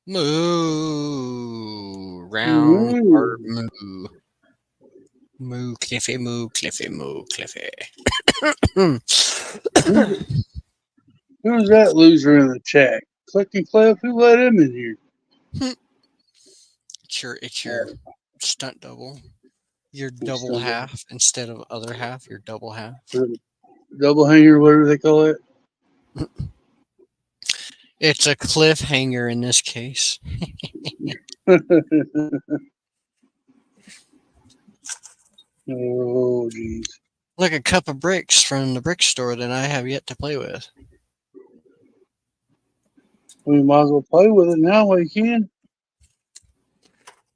Moo. Round part moo. Moo, Cliffy, moo, Cliffy, moo, Cliffy. Who's that loser in the chat? Clicky Cliff? Who let him in here? It's your stunt double. Your double half instead of other half. Your double half. Double hanger, whatever they call it. It's a cliffhanger in this case. Oh, jeez. Look, a cup of bricks from the brick store that I have yet to play with. We might as well play with it now while you can.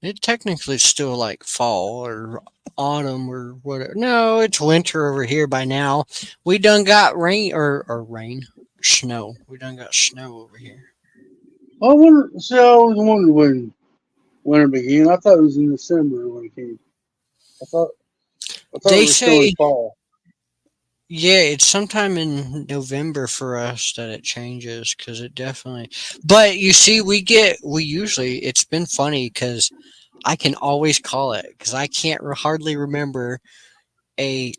It technically still like fall or autumn or whatever. No, it's winter over here by now. We done got rain or snow. We done got snow over here. I wonder. See, I always wondered when winter began. I thought it was in December when it came. I thought They it was still in say, fall. yeah, it's sometime in November for us that it changes because it definitely. But you see, it's been funny because I can always call it because I can't hardly remember a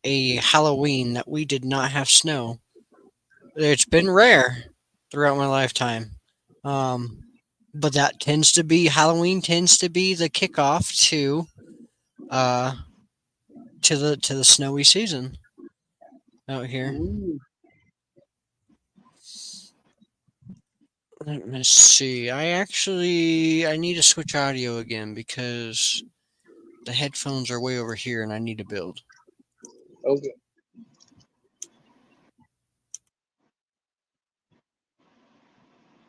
Halloween that we did not have snow. It's been rare throughout my lifetime. But that tends to be Halloween tends to be the kickoff to the snowy season out here. Ooh. Let me see. I need to switch audio again because the headphones are way over here and I need to build. Okay.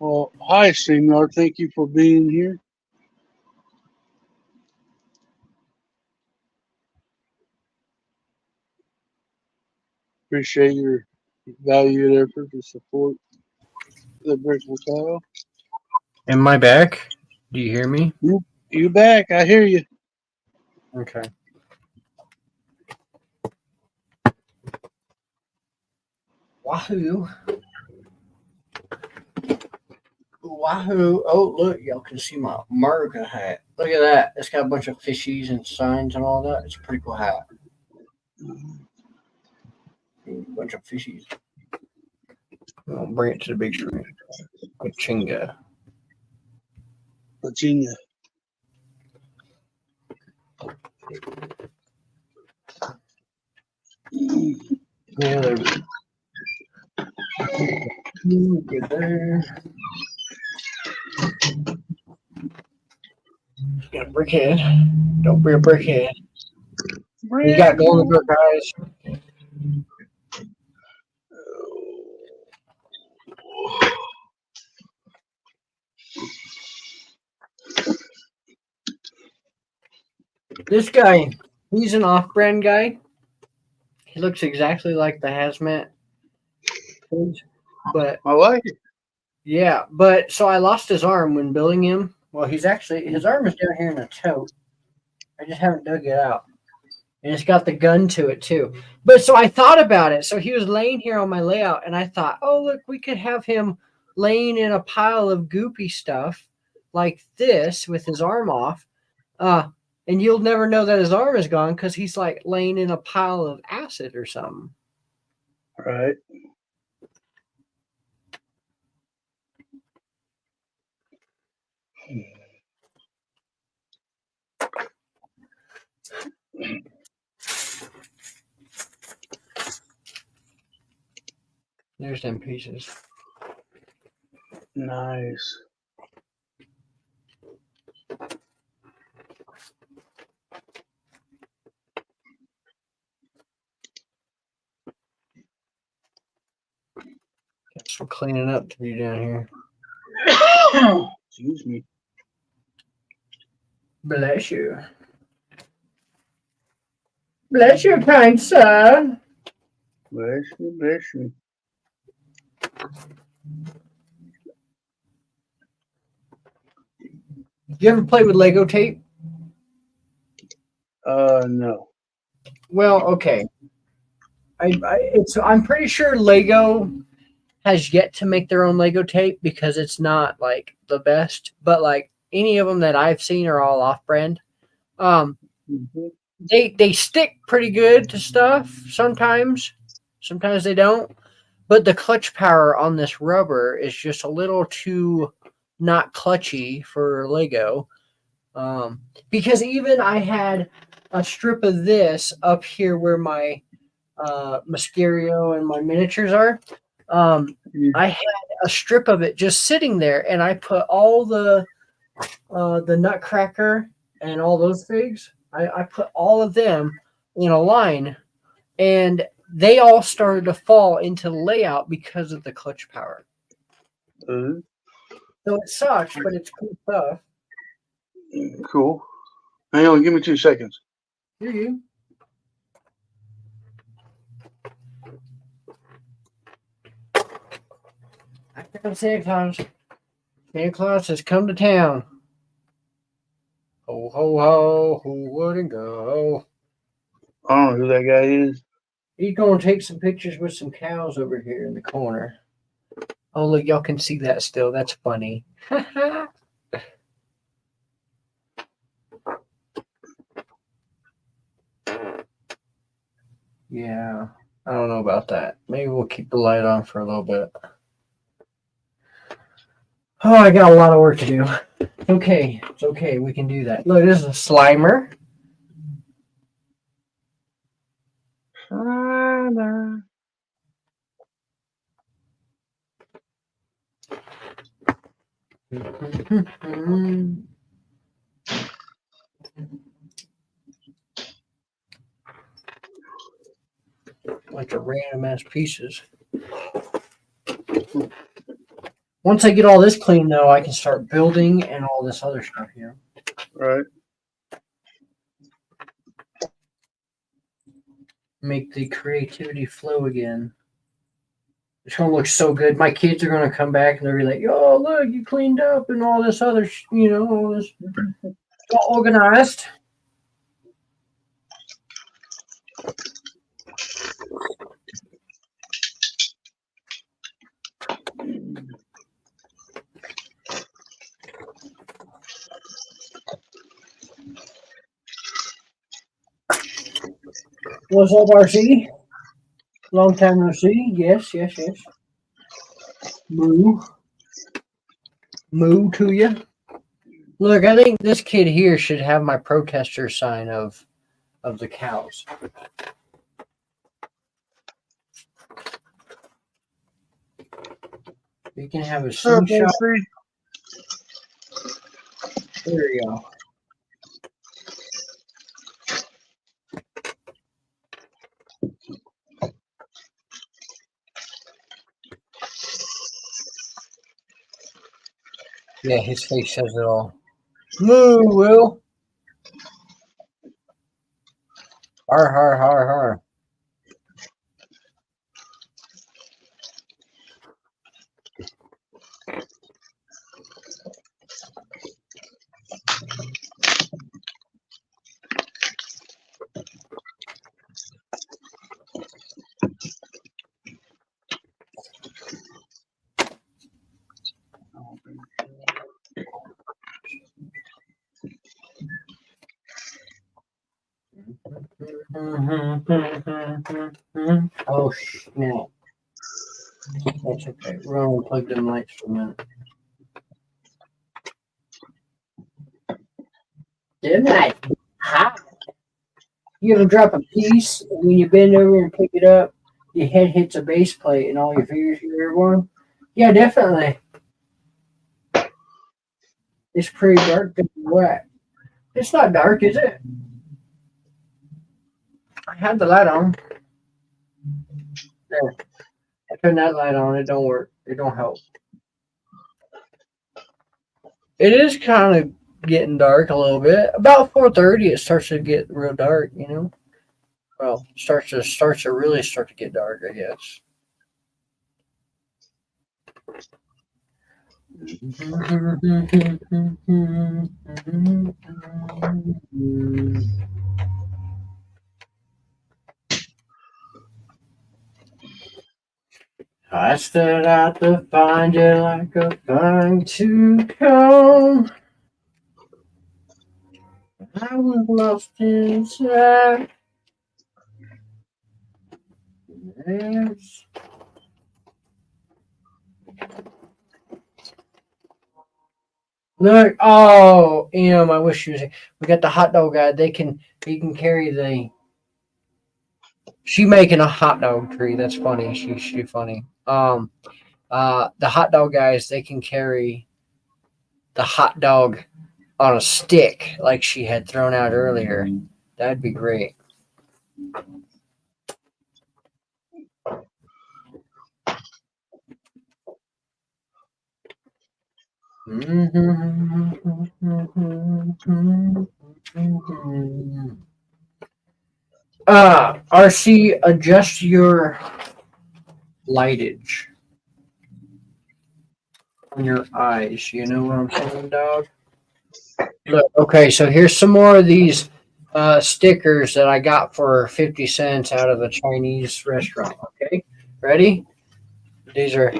Well, hi, StreamYard. Thank you for being here. Appreciate your valued effort to support the Brickable Tile. Am I back? Do you hear me? You back? I hear you. Okay. Wahoo. Wahoo. Oh, look, y'all can see my America hat. Look at that. It's got a bunch of fishies and signs and all that. It's a pretty cool hat. A bunch of fishies. I'll bring it to the big screen. Chinga. Virginia. Yeah, there we go. Get there. Got a brickhead. Don't be a brickhead. You got gold in the book, guys. This guy, he's an off-brand guy. He looks exactly like the hazmat page, but I like it. yeah. But so I lost his arm when building him. Well, his arm is down here in a tote. I just haven't dug it out, and it's got the gun to it too. But so I thought about it. So he was laying here on my layout, and I thought, oh look, we could have him laying in a pile of goopy stuff like this with his arm off. And you'll never know that his arm is gone because he's like laying in a pile of acid or something. Right. There's them pieces. Nice. Got some cleaning up to do down here. Excuse me. Bless you. Bless you, kind sir. Bless you, bless you. You ever play with Lego tape? No. Well, okay. I'm pretty sure Lego has yet to make their own Lego tape because it's not like the best. But like any of them that I've seen are all off-brand. Um, Mm-hmm. they stick pretty good to stuff sometimes. Sometimes they don't. But the clutch power on this rubber is just a little too not clutchy for Lego. Because even I had a strip of this up here where my Mascario and my miniatures are. I had a strip of it just sitting there, and I put all the Nutcracker and all those figs. I put all of them in a line, and they all started to fall into the layout because of the clutch power. Uh, So it sucks, but it's cool stuff. cool. Hang on, give me 2 seconds. Here you. After Santa Claus. Santa Claus has come to town. Ho, ho, ho, who wouldn't go? I don't know who that guy is. He's going to take some pictures with some cows over here in the corner. Oh, look, y'all can see that still. That's funny. Yeah, I don't know about that. Maybe we'll keep the light on for a little bit. Oh, I got a lot of work to do. Okay, it's okay. We can do that. Look, this is a Slimer. Bunch of random ass pieces. Once I get all this clean, though, I can start building and all this other stuff here. Right. Make the creativity flow again. It's gonna look so good. My kids are gonna come back and they'll be like, "Yo, look, you cleaned up and all this other, all this all organized." What's up, RC? Long time no see. Yes, yes, yes. Moo. Moo to you. Look, I think this kid here should have my protester sign of the cows. You can have a slingshot. There you go. Yeah, his face says it all. Moo, Will. Har, har, har, har. Oh, snap. That's okay. We're going to plug them lights for a minute. Good night. Hi. You ever drop a piece and when you bend over and pick it up, your head hits a base plate and all your fingers get airborne? Yeah, definitely. It's pretty dark and wet. It's not dark, is it? I had the light on. There. I turned that light on. It don't work. It don't help. It is kind of getting dark a little bit. About 4:30, it starts to get real dark. Well, starts to really start to get dark, I guess. I set out to find you like a fine tooth comb. I was lost inside. Yes. Look, oh, I wish you was. We got the hot dog guy. He can carry the. She making a hot dog tree. That's funny. She funny. The hot dog guys, they can carry the hot dog on a stick like she had thrown out earlier. That'd be great. RC, adjust your lightage on your eyes. You know what I'm saying, dog? Look, okay, so here's some more of these stickers that I got for 50 cents out of a Chinese restaurant. Okay, ready? These are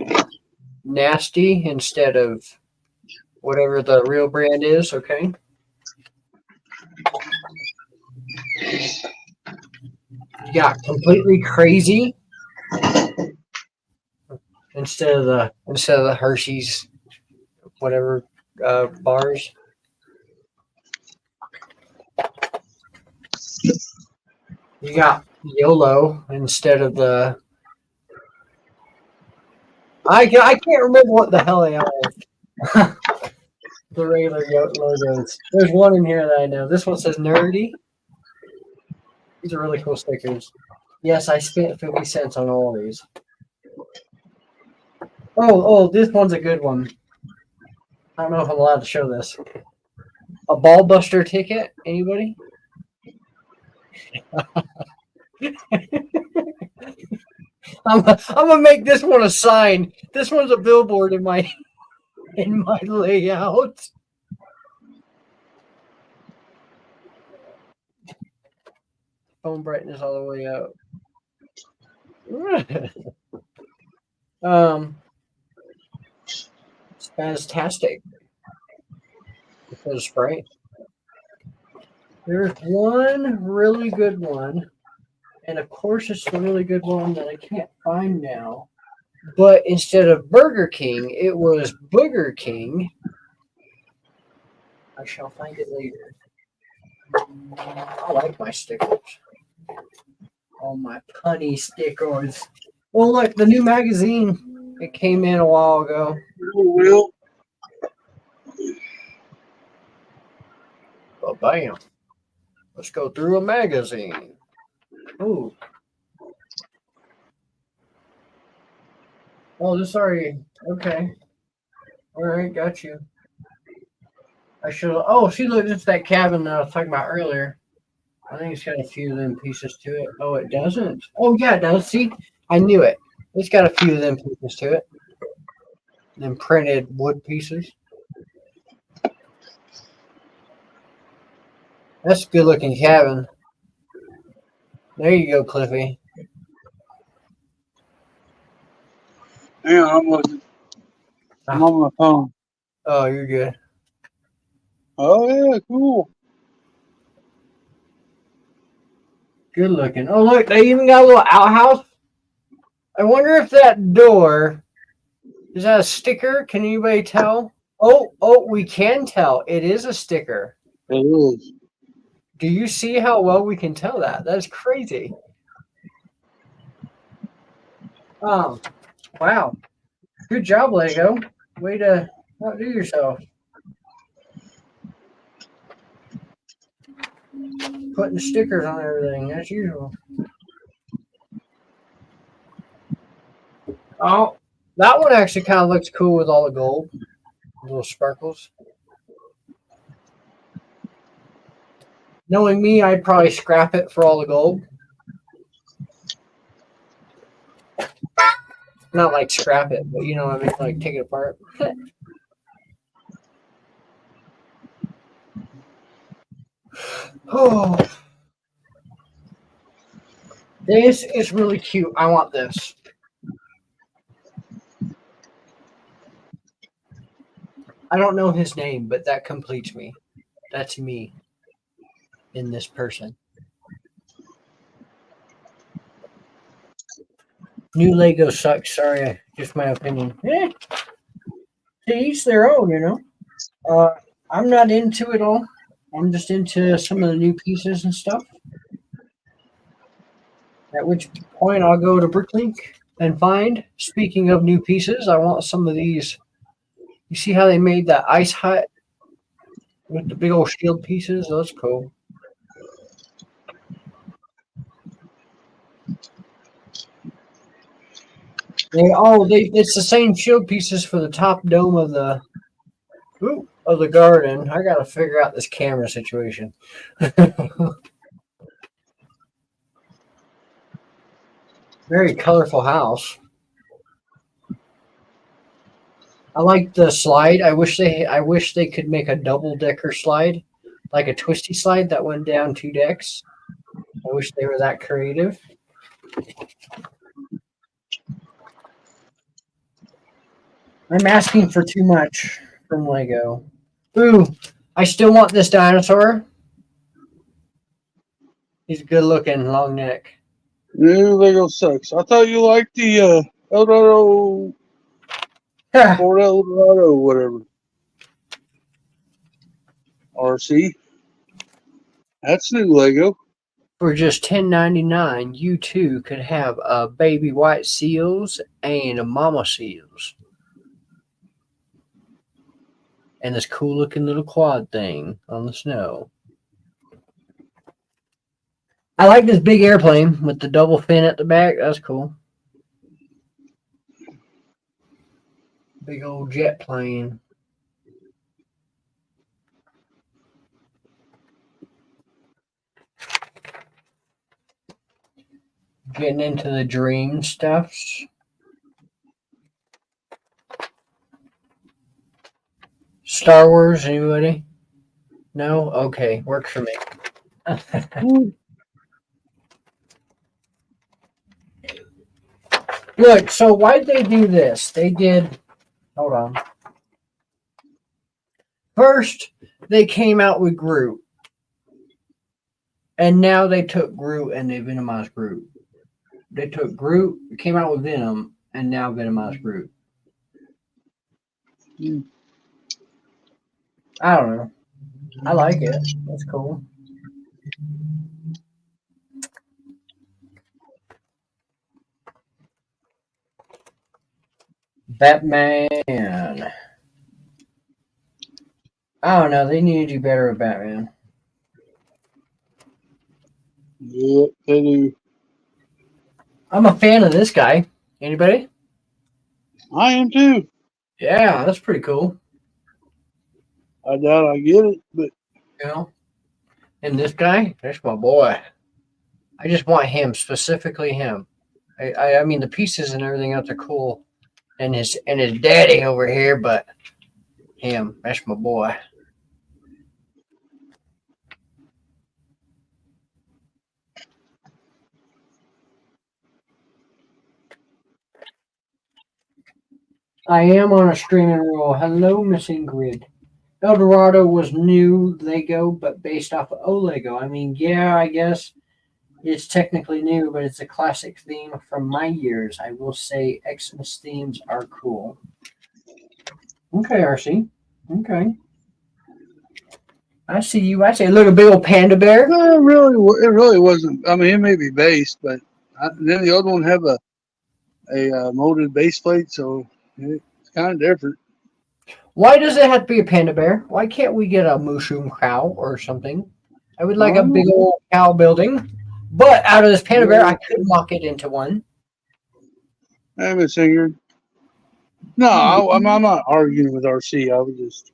nasty instead of whatever the real brand is. Okay. You got completely crazy instead of the Hershey's whatever bars. You got YOLO instead of the. I can't remember what the hell they are. The regular logos. There's one in here that I know. This one says nerdy. These are really cool stickers. Yes, I spent 50 cents on all of these. Oh, this one's a good one. I don't know if I'm allowed to show this. A ball buster ticket. Anybody? I'm gonna make this one a sign. This one's a billboard in my layout. Phone brightness all the way up. It's fantastic. Because right, there's one really good one, and of course it's the really good one that I can't find now. But instead of Burger King, it was Booger King. I shall find it later. I like my stickers. Oh, my punny stickers. Well, look, the new magazine. It came in a while ago. Will. Oh, bam. Let's go through a magazine. Ooh. Oh, this already. Okay. All right, got you. I should. Oh, see, look, it's that cabin that I was talking about earlier. I think it's got a few of them pieces to it. Oh, it doesn't. Oh, yeah, it does. See, I knew it. It's got a few of them pieces to it. Them printed wood pieces. That's a good looking cabin. There you go, Cliffy. Yeah, I'm on my phone. Oh, you're good. Oh yeah, cool. Good looking. Oh, look, they even got a little outhouse. I wonder if that door is that a sticker? Can anybody tell? Oh, we can tell. It is a sticker. It is. Do you see how well we can tell that? That's crazy. Wow. Good job, Lego. Way to outdo yourself. Putting stickers on everything as usual. Oh, that one actually kind of looks cool with all the gold. Little sparkles. Knowing me, I'd probably scrap it for all the gold. Not like scrap it, but you know what I mean? Like take it apart. Oh, this is really cute. I want this. I don't know his name, but that completes me. That's me in this person. New Lego sucks. Sorry, just my opinion. To each their own, you know. I'm not into it all. I'm just into some of the new pieces and stuff. At which point I'll go to Bricklink and find. Speaking of new pieces, I want some of these. You see how they made that ice hut with the big old shield pieces? That's cool. It's the same shield pieces for the top dome of the garden. I gotta figure out this camera situation. Very colorful house. I like the slide. I wish they could make a double decker slide, like a twisty slide that went down 2 decks. I wish they were that creative. I'm asking for too much from Lego. Ooh, I still want this dinosaur. He's good looking, long neck. New Lego sucks. I thought you liked the Eldorado, Ford Eldorado, whatever. RC. That's new Lego. For just $10.99, you too could have a baby white seals and a mama seals. And this cool looking little quad thing on the snow. I like this big airplane with the double fin at the back. That's cool. Big old jet plane. Getting into the dream stuffs. Star Wars, anybody? No? Okay, works for me. Look, so why'd they do this? Hold on. First, they came out with Groot. And now they took Groot and they Venomized Groot. They took Groot, came out with Venom, and now Venomized Groot. I don't know. I like it. That's cool. Batman. I don't know. They need to do better with Batman. Yeah, they do. I'm a fan of this guy. Anybody? I am too. Yeah, that's pretty cool. I doubt I get it, but You know? And this guy, that's my boy. I just want him, specifically him. I mean, the pieces and everything else are cool. And his daddy over here, but him, that's my boy. I am on a streaming roll. Hello, Miss Ingrid. Eldorado was new Lego, but based off of old Lego. I mean, yeah, I guess it's technically new, but it's a classic theme from my years. I will say Xmas themes are cool. Okay, RC. Okay. I see you. I see. Look, a big old panda bear. no, it really wasn't. I mean, it may be based, but then the other one have a molded base plate, so it's kind of different. Why does it have to be a panda bear? Why can't we get a mushroom cow or something? I would like a big old cow building, but out of this panda bear, I could mock it into one. I'm a singer. No, I'm not arguing with RC. I was just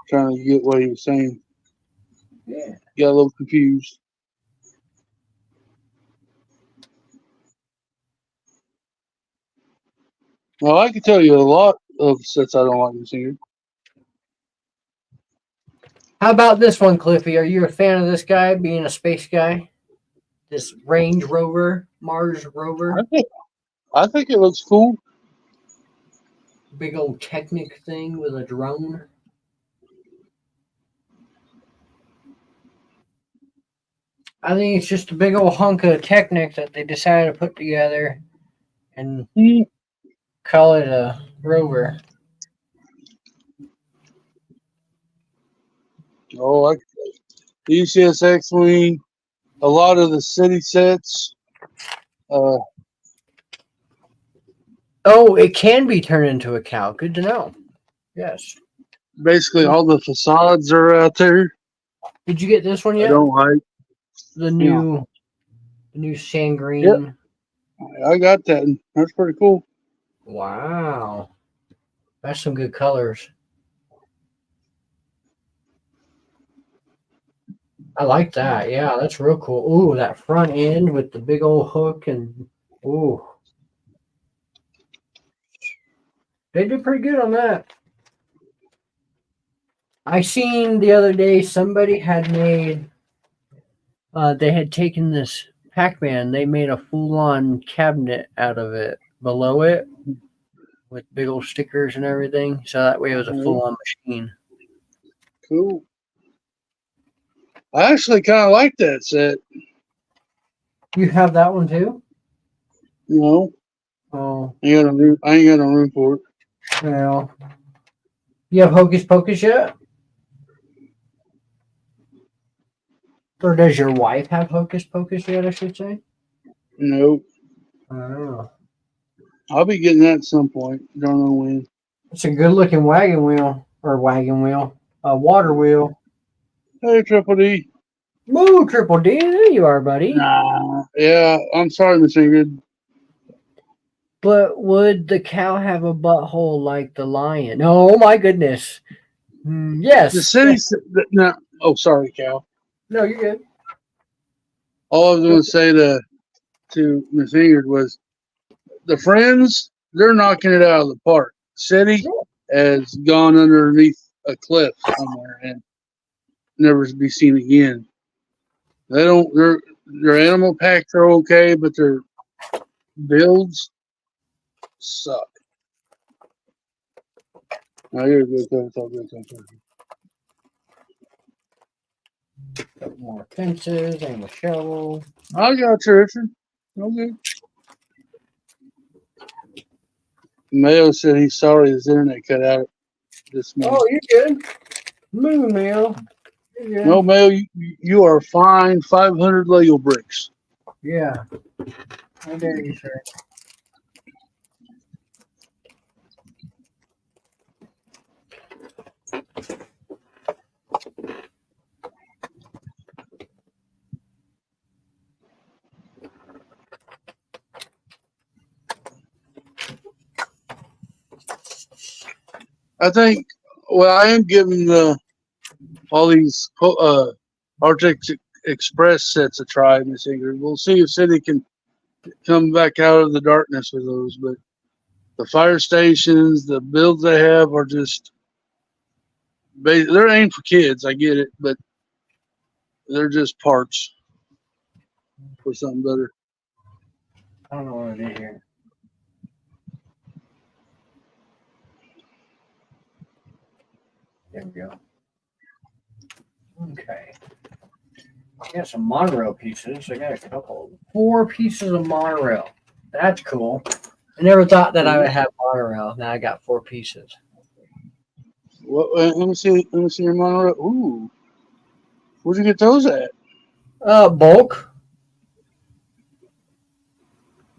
trying to get what he was saying. Yeah. Got a little confused. Well, I can tell you a lot of sets I don't like this year. How about this one, Cliffy? Are you a fan of this guy being a space guy? This Range Rover, Mars I rover, think I think it looks cool. big old Technic thing with a drone. I think it's just a big old hunk of Technic that they decided to put together and Hmm. call it a rover. Oh, the UCS X-wing. A lot of the city sets. Uh, Oh, it can be turned into a cow. Good to know. Yes. basically all the facades are out there. Did you get this one I yet? don't like. The You know, new sand yep, green. I got that. That's pretty cool. Wow. That's some good colors. I like that. Yeah, that's real cool. Ooh, that front end with the big old hook and ooh, they did pretty good on that. I seen the other day somebody had made they had taken this Pac-Man, they made a full-on cabinet out of it below it with big old stickers and everything. So that way it was a Mhm. full-on machine. Cool. I actually kind of like that set. You have that one too? You know, Oh, I ain't got no room for it. well. You have Hocus Pocus yet? Or does your wife have Hocus Pocus yet, I should say? Nope. I don't know. I'll be getting that at some point. Don't know when. It's a good looking wagon wheel. Or wagon wheel. A water wheel. Hey, Triple D. Moo, Triple D, there you are, buddy. Nah. Yeah, I'm sorry, Miss Ingrid. But would the cow have a butthole like the lion? Oh my goodness. The Yes. city. No. Oh, sorry, Cal. No, you're good. All I was going to say to Miss Ingrid was the Friends. They're knocking it out of the park. City has gone underneath a cliff somewhere and never to be seen again. They don't. Their animal packs are okay, but their builds suck. Now you're good. Good. Got more fences and a shovel. I got you, Richard. Okay. Mayo said he's sorry his internet cut out this morning. Oh, you're good. Moo, Mail. You're No, good. Mayo, you are fine. 500 Lego bricks. Yeah. How dare you, sir? I think. Well, I am giving all these Arctic Express sets a try, Miss Ingrid. We'll see if City can come back out of the darkness with those. But the fire stations, the builds they have are just they're aimed for kids. I get it, but they're just parts for something better. I don't know what it is here. There we go. Okay. I got some monorail pieces. I got a couple. 4 pieces of monorail. That's cool. I never thought that I would have monorail. Now I got 4 pieces. What? Let me see. Let me see your monorail. Ooh, where'd you get those at? Bulk.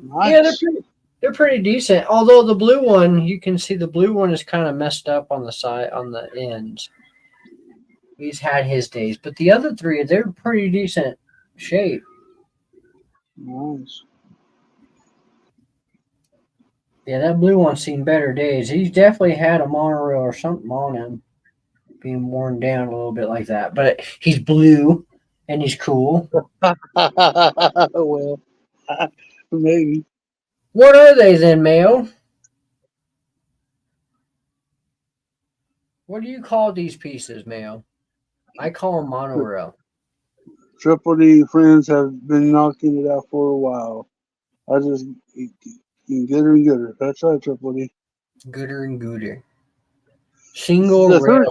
Yeah, Nice. they're pretty decent. Although the blue one, you can see the blue one is kind of messed up on the side on the ends. He's had his days, but the other 3 they're pretty decent shape. Nice. Yeah, that blue one's seen better days. He's definitely had a monorail or something on him. being worn down a little bit like that. But he's blue and he's cool. Well, maybe. What are they then, Mayo? What do you call these pieces, Mayo? I call them monorail. Triple D friends have been knocking it out for a while. I just get gooder and gooder. That's right, Triple D. Gooder and gooder. Single The rail third,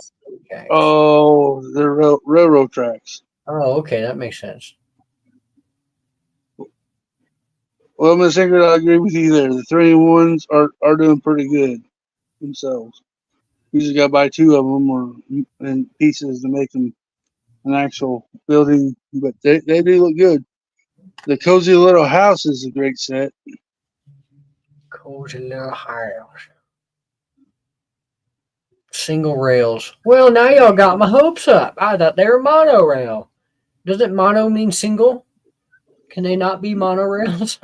tracks. oh, the railroad tracks. Oh, okay, that makes sense. Well, Miss Ingrid, I agree with you there. The 3-in-1s are doing pretty good themselves. You just got to buy 2 of them or in pieces to make them an actual building, but they do look good. The Cozy Little House is a great set. Cozy little house. Single rails. Well, now y'all got my hopes up. I thought they were monorail. Doesn't mono mean single? Can they not be monorails?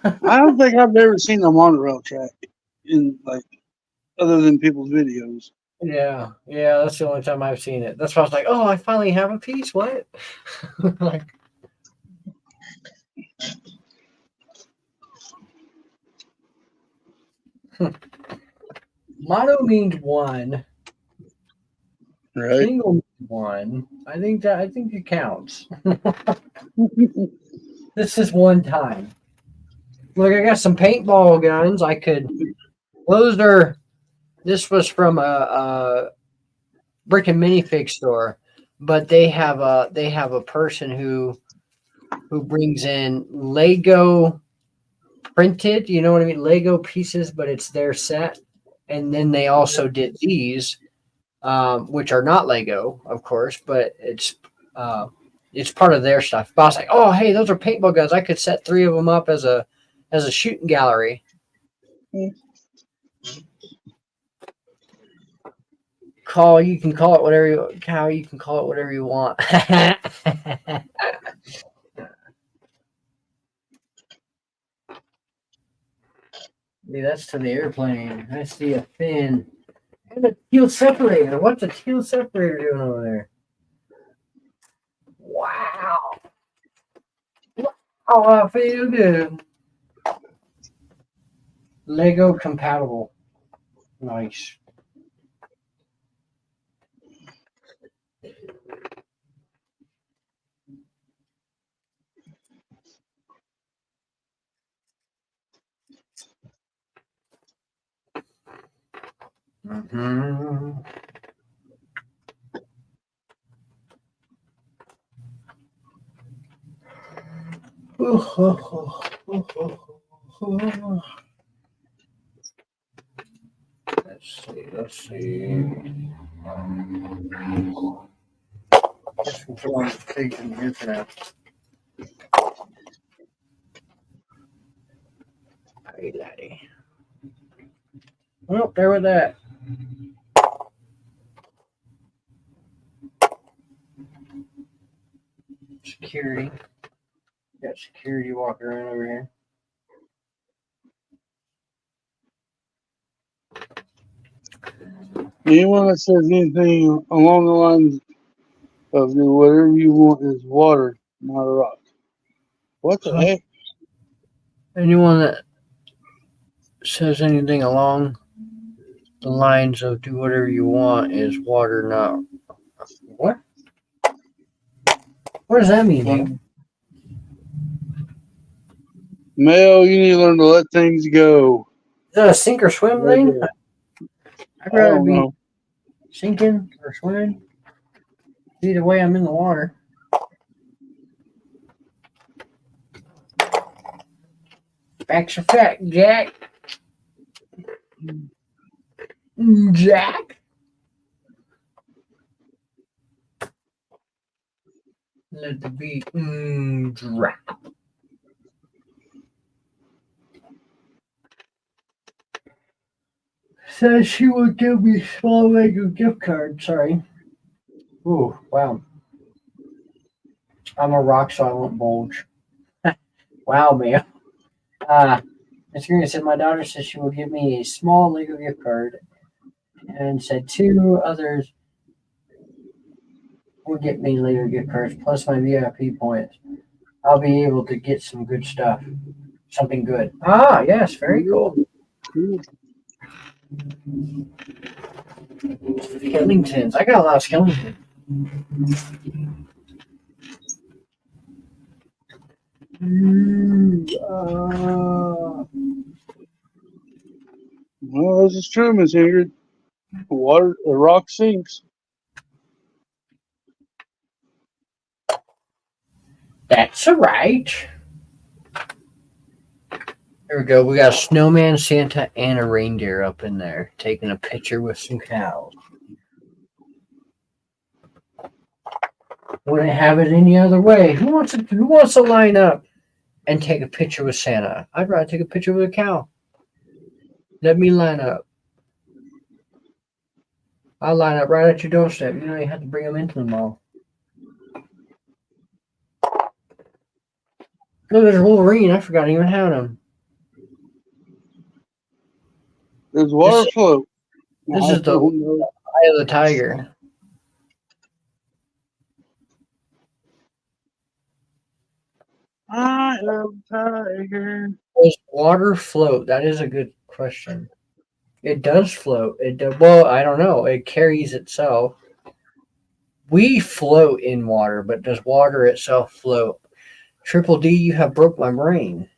I don't think I've ever seen a monorail track in like other than people's videos. Yeah, that's the only time I've seen it. That's why I was like, oh, I finally have a piece. What? Like, mono means one. Right. Single means one. I think it counts. This is one time. Look, I got some paintball guns. I could. Those are. This was from a brick and minifig store, but they have a person who brings in Lego printed. You know what I mean? Lego pieces, but it's their set. And then they also did these, which are not Lego, of course, but it's part of their stuff. But I was like, oh, hey, those are paintball guns. I could set 3 of them up as a shooting gallery. You can call it whatever you want. See, that's to the airplane. I see a fin. And a teal separator. What's a teal separator doing over there? Wow. Oh, I feel good. Lego compatible. Nice. Mm-hmm. Let's see. Guess we'll put on the page in here for now. Hey, laddie. Well, there with that. Security. Got security walking around over here. Anyone that says anything along the lines of whatever you want is water, not a rock. What the heck? Anyone that says anything along the lines of do whatever you want is water, not what? What does that mean, man? Male, you need to learn to let things go. Is that a sink or swim thing? I'd I rather don't be know. sinking or swimming. Either way, I'm in the water. Facts are fact, Jack. Jack. Let the beat drop. Says she will give me small Lego gift card. Sorry. Ooh, wow. I'm a rock, so I won't bulge. Wow, man. Miss Green said my daughter says she will give me a small Lego gift card and said 2 others will get me later gift cards plus my VIP points. I'll be able to get some good stuff. Something good. Ah, yes, very cool. Skellingtons. I got a lot of skeletons. Well, this is true, Miss Ingrid. Water, a rock sinks. That's all right. There we go. We got a snowman, Santa, and a reindeer up in there taking a picture with some cows. Wouldn't have it any other way. Who wants to line up and take a picture with Santa? I'd rather take a picture with a cow. Let me line up. I'll line up right at your doorstep. You don't even have to bring them into the mall. Look, there's Wolverine. I forgot I even had him. There's water float. This is the Eye of the Tiger. I am tiger. Does water float? That is a good question. It does float. It does. Well, I don't know. It carries itself. We float in water, but does water itself float? Triple D, you have broke my brain.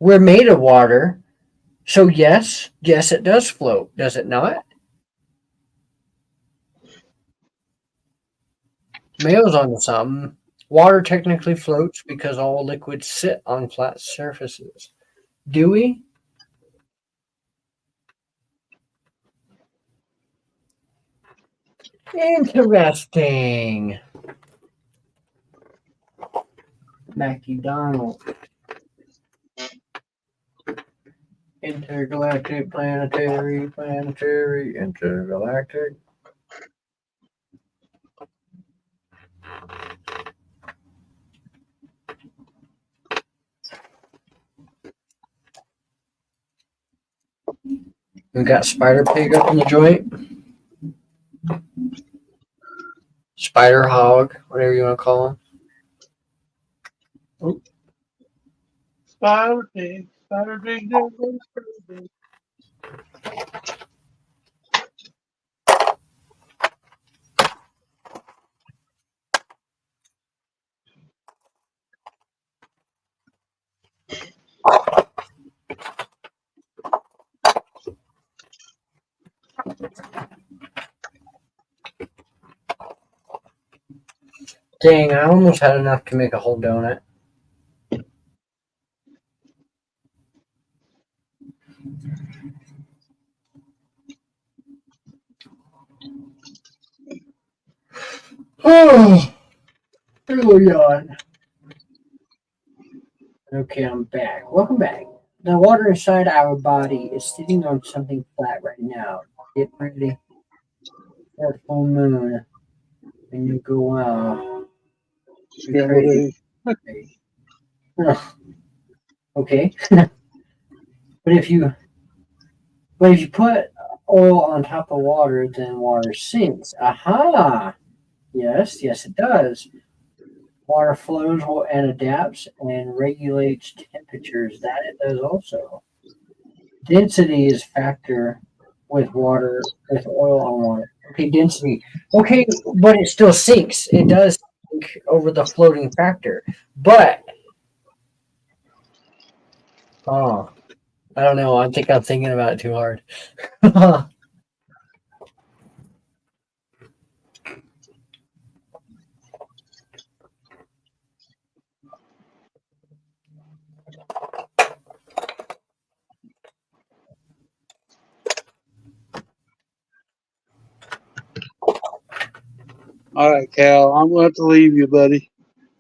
We're made of water, so yes, it does float. Does it not? Mayo's onto something. Water technically floats because all liquids sit on flat surfaces. Do we? Interesting. Mackie Donald. Intergalactic, planetary, intergalactic. We got Spider Pig up in the joint. Spider Hog, whatever you want to call him. Oh. Spider pig, spider pig, there goes spider pig. Dang, I almost had enough to make a whole donut. Oh, really yawn. Okay, I'm back. Welcome back. The water inside our body is sitting on something flat right now. Get ready for full moon, and you go out. You're crazy. Okay, but if you put oil on top of water, then water sinks. Aha! Yes, it does. Water flows and adapts and regulates temperatures. That it does also. Density is factor with oil on water. Okay, density. Okay, but it still sinks. It does sink over the floating factor. But oh, I don't know. I think I'm thinking about it too hard. All right, Cal, I'm going to have to leave you, buddy.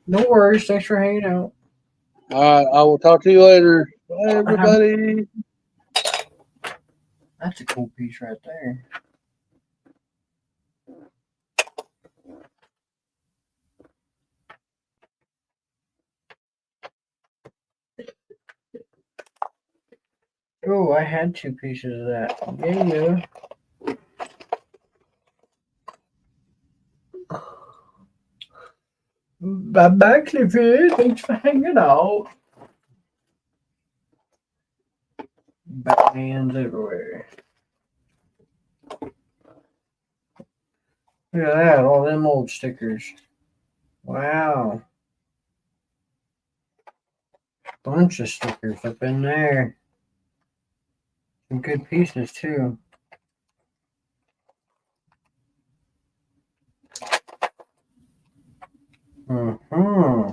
No worries. Thanks for hanging out. All right, I will talk to you later. Bye, everybody. That's a cool piece right there. Oh, I had 2 pieces of that. Yeah. Bye-bye, Cliffy. Thanks for hanging out. Batman's everywhere. Look at that, all them old stickers. Wow. Bunch of stickers up in there. Some good pieces, too. Mm-hmm.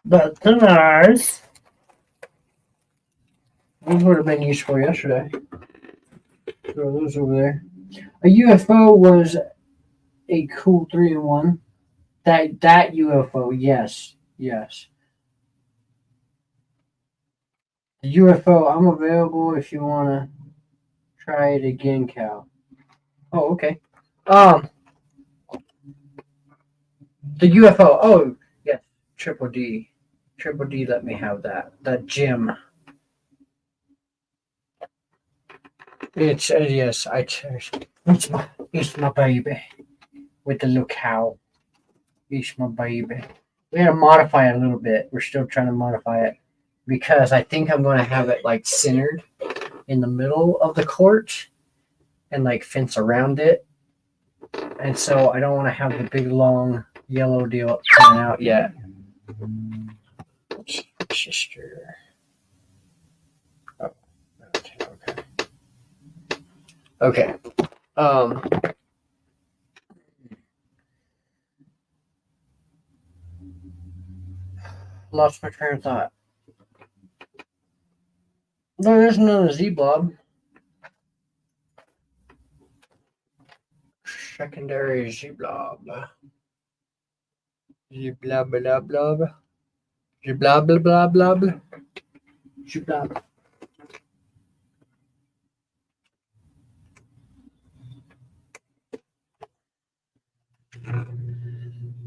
That's nice. Those would have been useful yesterday. Throw those over there. A UFO was a cool 3-in-1. That UFO, yes. Yes. The UFO, I'm available if you want to try it again, Cal. Oh, okay. The UFO. Oh, yes. Triple D. Triple D let me have that. That gem. It's yes, it's my baby. With the little cow. It's my baby. We had to modify it a little bit. We're still trying to modify it because I think I'm going to have it like centered in the middle of the court and like fence around it. And so I don't want to have the big long yellow deal coming out yet. Sister. Oh, okay. Okay. Lost my train of thought. No, there's another Z blob. Secondary Z blob. Z blob blah blob. Z blob blah blah blah blah. Z blob.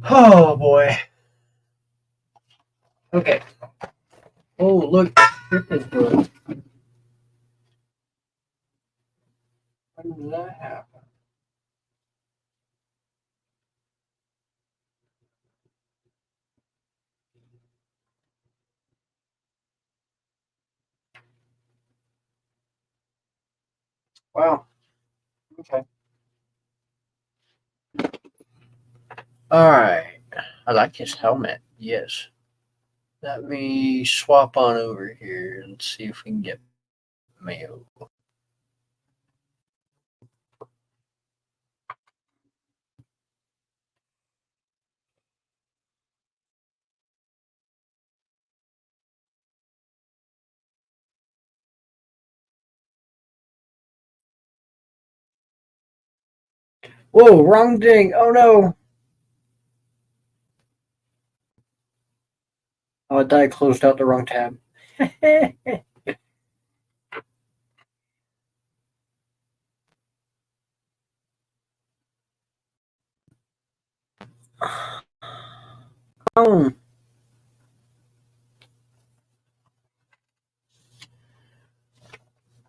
Oh boy. Okay. Oh look, this is good. When did that happen? Wow. Okay. All right. I like his helmet. Yes. Let me swap on over here and see if we can get Mayo. Whoa, wrong thing. Oh no. Oh, I thought I closed out the wrong tab. Oh.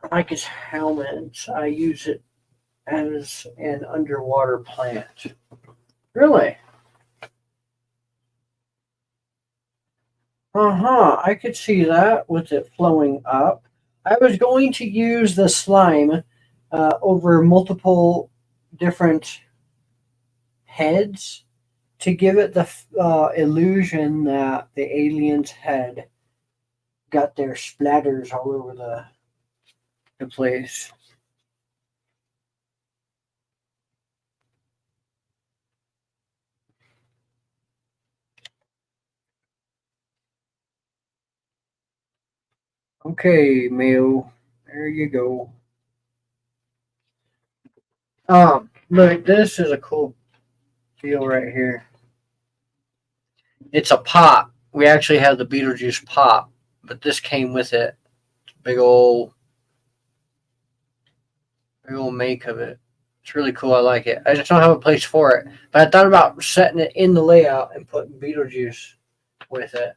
I like his helmet. I use it as an underwater plant. Really? I could see that with it flowing up. I was going to use the slime over multiple different heads to give it the illusion that the aliens had got their splatters all over the place. Okay, Mayo, there you go. Look, this is a cool deal right here. It's a pop. We actually have the Beetlejuice pop, but this came with it. Big old make of it. It's really cool. I like it. I just don't have a place for it. But I thought about setting it in the layout and putting Beetlejuice with it.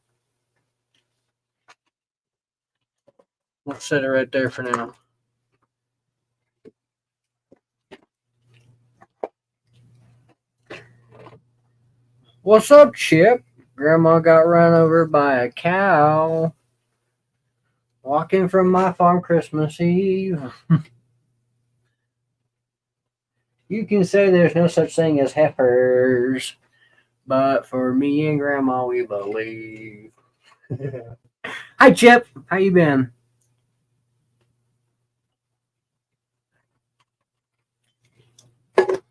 We'll set it right there for now. What's up, Chip? Grandma got run over by a cow walking from my farm Christmas Eve. You can say there's no such thing as heifers, but for me and Grandma, we believe. Hi, Chip. How you been?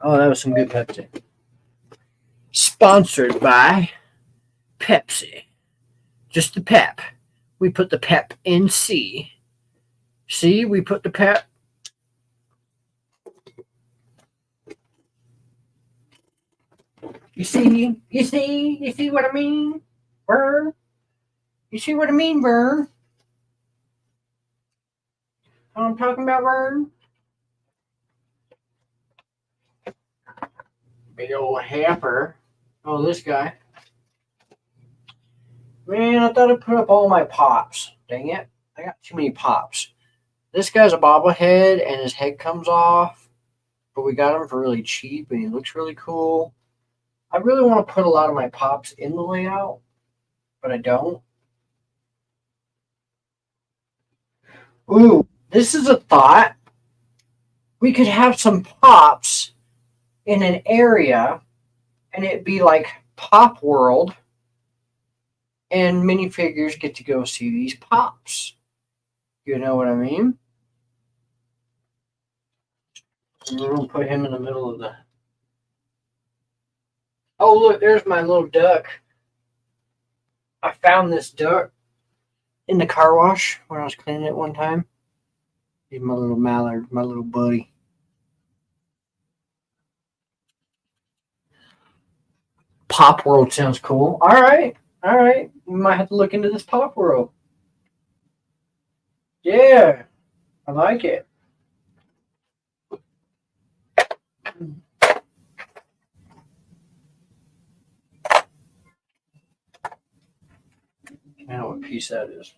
Oh, that was some good Pepsi. Sponsored by Pepsi. Just the pep. We put the pep in C. See, we put the pep. You see what I mean, Burr? You see what I mean, Burr? What I'm talking about, Burr? Big old heifer. Oh, this guy. Man, I thought I put up all my pops. Dang it. I got too many pops. This guy's a bobblehead and his head comes off, but we got him for really cheap and he looks really cool. I really want to put a lot of my pops in the layout, but I don't. Ooh, this is a thought. We could have some pops in an area and it'd be like Pop World, and minifigures get to go see these pops. You know what I mean? And we're gonna put him in the middle of the. Oh, look, there's my little duck. I found this duck in the car wash when I was cleaning it one time. He's my little mallard, my little buddy. Pop World sounds cool. All right. We might have to look into this Pop World. Yeah, I like it. I know what piece that is.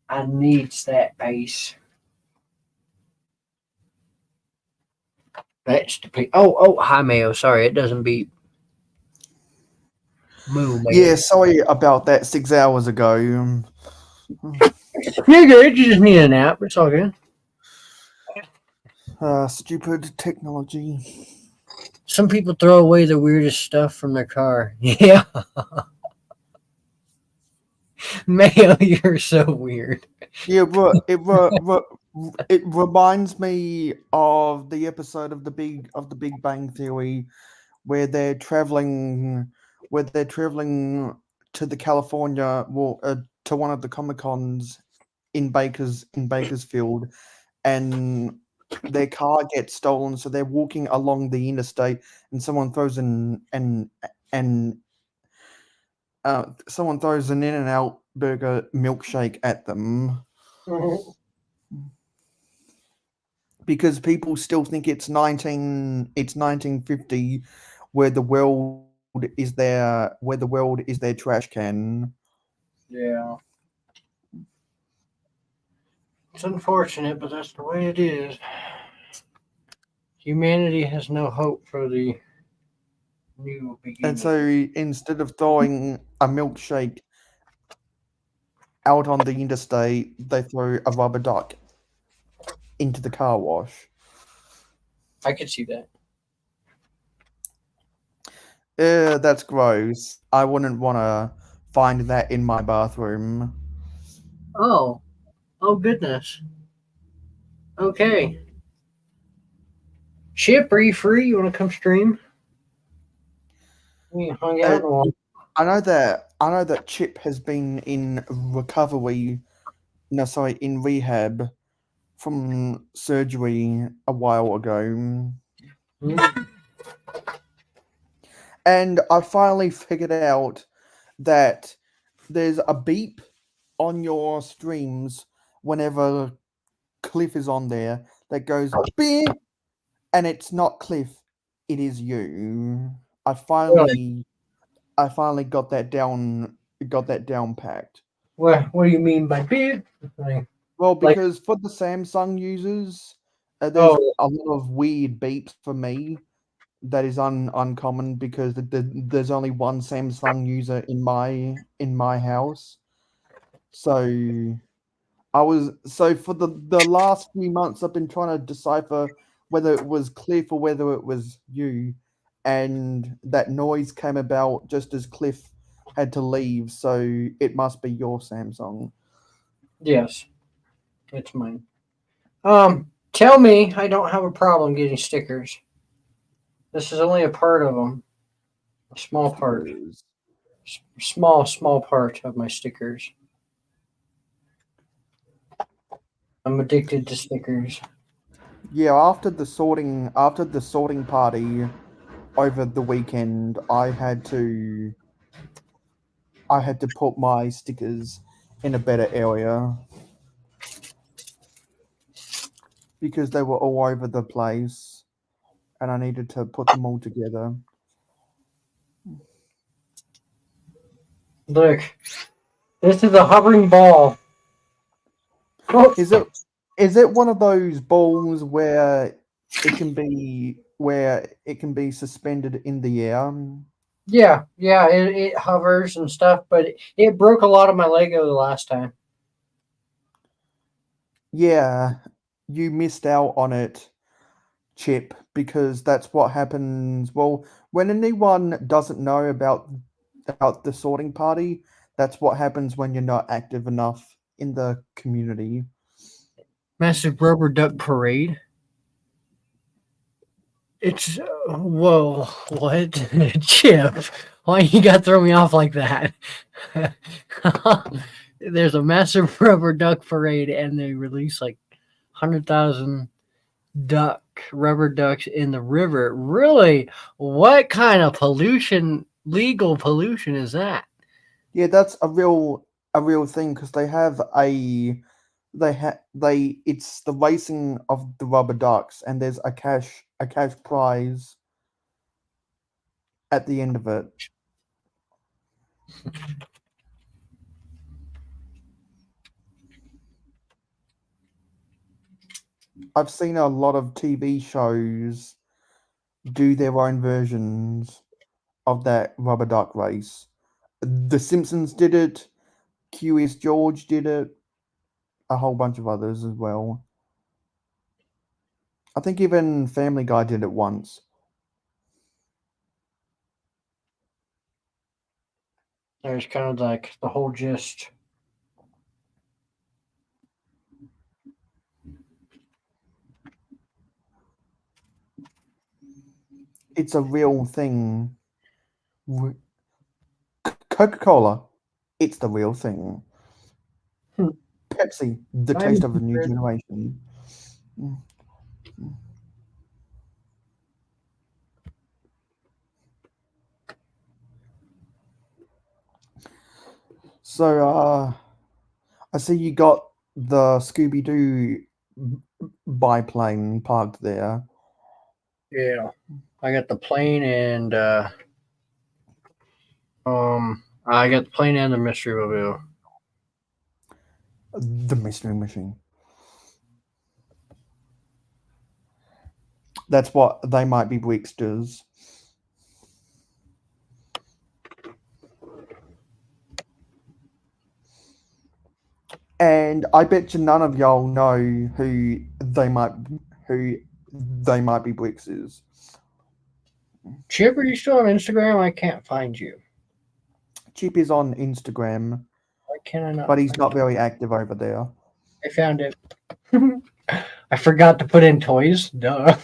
I needs that base. That's the piece. Oh, hi, Mayo. Sorry, it doesn't beep. Moo, Mayo. Yeah, sorry about that 6 hours ago. You're good. You just need a nap. It's all good. Stupid technology. Some people throw away the weirdest stuff from their car. Yeah. Mayo, you're so weird. Yeah, it reminds me of the episode of the Big Bang Theory where they're traveling to the California, to one of the Comic Cons in Bakersfield, and their car gets stolen, so they're walking along the interstate, and someone throws an In-N-Out burger milkshake at them because people still think it's 1950, where the world is their trash can. Yeah. It's unfortunate, but that's the way it is. Humanity has no hope for the new beginning. And so instead of throwing a milkshake out on the interstate, they throw a rubber duck into the car wash. I could see that. That's gross. I wouldn't want to find that in my bathroom. Oh goodness. Okay. Chip, are you free? You want to come stream? We hung out a while. I know that Chip has been in rehab from surgery a while ago. Mm. And I finally figured out that there's a beep on your streams whenever Cliff is on there that goes beep, and it's not Cliff, it is you. I finally got that down packed. What do you mean by beep? Well, Like, because for the Samsung users, there's oh, a lot of weird beeps for me that is uncommon because there's only one Samsung user in my house. So for the last few months I've been trying to decipher whether it was Cliff or whether it was you, and that noise came about just as Cliff had to leave, so it must be your Samsung. yes, it's mine. Tell me I don't have a problem getting stickers. This is only a part of them, a small part, Stickers. small part of my stickers. I'm addicted to stickers. Yeah, after the sorting party over the weekend, I had to put my stickers in a better area because they were all over the place and I needed to put them all together. Look, this is a hovering ball. Oh, Is it one of those balls where it can be suspended in the air? yeah, yeah, it hovers and stuff, but it broke a lot of my Lego the last time. Yeah, you missed out on it, Chip, because that's what happens. Well, when anyone doesn't know about the sorting party, that's what happens when you're not active enough in the community. Massive rubber duck parade. It's whoa, what, Chip? Why you got to throw me off like that? There's a massive rubber duck parade, and they release like 100,000 rubber ducks in the river. Really? What kind of pollution? Legal pollution is that? Yeah, that's a real thing because they it's the racing of the rubber ducks and there's a cash prize at the end of it. I've seen a lot of TV shows do their own versions of that rubber duck race. The Simpsons did it, QS George did it, a whole bunch of others as well. I think even Family Guy did it once. There's kind of like the whole gist. It's a real thing. Coca Cola, it's the real thing. Hmm. Pepsi, the I'm taste of a new generation. So, I see you got the Scooby Doo biplane parked there. Yeah, I got the plane and I got the plane and the mystery mobile. The Mystery Machine. That's what They Might Be Bricks does. And I bet you none of y'all know who They Might Be Bricks is. Chip, are you still on Instagram? I can't find you. Chip is on Instagram, Why can I not? but he's Find not you? very active over there. I found it. I forgot to put in toys. Duh.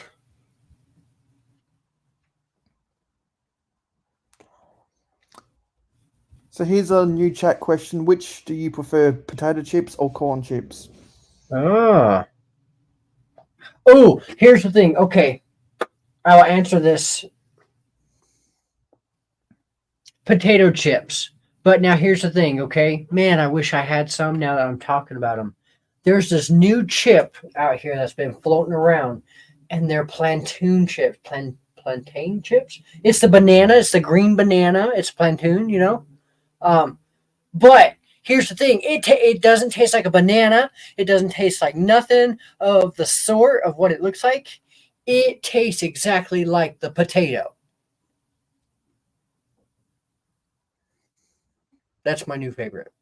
So here's a new chat question. Which do you prefer, potato chips or corn chips? Ah. Oh, here's the thing. Okay, I'll answer this. Potato chips. But now here's the thing. Okay, man, I wish I had some. Now that I'm talking about them, there's this new chip out here that's been floating around, and they're plantain chips. Plantain chips. It's the banana. It's the green banana. It's plantain. You know. But here's the thing: it doesn't taste like a banana. It doesn't taste like nothing of the sort of what it looks like. It tastes exactly like the potato. That's my new favorite.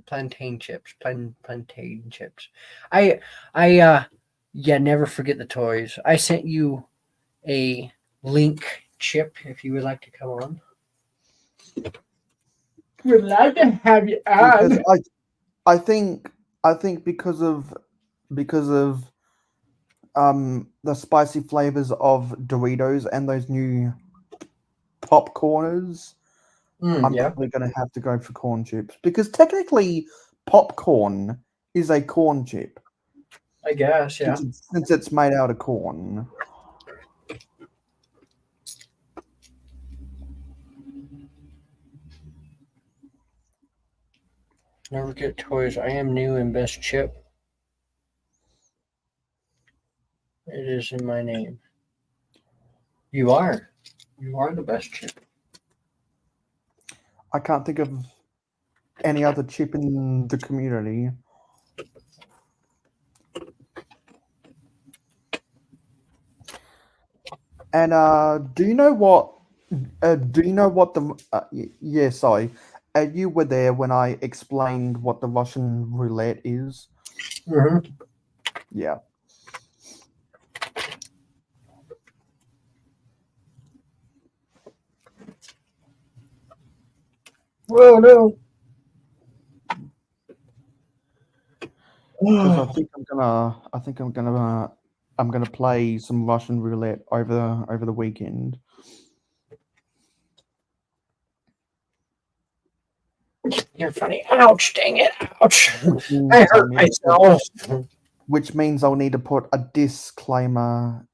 Plantain chips. Plantain chips. I yeah, never forget the toys. I sent you a link, Chip, if you would like to come on. We'd love to have you Because on. I think because of the spicy flavors of Doritos and those new popcorners, I'm Yeah, probably going to have to go for corn chips because technically popcorn is a corn chip I guess. Yeah. since it's made out of corn. Never get toys. I am new and best Chip. It is in my name. You are. You are the best Chip. I can't think of any other chip in the community. And do you know what? Do you know what the? Yeah, sorry. You were there when I explained what the Russian roulette is. Mm-hmm. Yeah. Whoa, no. Because I'm gonna play some Russian roulette over the weekend. You're funny. Ouch, dang it. Ouch. Which I means I'll hurt need to put, myself. which means I'll need to put a disclaimer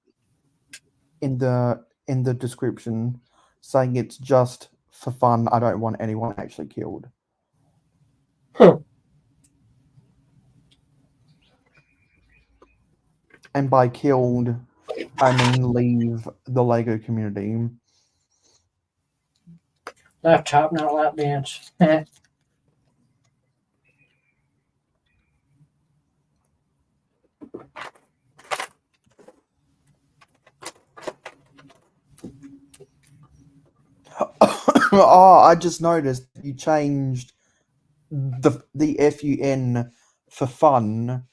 in the description saying it's just for fun. I don't want anyone actually killed. Huh. And by killed, I mean leave the Lego community. Laptop, not lap dance. Oh, I just noticed you changed the FUN for fun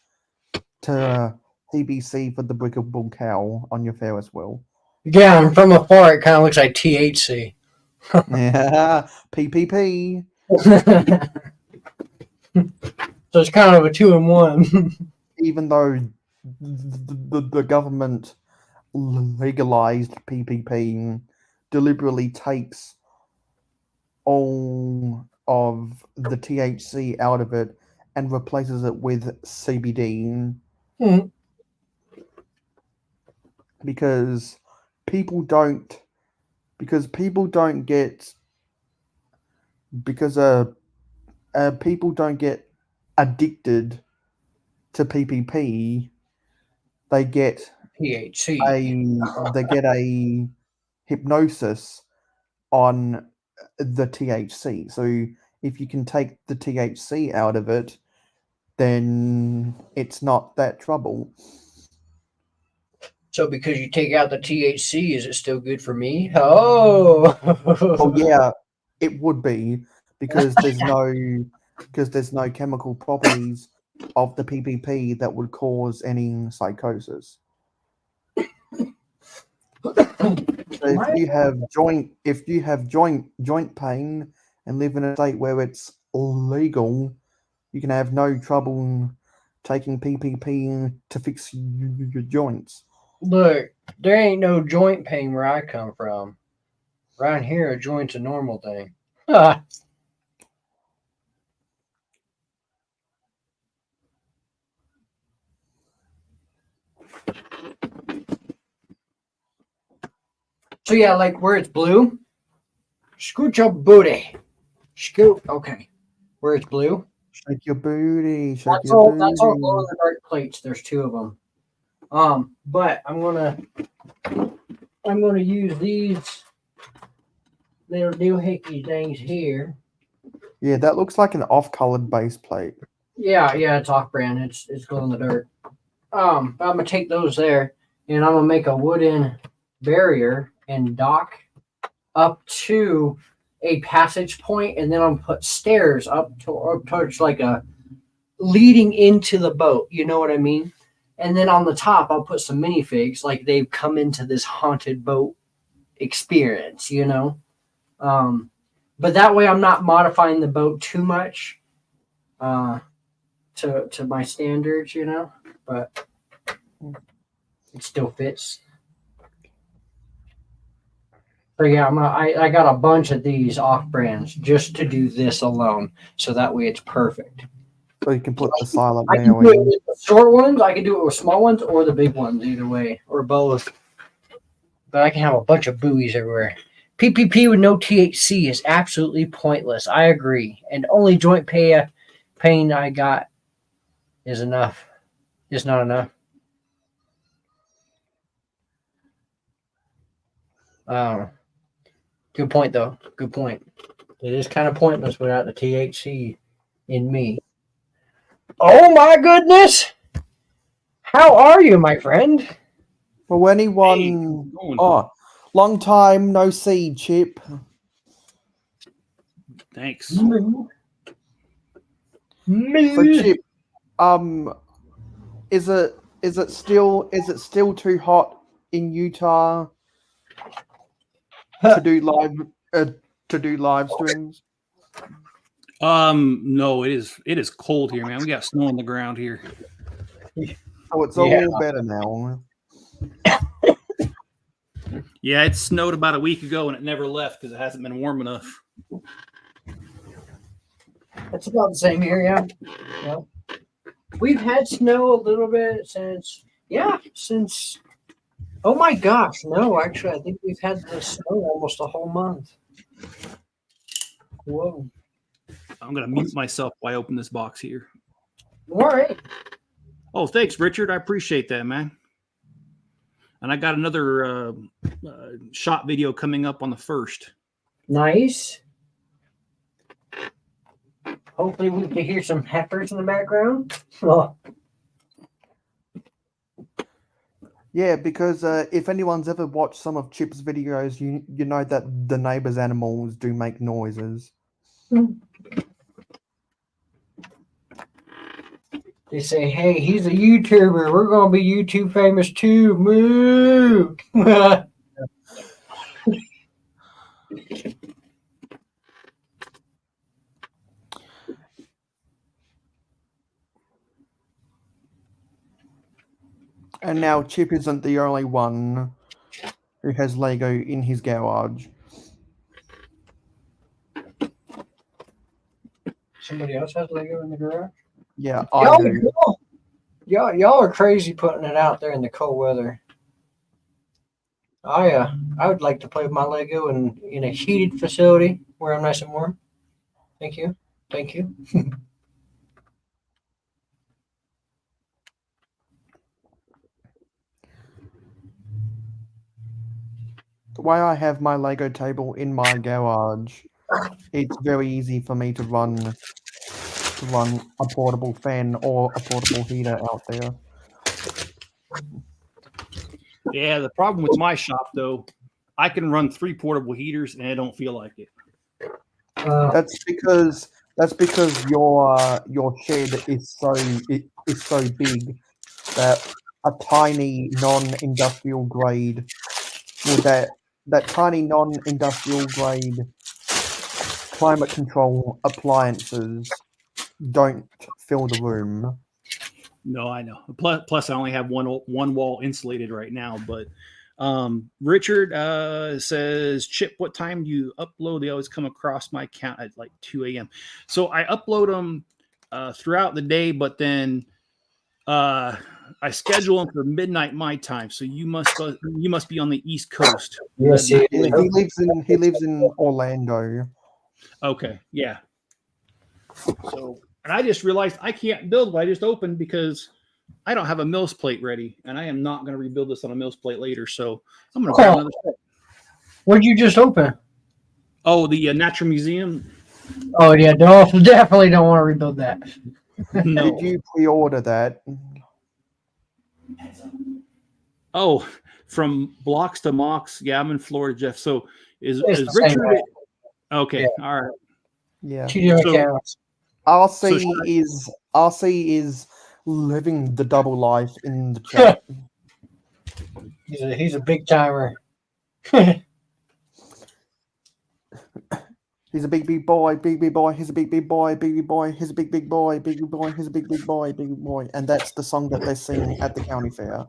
to TBC for the Brickable Cow on your Ferris wheel. Yeah, and from afar it kind of looks like THC. Yeah, PPP. So it's kind of a 2-in-1. Even though the government legalized PPP, deliberately takes all of the THC out of it and replaces it with CBD Mhm. because people don't people don't get because people don't get addicted to PPP. They get THC. a hypnosis on the THC. So if you can take the THC out of it, then it's not that trouble. So because you take out the THC, is it still good for me? Oh. Well, yeah, it would be because there's no chemical properties of the PPP that would cause any psychosis. So if you have joint pain and live in a state where it's legal, you can have no trouble taking PPP to fix your joints. Look, there ain't no joint pain where I come from. Around here, a joint's a normal thing. Ah. So yeah, like where it's blue, scoot your booty. Scoot. Okay. Where it's blue. Shake your booty, shake That's your all. booty. That's all glow in the dark plates. There's 2 of them. But I'm gonna use these little doohickey things here Yeah, that looks like an off-colored base plate. Yeah, it's off brand. It's glow in the dark. But I'm gonna take those there, and I'm gonna make a wooden barrier and dock up to a passage point, and then I'm gonna put stairs up towards like a leading into the boat. You know what I mean? And then on the top, I'll put some minifigs, like they've come into this haunted boat experience. But that way I'm not modifying the boat too much to my standards, but it still fits. So yeah, I got a bunch of these off brands just to do this alone, so that way it's perfect. So you can put the silent I can nail do it in. with the short ones, I can do it with small ones or the big ones, either way, or both. But I can have a bunch of buoys everywhere. PPP with no THC is absolutely pointless. I agree, and only joint pain I got is enough. It's not enough. Good point, though. Good point. It is kind of pointless without the THC in me. Oh my goodness! How are you, my friend? For anyone, Hey, how's it going? oh, long time no see, Chip. Thanks. So Chip, is it still too hot in Utah to do live streams? No, it is cold here, man. We got snow on the ground here. Oh, it's all better now. Yeah, it snowed about a week ago and it never left because it hasn't been warm enough. It's about the same here, yeah. We've had snow a little bit since. Oh my gosh, no, actually, I think we've had the snow almost a whole month. Whoa. I'm gonna mute myself while I open this box here. All right. Oh, thanks, Richard. I appreciate that, man. And I got another shot video coming up on the 1st. Nice. Hopefully we can hear some heifers in the background. Oh. Yeah, because if anyone's ever watched some of Chip's videos, you know that the neighbors' animals do make noises. They say, hey, he's a YouTuber. We're going to be YouTube famous too. Moo! And now Chip isn't the only one who has Lego in his garage. Somebody else has Lego in the garage? Yeah, I do. Y'all are crazy putting it out there in the cold weather. I would like to play with my Lego in a heated facility where I'm nice and warm. Thank you. The way I have my Lego table in my garage, it's very easy for me to run a portable fan or a portable heater out there. Yeah, the problem with my shop though, I can run 3 portable heaters and I don't feel like it. That's because your shed is so big that a tiny non-industrial grade that tiny non-industrial grade climate control appliances don't fill the room. No, I know. Plus, I only have one wall insulated right now. But Richard says, Chip, what time do you upload? They always come across my account at like 2 a.m. So I upload them throughout the day, but then I schedule them for midnight my time. So you must be on the East Coast. Yes, Yeah, he lives in Orlando. Okay, yeah. So, and I just realized I can't build what I just opened because I don't have a mills plate ready, and I am not going to rebuild this on a mills plate later. So I'm going to grab another set. What'd you just open? Oh, the Natural Museum. Oh yeah, definitely don't want to rebuild that. No. Did you pre-order that? Oh, from blocks to mocks. Yeah, I'm in Florida, Jeff. So It's is the same Richard? way. Okay, Yeah. all right. Yeah. Two different So- channels. RC is living the double life in the chat. He's a big timer. He's a big boy, big boy. He's a big boy, big boy. He's a big boy, big boy. He's a big boy, big boy. And that's the song that they sing at the county fair.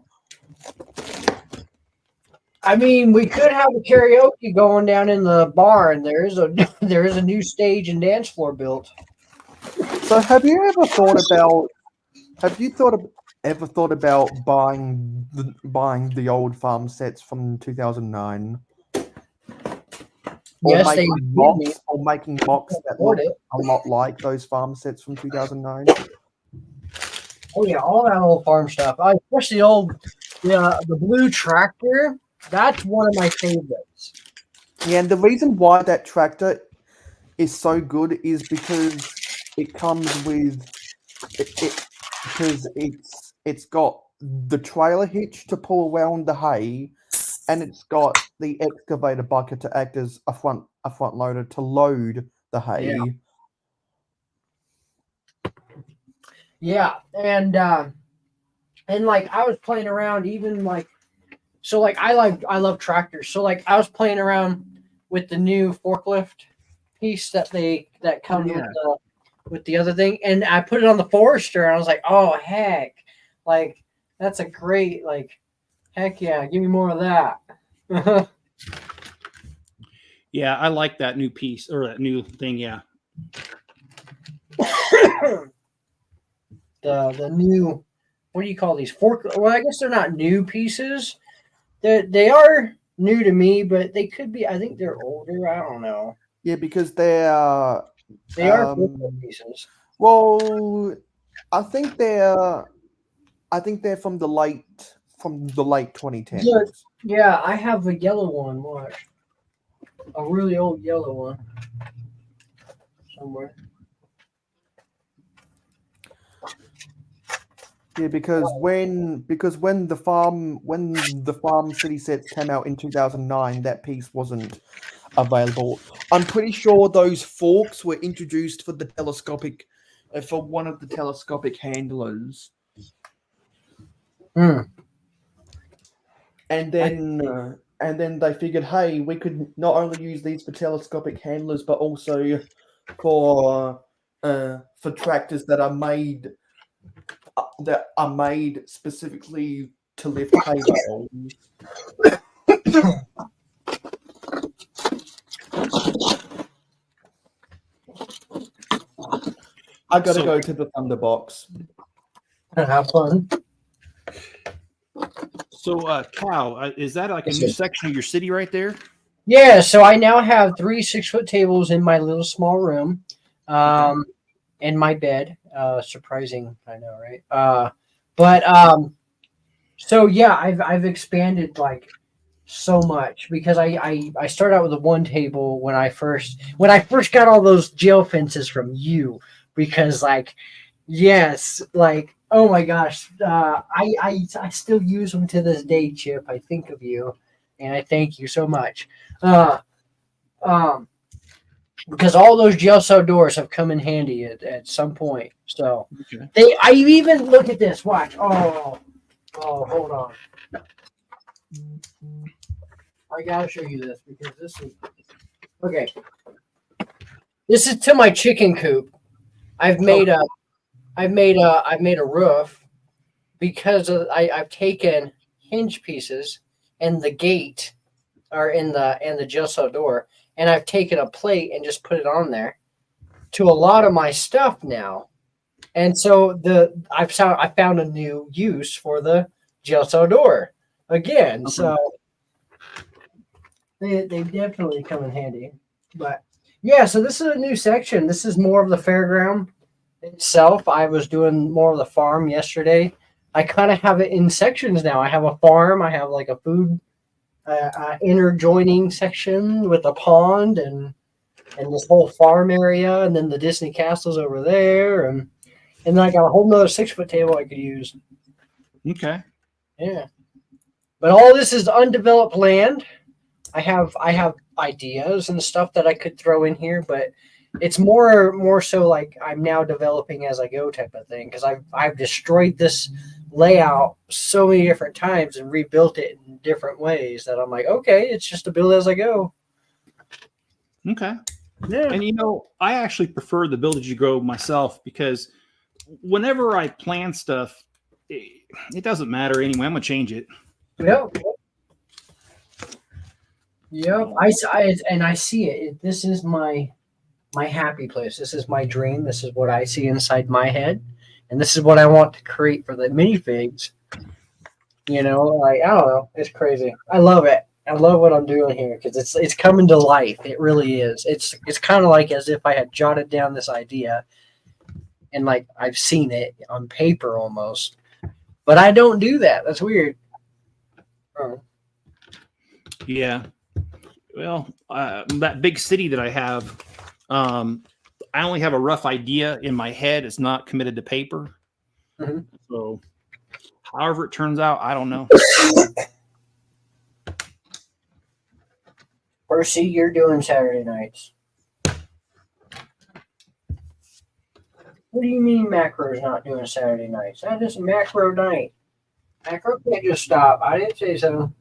I mean, we could have a karaoke going down in the bar, and there is a new stage and dance floor built. So, have you ever thought about? Ever thought about buying the old farm sets from 2009? Or Yes, they making would be. mocks, or making mocks that Afford look it. a lot like those farm sets from 2009. Oh yeah, all that old farm stuff. Especially the blue tractor. That's one of my favorites. Yeah, and the reason why that tractor is so good is because it comes with because it's got the trailer hitch to pull around the hay, and it's got the excavator bucket to act as a front loader to load the hay. Yeah, and like I was playing around, even like so like I love tractors. So like I was playing around with the new forklift piece that comes with the other thing, and I put it on the Forester, and I was like, oh heck, like that's a great heck yeah, give me more of that. Yeah, I like that new piece or that new thing. Yeah. The new, what do you call these fork? Well, I guess they're not new pieces. They are new to me, but they could be. I think they're older. I don't know. Yeah, because they are forklift pieces. well, I think they're from the late 2010s. Yeah, I have a yellow one. Watch, a really old yellow one somewhere. Yeah, because when the farm city sets came out in 2009, that piece wasn't available. I'm pretty sure those forks were introduced for the telescopic, for one of the telescopic handlers. Hmm. And then they figured, hey, we could not only use these for telescopic handlers, but also for tractors that are made specifically to lift hay bales. I gotta go to the Thunderbox. Have fun. So, Cal, is that like a new section of your city right there? Yeah, so I now have 3 6-foot tables in my little small room, and my bed. Surprising, I know, right? So yeah, I've expanded like so much because I started out with a one table when I first got all those jail fences from you, because yes, oh my gosh, I still use them to this day, Chip. I think of you, and I thank you so much. Because all those jail cell doors have come in handy at some point. So I even look at this. Watch. Oh, hold on. I gotta show you this because this is okay. This is to my chicken coop. I've made a roof because I've taken hinge pieces and the gate are in the jail cell door, and I've taken a plate and just put it on there to a lot of my stuff now. And so I found a new use for the jail cell door again. Okay. So they definitely come in handy. But yeah, so this is a new section. This is more of the fairground itself. I was doing more of the farm yesterday. I kind of have it in sections now. I have a farm. I have like a food inner joining section with a pond, and and this whole farm area, and then the Disney castle's over there, and then I got a whole nother 6-foot table I could use. Okay. Yeah, but all this is undeveloped land. I have ideas and stuff that I could throw in here, but it's more so like I'm now developing as I go type of thing because I've destroyed this layout so many different times and rebuilt it in different ways that I'm like, okay, it's just a build as I go. Okay. Yeah. And I actually prefer the build as you go myself because whenever I plan stuff, it doesn't matter anyway. I'm gonna change it. Yep. Yep. I see it. This is my happy place. This is my dream. This is what I see inside my head, and this is what I want to create for the minifigs. Like I don't know. It's crazy. I love it. I love what I'm doing here because it's coming to life. It really is. It's kind of like as if I had jotted down this idea, and like I've seen it on paper almost, but I don't do that. That's weird. Oh. Yeah. Well, that big city that I have, I only have a rough idea in my head. It's not committed to paper. Mhm. So, however it turns out, I don't know. Percy, you're doing Saturday nights. What do you mean Macro's not doing Saturday nights? That is Macro night. Macro can't just stop. I didn't say so.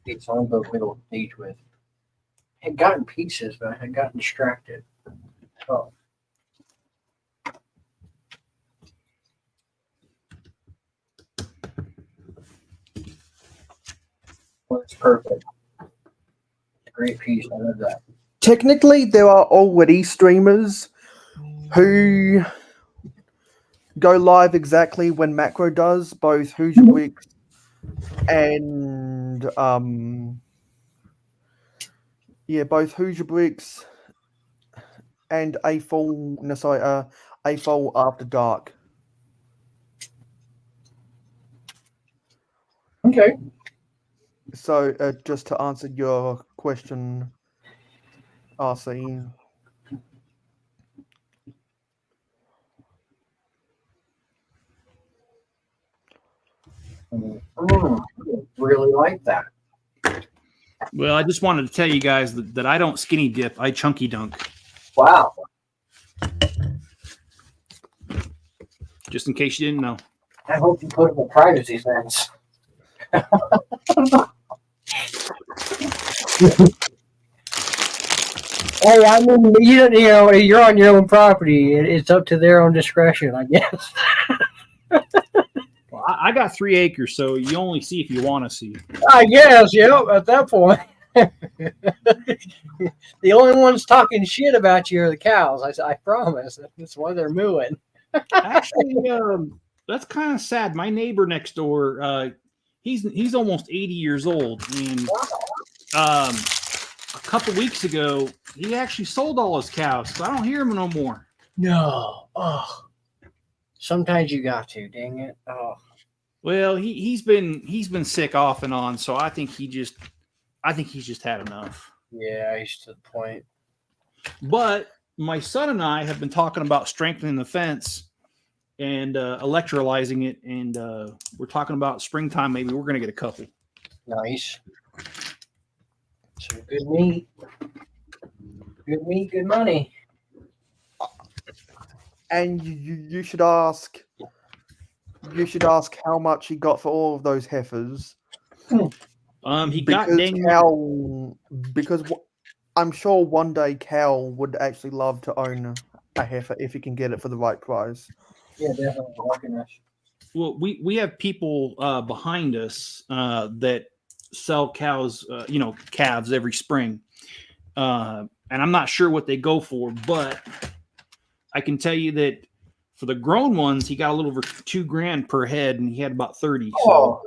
It's on the little page with. I had gotten pieces, but I had gotten distracted. Oh. Well, it's perfect. Great piece. I love that. Technically, there are already streamers who go live exactly when Macro does, both Hoosier Weeks and both Hoosier Bricks and AFOL After Dark. Okay. So just to answer your question, RC. Really like that. Well, I just wanted to tell you guys that I don't skinny dip. I chunky dunk. Wow. Just in case you didn't know. I hope you put up a privacy fence. Hey, I mean, you're on your own property. It's up to their own discretion, I guess. Well, I got 3 acres, so you only see if you want to see. I guess, yeah, at that point. The only ones talking shit about you are the cows. I promise. That's why they're mooing. Actually, that's kind of sad. My neighbor next door, he's almost 80 years old, and a couple weeks ago, he actually sold all his cows, so I don't hear him no more. No. Oh. Sometimes you got to, dang it. Oh. Well, he's been sick off and on, so I think he's just had enough. Yeah, he's to the point. But my son and I have been talking about strengthening the fence and electrolyzing it, and we're talking about springtime. Maybe we're going to get a couple. Nice. Some good meat. Good meat, good money. And you should ask. You should ask how much he got for all of those heifers. He got because I'm sure one day Cal would actually love to own a heifer if he can get it for the right price. Yeah, definitely. Organized. Well, we have people behind us that sell cows, calves every spring, and I'm not sure what they go for, but I can tell you that For the grown ones, he got a little over $2,000 per head, and he had about 30. So Oh,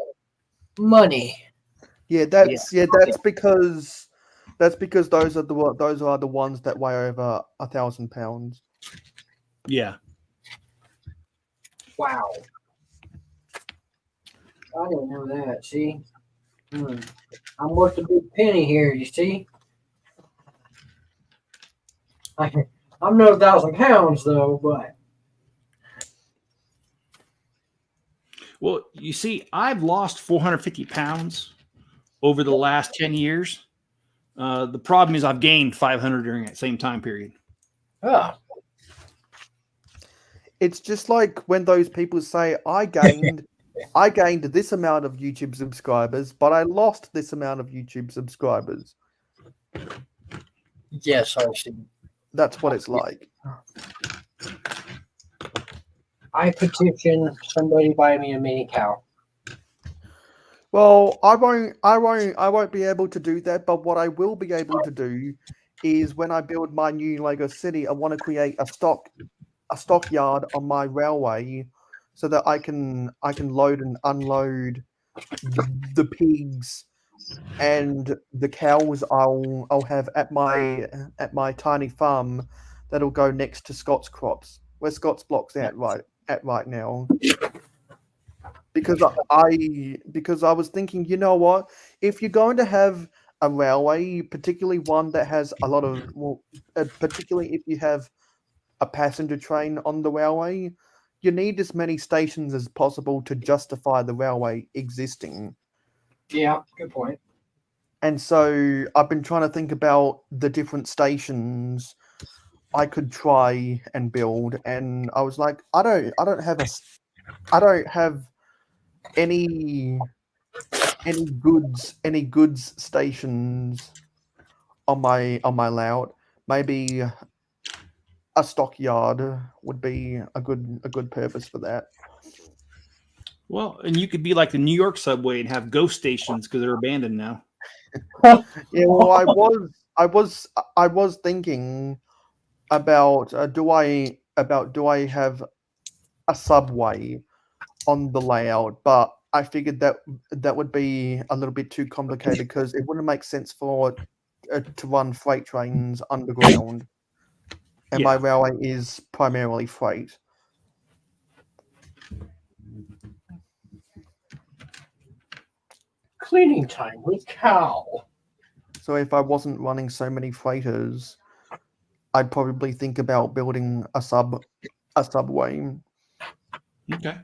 money. That's because those are the ones that weigh over 1,000 pounds. yeah. Wow. I didn't know that. See, I'm worth a big penny here. You see, I'm not 1,000 pounds though, but Well, you see, I've lost 450 pounds over the last 10 years. The problem is I've gained 500 during that same time period. It's just like when those people say, I gained this amount of YouTube subscribers, but I lost this amount of YouTube subscribers. yes, I see. That's what it's like. I petition somebody buy me a mini cow. Well, I won't be able to do that, but what I will be able to do is when I build my new Lego city, I want to create a stockyard on my railway so that I can load and unload the pigs and the cows I'll have at my tiny farm that'll go next to Scott's crops, where Scott's block's at right now. Because I was thinking, you know what? If you're going to have a railway, particularly one that has a lot of, particularly if you have a passenger train on the railway, you need as many stations as possible to justify the railway existing. Yeah, good point. And so I've been trying to think about the different stations I could try and build, and I was like, I don't have any goods stations on my layout. Maybe a stockyard would be a good purpose for that. Well, and you could be like the New York subway and have ghost stations because they're abandoned now. Yeah, well, I was thinking about do I have a subway on the layout, but I figured that would be a little bit too complicated because it wouldn't make sense for to run freight trains underground, and my railway is primarily freight. Cleaning time with cow. So if I wasn't running so many freighters, I'd probably think about building a subway. Okay.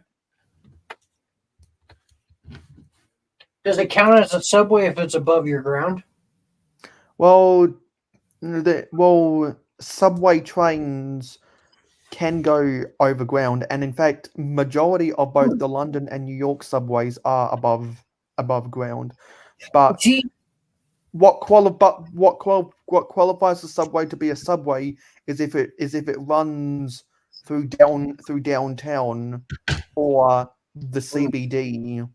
Does it count as a subway if it's above your ground? Well, subway trains can go overground, and in fact, majority of both the London and New York subways are above ground. But what qualifies a subway to be a subway is if it runs through downtown or the CBD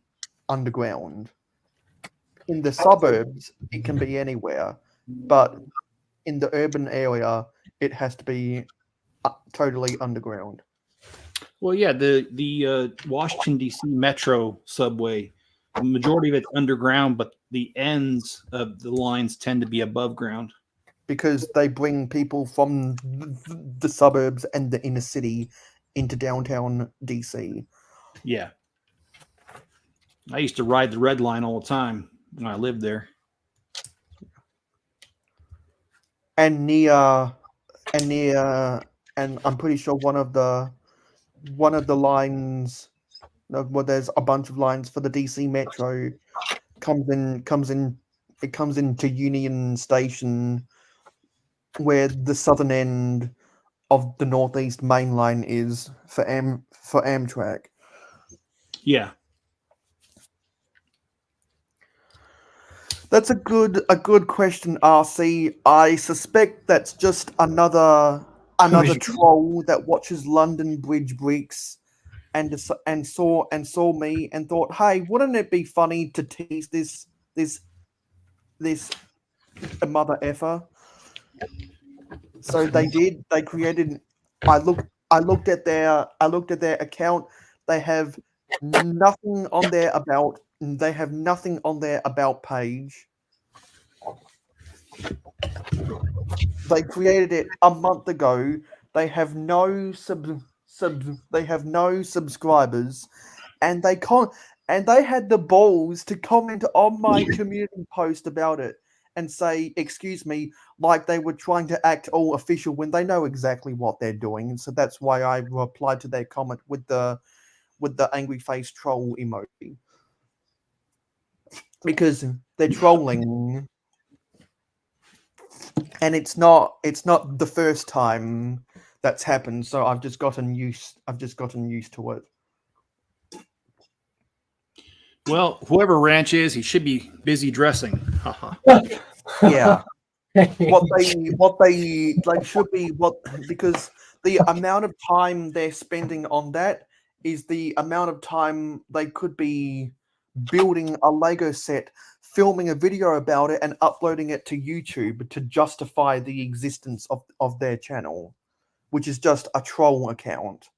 underground. In the suburbs, it can be anywhere, but in the urban area, it has to be totally underground. Well, yeah, the Washington D.C. Metro subway, the majority of it's underground, but the ends of the lines tend to be above ground because they bring people from the suburbs and the inner city into downtown DC. Yeah, I used to ride the Red Line all the time when I lived there. And and I'm pretty sure one of the lines, well, there's a bunch of lines for the DC Metro comes into Union Station, where the southern end of the Northeast Main Line is for Amtrak. Yeah. That's a good question, RC. I suspect that's just another troll that watches London Bridge bricks and saw me and thought, hey, wouldn't it be funny to tease this mother effer? So they did. They created. I I looked at their account. They have nothing on their about. They have nothing on their about page. They created it a month ago. They have no They have no subscribers, and they had the balls to comment on my community post about it and say, "Excuse me," like they were trying to act all official when they know exactly what they're doing. And so that's why I replied to their comment with the angry face troll emoji, because they're trolling, and it's not the first time that's happened. So I've just gotten used to it. Well, whoever Ranch is, he should be busy dressing. Haha. Yeah. what they should be, because the amount of time they're spending on that is the amount of time they could be building a Lego set, filming a video about it, and uploading it to YouTube to justify the existence of their channel, which is just a troll account.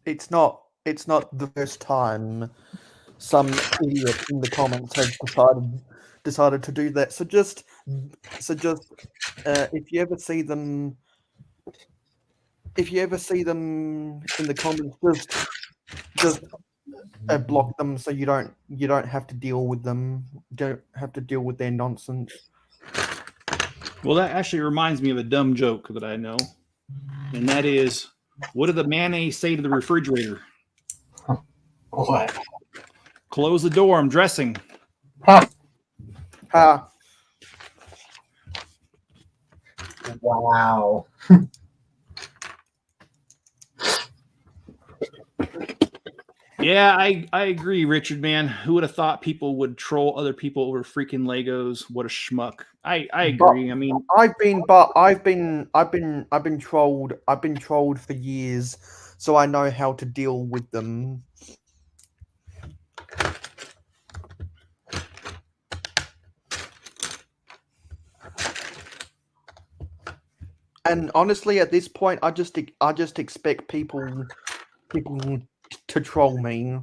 It's not the first time some idiot in the comments has decided to do that. So just if you ever see them in the comments, just block them so you don't have to deal with them. Don't have to deal with their nonsense. Well, that actually reminds me of a dumb joke that I know, and that is, what did the mayonnaise say to the refrigerator? What? Close the door. I'm dressing. Ha! Ah, Wow. Yeah, I agree, Richard, man. Who would have thought people would troll other people over freaking Legos? What a schmuck. I agree. I mean, I've been trolled. I've been trolled for years, so I know how to deal with them. And honestly, at this point, I just expect people to troll me.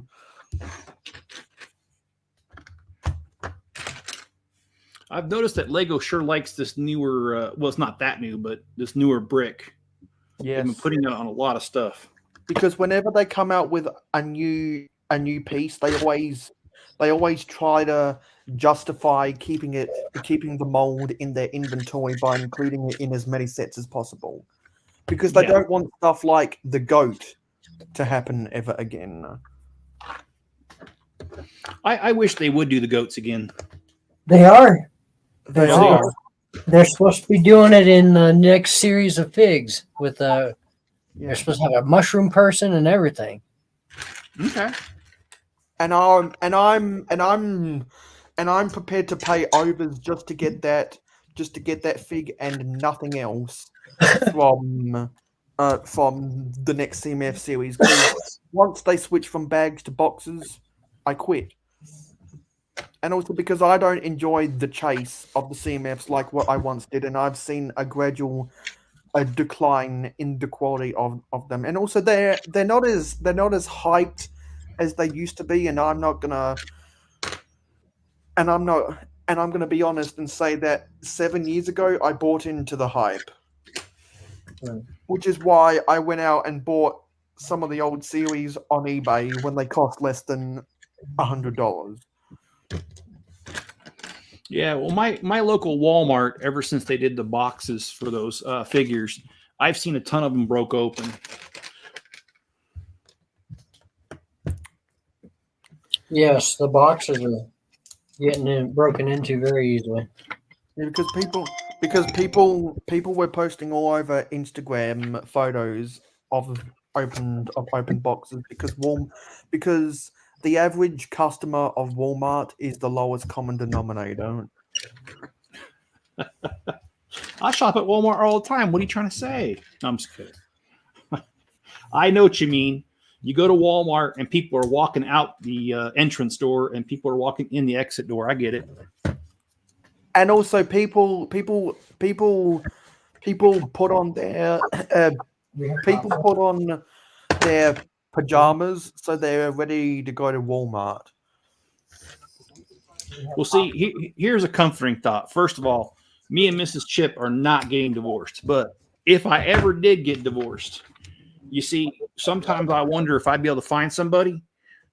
I've noticed that Lego sure likes this newer, well, it's not that new, but this newer brick. Yes, They've been putting it on a lot of stuff. because whenever they come out with a new piece, they always try to justify keeping the mold in their inventory by including it in as many sets as possible, because they don't want stuff like the goat to happen ever again. I wish they would do the goats again. They are. They They are. are. They're supposed to be doing it in the next series of figs with they're supposed to have a mushroom person and everything. Okay. And I'm prepared to pay overs just to get that fig and nothing else from the next CMF series. 'Cause once they switch from bags to boxes, I quit. And also because I don't enjoy the chase of the CMFs like what I once did, and I've seen a gradual decline in the quality of them. And also they're not as hyped as they used to be, and I'm gonna be honest and say that 7 years ago I bought into the hype. Which is why I went out and bought some of the old series on eBay when they cost less than $100. Yeah, well, my local Walmart, ever since they did the boxes for those figures, I've seen a ton of them broke open. Yes, the boxes are getting broken into very easily. Yeah, because people were posting all over Instagram photos of opened boxes because the average customer of Walmart is the lowest common denominator. I shop at Walmart all the time. What are you trying to say? No, I'm just kidding. I know what you mean. You go to Walmart and people are walking out the entrance door and people are walking in the exit door. I get it. And also people people put on their pajamas so they're ready to go to Walmart. Well, see, here's a comforting thought. First of all, me and Mrs. Chip are not getting divorced, but if I ever did get divorced, you see, sometimes I wonder if I'd be able to find somebody,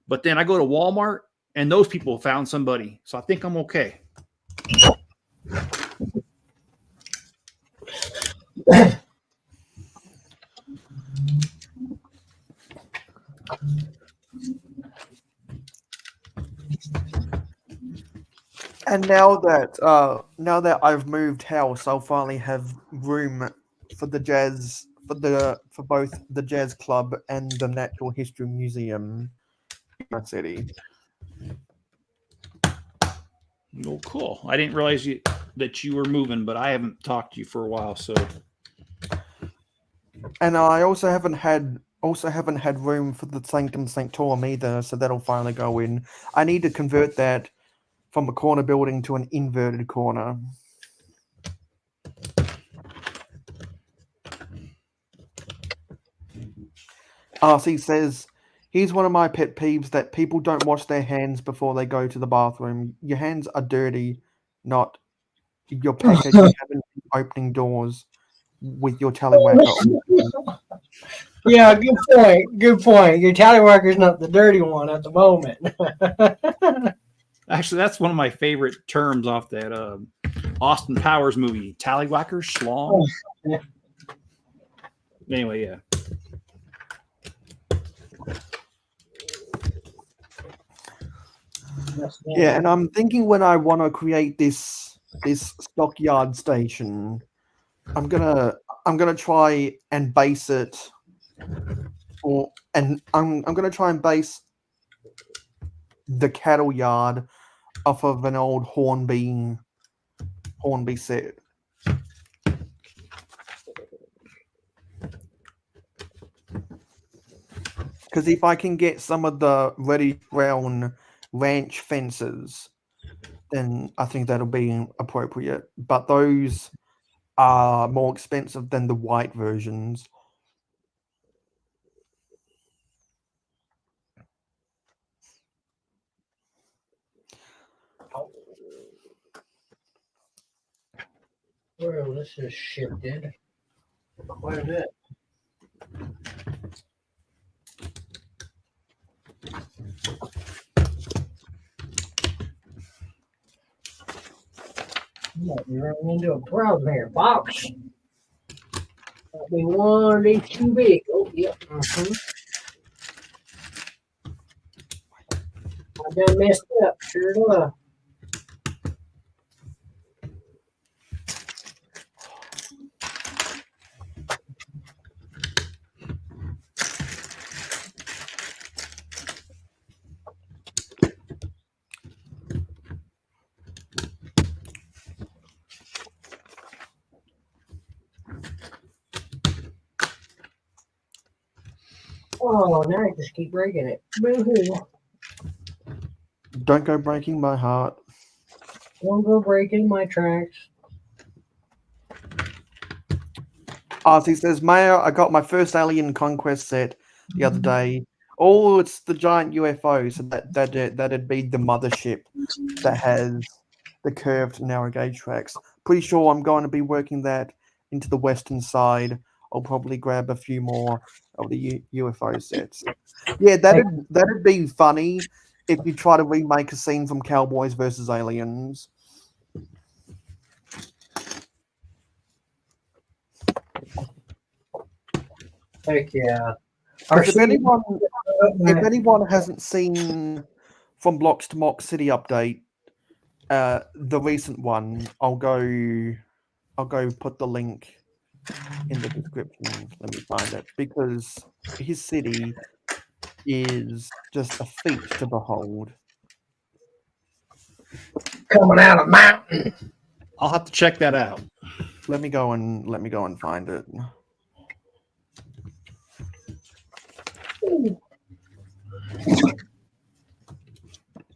but then I go to Walmart and those people found somebody. So I think I'm okay. And now that I've moved house, I'll finally have room for the jazz for both the jazz club and the Natural History Museum in my city. Well, cool. I didn't realize that you were moving, but I haven't talked to you for a while. So, And I also haven't had room for the Sanctum Sanctorum either, so that'll finally go in. I need to convert that from a corner building to an inverted corner. RC says, here's one of my pet peeves that people don't wash their hands before they go to the bathroom. Your hands are dirty, not your package. You haven't been opening doors with your tallywhacker. Yeah, good point. Good point. Your tallywhacker's not the dirty one at the moment. actually, that's one of my favorite terms off that Austin Powers movie, tallywhacker, schlong. Yeah. Anyway, yeah. Yeah, and I'm thinking when I want to create this stockyard station, I'm gonna try and base it, I'm gonna try and base the cattle yard off of an old Hornby set. Because if I can get some of the reddish brown ranch fences, then I think that'll be appropriate. But those are more expensive than the white versions. Well, this is shifted quite a bit. You might be running into a problem here, box. Might be one inch too big. Oh, yep. I done messed up. Sure enough. Oh, now I just keep breaking it. Boo-hoo. Don't go breaking my heart. Don't go breaking my tracks. Artie says, Mayor, I got my first Alien Conquest set the other day. Oh, it's the giant UFO. So that'd be the mothership that has the curved narrow gauge tracks. Pretty sure I'm going to be working that into the western side. I'll probably grab a few more of the UFO sets. Yeah, that'd be funny if you try to remake a scene from Cowboys versus Aliens. Heck yeah. If anyone hasn't seen From Blocks to Mock City Update, the recent one, I'll go put the link in the description. Let me find it, because his city is just a feat to behold. Coming out of the mountain. I'll have to check that out. Let me go and find it.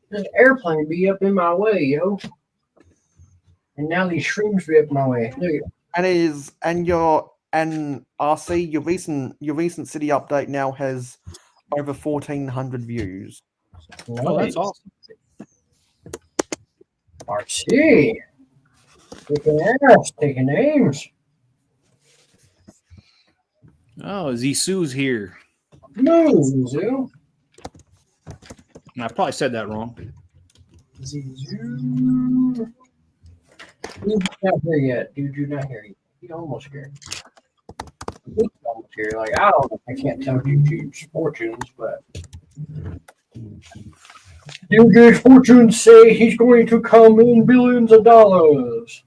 This airplane be up in my way, yo. And now these shrooms be up my way. Look at and RC, your recent city update now has over 1,400 views. Oh, that's awesome. RC. Taking names. Oh, Zisu's here. Mo0-Dy. I probably said that wrong. Zizu. Dude's not here yet. Dude, you're not here yet. He's almost here. He's almost here. Like, I don't know. I can't tell YouTube's fortunes, but YouTube's fortunes say he's going to come in billions of dollars.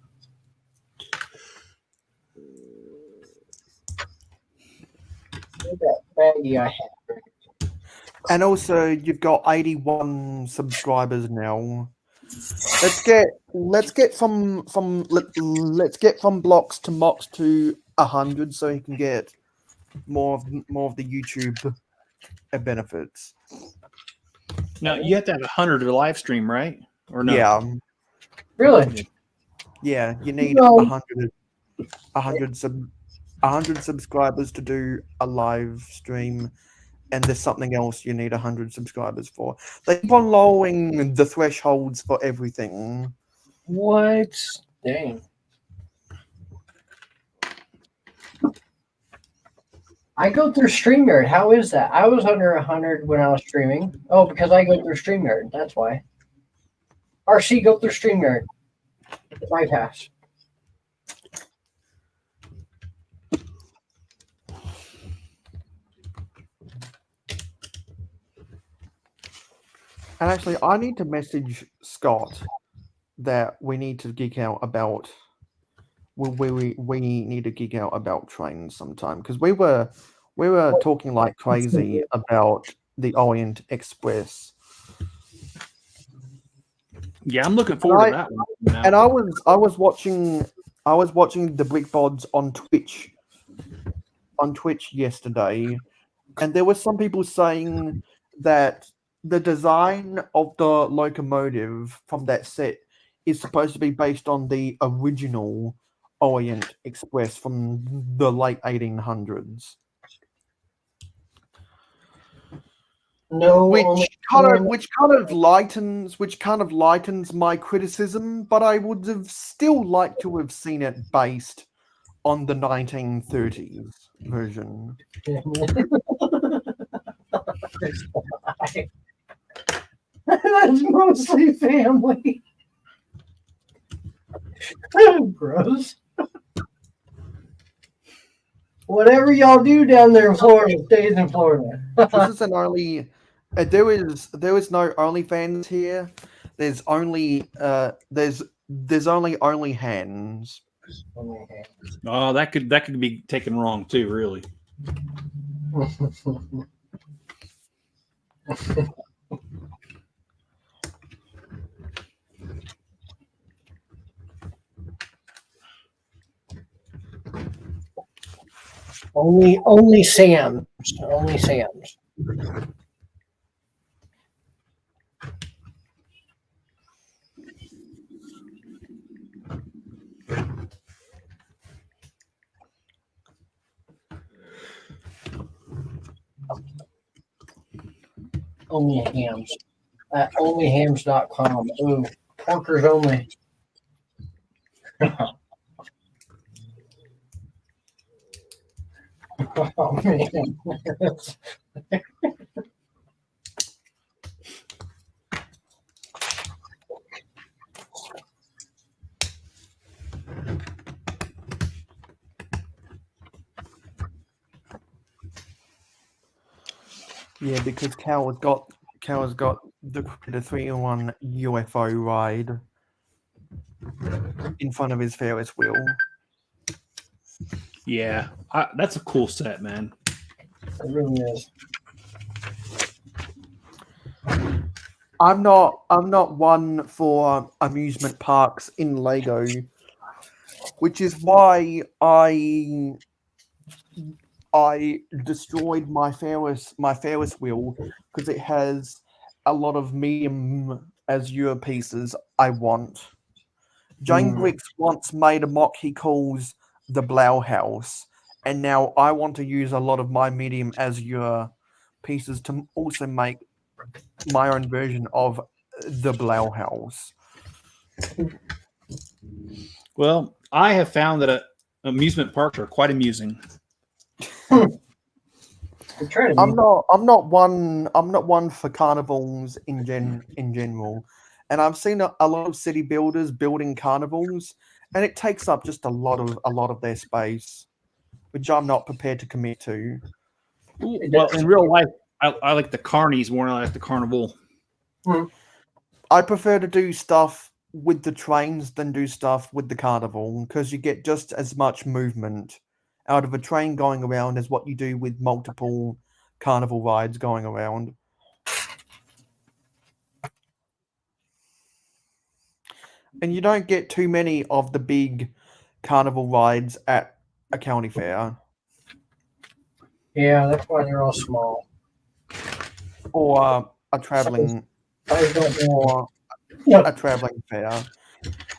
Look at that baggie I have. And also, you've got 81 subscribers now. Let's get from blocks to mocks to 100, so you can get more of the YouTube benefits. Now you have to have 100 to live stream, right? Or no? Yeah, Really? yeah. You need No. 100 subscribers to do a live stream. And there's something else you need 100 subscribers for. They keep on lowering the thresholds for everything. What? Dang. I go through StreamYard. How is that? I was under 100 when I was streaming. Oh, because I go through StreamYard. That's why. RC, go through StreamYard. Bypass. And actually, I need to message Scott that we need to geek out about. We need to geek out about trains sometime, because we were talking like crazy about the Orient Express. Yeah, I'm looking forward to that one. Now. And I was watching the Brick Bods on Twitch yesterday, and there were some people saying that the design of the locomotive from that set is supposed to be based on the original Orient Express from the late 1800s. No, Which kind of lightens my criticism, but I would have still liked to have seen it based on the 1930s version. That's mostly family. Gross. Whatever y'all do down there in Florida stays in Florida. This isn't only there is no OnlyFans here. There's only only hands. Oh, that could be taken wrong too, really. Only Sam's. Only Sam's. Only Hams. At onlyhams.com. Ooh, porkers only. Oh, man. Yeah, because Cal has got the 3-in-1 UFO ride in front of his Ferris wheel. Yeah, that's a cool set, man. It really is. I'm not one for amusement parks in Lego, which is why I destroyed my Ferris wheel, because it has a lot of medium azure pieces I want. Jane Griggs once made a mock he calls the Blau house, and now I want to use a lot of my medium azure pieces to also make my own version of the Blau house. Well, I have found that amusement parks are quite amusing. I'm not one for carnivals in general, and I've seen a lot of city builders building carnivals, and it takes up just a lot of their space, which I'm not prepared to commit to. Well, in real life, I like the carnies more than I like the carnival. I prefer to do stuff with the trains than do stuff with the carnival, because you get just as much movement out of a train going around as what you do with multiple carnival rides going around. And you don't get too many of the big carnival rides at a county fair. Yeah, that's why they're all small. Or a traveling fair.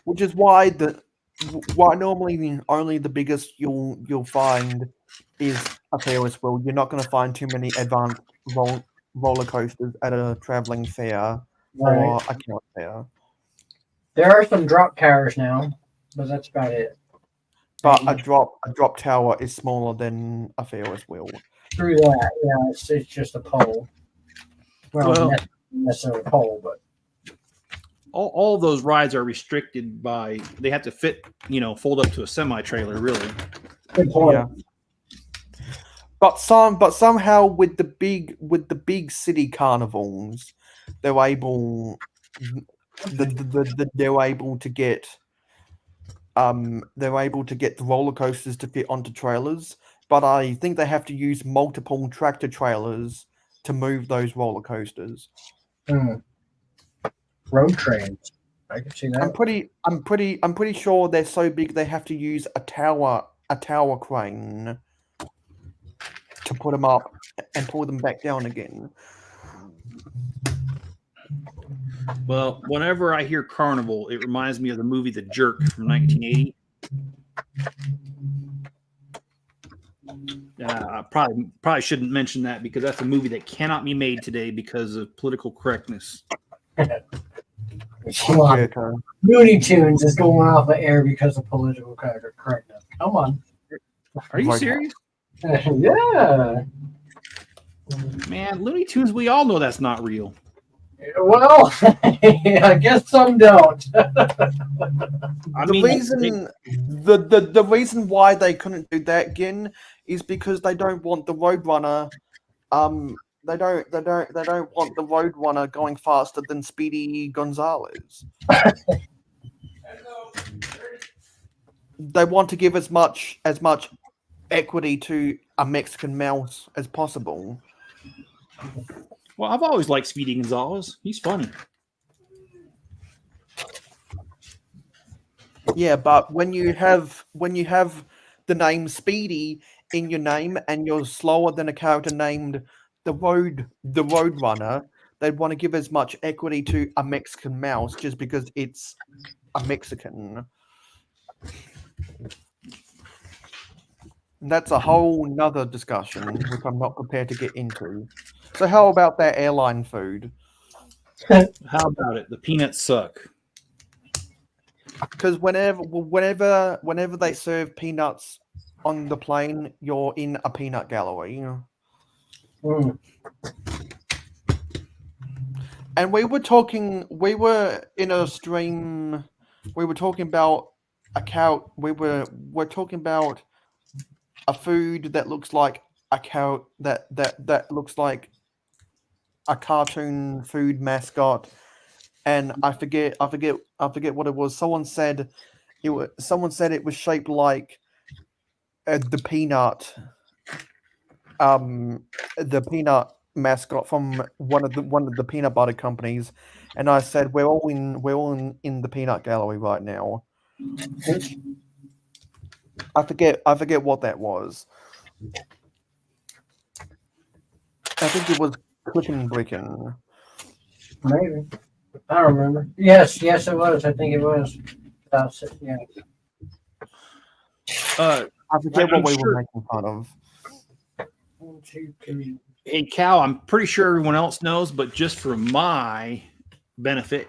Which is why normally only the biggest you'll find is a Ferris wheel. You're not going to find too many advanced roller coasters at a traveling fair or a county fair. There are some drop towers now, but that's about it. But a drop tower is smaller than a Ferris wheel. Through that, yeah, it's just a pole. Well, not necessarily a pole, but all those rides are restricted by they have to fit, fold up to a semi trailer. Really, good point. Yeah. But somehow with the big city carnivals, they're able to get the roller coasters to fit onto trailers. But I think they have to use multiple tractor trailers to move those roller coasters. Road trains. I can see that. I'm pretty sure they're so big they have to use a tower crane to put them up and pull them back down again. Well, whenever I hear carnival, it reminds me of the movie The Jerk from 1980. I probably shouldn't mention that because that's a movie that cannot be made today because of political correctness. Looney Tunes is going off the air because of political correctness. Come on. Are you serious? Yeah. Man, Looney Tunes, we all know that's not real. Well, I guess some don't. The reason why they couldn't do that again is because they don't want the Roadrunner. They don't want the Roadrunner going faster than Speedy Gonzales. They want to give as much equity to a Mexican mouse as possible. Well, I've always liked Speedy Gonzales. He's funny. Yeah, but when you have the name Speedy in your name and you're slower than a character named the Roadrunner, they'd want to give as much equity to a Mexican mouse just because it's a Mexican. And that's a whole nother discussion, which I'm not prepared to get into. So how about that airline food? How about it? The peanuts suck. Because whenever they serve peanuts on the plane, you're in a peanut gallery. And we were in a stream. We were talking about a cow. We're talking about a food that looks like a cow. That looks like a cartoon food mascot. And I forget what it was. Someone said it was shaped like the peanut mascot from one of the peanut butter companies, and I said we're all in the peanut gallery right now. I forget what that was. I think it was Clickin' Brickin'. Maybe. I don't remember. Yes, it was. I think it was. Yeah. I forget I'm what we sure- were making fun of. 1, 2, 3. Hey, Cal, I'm pretty sure everyone else knows, but just for my benefit,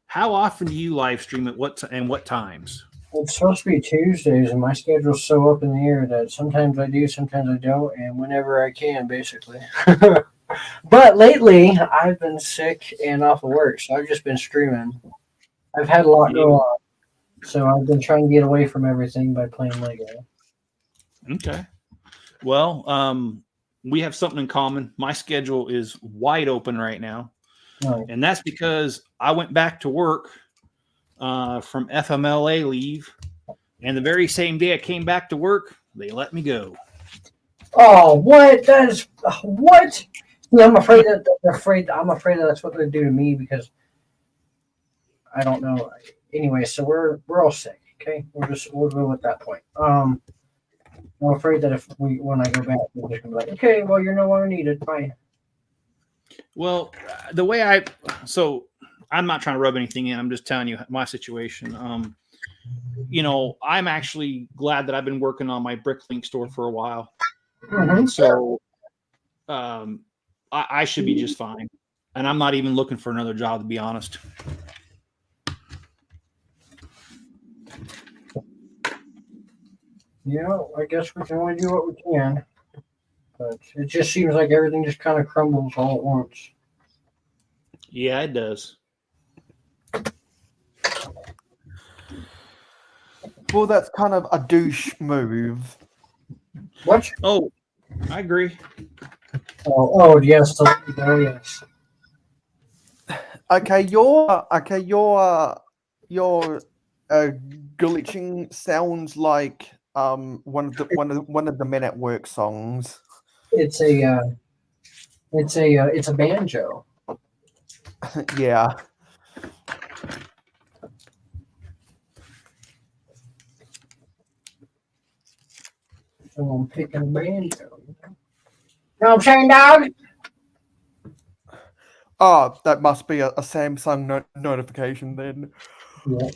how often do you live stream at what and what times? It's supposed to be Tuesdays, and my schedule's so up in the air that sometimes I do, sometimes I don't, and whenever I can, basically. But lately, I've been sick and off of work, so I've just been streaming. I've had a lot go on, so I've been trying to get away from everything by playing Lego. Okay. Well, we have something in common. My schedule is wide open right now, Right. and that's because I went back to work from FMLA leave, and the very same day I came back to work, they let me go. Oh, what? That is what? Yeah, I'm afraid that that's what they do to me because I don't know. Anyway, so we're all sick. Okay, we'll go at that point. I'm afraid that when I go back, they're just gonna be like, okay, well, you're no longer needed. Fine. Well, the way I'm not trying to rub anything in. I'm just telling you my situation. I'm actually glad that I've been working on my Bricklink store for a while. Mm-hmm. So I should be just fine. And I'm not even looking for another job, to be honest. Yeah, I guess we can only do what we can. But it just seems like everything just kind of crumbles all at once. Yeah, it does. Well, that's kind of a douche move. What? Oh, I agree. Oh yes. Oh, yes. Okay, your glitching sounds like one of the Men at Work songs. It's a banjo. Yeah. So I'm picking a banjo. No, I'm saying, dog. Oh, that must be a Samsung notification then. Yeah.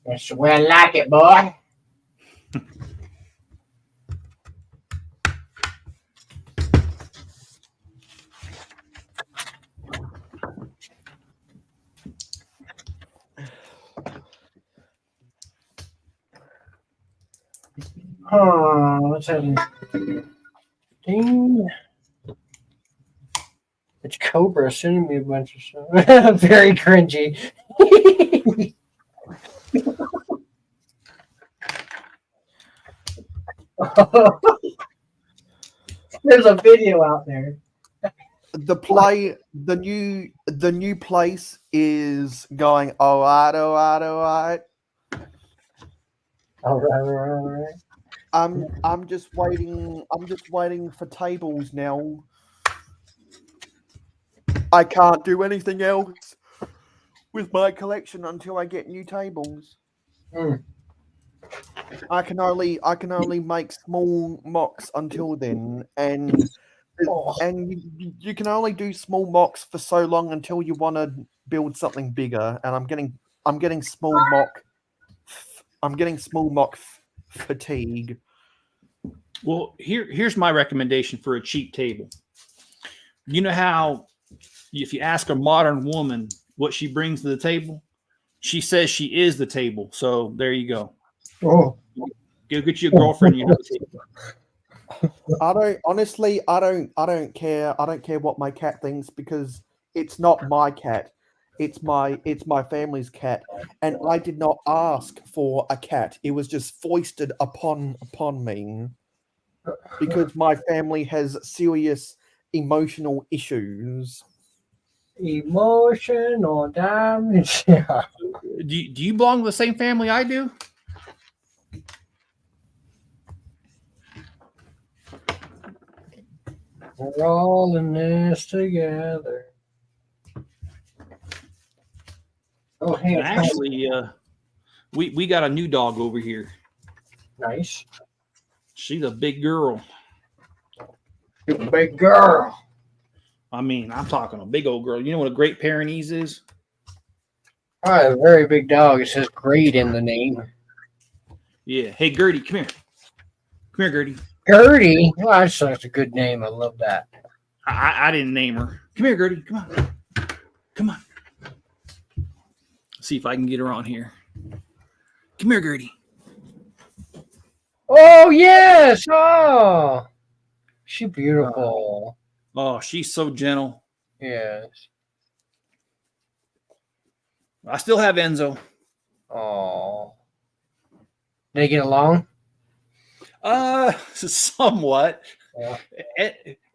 That's the way I like it, boy. Let's have ding. It's Cobra sending me a bunch of stuff. Very cringy. There's a video out there. The new place is going all right. All right. I'm just waiting for tables now. I can't do anything else with my collection until I get new tables. Mm. I can only make small mocks until then, and you can only do small mocks for so long until you want to build something bigger. And I'm getting small mock fatigue. Well, here's my recommendation for a cheap table. You know how if you ask a modern woman what she brings to the table, she says she is the table. So there you go. Oh. Go get you a girlfriend. You have a table. I don't care. I don't care what my cat thinks because it's not my cat. It's my family's cat, and I did not ask for a cat. It was just foisted upon me because my family has serious emotional issues. Emotional damage. Yeah. Do you belong to the same family I do? We're all in this together. Oh, hey, Actually, we got a new dog over here. nice. She's a big girl. Big girl. I mean, I'm talking a big old girl. You know what a Great Pyrenees is? All right, a very big dog. It says great in the name. Yeah. Hey, Gertie, come here. Come here, Gertie. Gertie. Well, that's such a good name. I love that. I didn't name her. Come here, Gertie. Come on. Come on. See if I can get her on here. Come here, Gertie. Oh yes. Oh, she's beautiful. Oh, she's so gentle. Yes. I still have Enzo. Oh. They get along. Somewhat. Yeah.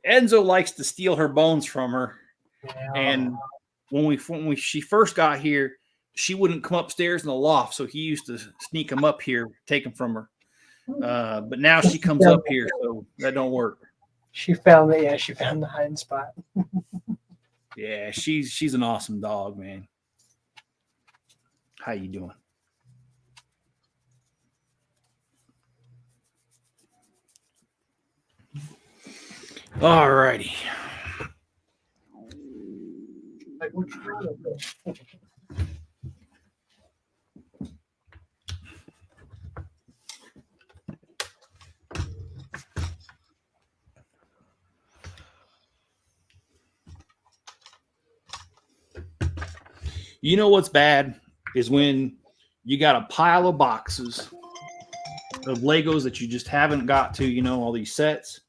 Enzo likes to steal her bones from her, Yeah. and when she first got here, she wouldn't come upstairs in the loft, so he used to sneak them up here, take them from her. But now she comes up here, so that don't work. She found it. Yeah, she found the hiding spot. Yeah, she's an awesome dog, man. How you doing? All righty. Like, what's wrong with this? You know what's bad is when you got a pile of boxes of Legos that you just haven't got to, you know, all these sets.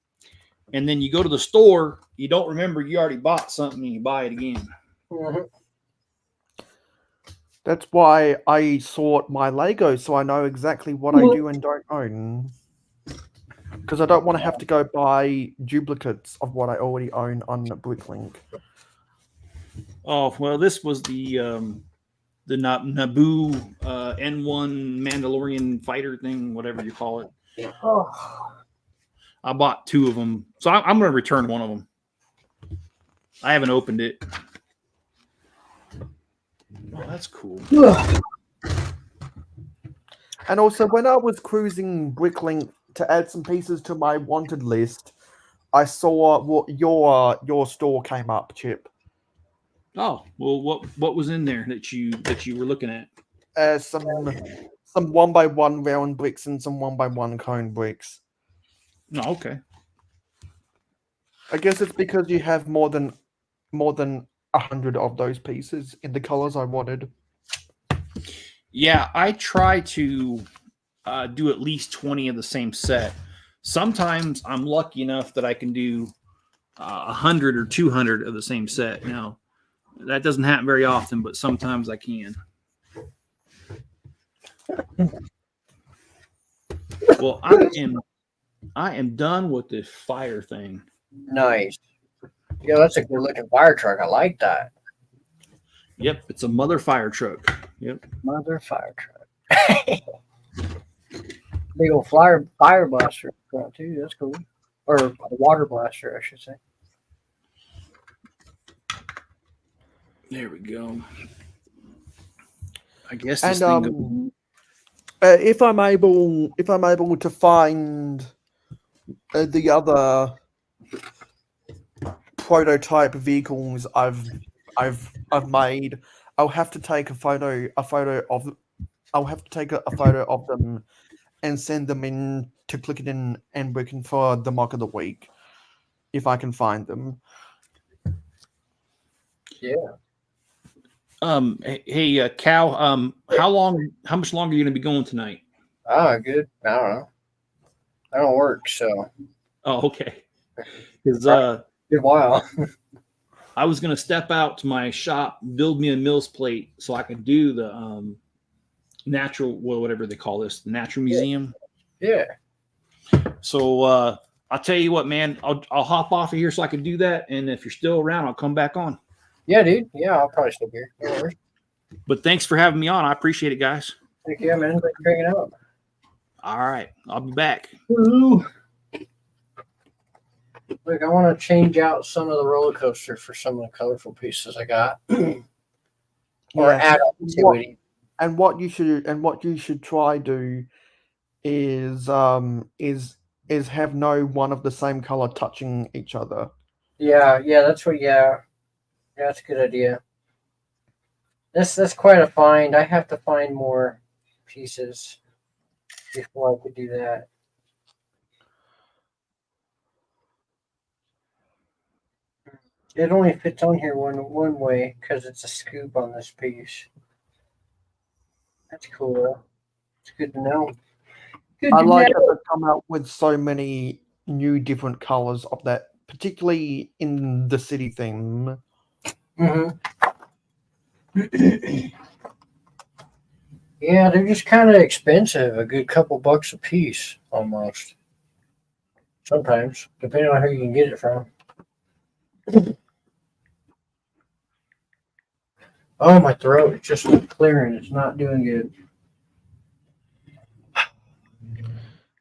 And then you go to the store, you don't remember you already bought something and you buy it again. Mhm. That's why I sort my Legos so I know exactly what I do and don't own. Because I don't want to have to go buy duplicates of what I already own on Bricklink. Oh, well, this was the Naboo N1 Mandalorian fighter thing, whatever you call it. Oh. I bought 2 of them. So I'm going to return one of them. I haven't opened it. Oh, that's cool. And also, when I was cruising Bricklink to add some pieces to my wanted list, I saw what your store came up, Chip. Oh, well, what was in there that you were looking at? Some 1x1 round bricks and some 1x1 cone bricks. No, okay. I guess it's because you have more than 100 of those pieces in the colors I wanted. Yeah, I try to do at least 20 of the same set. Sometimes I'm lucky enough that I can do 100 or 200 of the same set. Now, that doesn't happen very often, but sometimes I can. Well, I am done with this fire thing. Nice. Yeah, that's a good looking fire truck. I like that. Yep, it's a mother fire truck. Yep. Mother fire truck. Big old fire blaster front too. That's cool. Or a water blaster, I should say. There we go. I guess this And thing. if I'm able to find the other prototype vehicles I've made, I'll have to take a photo of them and send them in to Click It In and Working for the mock of the week if I can find them. Yeah. Hey, Cal. How much longer are you gonna be going tonight? Oh, good. I don't know. I don't work, so Oh, okay. Because good while. I was gonna step out to my shop, build me a Mills plate, so I could do the natural, well, whatever they call this, the natural museum. Yeah. So I'll tell you what, man. I'll hop off of here so I can do that, and if you're still around, I'll come back on. Yeah, dude. Yeah, I'll probably still be here. No worries. But thanks for having me on. I appreciate it, guys. Thank you, man. Thanks for hanging out. All right, I'll be back. Ooh. Look, I want to change out some of the roller coaster for some of the colorful pieces I got, or Yes. add on to it. And what you should try do is have no one of the same color touching each other. Yeah, that's what. Yeah, that's a good idea. That's quite a find. I have to find more pieces. before I could do that. It only fits on here one way because it's a scoop on this piece. That's cool. It's good to know. Good I to like know. that they've come out with so many new different colors of that, particularly in the city theme. Mm-hmm. Yeah, they're just kind of expensive. A good couple bucks a piece, almost. Sometimes, depending on who you can get it from. Oh, my throat is just clearing. It's not doing good.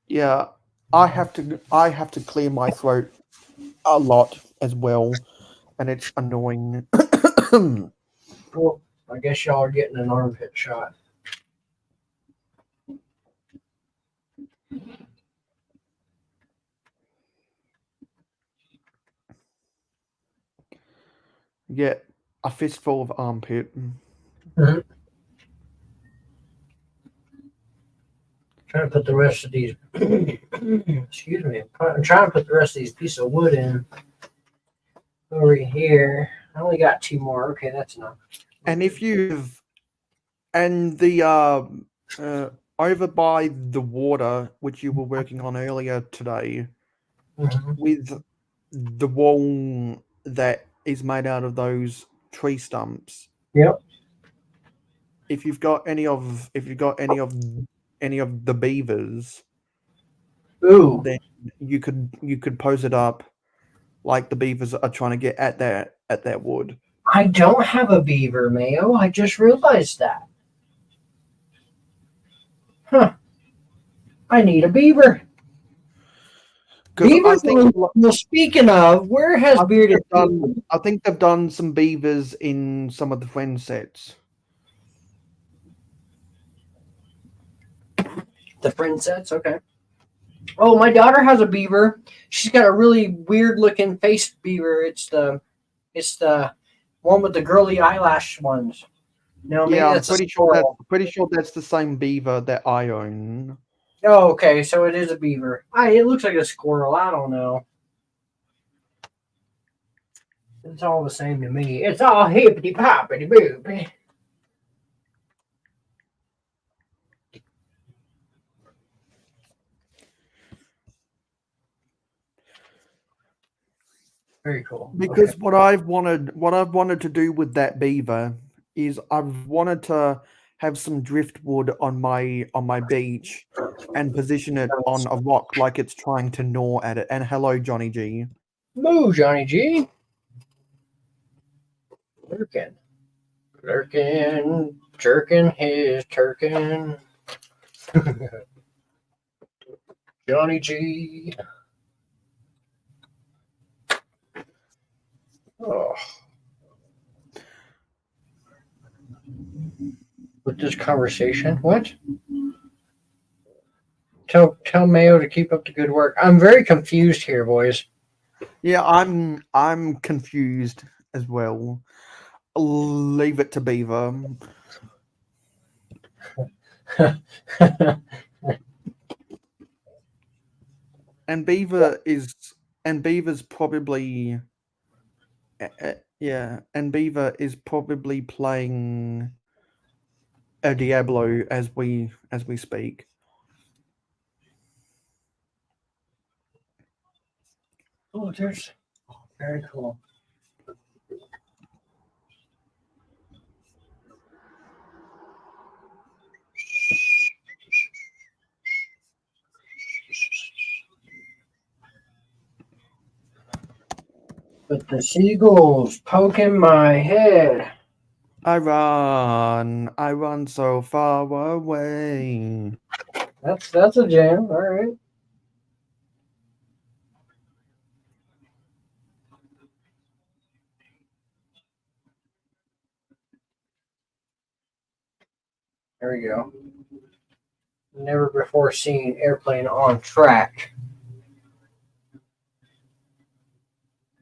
Yeah, I have to clear my throat a lot as well, and it's annoying. Well, I guess y'all are getting an armpit shot. Get a fistful of armpit. Trying to put the rest of these. Excuse me. I'm trying to put the rest of these pieces of wood in over here. I only got two more. Okay, that's enough. And if you've and the over by the water, which you were working on earlier today, Mhm. with the wall that is made out of those tree stumps. Yep. If you've got any of the beavers, Ooh, then you could pose it up like the beavers are trying to get at that wood. I don't have a beaver, Mayo. I just realized that. Huh. I need a beaver. 'Cause I Beavers. think Well, speaking of, where has bearded I think they've done some beavers in some of the friend sets. the friend sets? Okay. Oh, my daughter has a beaver. She's got a really weird looking face beaver. It's the one with the girly eyelash ones. No, maybe Yeah, I'm that's a pretty sure squirrel. that's the same beaver that I own. Oh, okay, so it is a beaver. It looks like a squirrel. I don't know. It's all the same to me. It's all hippity poppity boopy. Very cool. Because Okay. what I've wanted to do with that beaver is I've wanted to have some driftwood on my beach and position it on a rock like it's trying to gnaw at it. And hello, Johnny G. Moo, Johnny G. Lurking. Lurking. Jerking his turkin. Johnny G. Oh. With this conversation? What? Tell Mayo to keep up the good work. I'm very confused here, boys. Yeah, I'm confused as well. Leave it to Beaver. And Beaver's probably and Beaver is probably playing a Diablo as we speak. Oh, there's very cool. But the seagulls poking my head. I run so far away. That's a jam. All right. There we go. Never before seen airplane on track.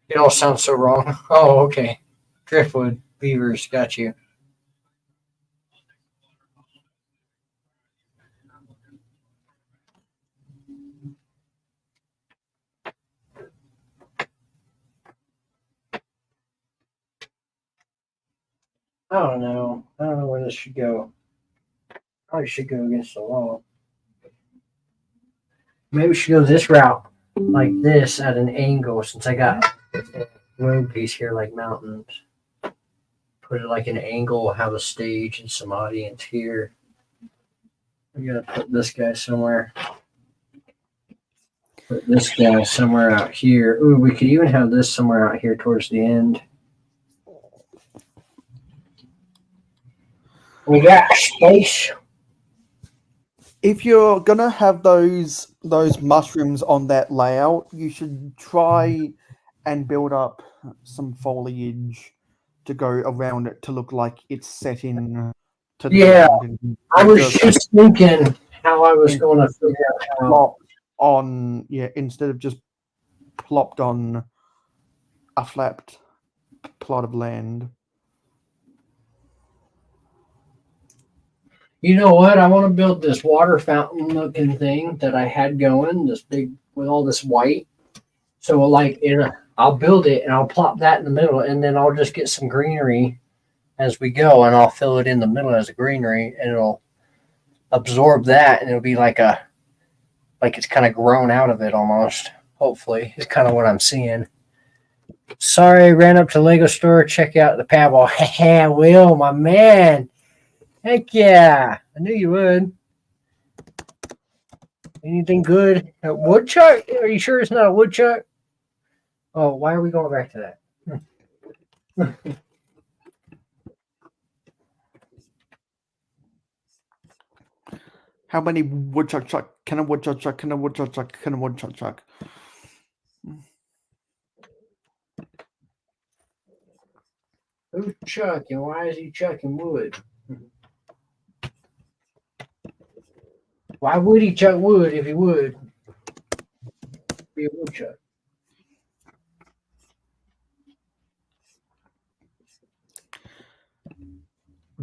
It all sounds so wrong. Oh, okay. Driftwood beavers, got you. I don't know. I don't know where this should go. Probably should go against the wall. Maybe we should go this route, like this, at an angle, since I got a road piece here, like mountains. Put it like an angle, have a stage and some audience here. We gotta put this guy somewhere. Put this guy somewhere out here. Ooh, we could even have this somewhere out here towards the end. We got space. If you're gonna have those mushrooms on that layout, you should try and build up some foliage to go around it to look like it's set in to the Yeah, ground. And I was just thinking how I was going to figure out how. plop on, instead of just plopped on a flat plot of land. You know what? I want to build this water fountain looking thing that I had going, this big with all this white. So like I'll build it and I'll plop that in the middle, and then I'll just get some greenery as we go, and I'll fill it in the middle as a greenery, and it'll absorb that, and it'll be like it's kind of grown out of it almost. Hopefully, it's kind of what I'm seeing. Sorry, ran up to Lego store, check out the paddle. Will, my man. Heck yeah. I knew you would. Anything good? A woodchuck? Are you sure it's not a woodchuck? Oh, why are we going back to that? How many woodchuck chuck? Can a woodchuck chuck? Can a woodchuck chuck? Can a woodchuck chuck? Who's chucking? Why is he chucking wood? Why would he chuck wood if he would be a woodchuck?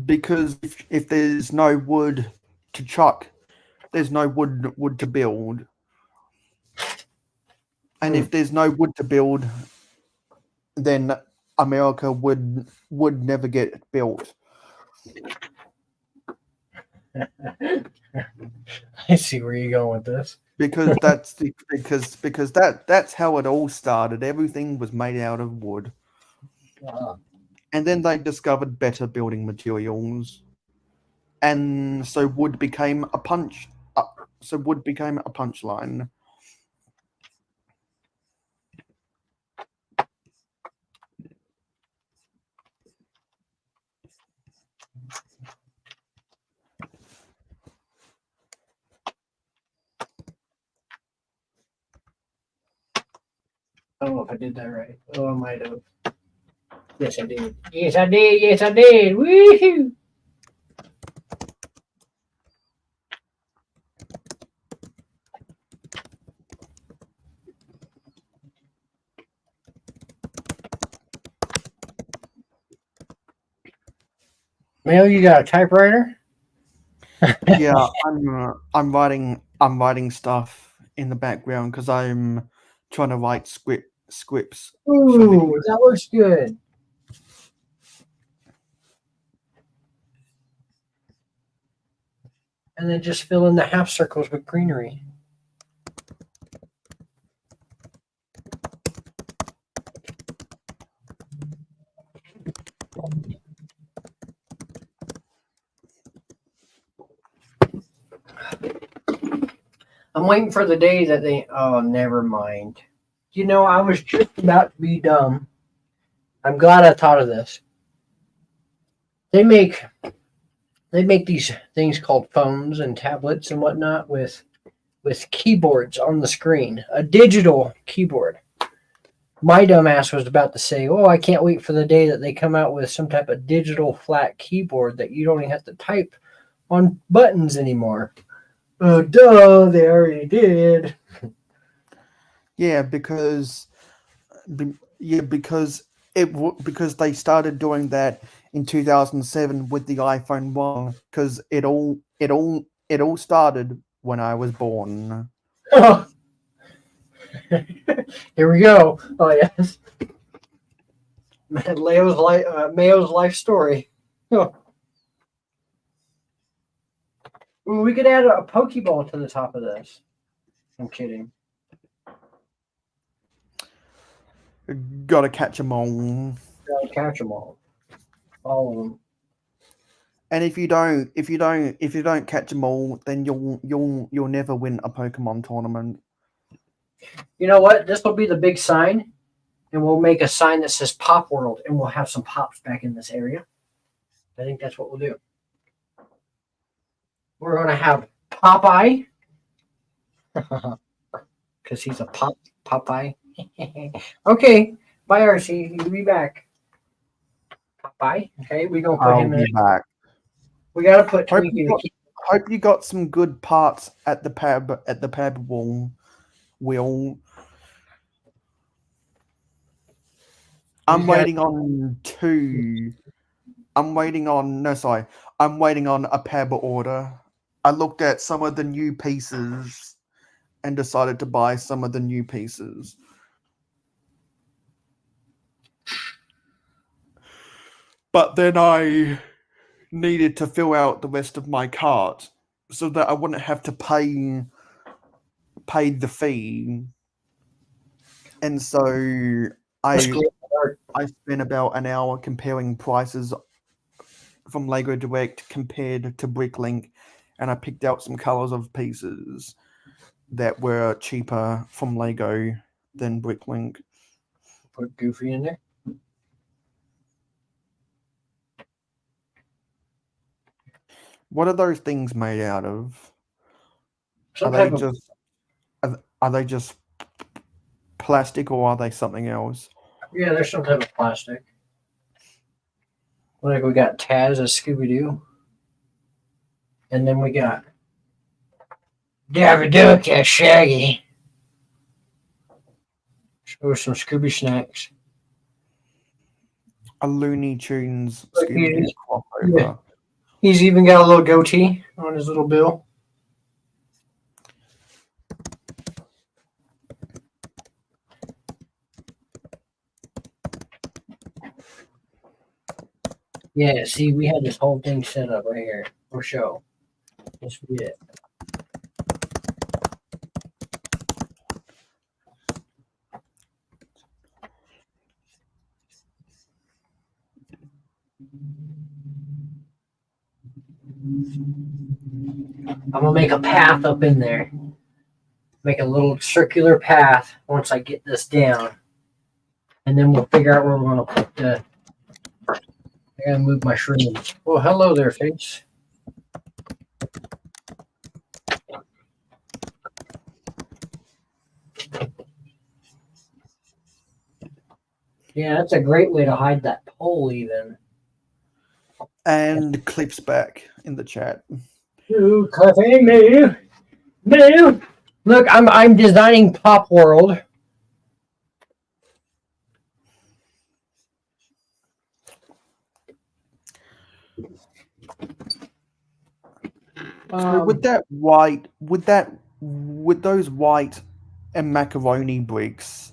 Because if there's no wood to chuck, there's no wood to build. And if there's no wood to build, then America would never get built. I see where you're going with this. Because that's how it all started. Everything was made out of wood. And then they discovered better building materials. And so wood became a punchline. I don't know if I did that right. Oh, I might have. Yes, I did. Yes, I did. Yes, I did. Woohoo! Mel, you got a typewriter? Yeah, I'm writing stuff in the background because I'm trying to write scripts. Ooh, that looks good. And then just fill in the half circles with greenery. I'm waiting for the day that they. Oh, never mind. You know, I was just about to be dumb. I'm glad I thought of this. They make these things called phones and tablets and whatnot with keyboards on the screen, a digital keyboard. My dumbass was about to say, "Oh, I can't wait for the day that they come out with some type of digital flat keyboard that you don't even have to type on buttons anymore." Oh, duh! They already did. Yeah, because they started doing that in 2007 with the iPhone 1 because it all started when I was born. Oh. Here we go. Oh yes, Mayo's life story. Well, we could add a Pokeball to the top of this. I'm kidding. Gotta catch 'em all. Gotta catch them all of them. And if you don't catch 'em all, then you'll never win a Pokemon tournament. You know what? This will be the big sign, and we'll make a sign that says Pop World, and we'll have some pops back in this area. I think that's what we'll do. We're going to have Popeye, because he's a Popeye. Okay, bye, RC. You'll be back. Popeye. Okay, we're going to put I'll him in. be back. We got to put Hope Twinkie you, the got, key. hope you got some good parts at the pab wall. Will. I'm These guys- waiting on two. I'm waiting on a pab order. I looked at some of the new pieces and decided to buy some of the new pieces. But then I needed to fill out the rest of my cart so that I wouldn't have to pay the fee. And so I spent about an hour comparing prices from Lego Direct compared to Bricklink, and I picked out some colors of pieces that were cheaper from Lego than Bricklink. Put Goofy in there. What are those things made out of? Some Are they type of, just are they just plastic or are they something else? yeah, there's some type of plastic. Like we got Taz as Scooby Doo, and then we got Daffy Duck as Shaggy. Or some Scooby snacks. A Looney Tunes Look, Scooby-Doo crossover. yeah. He's even got a little goatee on his little bill. Yeah, see, we had this whole thing set up right here for show. Yes, we did. I'm gonna make a path up in there. Make a little circular path once I get this down. And then we'll figure out where we're gonna put the. I gotta move my shrooms. Oh, hello there, face. Yeah, that's a great way to hide that pole, even. And Clip's back in the chat. Ooh, Cliffy, move, move. Look, I'm designing Pop World. With those white and macaroni bricks,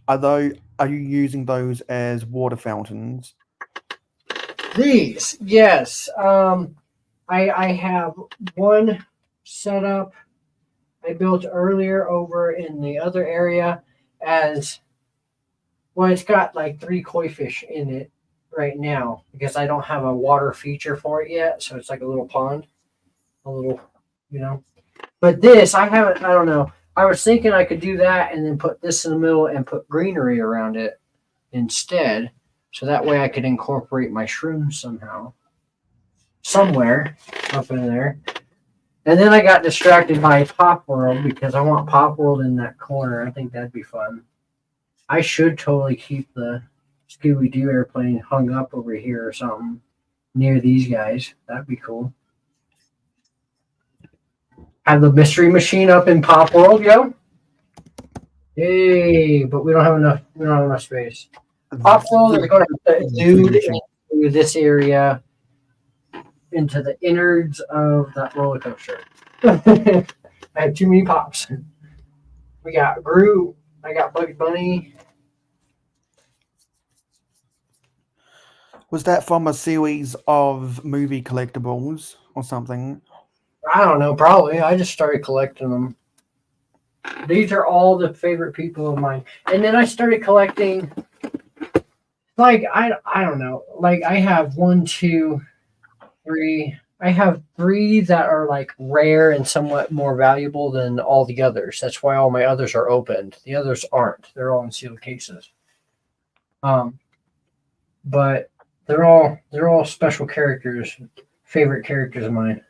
are you using those as water fountains? These, yes. I have one set up I built earlier over in the other area as well. It's got like 3 koi fish in it right now because I don't have a water feature for it yet. So it's like a little pond, a little, you know. But this, I don't know. I was thinking I could do that and then put this in the middle and put greenery around it instead. So that way I could incorporate my shrooms somehow. Somewhere up in there. And then I got distracted by Pop World because I want Pop World in that corner. I think that'd be fun. I should totally keep the Scooby-Doo airplane hung up over here or something near these guys. That'd be cool. Have the mystery machine up in Pop World, yo. Hey, but we don't have enough space. Pop World is going to have to dude into this area, into the innards of that roller coaster. I have too many pops. We got Groot. I got Bugs Bunny. Was that from a series of movie collectibles or something? I don't know, probably. I just started collecting them. These are all the favorite people of mine. And then I started collecting, like, I don't know. Like, I have 1, 2, 3. I have 3 that are like rare and somewhat more valuable than all the others. That's why all my others are opened. The others aren't. They're all in sealed cases. But they're all special characters, favorite characters of mine.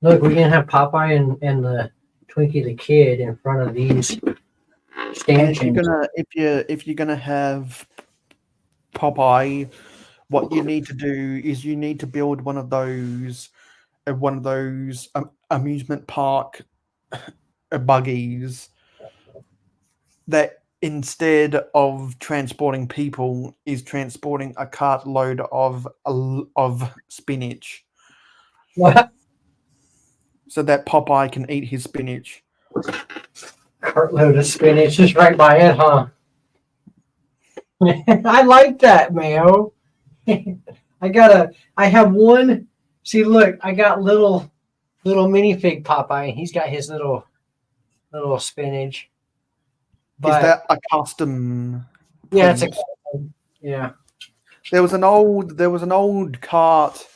Look, we can have Popeye and the Twinkie the Kid in front of these stanchions. If you're gonna have Popeye, what you need to do is you need to build one of those amusement park buggies that instead of transporting people is transporting a cartload of spinach, What? so that Popeye can eat his spinach. Cartload of spinach just right by it, huh? I like that, Mayo. I have one. See, look, I got little minifig Popeye. He's got his little spinach. But Is that a custom? yeah, it's a print? yeah. There was an old cart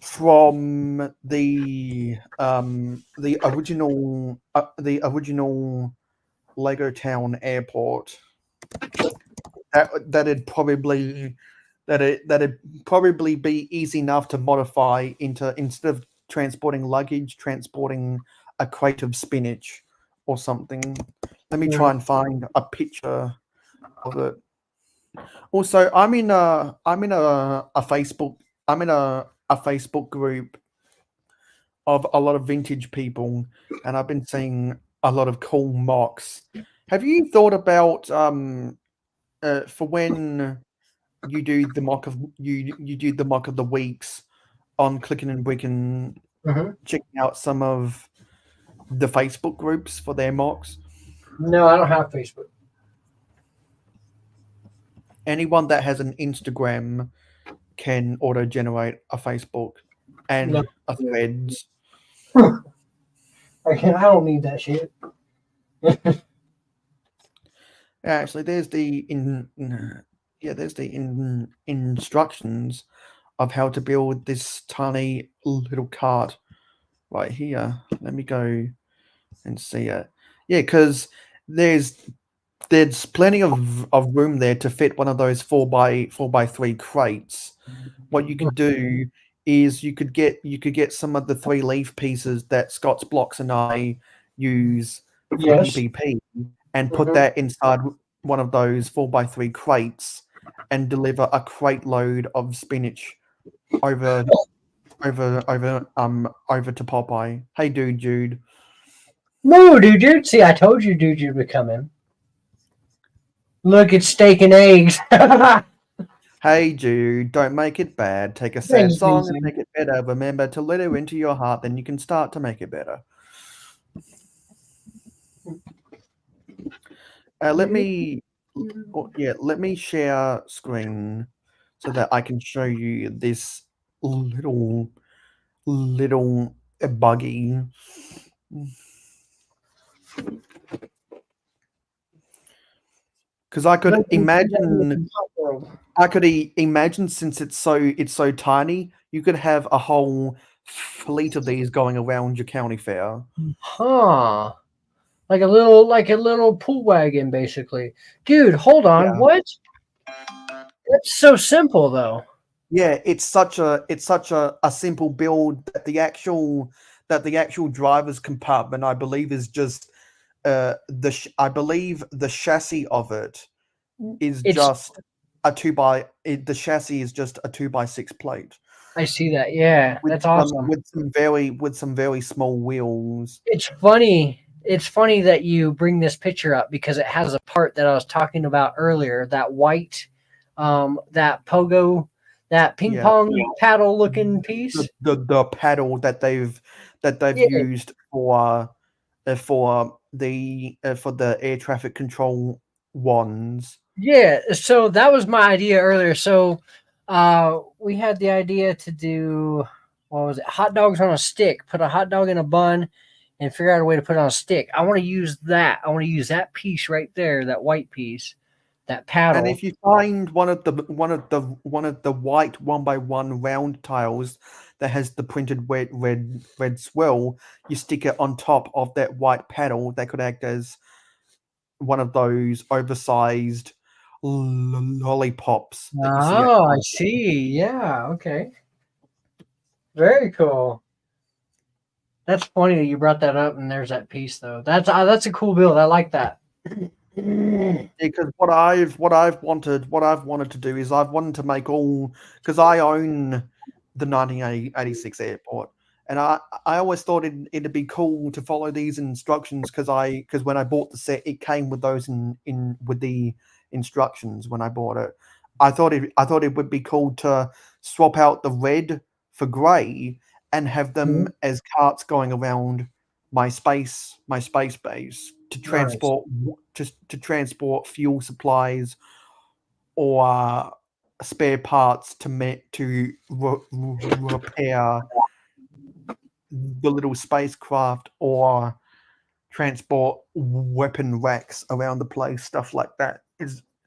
from the original Lego Town airport that'd probably be easy enough to modify into, instead of transporting luggage, transporting a crate of spinach or something. Let me try and find a picture of it. Also, I'm in a Facebook group of a lot of vintage people, and I've been seeing a lot of cool mocks. Have you thought about for when you do the mock of you do the mock of the weeks on Clicking and Bricking, checking out some of the Facebook groups for their mocks? No, I don't have Facebook. Anyone that has an Instagram can auto-generate a Facebook and No. a Threads. I don't need that shit. Actually, there's the instructions of how to build this tiny little cart right here. Let me go and see it. Yeah, because there's plenty of room there to fit one of those 4x3 crates. What you could do is you could get some of the 3-leaf pieces that Scott's Blocks and I use for PvP and put that inside one of those 4x3 crates and deliver a crate load of spinach over to Popeye. Hey, Jude. No, dude. See, I told you, dude, you'd be coming. Look, it's steak and eggs. Hey, Jude, don't make it bad. Take a sad song and make it better. Remember to let her into your heart, then you can start to make it better. Let me share screen so that I can show you this little buggy. Because I could imagine, since it's so tiny, you could have a whole fleet of these going around your county fair. Huh. Like a little pool wagon, basically. Dude, hold on. Yeah. What? That's so simple, though. Yeah, it's such a simple build that the actual driver's compartment, I believe, is just I believe the chassis of it is just a 2x6 plate. I see that. Yeah, that's awesome. With some very small wheels. It's funny. It's funny that you bring this picture up because it has a part that I was talking about earlier. That white, that pogo That ping Yeah. pong paddle looking piece. The paddle that they've Yeah. used for the air traffic control wands. Yeah, so that was my idea earlier. So we had the idea to do, what was it? Hot dogs on a stick. Put a hot dog in a bun and figure out a way to put it on a stick. I want to use that. I want to use that piece right there, that white piece, that And paddle. if you find one of the white 1x1 round tiles that has the printed red swirl, you stick it on top of that white paddle. That could act as one of those oversized lollipops that you see at Oh, I see. Yeah, okay. Very cool. That's funny that you brought that up and there's that piece though. That's a cool build. I like that. because what I've wanted to do is I've wanted to make all, because I own the 1986 airport, and I always thought it'd be cool to follow these instructions, because when I bought the set it came with those in with the instructions when I bought it. I thought it would be cool to swap out the red for grey and have them as carts going around my space base to Nice. transport fuel supplies or spare parts to repair the little spacecraft, or transport weapon racks around the place, stuff like that.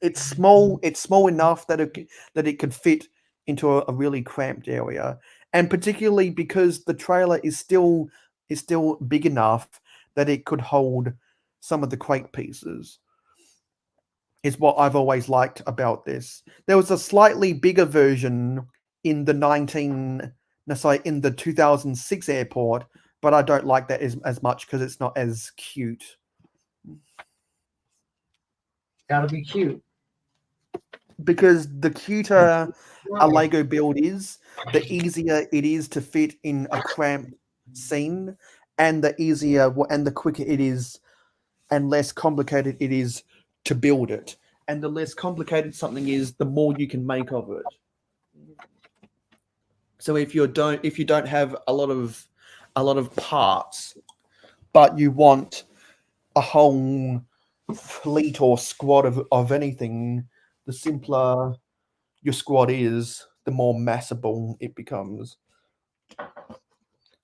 It's small. It's small enough that it could fit into a really cramped area, and particularly because the trailer is still big enough that it could hold some of the crate pieces. Is what I've always liked about this. There was a slightly bigger version in the 2006 airport, but I don't like that as much because it's not as cute. Gotta be cute. Because the cuter a Lego build is, the easier it is to fit in a cramped scene, and the quicker it is, and less complicated it is to build it. And the less complicated something is, the more you can make of it. So if you don't have a lot of parts, but you want a whole fleet or squad of anything, the simpler your squad is, the more massable it becomes.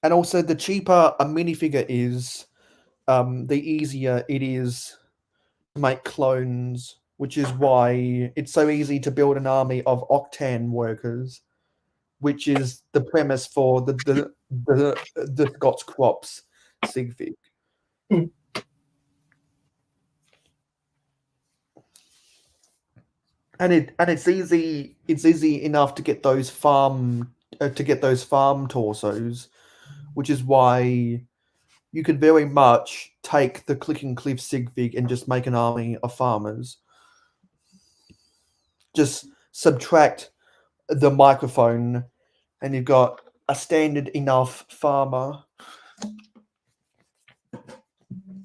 And also, the cheaper a minifigure is, the easier it is to make clones, which is why it's so easy to build an army of Octan workers, which is the premise for the Scott's Crops sig fig. And it's easy enough to get those farm torsos, which is why you could very much take the Click and Cliff sig fig and just make an army of farmers. Just subtract the microphone, and you've got a standard enough farmer.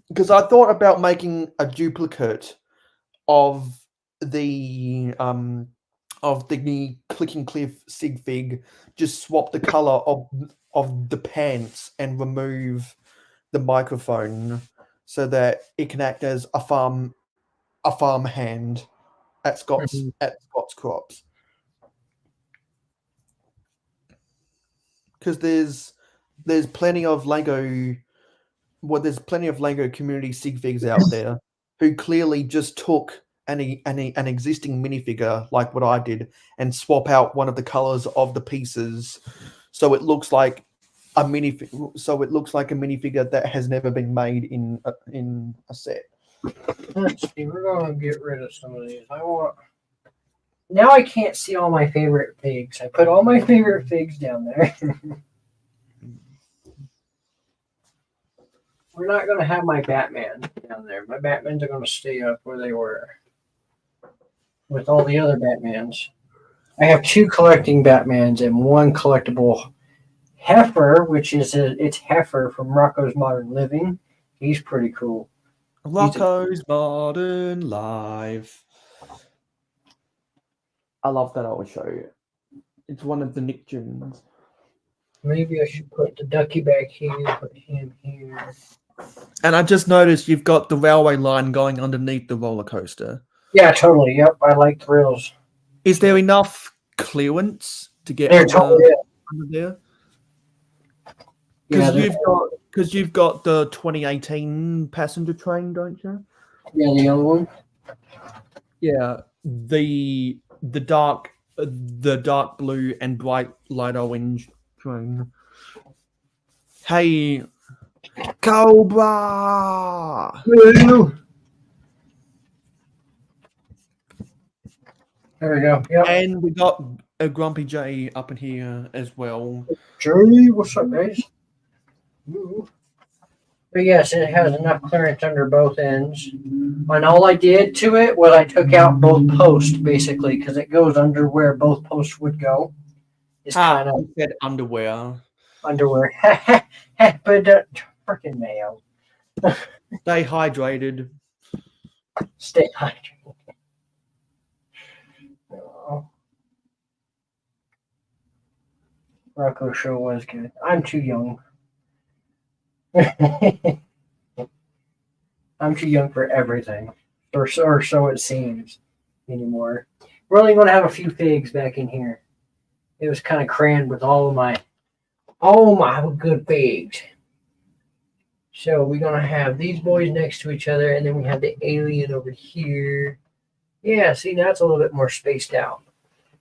Because I thought about making a duplicate of the Click and Cliff sig fig, just swap the color of the pants and remove the microphone so that it can act as a farm hand at Scott's Crops. Because there's plenty of Lego community sig figs out there who clearly just took an existing minifigure like what I did and swap out one of the colors of the pieces so it looks like a minifigure that has never been made in a set. Let's see. We're gonna get rid of some of these. Now I can't see all my favorite figs. I put all my favorite figs down there. We're not going to have my Batman down there. My Batmans are going to stay up where they were with all the other Batmans. I have 2 collecting Batmans and 1 collectible Heifer, which is it's Heifer from Rocco's Modern Living. He's pretty cool. Rocco's Modern Life. I love that old show. It's one of the Nicktoons. Maybe I should put the ducky back here, put him here. And I just noticed you've got the railway line going underneath the roller coaster. Yeah, totally. Yep, I like thrills. Is there enough clearance to get There under, totally is. under there? Yeah, Because you've got the 2018 passenger train, don't you? yeah, the yellow one. Yeah, the dark blue and bright light orange train. Hey, Cobra! There we go. Yep. And we got a Grumpy J up in here as well. Jerry, what's up, guys? Ooh. But yes, it has enough clearance under both ends. And all I did to it was I took out both posts, basically, because it goes under where both posts would go. It's kind of You said underwear. underwear. But freaking mayo. Stay hydrated. Stay hydrated. Oh. Rocco show was good. I'm too young. I'm too young for everything, or so it seems anymore. We're only going to have a few figs back in here. It was kind of crammed with all my good figs. So we're going to have these boys next to each other, and then we have the alien over here. Yeah, see, that's a little bit more spaced out.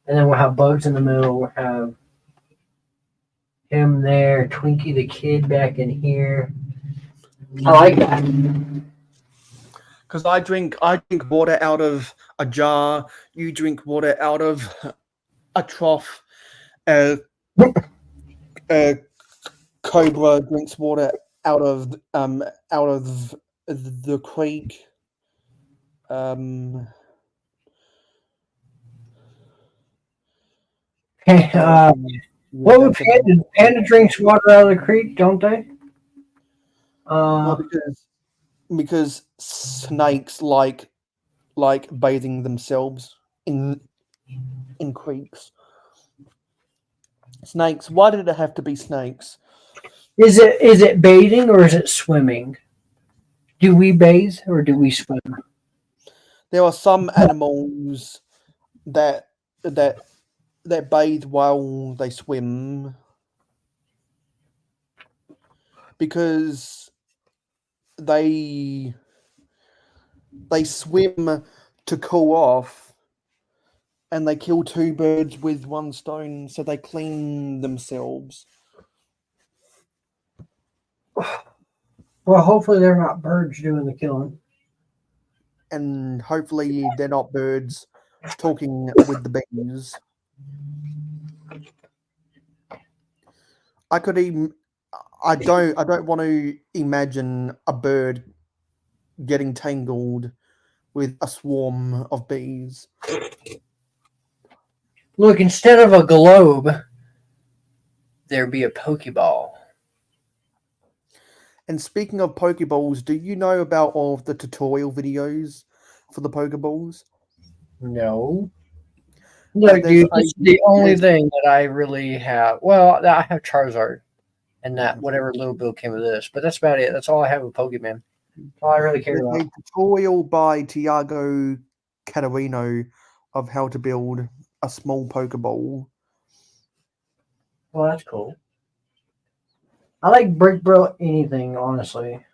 And then we'll have Bugs in the middle. We'll have him there, Twinkie the kid back in here. I like that. Because I drink water out of a jar. You drink water out of a trough. Cobra drinks water out of the creek. What would Panda drinks water out of the creek, don't they? Well, because snakes like bathing themselves in creeks. Snakes. Why did it have to be snakes? Is it bathing or is it swimming? Do we bathe or do we swim? There are some animals that bathe while they swim because they swim to cool off, and they kill two birds with one stone, so they clean themselves. Well, hopefully they're not birds doing the killing. And hopefully they're not birds talking with the bees. I don't want to imagine a bird getting tangled with a swarm of bees. Look, instead of a globe, there'd be a Pokeball. And speaking of Pokeballs, do you know about all of the tutorial videos for the Pokeballs? No. No, dude, this is the only thing that I really have. Well, I have Charizard and that whatever little build came with this, but that's about it. That's all I have with Pokemon. That's all I really care There's about. a tutorial by Tiago Catarino of how to build a small Pokeball. Well, that's cool. I like Brick Bro anything, honestly.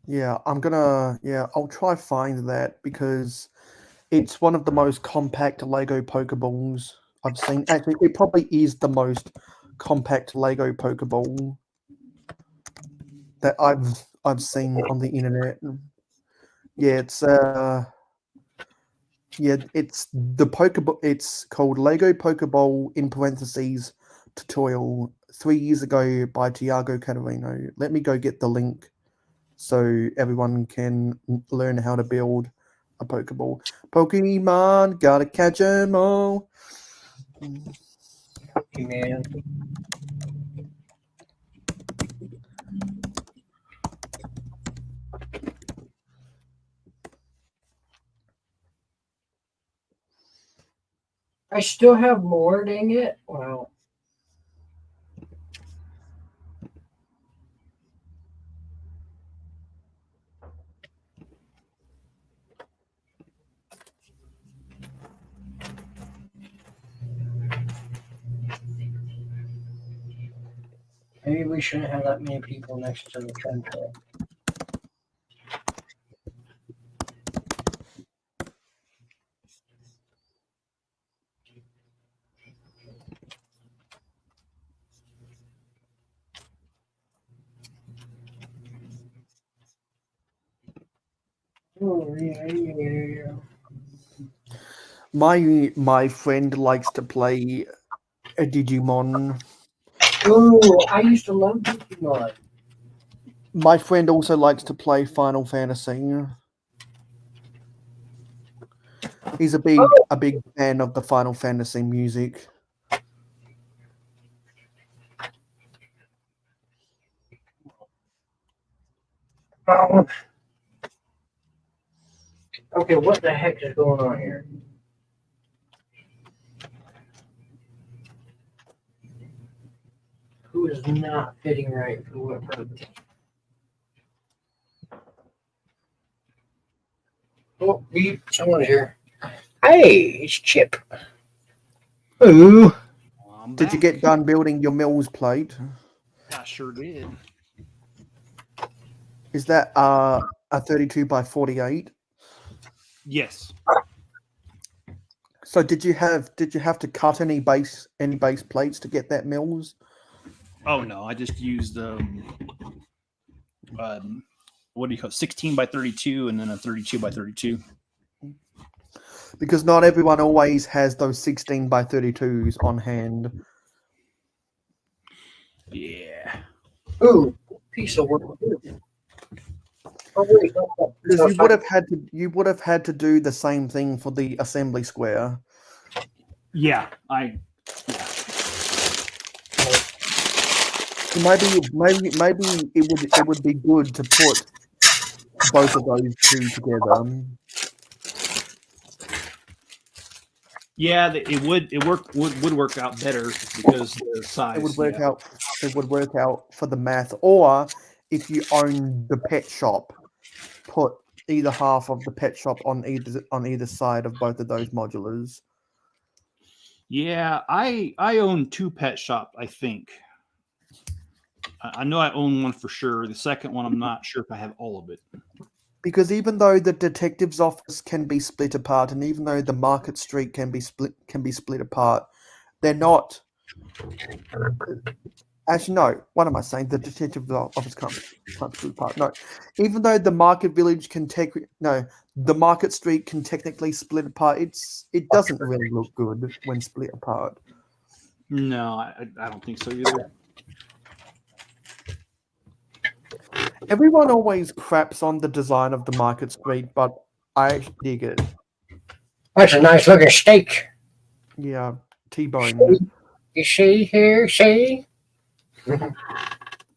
Yeah, I'll try find that because it's one of the most compact Lego Pokeballs I've seen. Actually, it probably is the most compact Lego Pokeball that I've seen on the internet. Yeah, it's the Pokeball. It's called Lego Pokeball in parentheses tutorial 3 years ago by Tiago Catarino. Let me go get the link so everyone can learn how to build a Pokeball. Pokemon, gotta catch 'em all. Man. I still have more, dang it. Wow. Maybe we shouldn't have that many people next to the train track. Oh, yeah. My friend likes to play a Digimon. Oh, I used to love Pokemon. My friend also likes to play Final Fantasy. He's a big fan of the Final Fantasy music. Oh. Okay, what the heck is going on here? Who is not fitting right for what purpose? Oh, beep, someone's here. Hey, it's Chip. Ooh. Well, I'm Did you back. get done building your Mills plate? I sure did. Is that a 32 by 48? Yes. So did you have to cut any base plates to get that Mills? Oh no, I just used what do you call it? 16 by 32 and then a 32 by 32. Because not everyone always has those 16 by 32s on hand. Yeah. Ooh, piece of work. Oh, wait, Because you would have had to do the same thing for the assembly square. Yeah. Maybe it would be good to put both of those two together. Yeah, it would work out better because the size. It would work out for the math. Or if you own the pet shop, put either half of the pet shop on either side of both of those modulars. Yeah, I own 2 pet shop, I think. I know I own one for sure. The second one, I'm not sure if I have all of it. Because even though the detective's office can be split apart, and even though the market street can be split apart, they're not. Actually, no. What am I saying? The detective's office can't split apart. No, even though the market village can the market street can technically split apart. It doesn't really look good when split apart. No, I don't think so either. Everyone always craps on the design of the market street, but I actually dig it. That's a nice looking steak. Yeah, T-bone. You see here, see?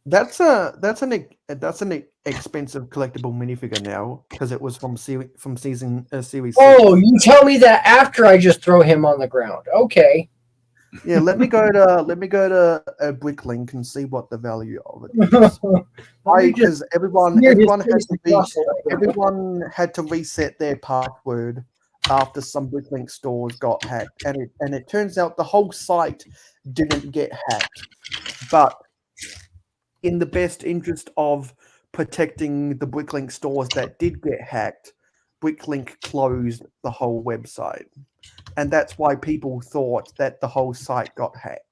That's an expensive collectible minifigure now because it was from season series 6. Oh, you tell me that after I just throw him on the ground. Okay. Yeah, let me go to a Bricklink and see what the value of it is. Because everyone had to reset their password after some Bricklink stores got hacked, and it turns out the whole site didn't get hacked, but in the best interest of protecting the Bricklink stores that did get hacked, Bricklink closed the whole website. And that's why people thought that the whole site got hacked.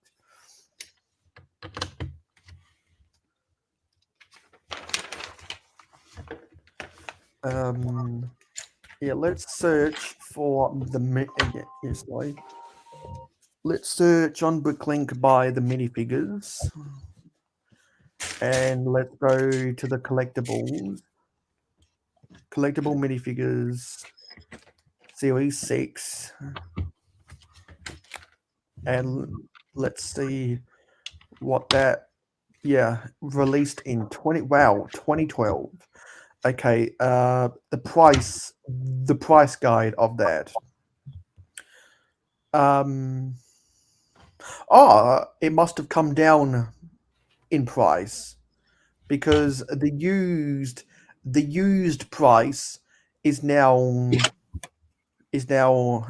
Yeah, let's search for let's search on Bricklink by the minifigures. And let's go to the collectibles. Collectible minifigures, series 6. And let's see what that, released in 2012. Okay, the price guide of that. It must have come down in price because the used price is now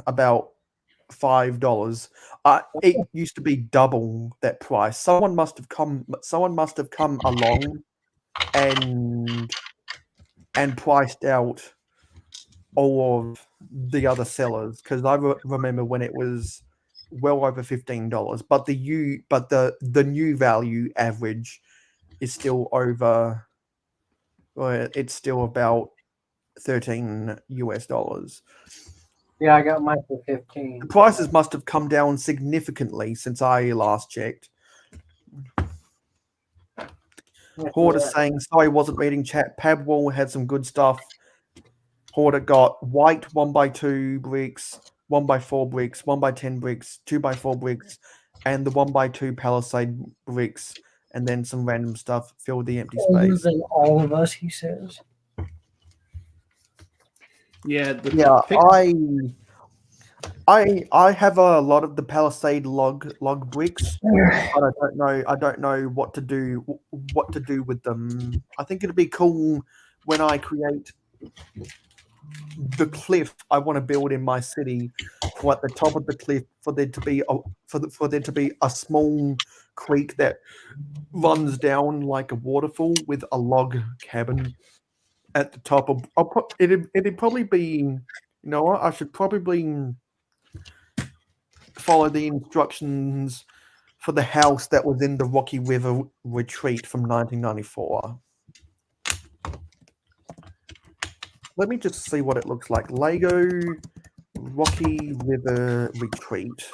about $5. It used to be double that price. Someone must have come along and priced out all of the other sellers because I remember when it was well over $15, but the new value average is still over. Well, it's still about $13. Yeah, I got mine for 15. The prices must have come down significantly since I last checked. Horde is saying, sorry, wasn't reading chat. Pabwall had some good stuff. Horde got white 1x2 bricks, 1x4 bricks, 1x10 bricks, 2x4 bricks, and the 1x2 palisade bricks, and then some random stuff filled the empty Older space. than all of us, he says. Yeah, I have a lot of the palisade log bricks, but I don't know what to do with them. I think it'd be cool when I create the cliff I want to build in my city, for at the top of the cliff for there to be a small creek that runs down like a waterfall with a log cabin at the top of. It'd probably be, you know what, I should probably follow the instructions for the house that was in the Rocky River retreat from 1994. Let me just see what it looks like. Lego Rocky River Retreat.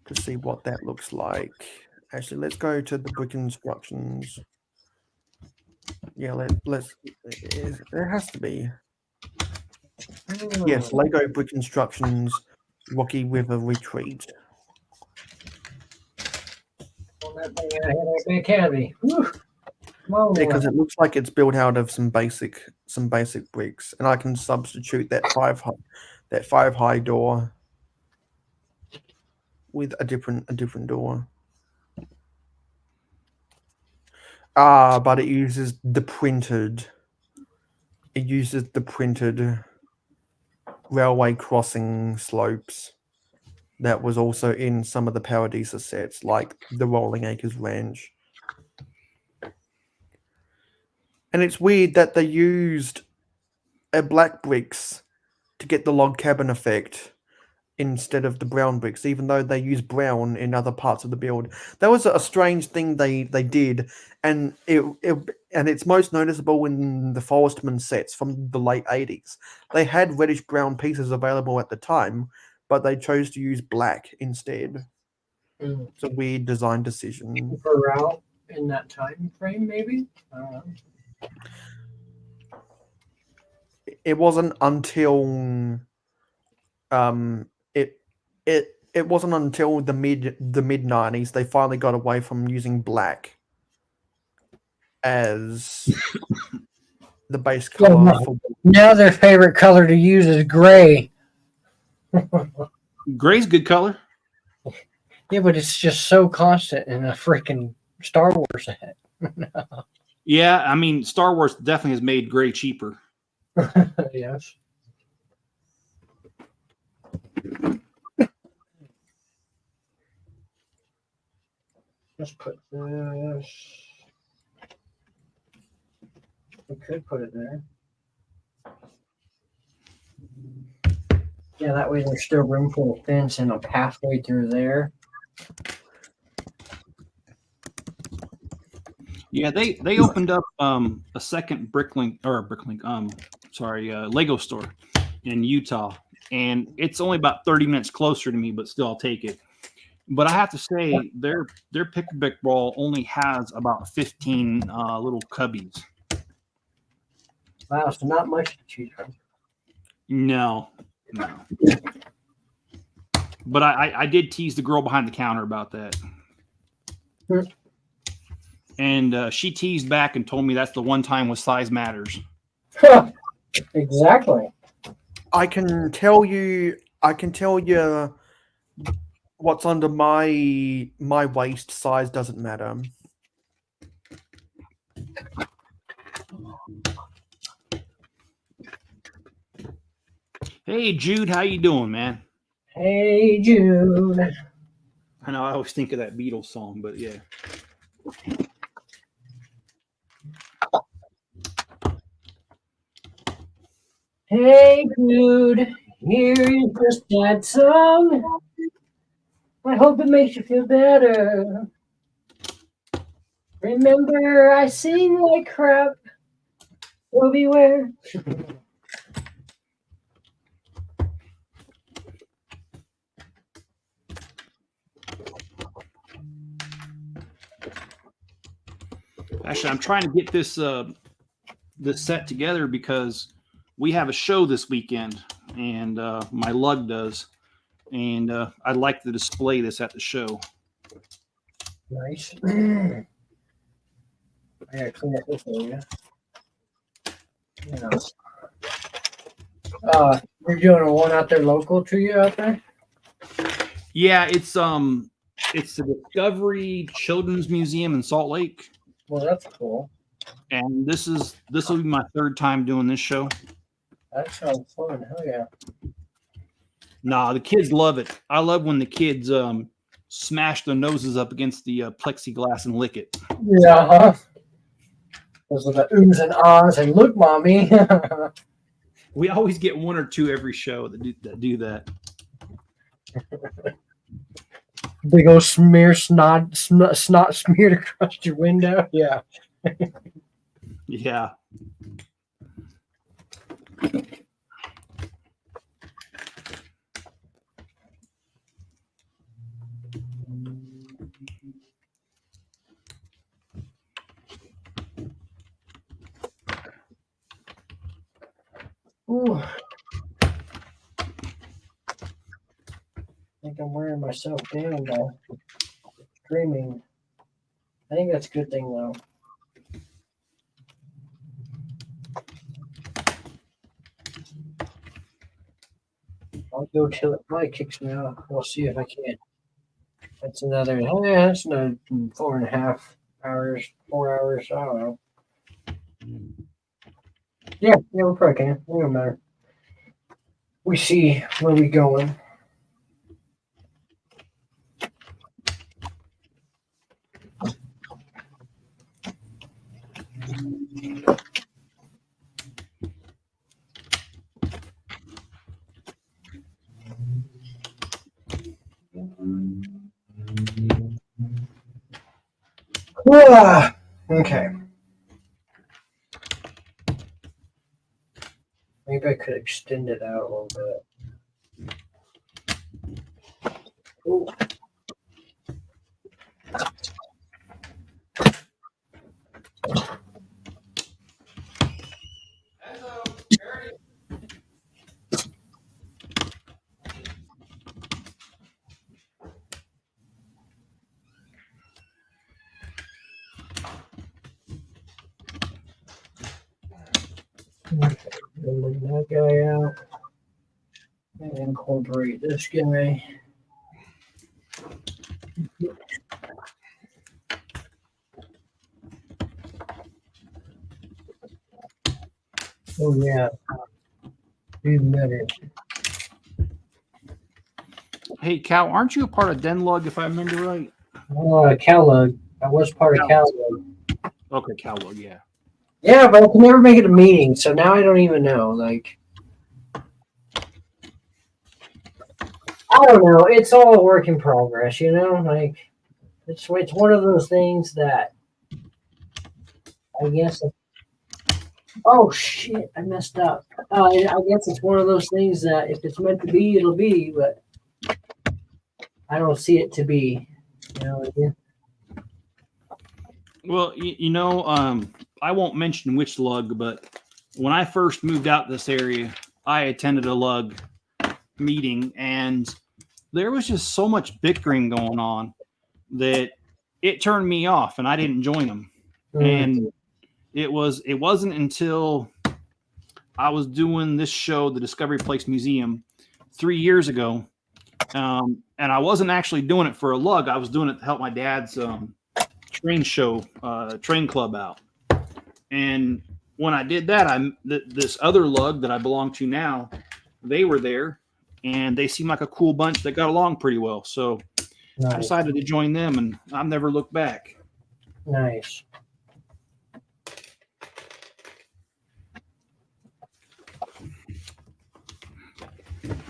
To see what that looks like. Actually, let's go to the brick instructions. Yeah, let's. There has to be. Yes, Lego brick instructions, Rocky River Retreat. That thing out here like a candy. Because it looks like it's built out of some basic bricks, and I can substitute that five high door with a different door. But it uses the printed. It uses the printed railway crossing slopes that was also in some of the Paradisa sets, like the Rolling Acres Ranch. And it's weird that they used black bricks to get the log cabin effect instead of the brown bricks, even though they use brown in other parts of the build. That was a strange thing they did, and it's most noticeable in the Forestman sets from the late 80s. They had reddish brown pieces available at the time, but they chose to use black instead. It's a weird design decision. For out in that time frame, maybe? I don't know. It wasn't until it wasn't until the mid 90s they finally got away from using black as the base color. Now their favorite color to use is gray. Gray's good color. Yeah, but it's just so constant in a freaking Star Wars set. Yeah, I mean, Star Wars definitely has made gray cheaper. Yes. Let's put this. We could put it there. Yeah, that way there's still room for a fence and a pathway through there. Yeah, they opened up a second Lego store in Utah, and it's only about 30 minutes closer to me, but still I'll take it. But I have to say their pick-a-brick wall only has about 15 little cubbies. Wow, so not much to choose from. No. But I did tease the girl behind the counter about that. And she teased back and told me that's the one time with size matters. Exactly. I can tell you what's under my waist. Size doesn't matter. Hey, Jude, how you doing, man? Hey, Jude. I know I always think of that Beatles song, but yeah. Hey, Jude. Here's this sad song. I hope it makes you feel better. Remember, I sing like crap. So beware. Actually, I'm trying to get this set together because we have a show this weekend, and my lug does, and I'd like to display this at the show. Nice. I gotta clean up this area. Yeah. You're doing a one out there local to you out there? Yeah, it's the Discovery Children's Museum in Salt Lake, Well, that's cool. and this will be my third time doing this show. That sounds fun. Hell yeah. Nah, the kids love it. I love when the kids smash their noses up against the plexiglass and lick it. Yeah, huh? Those are the oohs and ahs and look, mommy. We always get one or two every show that do that. Big old snot smeared across your window. Yeah. Yeah. Ooh. I think I'm wearing myself down by screaming. I think that's a good thing though. I'll go till it probably kicks me out. We'll see if I can. That's another 4.5 hours, 4 hours. I don't know. Yeah, we probably can. It don't matter. We see where we going. Okay. Maybe I could extend it out a little bit. Ooh. Bring that guy out and incorporate this guy. Oh yeah, even better. Hey, Cal, aren't you a part of Denlug, if I remember right? Callug. I was part of Callug. Okay, Callug, yeah. Yeah, but I can never make it a meeting, so now I don't even know. Like, I don't know. It's all a work in progress, you know. Like, it's one of those things that I guess. Oh shit! I messed up. I guess it's one of those things that if it's meant to be, it'll be. But I don't see it to be. You know what I mean? Well, I won't mention which lug, but when I first moved out this area, I attended a lug meeting, and there was just so much bickering going on that it turned me off, and I didn't join them. And it wasn't until I was doing this show, the Discovery Place Museum, 3 years ago, and I wasn't actually doing it for a lug. I was doing it to help my dad's train show, train club out. And when I did that, this other lug that I belong to now, they were there, and they seemed like a cool bunch that got along pretty well. So I decided to join them, and I've never looked back. Nice.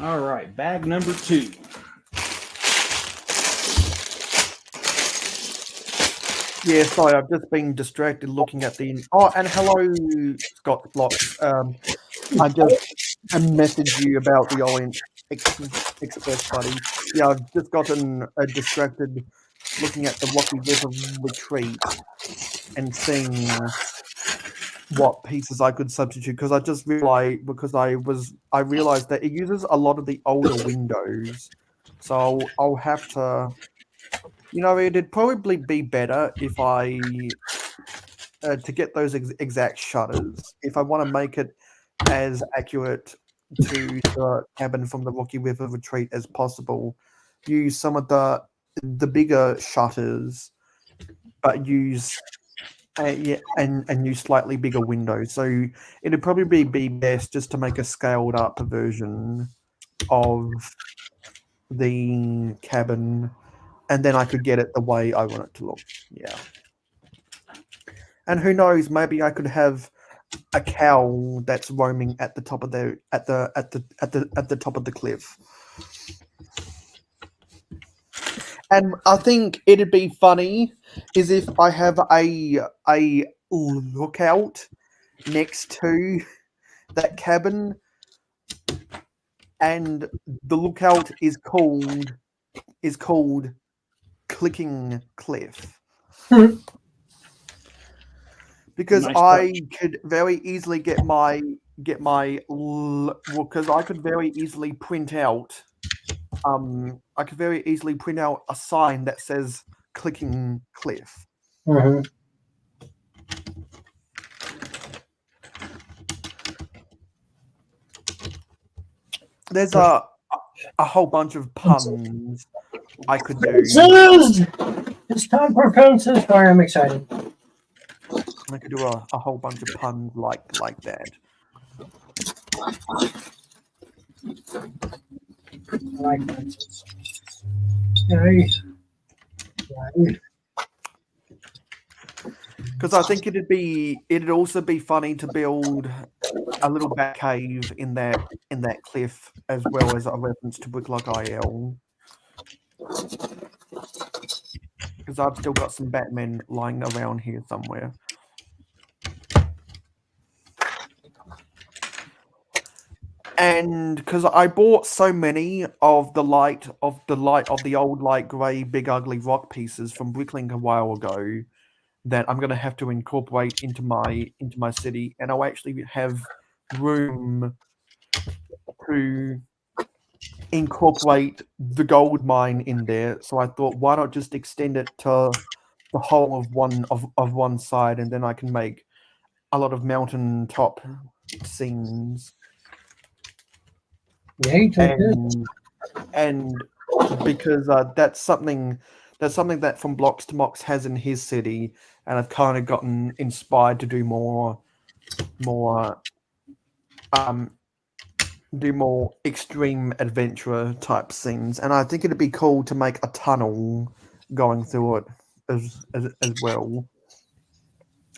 All right, bag number 2. Yeah, sorry, I've just been distracted looking at the. Oh, and hello, Scott Blocks. I just messaged you about the Orient Express, buddy. Yeah, I've just gotten distracted looking at the Rocky River retreat and seeing what pieces I could substitute, because I just realized I realized that it uses a lot of the older windows, so I'll have to. It'd probably be better if I to get those exact shutters. If I want to make it as accurate to the cabin from the Rocky River retreat as possible, use some of the bigger shutters, but use and use slightly bigger windows. So it'd probably be best just to make a scaled up version of the cabin, and then I could get it the way I want it to look. Yeah. And who knows, maybe I could have a cow that's roaming at the top of the top of the cliff. And I think it'd be funny is if I have a lookout next to that cabin, and the lookout is called Clicking Cliff. Because Nice I could very easily get my because I could very easily print out a sign that says Clicking Cliff. Mm-hmm. There's a whole bunch of puns I could do. It's time for fences. Sorry, I'm excited. I could do a whole bunch of puns like that. I like fences. Yay. Because I think it'd also be funny to build a little bat cave in that cliff, as well as a reference to Bricklock IL. Because I've still got some Batmen lying around here somewhere. And because I bought so many of the old light grey big ugly rock pieces from Bricklink a while ago, that I'm going to have to incorporate into my city, and I'll actually have room to incorporate the gold mine in there. So I thought, why not just extend it to the whole of one side, and then I can make a lot of mountaintop scenes. Yeah, and because that's something that From Blocks to Mox has in his city, and I've kind of gotten inspired to do more extreme adventure type scenes, and I think it'd be cool to make a tunnel going through it as well.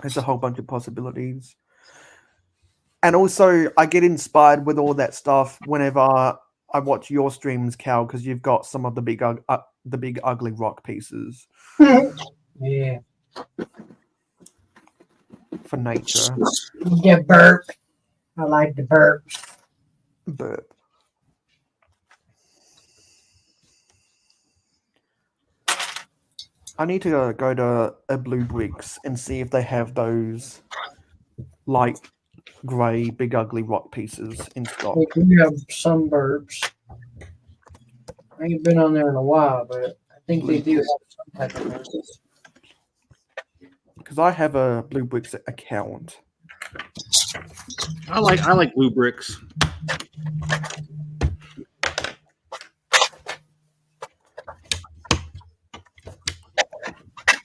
There's a whole bunch of possibilities. And also, I get inspired with all that stuff whenever I watch your streams, Cal, because you've got some of the big ugly rock pieces. Yeah. For nature. Yeah, burp. I like the burp. Burp. I need to go to a Blue Bricks and see if they have those light grey big ugly rock pieces in stock. We do have some burps. I ain't been on there in a while, but I think they do have some type of burps. Because I have a Blue Bricks account. I like blue bricks.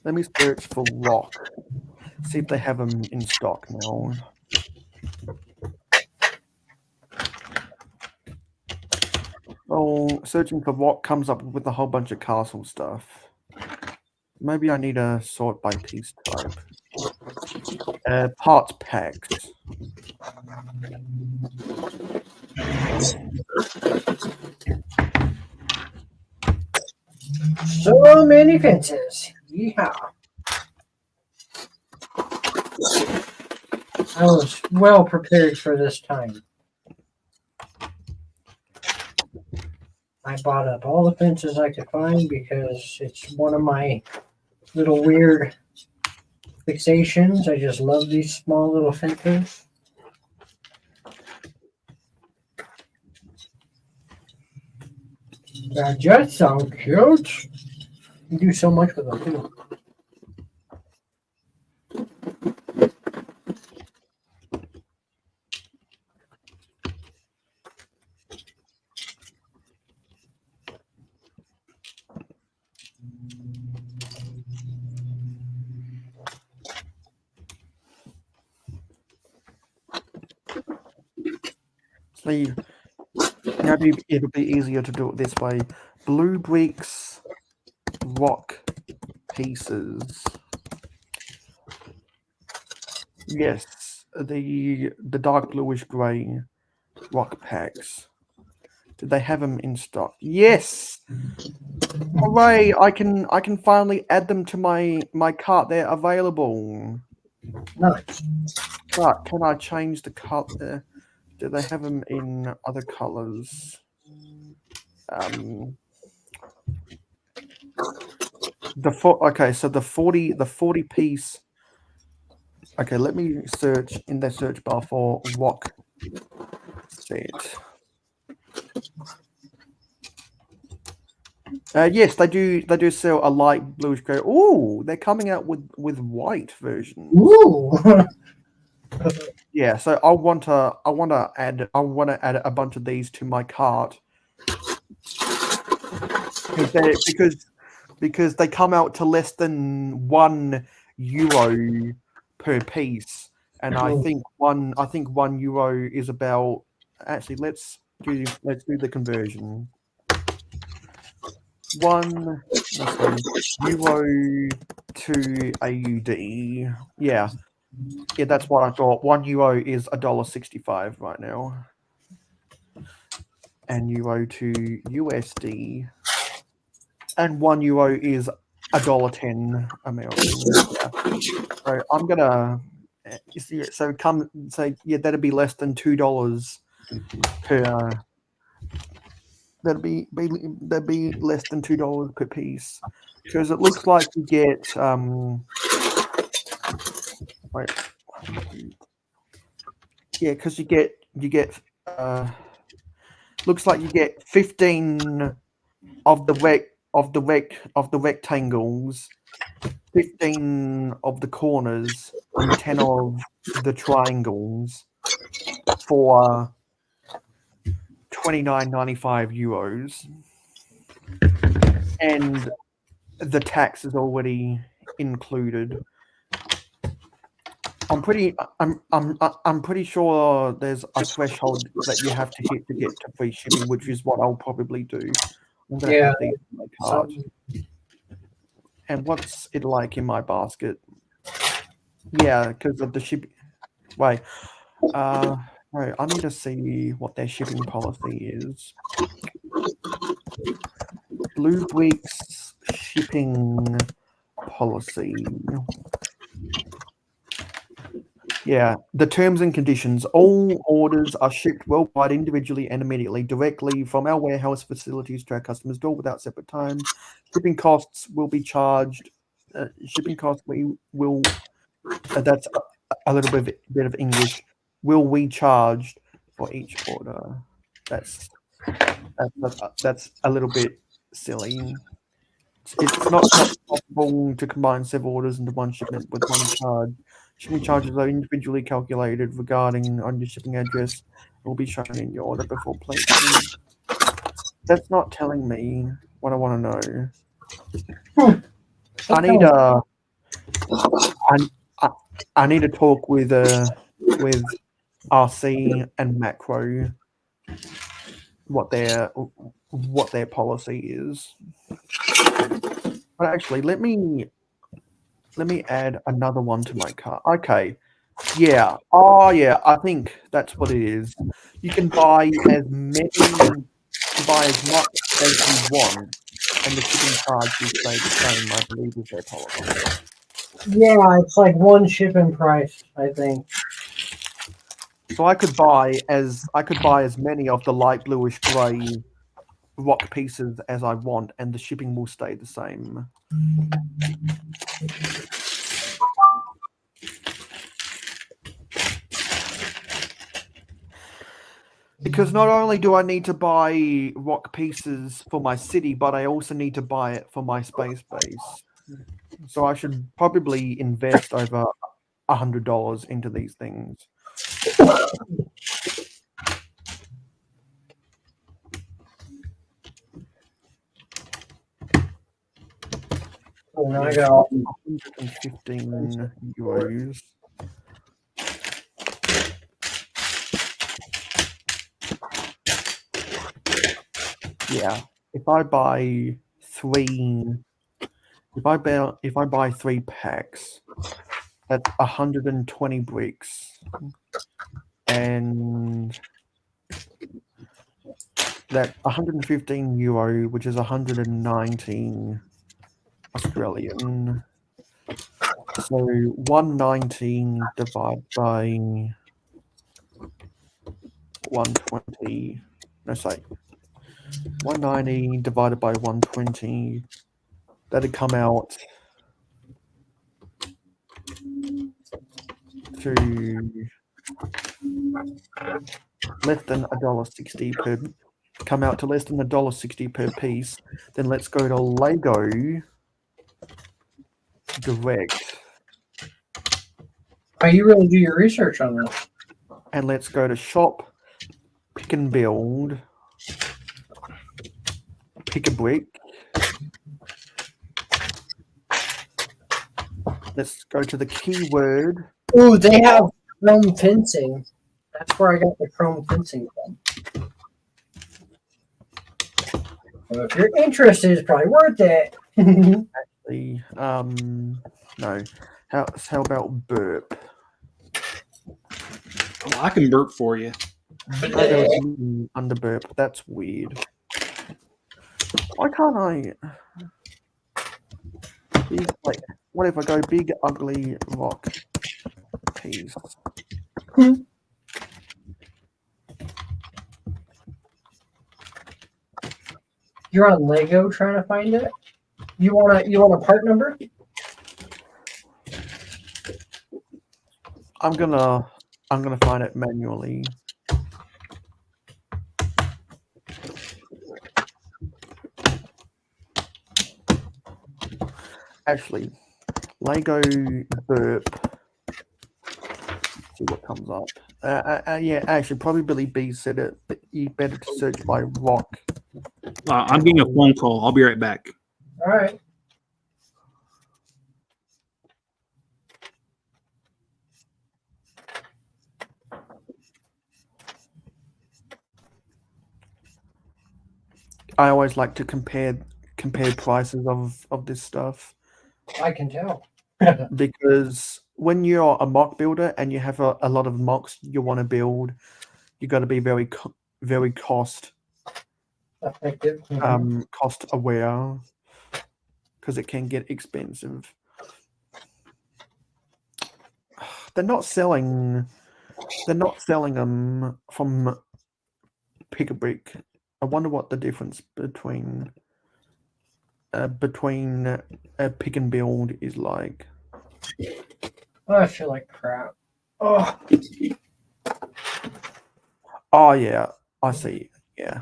Let me search for rock. See if they have them in stock now. Oh, searching for rock comes up with a whole bunch of castle stuff. Maybe I need to sort by piece type. Parts packs. So many fences. Yeehaw. I was well prepared for this time. I bought up all the fences I could find because it's one of my little weird fixations. I just love these small little fences. They just sound cute. You do so much with them too. See, maybe it'll be easier to do it this way. Blue bricks, rock pieces. Yes, the dark bluish grey rock packs. Did they have them in stock? Yes. Hooray! I can finally add them to my cart. They're available. Nice. But can I change the color? Do they have them in other colors? Okay, so the 40 piece. Okay, let me search in the search bar for rock set. Yes, they do sell a light bluish gray. Oh, they're coming out with white versions. Ooh. Yeah, so I want to add a bunch of these to my cart because they come out to less than €1 per piece, and I think €1 is about. Actually, let's do the conversion. €1 to AUD. Yeah, that's what I thought. €1 is $1.65 right now, and euro to USD, and €1 is $1.10 American. Yeah. So I'm gonna. Yeah, that'd be less than $2 per. That'd be less than $2 per piece, because it looks like you get wait, yeah, because you get looks like you get 15 of the rectangles, 15 of the corners, and 10 of the triangles for €29.95, and the tax is already included. I'm pretty sure there's a threshold that you have to hit to get to free shipping, which is what I'll probably do. I'm gonna add these to my cart. And what's it like in my basket? Yeah, because of the shipping. Wait, right. I need to see what their shipping policy is. Blue Week's shipping policy. Yeah, the terms and conditions. All orders are shipped worldwide individually and immediately directly from our warehouse facilities to our customers' door without separate time. Shipping costs will be charged. Shipping costs we will. That's a little bit of English. Will we charge for each order? That's a little bit silly. It's not possible to combine several orders into one shipment with one charge. Shipping charges are individually calculated regarding on your shipping address. Will be shown in your order before placement. That's not telling me what I want to know. I need I need to talk with RC and Macro what their policy is. But actually, let me add another one to my cart. Okay. Yeah. Oh, yeah. I think that's what it is. You can buy as much as you want, and the shipping charge will stay the same. I believe is their policy. Yeah, it's like one shipping price, I think. So I could buy as many of the light bluish grey rock pieces as I want, and the shipping will stay the same. Because not only do I need to buy rock pieces for my city, but I also need to buy it for my space base. So I should probably invest over $100 into these things. Oh, now I got 115 euros. Yeah, if I buy three packs, that's 120 bricks, and that's 115 euro, which is 119 Australian. So 119 divided by 120. No, sorry. 190 divided by 120. That'd come out to less than $1.60 per. Come out to less than $1.60 per piece. Then let's go to Lego Direct. Oh, you really do your research on this. And let's go to Shop, Pick and Build, Pick a Brick. Let's go to the keyword. Ooh, they have chrome fencing. That's where I got the chrome fencing from. So if you're interested, it's probably worth it. Actually, no. How about burp? Well, I can burp for you. Oh, there was something under burp. That's weird. Why can't I? Like, what if I go big ugly rock piece? You're on Lego trying to find it. You want a part number? I'm gonna find it manually. Actually, Lego burp. See what comes up. Yeah, actually, probably B said it. But you better to search by rock. I'm getting a phone call. I'll be right back. All right. I always like to compare prices of this stuff. I can tell. Because when you're a mock builder and you have a lot of mocks you want to build, you got to be very cost Effective. cost aware, because it can get expensive. They're not selling them from Pick a Brick. I wonder what the difference between Pick and Build is like. Oh, I feel like crap. Oh, Yeah, I see. Yeah.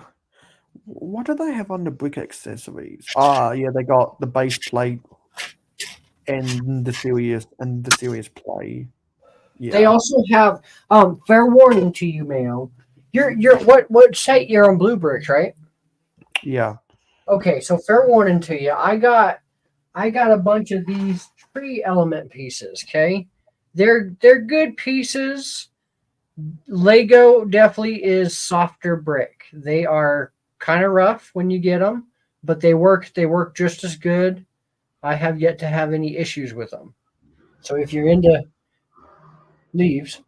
What do they have on the brick accessories? Yeah, they got the base plate and the serious play. Yeah. They also have fair warning to you, Mayo. You're what site you're on Blue Bricks, right? Yeah. Okay, so fair warning to you. I got a bunch of these tree element pieces, okay? They're good pieces. Lego definitely is softer brick. They are kind of rough when you get them, but they work just as good. I have yet to have any issues with them. So if you're into leaves,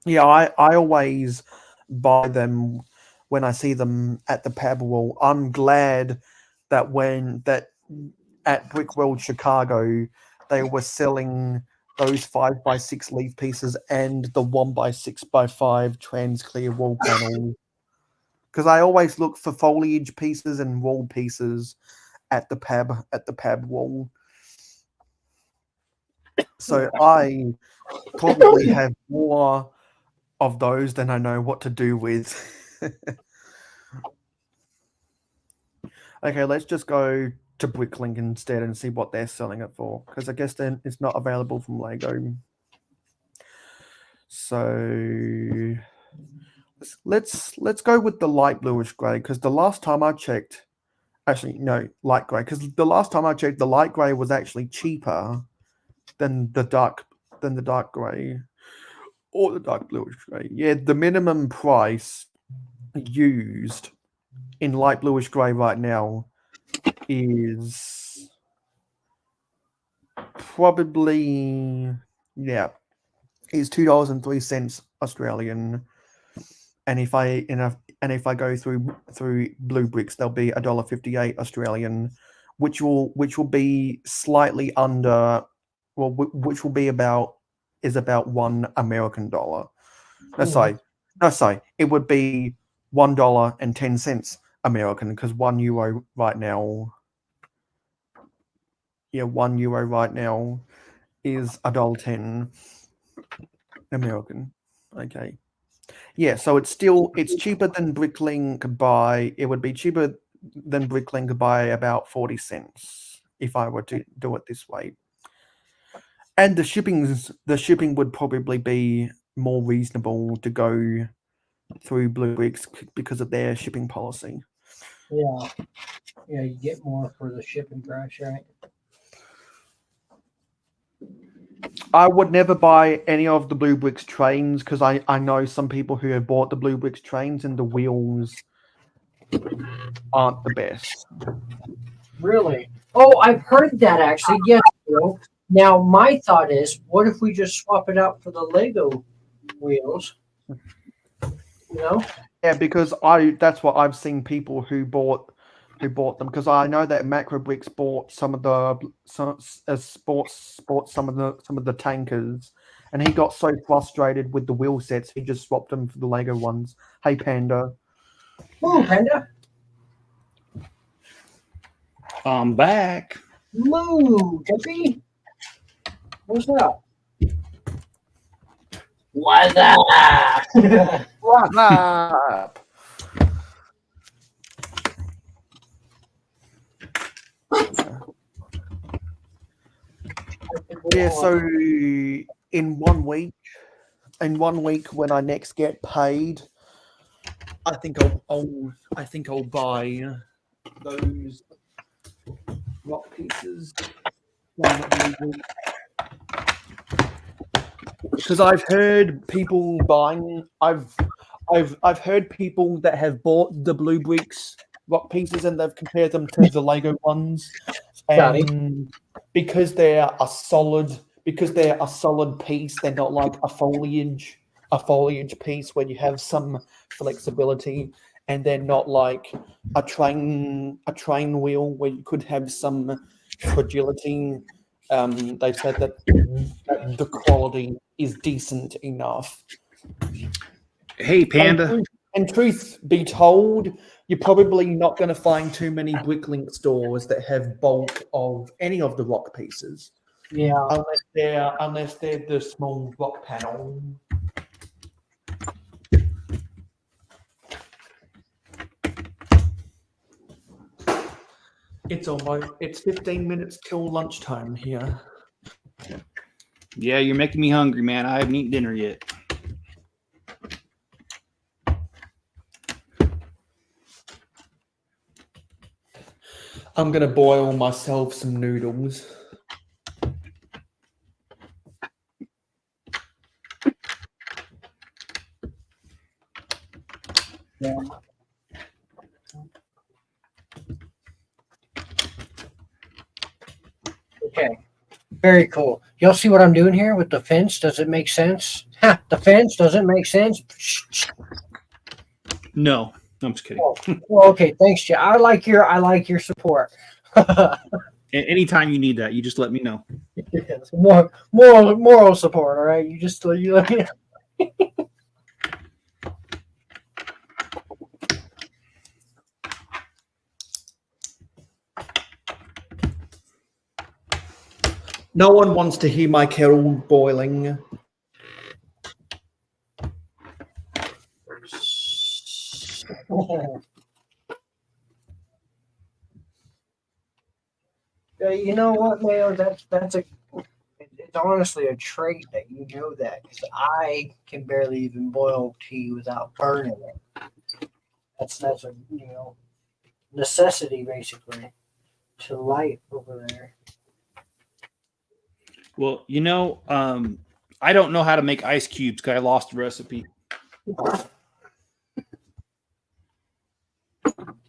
Yeah, I always buy them when I see them at the Pab Wall. I'm glad that when that at Brick World Chicago they were selling those 5x6 leaf pieces and the 1x6x5 trans clear wall panel. Because I always look for foliage pieces and wall pieces at the Pab Wall. So I probably have more of those than I know what to do with. Okay, let's just go to Bricklink instead and see what they're selling it for, because I guess then it's not available from Lego. So let's go with the light bluish grey, because the last time I checked, actually no, light grey, because the last time I checked, the light grey was actually cheaper than the dark grey or the dark bluish grey. Yeah, the minimum price used in light bluish grey right now is probably is $2.03 Australian. And if I go through Blue Bricks, there'll be $1.58 Australian, which will be slightly under, well, which will be about $1 American. No, sorry, it would be $1.10 American, because €1 right now. Yeah, €1 right now is $1.10 American. Okay. Yeah, so it's cheaper than Bricklink by, it would be cheaper than Bricklink by about 40 cents if I were to do it this way. And the shipping would probably be more reasonable to go through Blue Bricks because of their shipping policy. yeah, you get more for the shipping price, right? I would never buy any of the Blue Bricks trains, because I know some people who have bought the Blue Bricks trains and the wheels aren't the best. Really? Oh, I've heard that actually. Yes, Bill. Now my thought is, what if we just swap it out for the Lego wheels? You know? Yeah, because that's what I've seen people who bought them, because I know that Macro Bricks bought some of the sports some of the tankers, and he got so frustrated with the wheel sets he just swapped them for the Lego ones. Hey Panda. Ooh, Panda. I'm back. Mo0-Dy. What's up? What's up? What's up? Yeah, so in 1 week, when I next get paid, I think I'll buy those rock pieces. Because I've heard people buying. I've heard people that have bought the Blue Bricks rock pieces and they've compared them to the Lego ones, and because they're a solid piece, they're not like a foliage piece where you have some flexibility, and they're not like a train wheel where you could have some fragility. They've said that the quality is decent enough. Hey, Panda. And truth be told, you're probably not going to find too many Bricklink stores that have bulk of any of the rock pieces. Yeah. Unless they're the small rock panel. It's 15 minutes till lunchtime here. Yeah, you're making me hungry, man. I haven't eaten dinner yet. I'm gonna boil myself some noodles. Yeah. Okay. Very cool. Y'all see what I'm doing here with the fence? Does it make sense? Ha, the fence doesn't make sense. No, I'm just kidding. Oh, well, okay, thanks, Jay. I like your support. Anytime you need that, you just let me know. Yes, moral support. All right, you let me know. No one wants to hear my kettle boiling. You know what, Mayo? It's honestly a trait that you know that, because I can barely even boil tea without burning it. That's a necessity basically to light over there. Well, I don't know how to make ice cubes because I lost the recipe.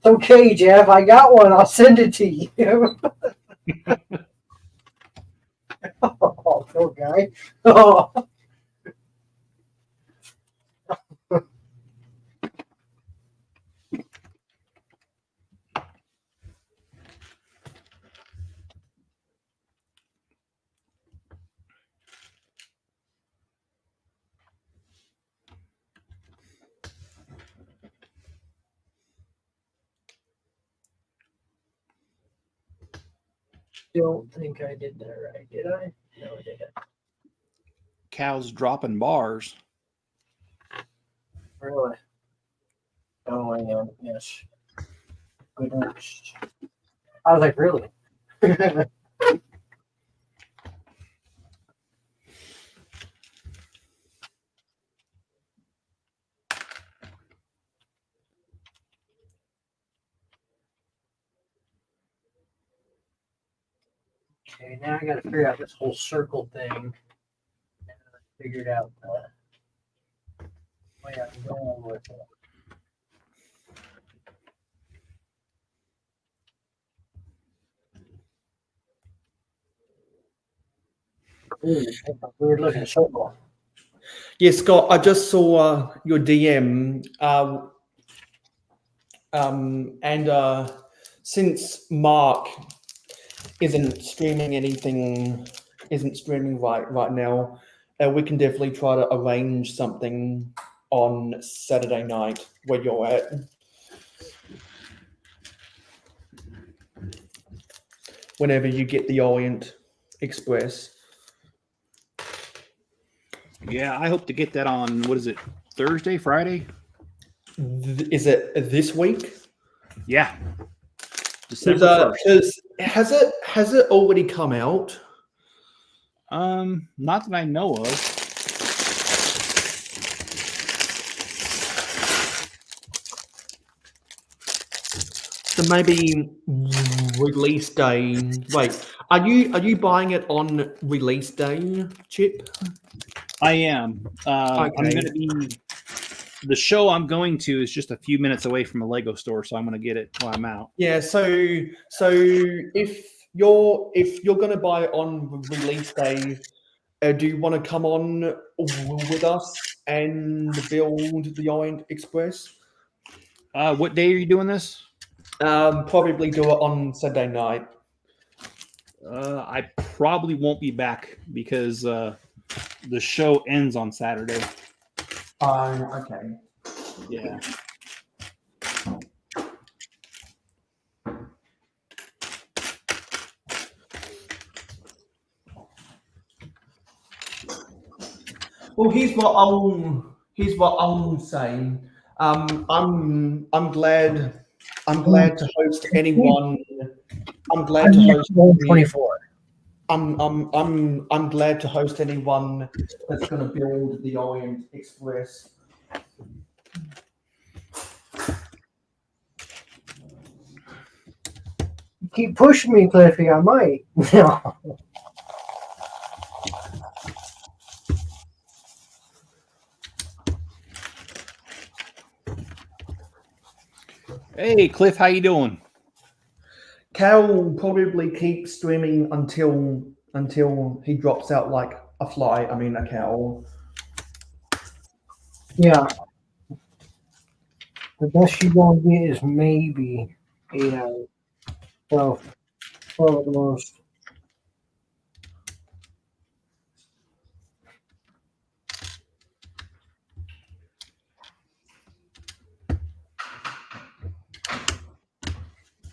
Okay, Jeff, I got one. I'll send it to you. Oh, poor guy. Oh. Don't think I did that right, did I? No, I didn't. Cows dropping bars. Really? Oh, I am. Yes. Goodness. I was like, really? Okay, now I got to figure out this whole circle thing. And I figured out the way I'm going with it. Ooh, that's a weird looking circle. Yeah, Scott, I just saw your DM. And since Mark isn't streaming right now, we can definitely try to arrange something on Saturday night where you're at. Whenever you get the Orient Express. Yeah, I hope to get that on, what is it, Thursday, Friday? Is it this week? Yeah. December 1st. Has it already come out? Not that I know of. So maybe release day. Wait, are you buying it on release day, Chip? I am. I'm Okay. going to be. The show I'm going to is just a few minutes away from a Lego store, so I'm going to get it while I'm out. Yeah. So if you're going to buy it on release day, do you want to come on with us and build the Orient Express? What day are you doing this? Probably do it on Sunday night. I probably won't be back because the show ends on Saturday. Okay. Yeah. Well, here's what I'll say. I'm glad to host anyone. I'm glad to host 24. I'm glad to host anyone that's going to build the Orient Express. Keep pushing me, Cliffy. I might. Hey, Cliff, how you doing? Cal will probably keep streaming until he drops out like a fly. I mean, a cow. Yeah. The best you're going to get is maybe 8 hours. 12. 12 at the most.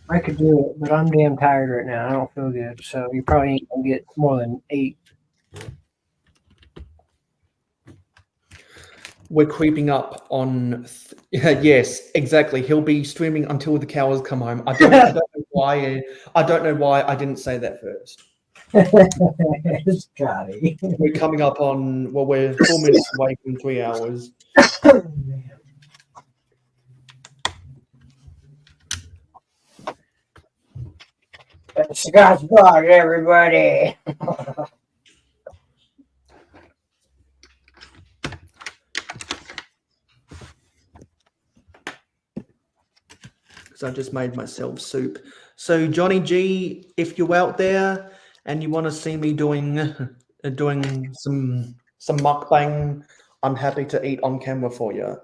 I could do it, but I'm damn tired right now. I don't feel good. So you probably ain't going to get more than 8. We're creeping up on. Yes, exactly. He'll be streaming until the cows come home. I don't know why. I don't know why I didn't say that first. Scotty. We're coming up on. Well, we're 4 minutes away from 3 hours. Scott's vlog, everybody. Because I just made myself soup. So Johnny G, if you're out there and you want to see me doing some mukbang, I'm happy to eat on camera for you.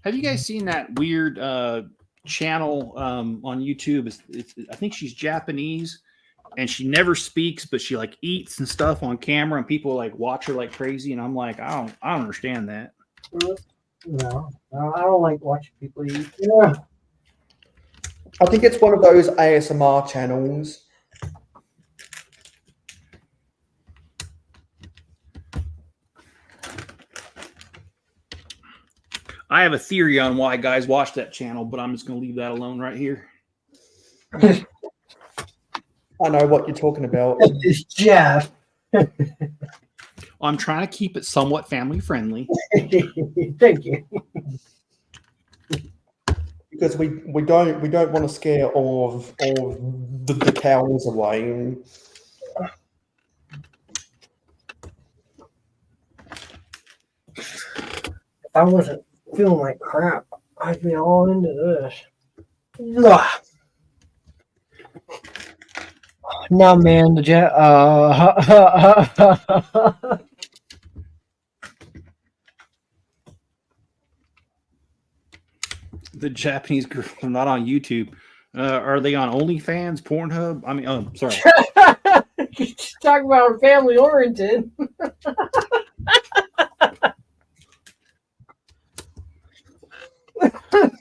Have you guys seen that weird channel on YouTube? I think she's Japanese, and she never speaks, but she like eats and stuff on camera, and people like watch her like crazy. And I'm like, I don't understand that. No, I don't like watching people eat. Yeah. I think it's one of those ASMR channels. I have a theory on why guys watch that channel, but I'm just going to leave that alone right here. I know what you're talking about. It's Jeff. I'm trying to keep it somewhat family friendly. Thank you. Because we don't want to scare all of the cows away. If I wasn't feeling like crap, I'd be all into this. Ugh. No, man, the jet. The Japanese girls are not on YouTube. Are they on OnlyFans, Pornhub? I mean, oh, sorry. Talk about family oriented.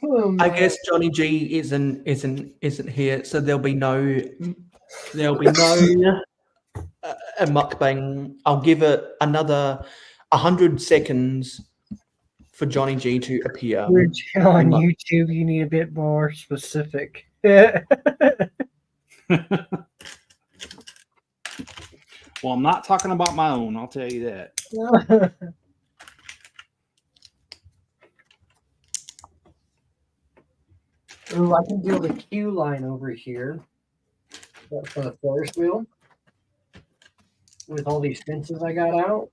Oh, I guess Johnny G isn't here, so there'll be no a mukbang. I'll give it another 100 seconds for Johnny G to appear. On YouTube, you need a bit more specific. Well, I'm not talking about my own, I'll tell you that. Ooh, I can build a queue line over here for the Ferris wheel with all these fences I got out.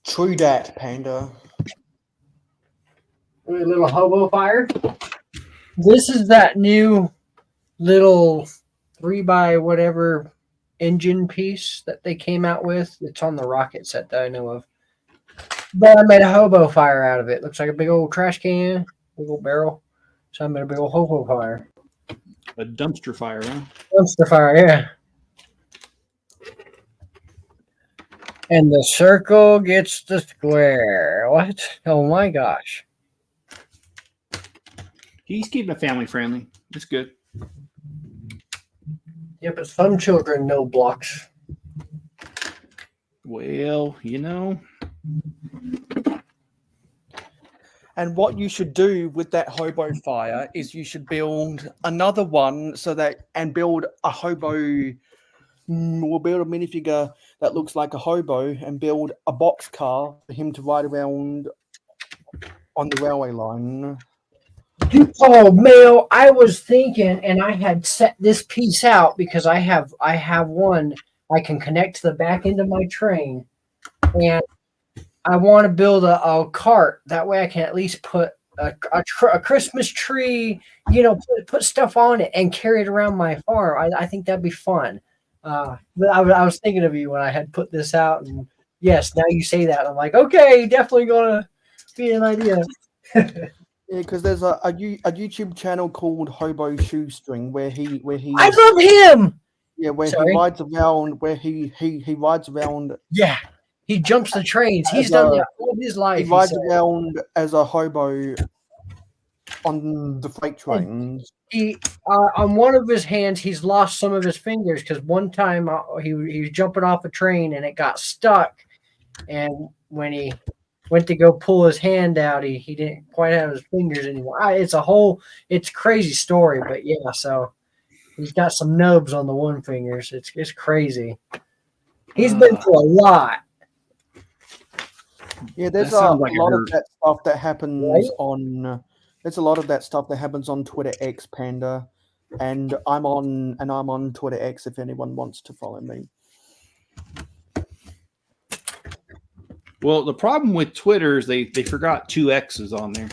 True that, Panda. A little hobo fire. This is that new little 3x whatever engine piece that they came out with. It's on the rocket set that I know of. But I made a hobo fire out of it. Looks like a big old trash can, big old barrel. So I made a big old hobo fire. A dumpster fire, huh? Dumpster fire, yeah. And the circle gets the square. What? Oh my gosh. He's keeping it family friendly. It's good. Yeah, but some children know blocks. Well, you know. And what you should do with that hobo fire is you should build another one and build a hobo. We'll build a minifigure that looks like a hobo and build a box car for him to ride around on the railway line. Oh, Mayo, I was thinking, and I had set this piece out because I have one I can connect to the back end of my train, and I want to build a cart. That way I can at least put a Christmas tree, put stuff on it and carry it around my farm. I think that'd be fun. But I was thinking of you when I had put this out, and yes, now you say that, I'm like, okay, definitely gonna be an idea. Yeah, because there's a YouTube channel called Hobo Shoestring where he I love him. Yeah, where Sorry? he rides around, he rides around. Yeah, he jumps the trains. He's done that all his life. He rides around as a hobo on the freight trains. He on one of his hands, he's lost some of his fingers because one time he was jumping off a train and it got stuck, and when he went to go pull his hand out, he didn't quite have his fingers anymore. It's a crazy story, but yeah, so he's got some nubs on the one fingers. It's crazy. He's been through a lot. Yeah, there's a lot of that stuff that happens on. There's a lot of that stuff that happens on Twitter X, Panda, and I'm on Twitter X if anyone wants to follow me. Well, the problem with Twitter is they forgot 2 X's on there.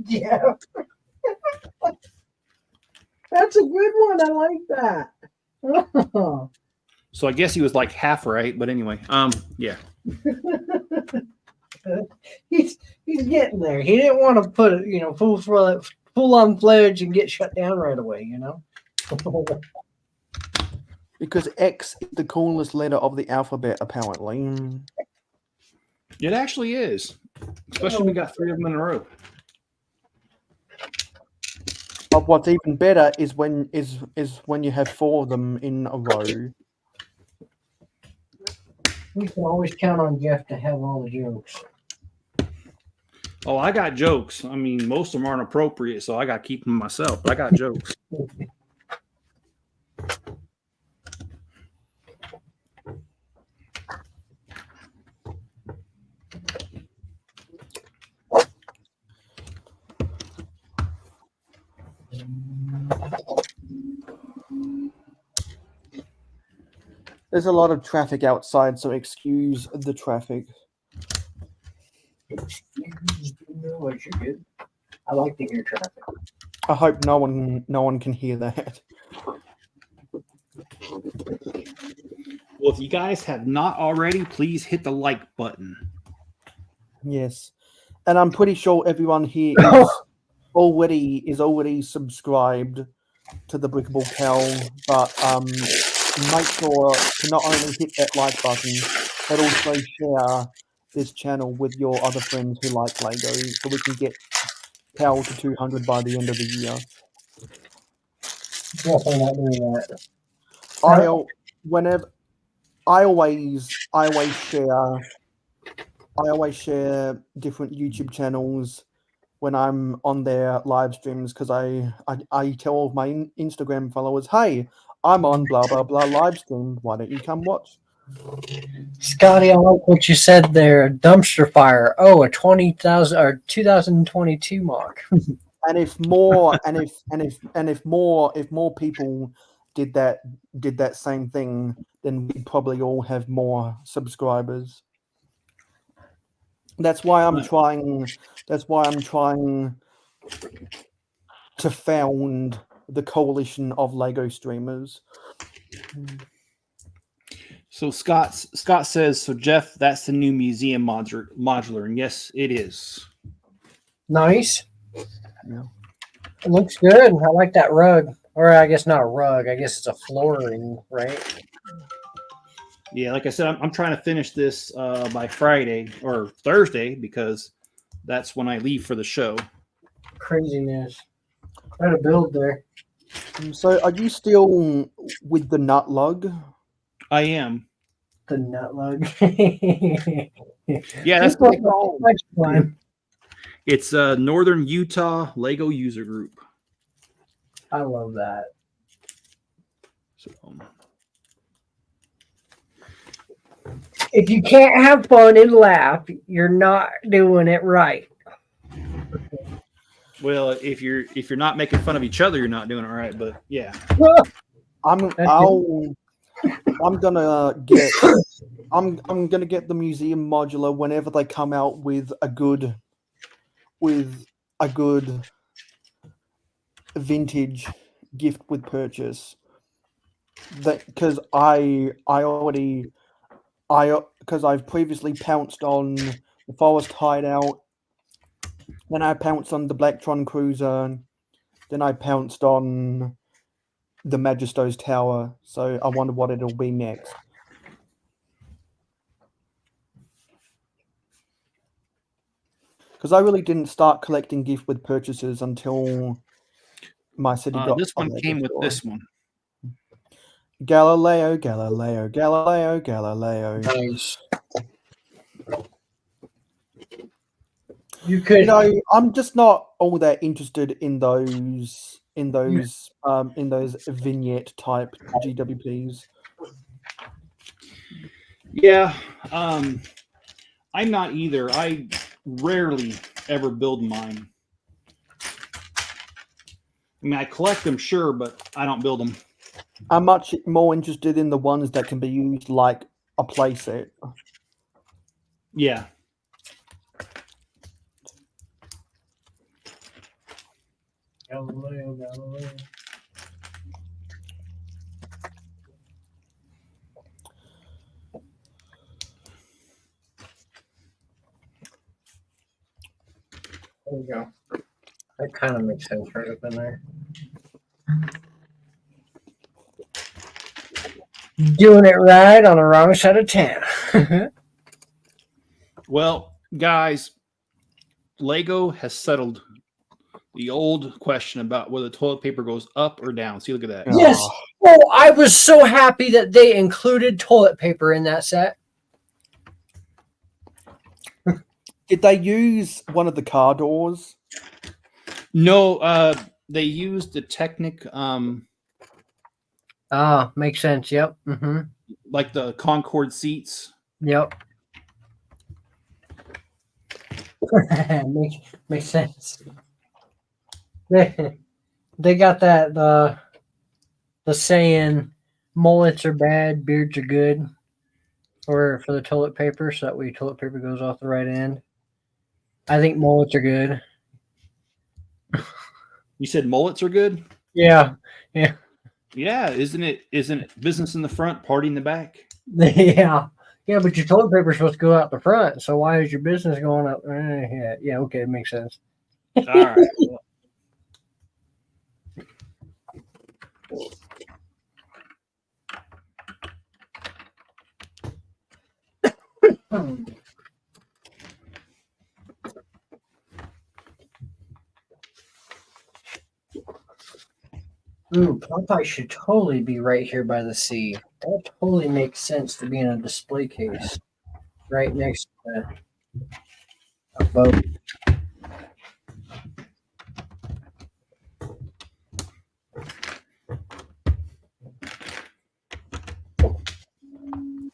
Yeah. That's a good one. I like that. So I guess he was like half right, but anyway, yeah. He's getting there. He didn't want to put it, full on fledged and get shut down right away, Because X is the coolest letter of the alphabet, apparently. It actually is, especially when we got 3 of them in a row. But what's even better is when you have 4 of them in a row. We can always count on Jeff to have all the jokes. Oh, I got jokes. I mean, most of them aren't appropriate, so I got to keep them myself. But I got jokes. There's a lot of traffic outside, so excuse the traffic. You're good. I like to hear traffic. I hope no one can hear that. Well, if you guys have not already, please hit the like button. Yes, and I'm pretty sure everyone here is already subscribed to the Brickable Cow, but make sure to not only hit that like button, but also share this channel with your other friends who like Lego, so we can get Cal to 200 by the end of the year. Definitely not doing that. I always share different YouTube channels when I'm on their live streams because I tell all of my Instagram followers, hey, I'm on blah blah blah live stream. Why don't you come watch? Scotty, I like what you said there. Dumpster fire. Oh, a 20,000 or 2022 mark. And if more people did that same thing, then we'd probably all have more subscribers. That's why I'm trying to found the coalition of Lego streamers. So Scott says, so Jeff, that's the new museum modular, and yes, it is. Nice. Yeah. It looks good. I like that rug. Or I guess not a rug. I guess it's a flooring, right? Yeah, like I said, I'm trying to finish this by Friday or Thursday because that's when I leave for the show. Craziness. Quite a build there. So are you still with the nut lug? I am. The nut lug. Yeah, that's what they call Much fun. It's Northern Utah Lego User Group. I love that. So, If you can't have fun and laugh, you're not doing it right. well, if you're not making fun of each other, you're not doing it right. But yeah, I'm gonna get the museum modular whenever they come out with a good vintage gift with purchase. That because I've previously pounced on the Forest Hideout, then I pounced on the Blacktron Cruiser, then I pounced on the Magisto's Tower. So I wonder what it'll be next. Because I really didn't start collecting gift with purchases until my city got this a one Lego came with store. this one. Galileo, Galileo, Galileo, Galileo. Nice. You could. I'm just not all that interested in those vignette type GWPs. Yeah, I'm not either. I rarely ever build mine. I mean, I collect them, sure, but I don't build them. I'm much more interested in the ones that can be used like a playset. Yeah. Galileo. There you go. That kind of makes sense right up in there. Doing it right on the wrong side of town. Well, guys, Lego has settled the old question about whether toilet paper goes up or down. See, look at that. Yes. Oh, I was so happy that they included toilet paper in that set. Did they use one of the car doors? No, they used the Technic, Makes sense. Yep. Mm-hmm. like the Concorde seats. Yep. makes sense. They got that the saying mullets are bad, beards are good, for the toilet paper, so that way toilet paper goes off the right end. I think mullets are good. You said mullets are good? Yeah. Yeah, isn't it business in the front, party in the back? Yeah. Yeah, but your toilet paper is supposed to go out the front, so why is your business going up? Yeah, okay, it makes sense. All right. Ooh, Popeye should totally be right here by the sea. That totally makes sense to be in a display case right next to a boat.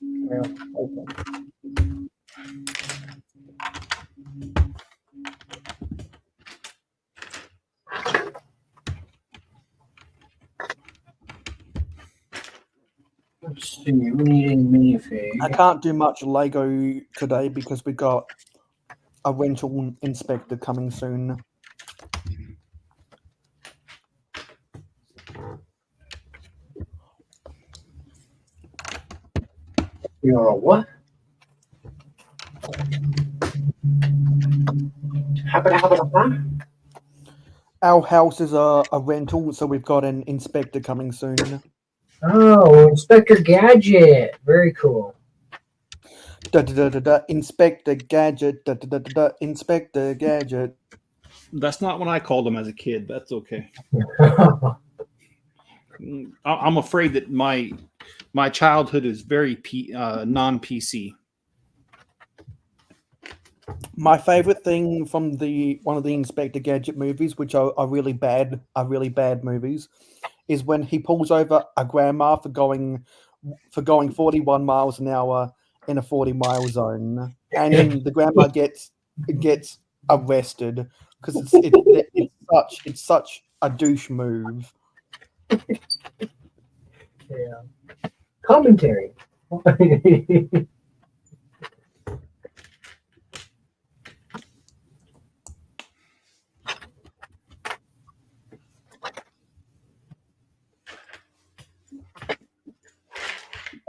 Yeah, okay. Let's see, we need a minifig. I can't do much Lego today because we got a rental inspector coming soon. You know what? Our house is a rental, so we've got an inspector coming soon. Oh, Inspector Gadget. Very cool. Inspector Gadget. Inspector Gadget. That's not what I called them as a kid. That's okay. I'm afraid that my My childhood is very non-PC. My favorite thing from one of the Inspector Gadget movies, which are really bad movies, is when he pulls over a grandma for going 41 miles an hour in a 40-mile zone, and the grandma gets arrested because it's such a douche move. Yeah. Commentary.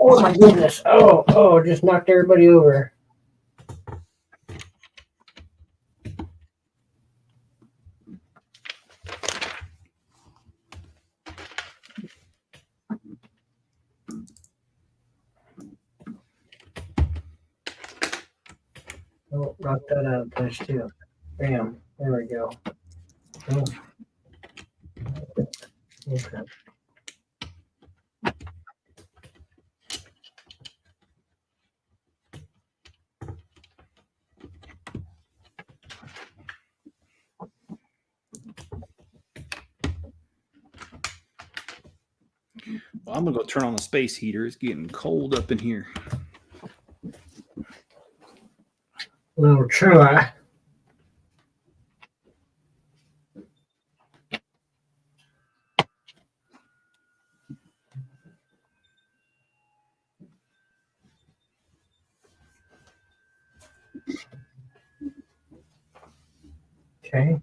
Oh my goodness. Oh, just knocked everybody over. Oh, knocked that out of place too. Bam. There we go. Oh. Okay. Well, I'm gonna go turn on the space heater. It's getting cold up in here. Little try. Okay.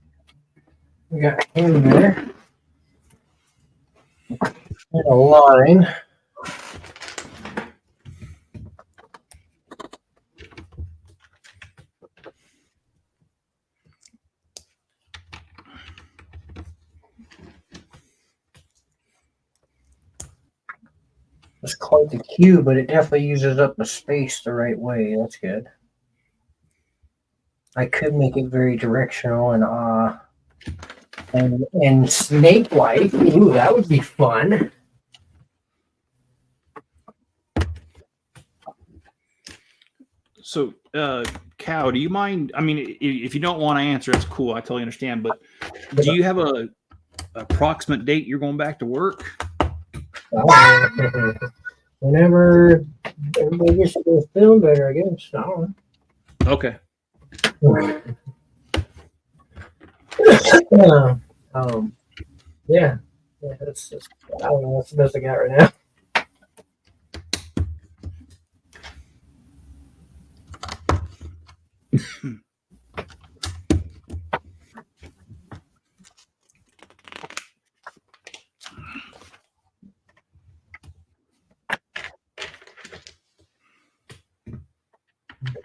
We got him there. And a line. It's quite the cube, but it definitely uses up the space the right way. That's good. I could make it very directional and snake-like. Ooh, that would be fun. So, Cow, do you mind? I mean, if you don't want to answer, it's cool. I totally understand. But do you have a approximate date you're going back to work? Whenever everybody gets to go film better, I guess. I don't Okay. know. Yeah, that's just, I don't know. That's the best I got right now.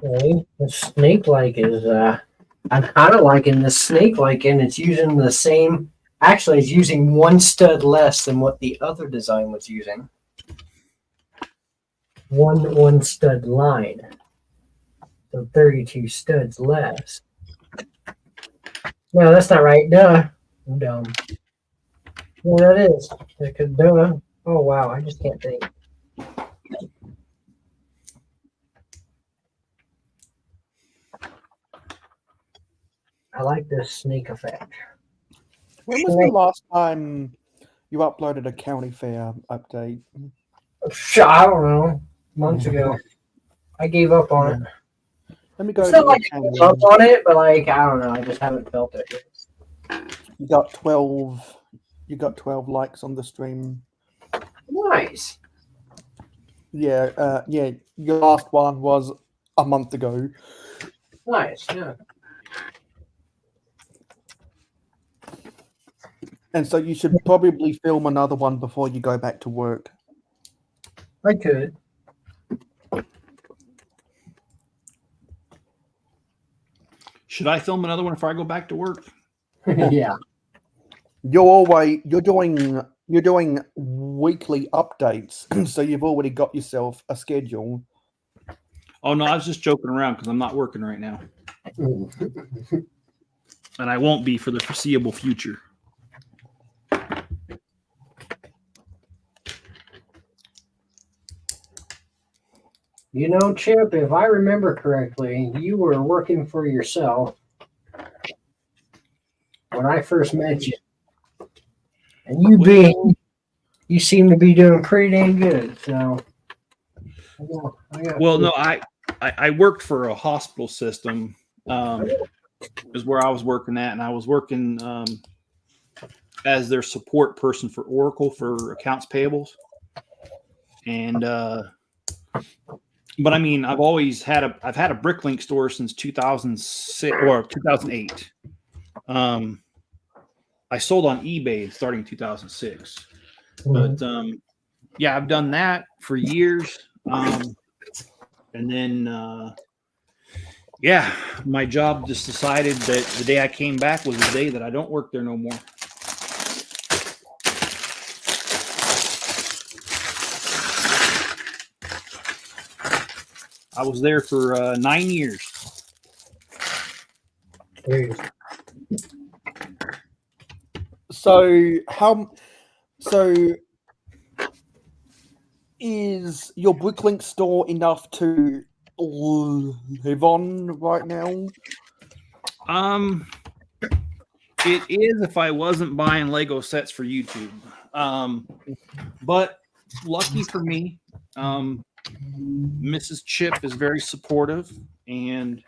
Okay, the snake-like is I'm kind of liking the snake-like, and it's using the same. Actually, it's using one stud less than what the other design was using. One stud line, so 32 studs less. No, that's not right. Duh, I'm dumb. Yeah, that is. Because duh. Oh wow, I just can't think. I like this snake effect. When was the last time you uploaded a county fair update? I don't know. Months ago, I gave up on it. Let me go. It's not like I gave up on it, but like I don't know. I just haven't felt it. You got 12. You got 12 likes on the stream. Nice. Yeah. Yeah. Your last one was a month ago. Nice. Yeah. And so you should probably film another one before you go back to work. I could. Should I film another one before I go back to work? Yeah. You're doing weekly updates, so you've already got yourself a schedule. Oh no, I was just joking around because I'm not working right now, and I won't be for the foreseeable future. You know, Chip, if I remember correctly, you were working for yourself when I first met you. And you seem to be doing pretty dang good. So, Well, no, I worked for a hospital system. Is where I was working at, and I was working as their support person for Oracle for accounts payables. And but I mean, I've had a Bricklink store since 2006 or 2008. I sold on eBay starting in 2006, but yeah, I've done that for years. And then yeah, my job just decided that the day I came back was the day that I don't work there no more. I was there for 9 years. So is your Bricklink store enough to live on right now? It is if I wasn't buying Lego sets for YouTube. But lucky for me, Mrs. Chip is very supportive, and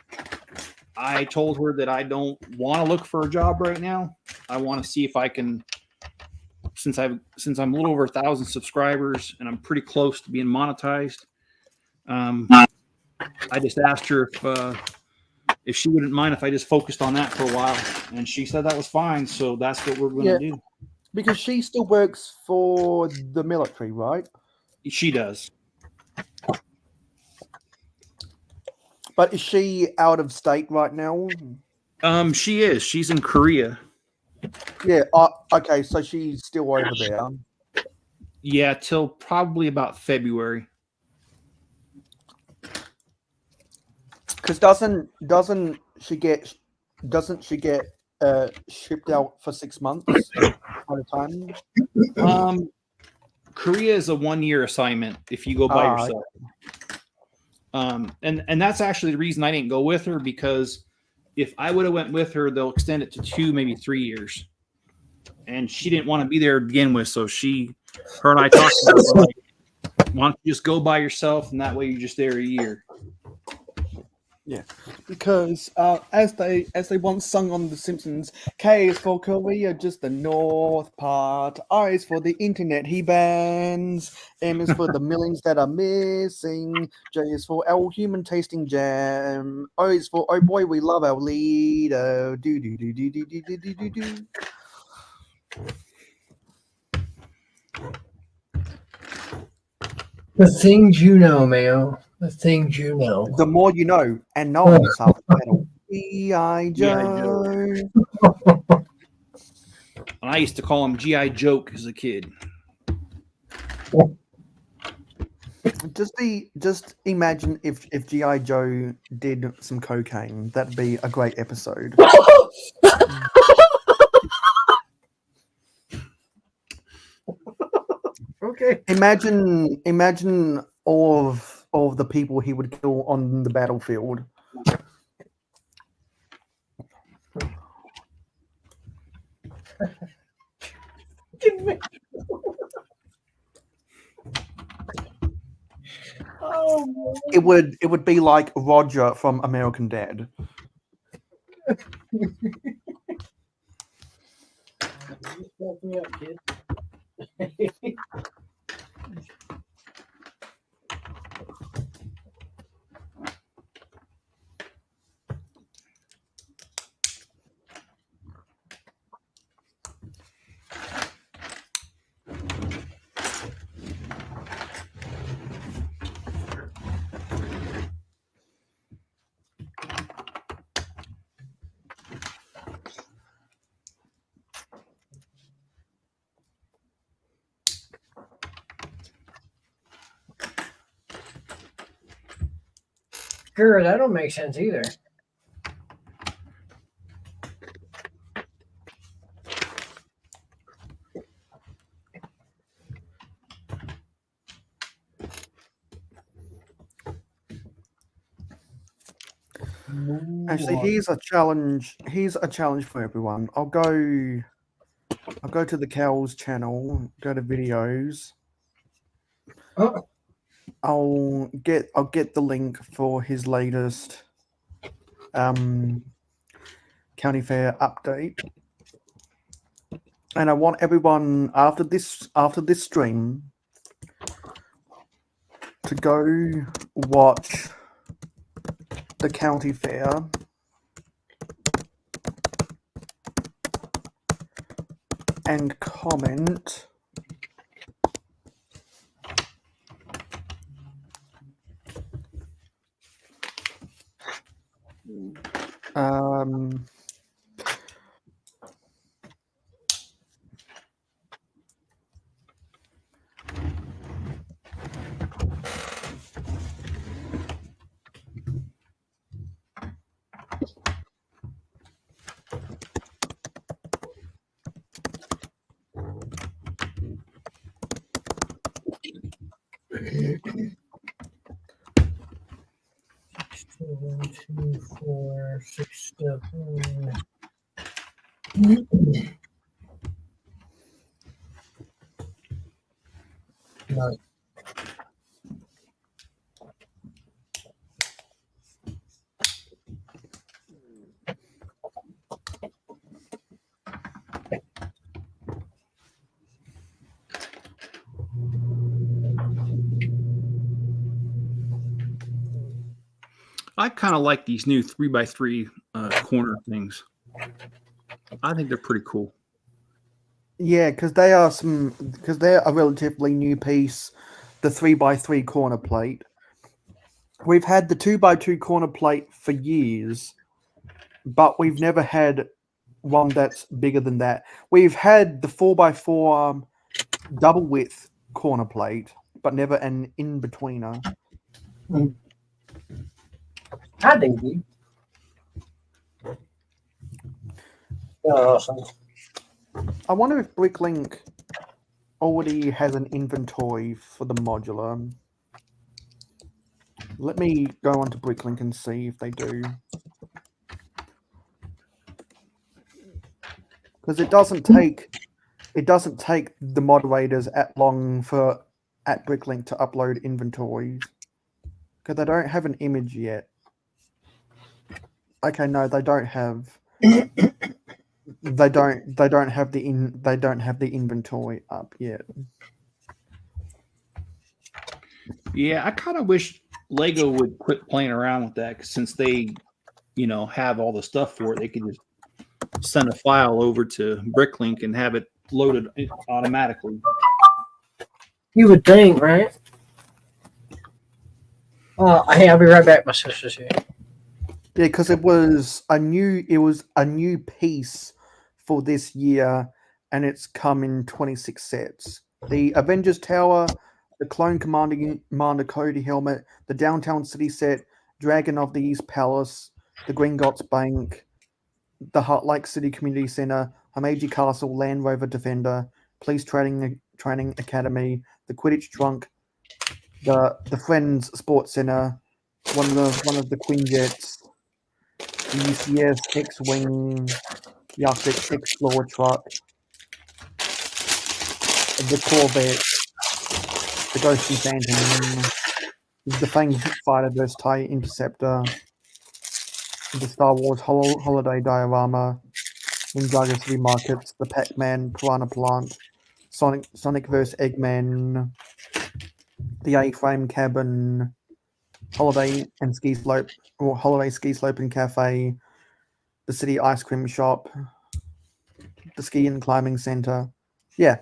I told her that I don't want to look for a job right now. I want to see if I can, since I'm a little over 1,000 subscribers and I'm pretty close to being monetized. I just asked her if she wouldn't mind if I just focused on that for a while, and she said that was fine. So that's what we're going to do. Because she still works for the military, right? She does. But is she out of state right now? She is. She's in Korea. Yeah. Okay. So she's still over there. Yeah, till probably about February. Because doesn't she get shipped out for 6 months at a time? Korea is a 1-year assignment if you go by yourself. And that's actually the reason I didn't go with her, because if I would have went with her, they'll extend it to 2, maybe 3 years. And she didn't want to be there to begin with, so her and I talked about it, like, why don't you just go by yourself, and that way you're just there a year. Yeah, because as they once sung on The Simpsons, K is for Korea, just the north part. I is for the internet he bans. M is for the millions that are missing. J is for our human tasting jam. O is for oh boy, we love our leader. Do do do do do do do do do do. The things you know, Mayo. The things you know. The more you know, and knowing's half the battle. G.I. Joe. And I used to call him G.I. Joke as a kid. Just imagine if G.I. Joe did some cocaine. That'd be a great episode. Okay. Imagine all of the people he would kill on the battlefield. It would be like Roger from American Dad. Fuck me up, kid. Sure, that don't make sense either. Actually, here's a challenge. Here's a challenge for everyone. I'll go to the Cows channel. Go to videos. Oh, I'll get the link for his latest county fair update. And I want everyone after this stream to go watch the county fair and comment One, two, four, 6, 7. No. I kind of like these new 3x3 corner things. I think they're pretty cool. yeah, because they're a relatively new piece, the 3x3 corner plate. We've had the 2x2 corner plate for years, but we've never had one that's bigger than that. We've had the 4x4 double width corner plate, but never an in-betweener. I think we. Awesome. I wonder if Bricklink already has an inventory for the modular. Let me go onto Bricklink and see if they do. Because it doesn't take the moderators at Bricklink to upload inventories. Because they don't have an image yet. Okay, no, they don't have. They don't have the inventory up yet. Yeah, I kind of wish Lego would quit playing around with that, 'cause since they, have all the stuff for it. They could just send a file over to Bricklink and have it loaded automatically. You would think, right? Hey, I'll be right back. My sister's here. Yeah, because it was a new piece for this year, and it's come in 26 sets. The Avengers Tower, the Clone Commander Cody helmet, the Downtown City set, Dragon of the East Palace, the Gringotts Bank, the Heart Lake City Community Center, Himeji Castle, Land Rover Defender, Police Training Academy, the Quidditch Trunk, the Friends Sports Center, one of the Quinjets, the UCS X-Wing, the Arctic Explorer truck, the Corvette, the Ghost and Phantom, the Fang Fighter vs. TIE Interceptor, the Star Wars Holiday Diorama, Ninjago City Markets, the Pac-Man Piranha Plant, Sonic vs. Eggman, the A-Frame Cabin, Holiday Ski Slope and Cafe, the City Ice Cream Shop, the Ski and Climbing Center. Yeah.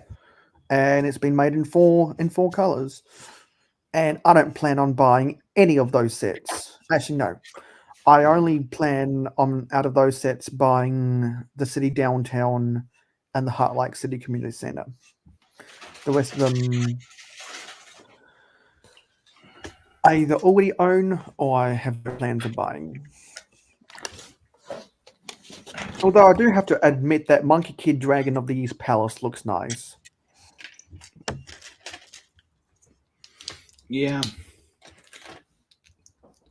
And it's been made in four colors. And I don't plan on buying any of those sets. Actually, no. I only plan on, out of those sets, buying the City Downtown and the Heart Lake City Community Center. The rest of them I either already own or I have plans of buying. Although I do have to admit that Monkey Kid Dragon of the East Palace looks nice. Yeah.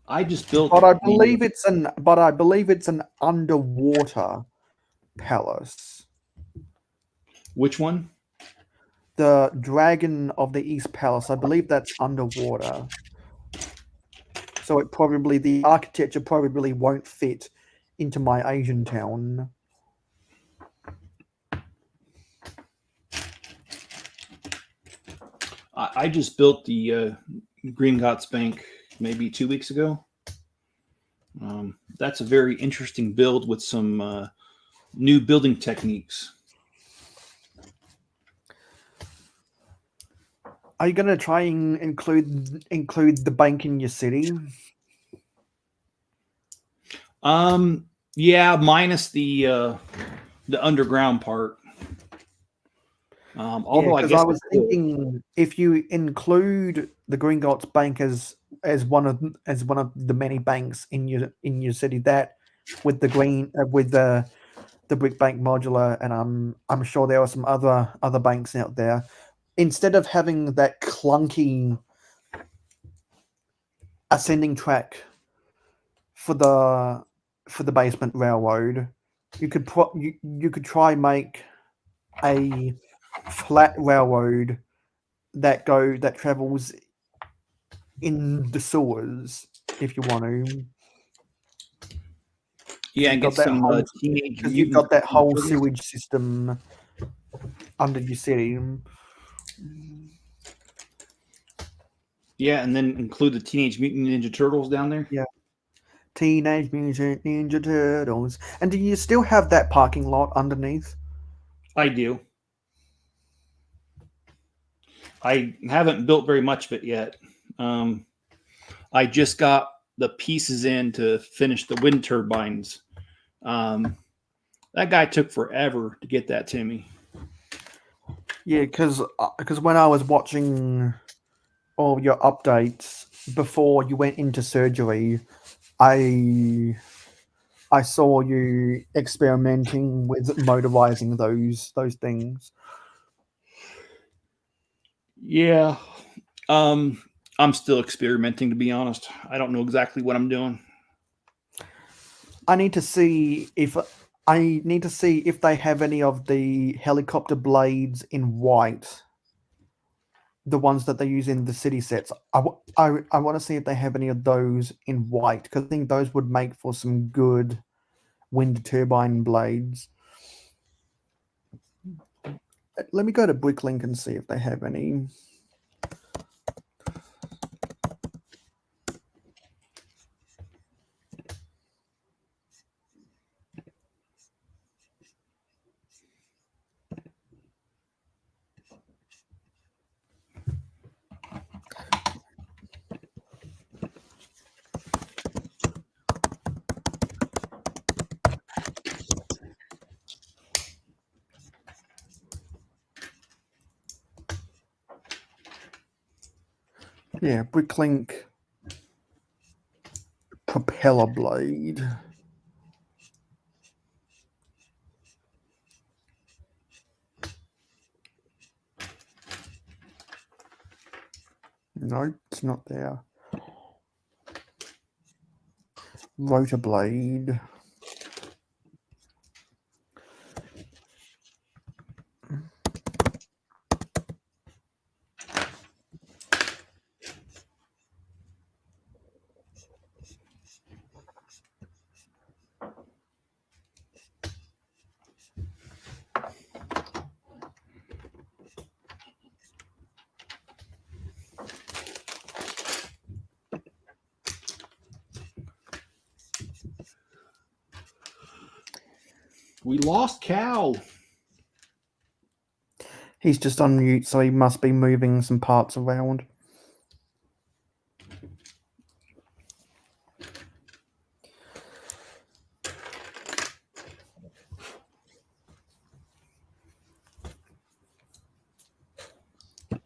I just built. But I believe it's an underwater palace. Which one? The Dragon of the East Palace. I believe that's underwater. So the architecture probably won't fit into my Asian town. I just built the Green Gots Bank maybe 2 weeks ago. That's a very interesting build with some new building techniques. Are you going to try and include the bank in your city? Yeah, minus the underground part. Although I because guess I was thinking if you include the Green Gots Bank as one of the many banks in your city, that with the Brick Bank modular, and I'm sure there are some other banks out there. Instead of having that clunky ascending track for the basement railroad, you could you could try make a flat railroad that travels in the sewers if you want to. yeah, and get some teenage Because you've mutant got that whole Turtles. sewage system under your city. Yeah, and then include the Teenage Mutant Ninja Turtles down there. Yeah. Teenage Mutant Ninja Turtles. And do you still have that parking lot underneath? I do. I haven't built very much of it yet. I just got the pieces in to finish the wind turbines. That guy took forever to get that to me. Yeah, because when I was watching all your updates before you went into surgery, I saw you experimenting with motorizing those things. Yeah. I'm still experimenting, to be honest. I don't know exactly what I'm doing. I need to see if they have any of the helicopter blades in white, the ones that they use in the city sets. I want to see if they have any of those in white, because I think those would make for some good wind turbine blades. Let me go to Bricklink and see if they have any. Yeah, Bricklink propeller blade. No, it's not there. Rotor blade. We lost Cal. He's just on mute, so he must be moving some parts around.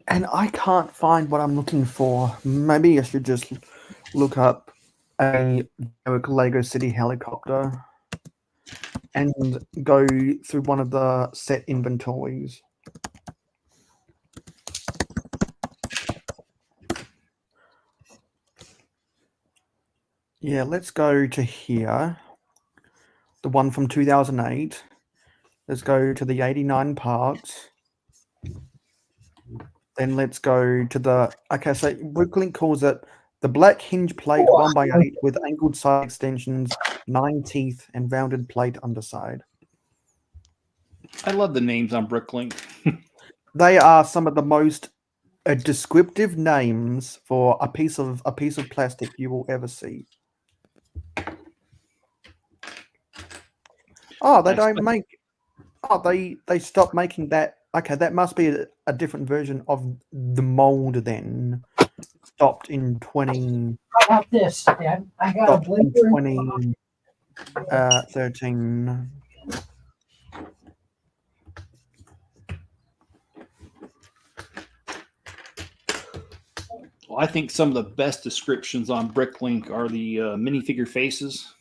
And I can't find what I'm looking for. Maybe I should just look up a Lego City helicopter and go through one of the set inventories. Yeah, let's go to here. The one from 2008. Let's go to the 89 PaRt. Then let's go to the... Okay, so Bricklink calls it the black hinge plate 1x8 with angled side extensions, 9 teeth, and rounded plate underside. I love the names on Bricklink. They are some of the most descriptive names for a piece of plastic you will ever see. Oh, they don't make... Oh, they stopped making that. Okay, that must be a different version of the mold then. Stopped in 20... How about this? Yeah, I got a Stopped in blinker. 2013. Well, I think some of the best descriptions on Bricklink are the minifigure faces.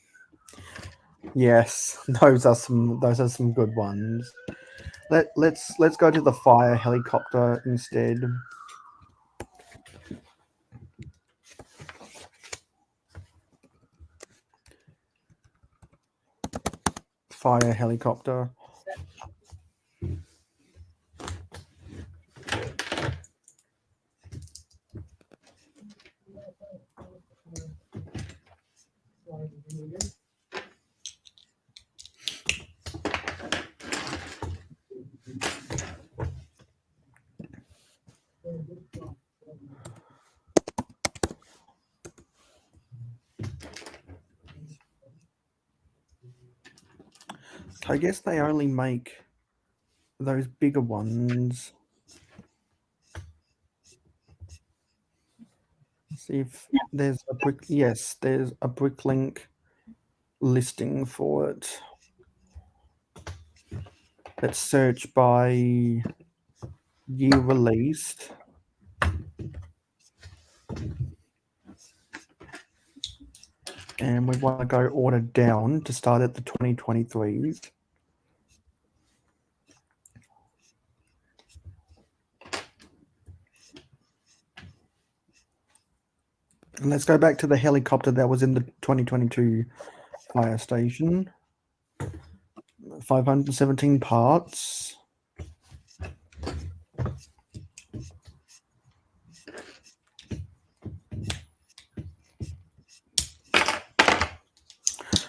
Yes, those are some good ones. Let's go to the fire helicopter instead. Fire helicopter. I guess they only make those bigger ones. See if there's a brick. Yes, there's a Bricklink listing for it. Let's search by year released. And we want to go order down to start at the 2023s. And let's go back to the helicopter that was in the 2022 fire station. 517 parts.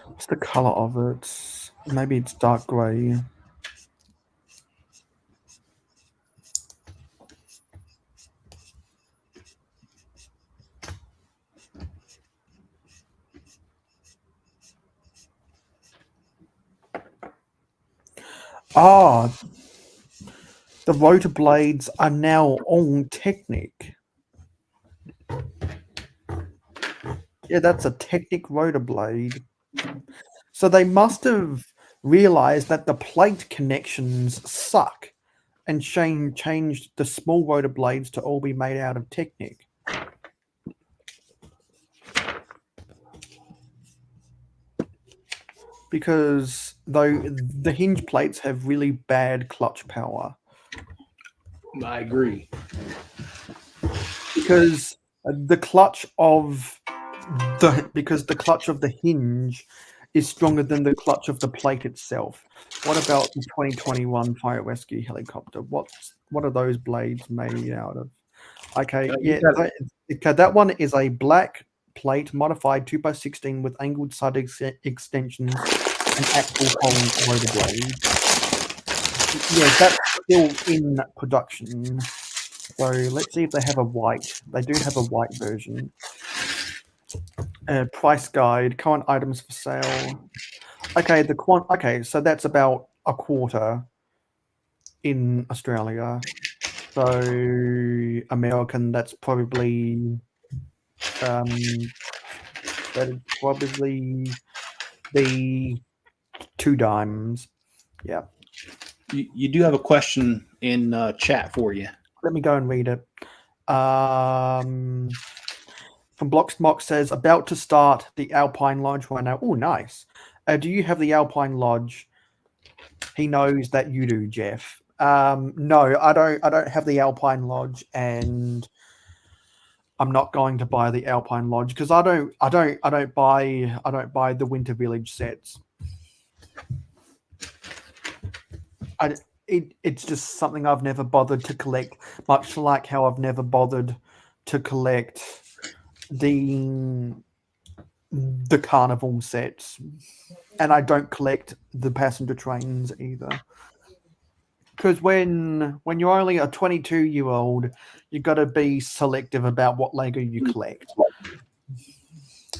What's the color of it? Maybe it's dark gray. Ah, the rotor blades are now all Technic. Yeah, that's a Technic rotor blade. So they must have realized that the plate connections suck and changed the small rotor blades to all be made out of Technic. Because though the hinge plates have really bad clutch power. I agree. Because the clutch of the hinge is stronger than the clutch of the plate itself. What about the 2021 fire rescue helicopter? What are those blades made out of? Okay, yeah, that one is a black plate modified 2x16 with angled side extensions and actual hole rotor blade. Yeah, that's still in production. So let's see if they have a white. They do have a white version. Price guide, current items for sale. Okay, okay, so that's about a quarter in Australia. So American, that's probably that'd probably be $2. Yeah. You do have a question in chat for you. Let me go and read it. From Blocksmock says, about to start the Alpine Lodge right now. Oh, nice. Do you have the Alpine Lodge? He knows that you do, Jeff. No, I don't have the Alpine Lodge, and I'm not going to buy the Alpine Lodge because I don't buy the Winter Village sets. It's just something I've never bothered to collect, much like how I've never bothered to collect the carnival sets, and I don't collect the passenger trains either. Because when you're only a 22-year-old, you've got to be selective about what Lego you collect,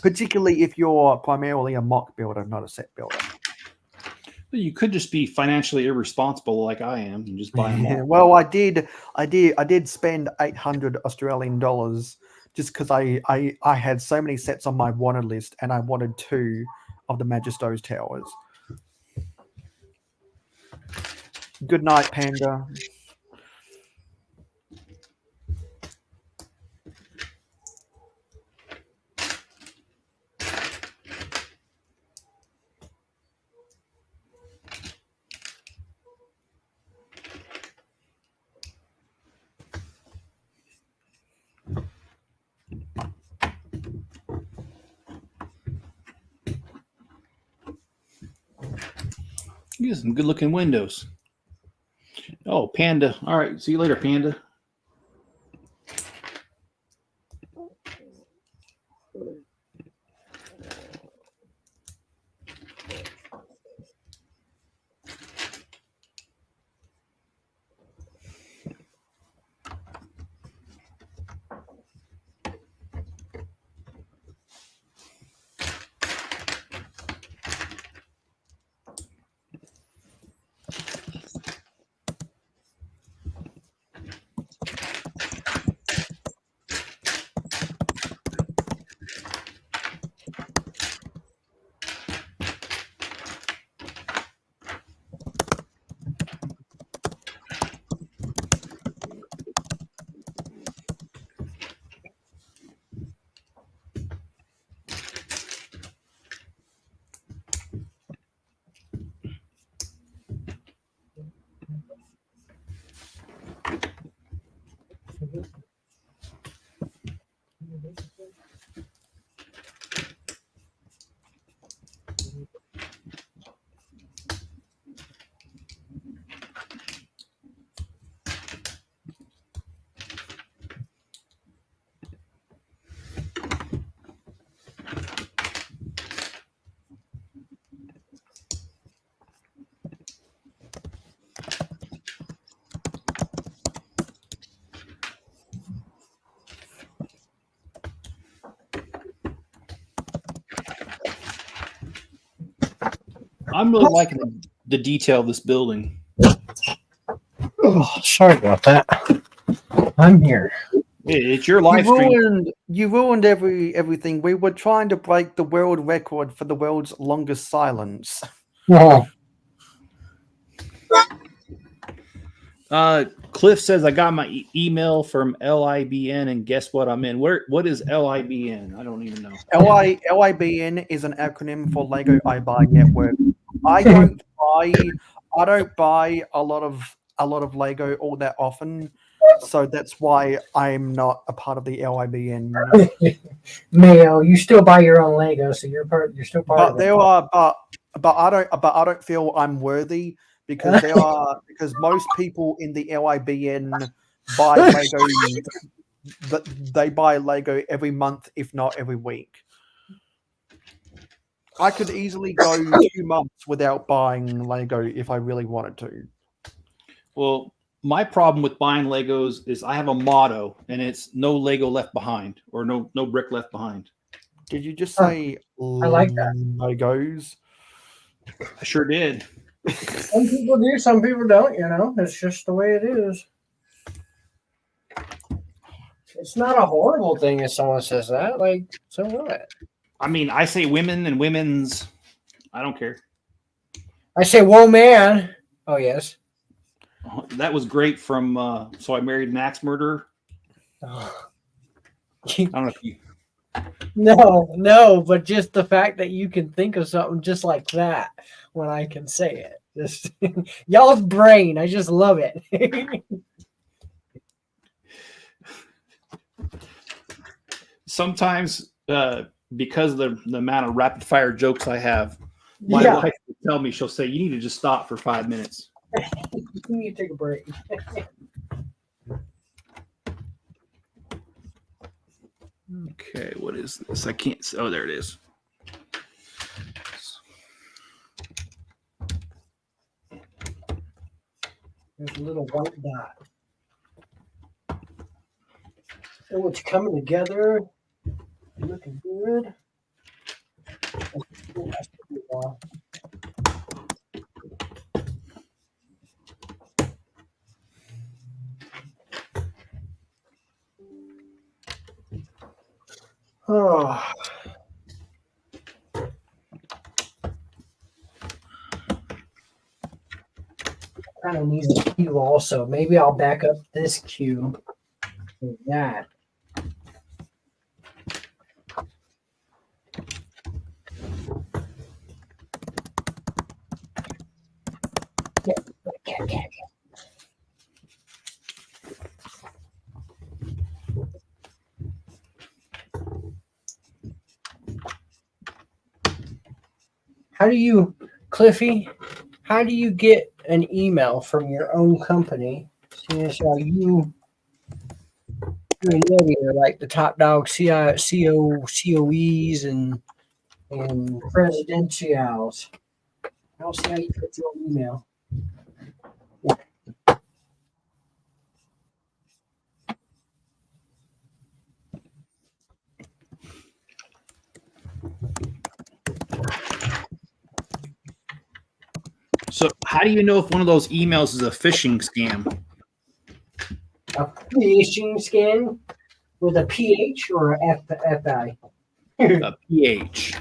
particularly if you're primarily a mock builder, not a set builder. You could just be financially irresponsible like I am and just buy them all. Well, I did spend 800 Australian dollars just because I had so many sets on my wanted list, and I wanted 2 of the Majesto's towers. Good night, Panda. You got some good looking windows. Oh, Panda. All right. See you later, Panda. I'm really liking the detail of this building. Oh, sorry about that. I'm here. It's your live stream. You ruined everything. We were trying to break the world record for the world's longest silence. Oh, Cliff says I got my email from LIBN, and guess what I'm in? What is LIBN? I don't even know. LIBN is an acronym for Lego I Buy Network. I don't buy a lot of Lego all that often, so that's why I'm not a part of the LIBN. Mayo, you still buy your own Lego, so you're still part But of there it. are but I don't feel I'm worthy because most people in the LIBN buy Lego. They buy Lego every month, if not every week. I could easily go 2 months without buying Lego if I really wanted to. Well, my problem with buying Legos is I have a motto, and it's no Lego left behind, or no brick left behind. Did you just say I like that. Legos? I sure did. Some people do, some people don't, It's just the way it is. It's not a horrible thing if someone says that. Like, so what? I mean, I say women and women's. I don't care. I say, whoa, man. Oh, yes. That was great from So I Married an Axe Murderer. Oh. I don't know if you... No, but just the fact that you can think of something just like that when I can say it. Just y'all's brain. I just love it. sometimes because of the amount of rapid fire jokes I have, my Yeah. wife will tell me, she'll say, "You need to just stop for 5 minutes." You need to take a break. Okay, what is this? I can't. Oh, there it is. There's a little white dot. Oh, it's coming together. Looking good. Oh. Kind of needs a cue also. Maybe I'll back up this cue with that. How do you, Cliffy? How do you get an email from your own company? Seeing as how you and Eddie are like the top dog COEs and presidentials. I don't see how you get your own email. So, how do you know if one of those emails is a phishing scam? A phishing scan with a PH or a FI? A PH.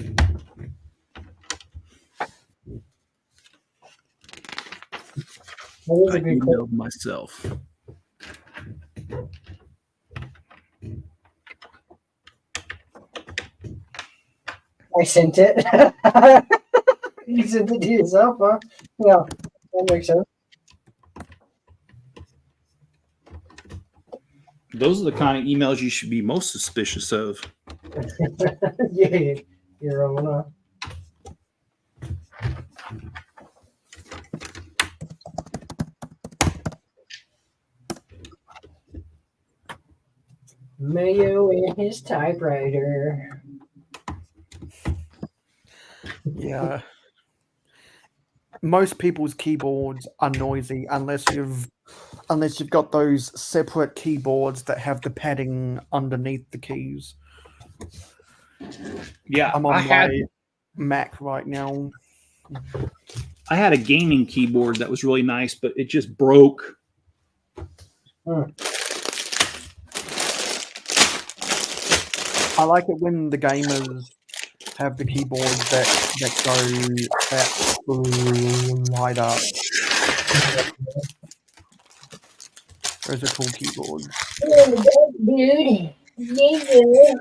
That is I a good question. emailed myself. I sent it. You sent it to yourself, huh? Yeah, that makes sense. Those are the kind of emails you should be most suspicious of. Yeah, you're wrong enough. Mayo and his typewriter. Yeah. Most people's keyboards are noisy unless you've got those separate keyboards that have the padding underneath the keys. Yeah, I'm on my Mac right now. I had a gaming keyboard that was really nice, but it just broke. I like it when the gamers have the keyboards that light up. Those are cool keyboards. Dude. Yeah.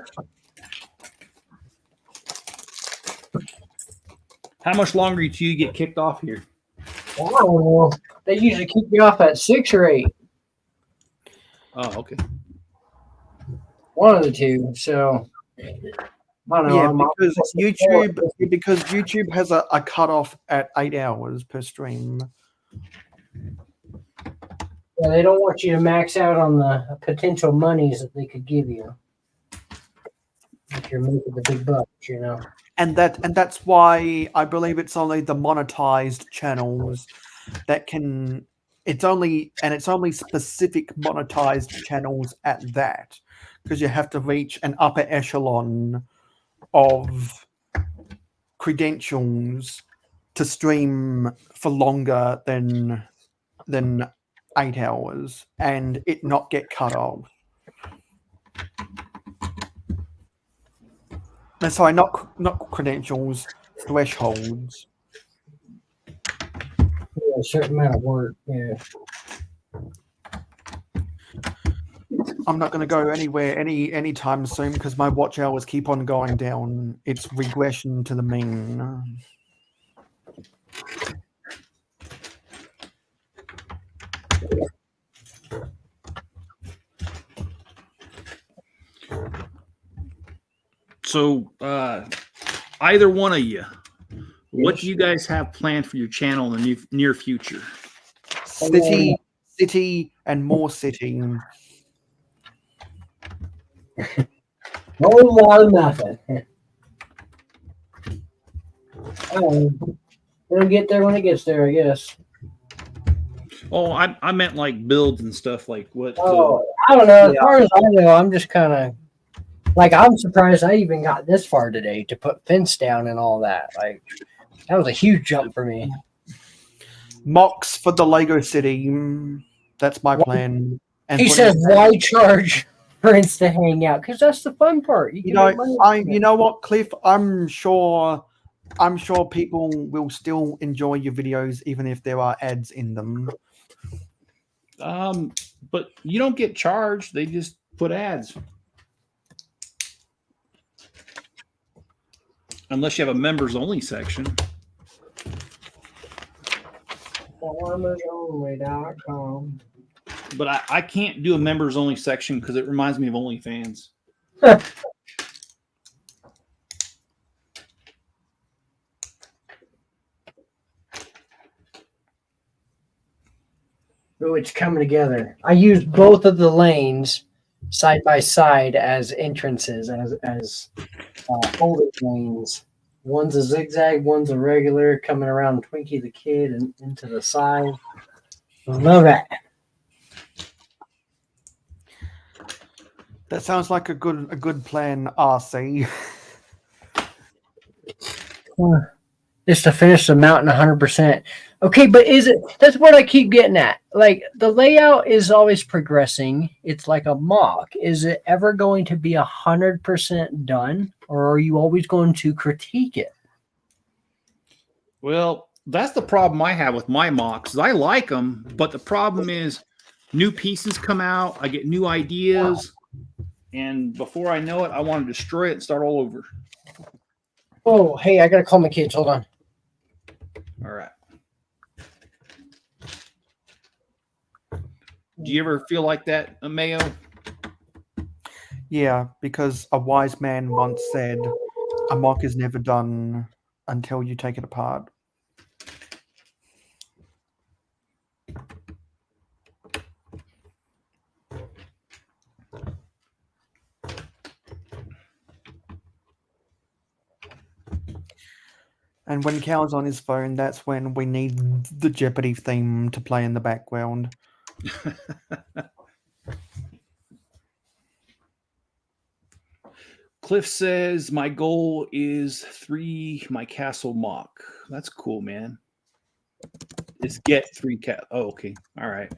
How much longer do you get kicked off here? Wow. They usually kick you off at 6 or 8. Oh, okay. One of the two. So I don't know. Yeah, I'm because YouTube has a cutoff at 8 hours per stream. Yeah, they don't want you to max out on the potential monies that they could give you if you're making the big bucks, you know. And that's why I believe it's only the monetized channels that can. It's only specific monetized channels at that, because you have to reach an upper echelon of credentials to stream for longer than 8 hours and it not get cut off. No, sorry, not credentials, thresholds. Yeah, a certain amount of work. Yeah. I'm not going to go anywhere anytime soon because my watch hours keep on going down. It's regression to the mean. So, either one of you, what Yes. do you guys have planned for your channel in the near future? City, and more city. Whole lot of nothing. Oh, it'll get there when it gets there, I guess. Oh, I meant like builds and stuff like what. Oh, I don't know. As Yeah. far as I know, I'm just kind of like I'm surprised I even got this far today to put fence down and all that. Like that was a huge jump for me. Mocks for the Lego City. That's my plan. And He says, "Why charge friends to hang out? Because that's the fun part. You can make money. you know what, Cliff? I'm sure people will still enjoy your videos even if there are ads in them. But you don't get charged. They just put ads. Unless you have a members only section. FarmersOnly.com. But I can't do a members only section because it reminds me of OnlyFans. Oh, it's coming together. I used both of the lanes side by side as entrances, as holding lanes. One's a zigzag, one's a regular coming around Twinkie the Kid and into the side. Love that. That sounds like a good plan, RC. Just to finish the mountain 100%. Okay, but that's what I keep getting at. Like the layout is always progressing. It's like a mock. Is it ever going to be 100% done, or are you always going to critique it? Well, that's the problem I have with my mocks. I like them, but the problem is new pieces come out. I get new ideas, and before I know it, I want to destroy it and start all over. Oh, hey, I gotta call my kids. Hold on. All right. Do you ever feel like that, Mayo? Yeah, because a wise man once said, "A mock is never done until you take it apart." And when Cal's on his phone, that's when we need the Jeopardy theme to play in the background. Cliff says, my goal is 3 my castle mock. That's cool, man. It's get 3 cat. Oh, okay. All right.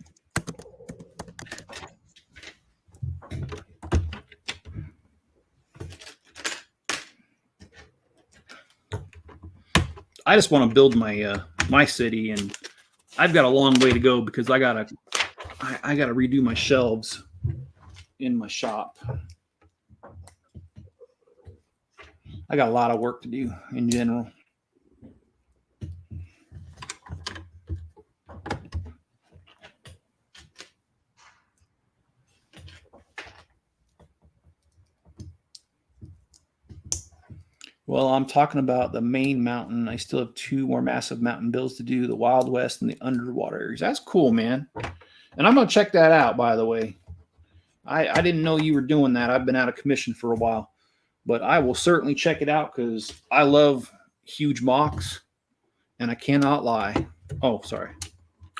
I just want to build my my city, and I've got a long way to go because I gotta redo my shelves in my shop. I got a lot of work to do in general. Well, I'm talking about the main mountain. I still have 2 more massive mountain builds to do, the Wild West and the underwater areas. That's cool, man. And I'm going to check that out, by the way. I didn't know you were doing that. I've been out of commission for a while. But I will certainly check it out because I love huge mocks, and I cannot lie. Oh, sorry.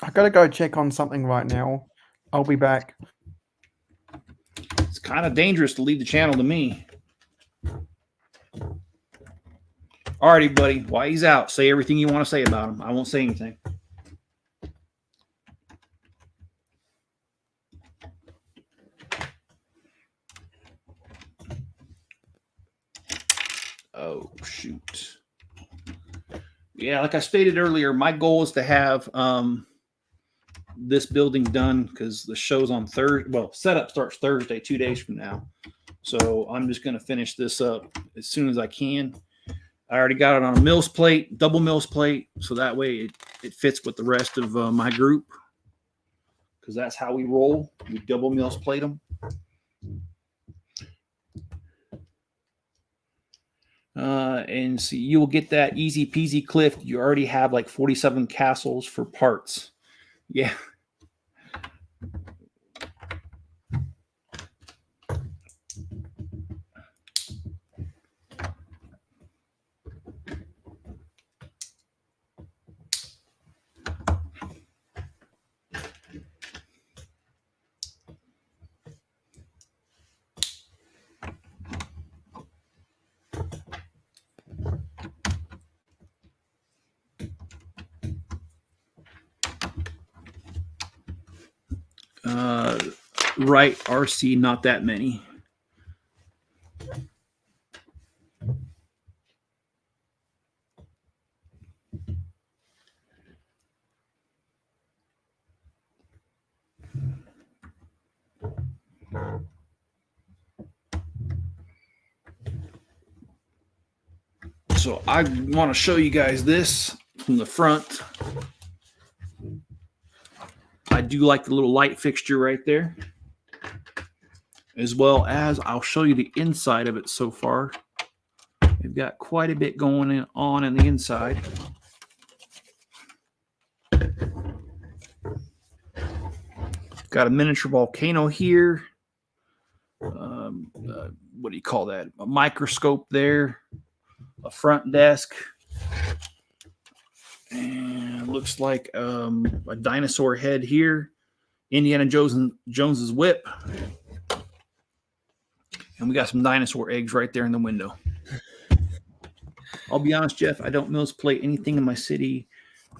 I gotta go check on something right now. I'll be back. It's kind of dangerous to leave the channel to me. Alrighty, buddy. While he's out, say everything you want to say about him. I won't say anything. Oh, shoot. Yeah, like I stated earlier, my goal is to have this building done because the show's on Thursday. Well, setup starts Thursday, 2 days from now. So I'm just going to finish this up as soon as I can. I already got it on a mills plate, double mills plate, so that way it fits with the rest of my group because that's how we roll. We double mills plate them. And see, you will get that easy peasy cliff. You already have like 47 castles for parts. Yeah. Right, RC, not that many. So I want to show you guys this from the front. I do like the little light fixture right there, as well as I'll show you the inside of it so far. We've got quite a bit going on in the inside. Got a miniature volcano here. What do you call that? A microscope there. A front desk. And looks like a dinosaur head here. Indiana Jones's whip. And we got some dinosaur eggs right there in the window. I'll be honest, Jeff, I don't Mills plate anything in my city.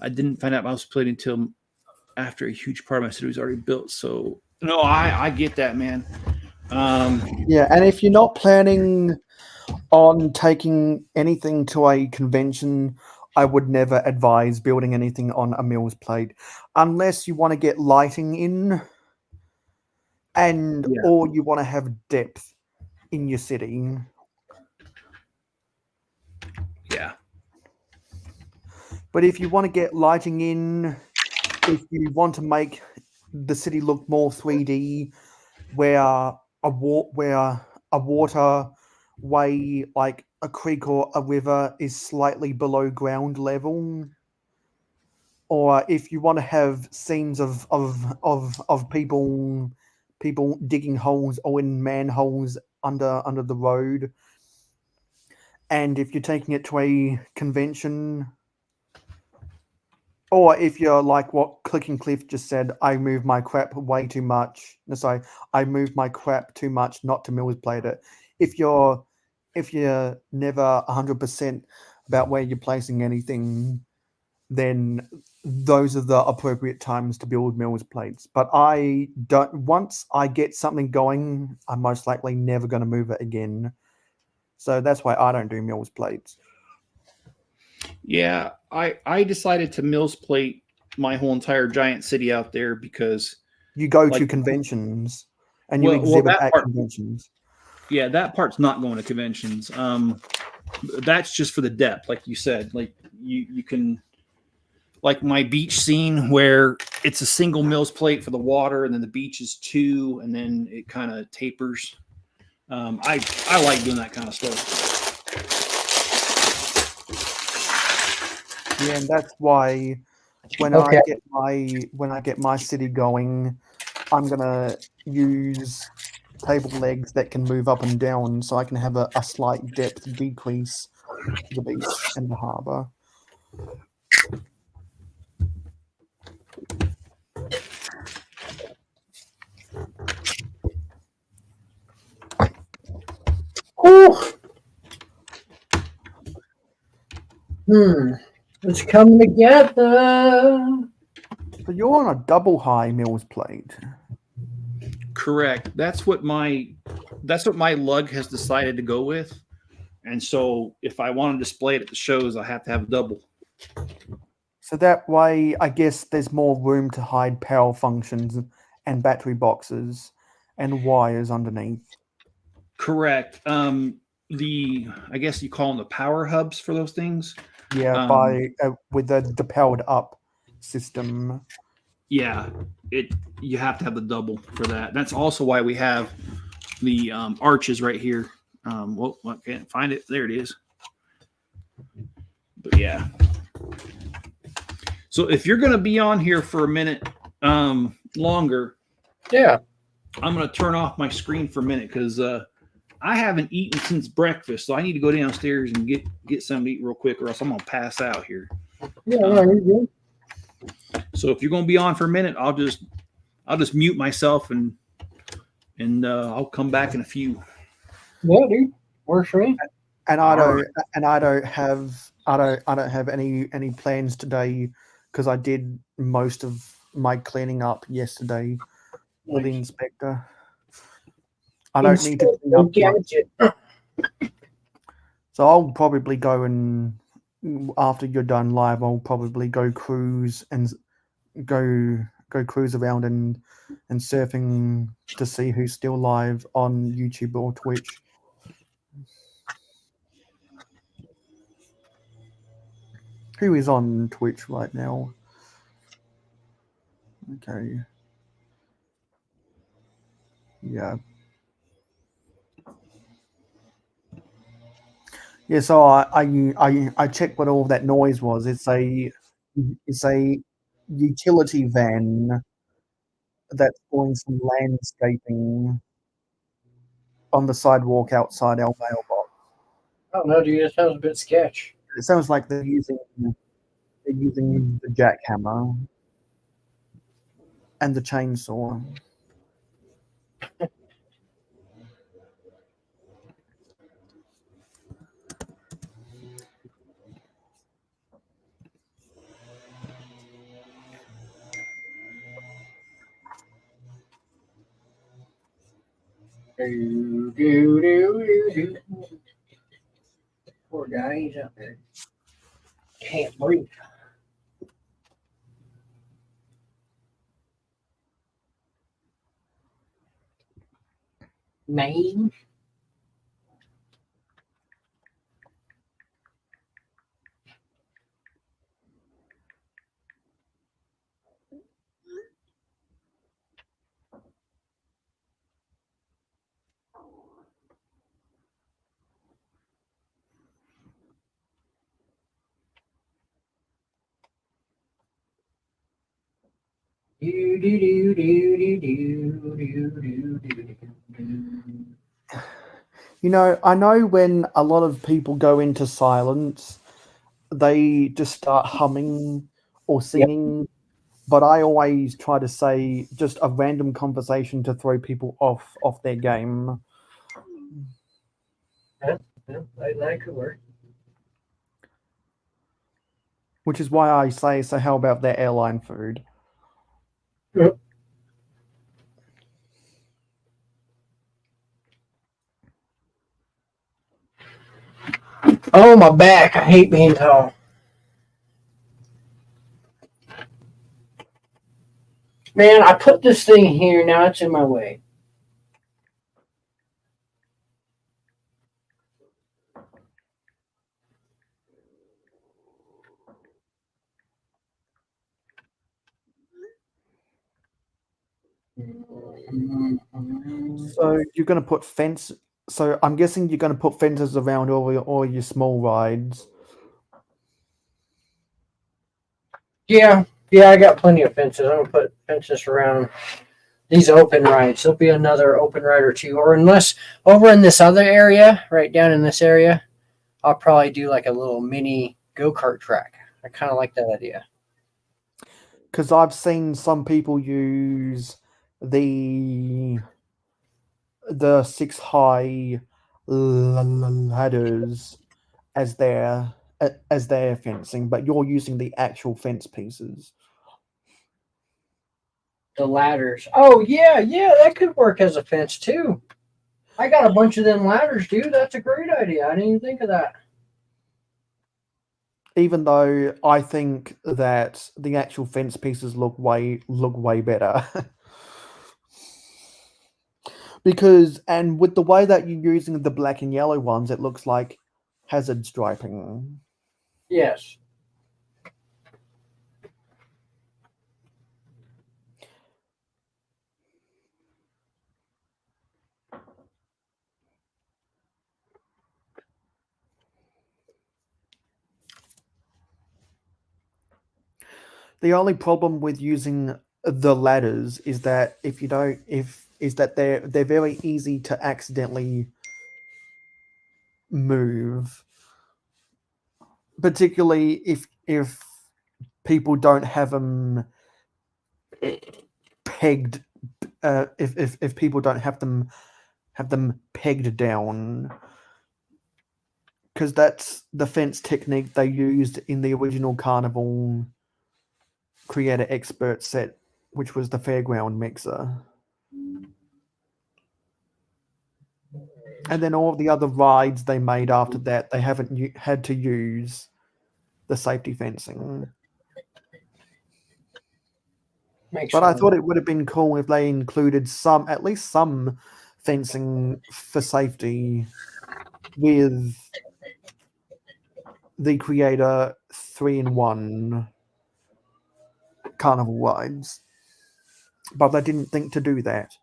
I didn't find out Mills plate until after a huge part of my city was already built. So, no, I get that, man. Yeah, and if you're not planning on taking anything to a convention, I would never advise building anything on a Mills plate unless you want to get lighting in and or you want to have depth in your city. Yeah. But if you want to get lighting in, if you want to make the city look more 3D, where a waterway like a creek or a river is slightly below ground level, or if you want to have scenes of people digging holes or in manholes under the road, and if you're taking it to a convention, or if you're like what Clicking Cliff just said, I move my crap way too much. No, sorry, I move my crap too much not to Mills plate it. If you're never 100% about where you're placing anything, then those are the appropriate times to build Mills plates. But I don't. Once I get something going, I'm most likely never going to move it again. So that's why I don't do Mills plates. Yeah, I decided to Mills plate my whole entire giant city out there because you go to conventions and you exhibit at conventions. Yeah, that part's not going to conventions. That's just for the depth, like you said. Like you can, like my beach scene where it's a single Mills plate for the water, and then the beach is two, and then it kind of tapers. I like doing that kind of stuff. Yeah, and that's why when I get my city going, I'm gonna use table legs that can move up and down, so I can have a slight depth decrease to the beach and the harbour. It's coming together. So you're on a double high Mills plate. Correct. That's what my lug has decided to go with. And so if I want to display it at the shows, I have to have a double. So that way, I guess there's more room to hide power functions and battery boxes and wires underneath. Correct. I guess you call them the power hubs for those things. Yeah, with the powered up system. Yeah, you have to have the double for that. That's also why we have the arches right here. I can't find it. There it is. But yeah. So if you're going to be on here for a minute longer, Yeah. I'm going to turn off my screen for a minute because I haven't eaten since breakfast, so I need to go downstairs and get something to eat real quick, or else I'm going to pass out here. Yeah, no, you're good. So if you're going to be on for a minute, I'll just mute myself and I'll come back in a few. Yeah, dude. Works for me. And All I don't have any plans today because I did most of my cleaning up yesterday with the inspector. I don't need to clean up much. So I'll probably go and after you're done live, I'll probably go cruise and go cruise around and surfing to see who's still live on YouTube or Twitch. Who is on Twitch right now? Okay. Yeah. Yeah, so I checked what all that noise was. It's a utility van that's doing some landscaping on the sidewalk outside our mailbox. Oh no, dude, that sounds a bit sketch. It sounds like they're using the jackhammer and the chainsaw. Poor guy, he's out there. Can't breathe. Man. You know, I know when a lot of people go into silence, they just start humming or singing, but I always try to say just a random conversation to throw people off their game. That could work. Which is why I say, so how about their airline food? Yep. Oh, my back. I hate being tall. Man, I put this thing here. Now it's in my way. So you're going to put fence. So I'm guessing you're going to put fences around all your small rides. Yeah, I got plenty of fences. I'm gonna put fences around these open rides. There'll be another open ride or two, or unless over in this other area, right down in this area, I'll probably do like a little mini go-kart track. I kind of like that idea. Because I've seen some people use the 6 high ladders as their fencing, but you're using the actual fence pieces. The ladders. Oh yeah, that could work as a fence too. I got a bunch of them ladders, dude. That's a great idea. I didn't even think of that. Even though I think that the actual fence pieces look way better. Because and with the way that you're using the black and yellow ones, it looks like hazard striping. Yes. The only problem with using the ladders is that if you don't, if is that they're very easy to accidentally move, particularly if people don't have them pegged. If people don't have them pegged down, because that's the fence technique they used in the original Carnival Creator Expert set, which was the Fairground Mixer. And then all of the other rides they made after that, they haven't had to use the safety fencing. Makes But I sense. thought it would have been cool if they included at least some fencing for safety with the Creator 3-in-1 Carnival rides. But they didn't think to do that.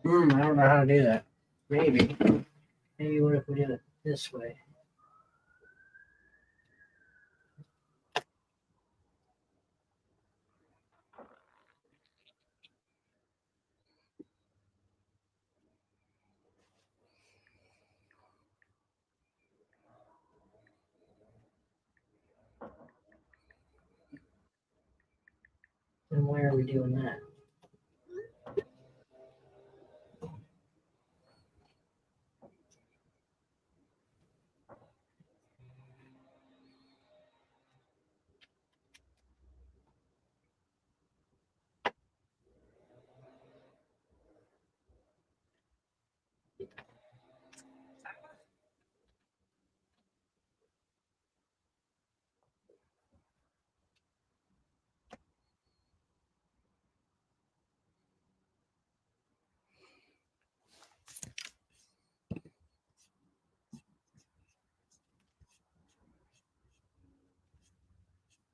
I don't know how to do that. Maybe what if we did it this way? And why are we doing that?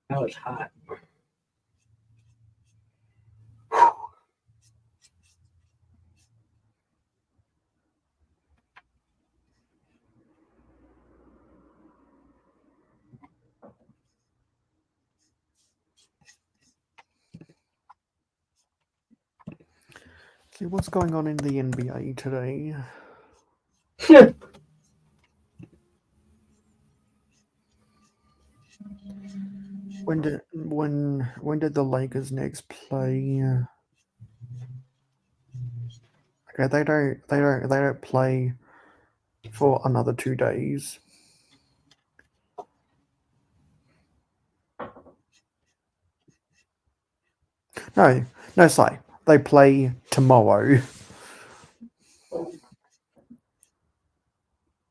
That was hot. See what's going on in the NBA today. When did the Lakers next play? Okay, they don't play for another 2 days. No, say they play tomorrow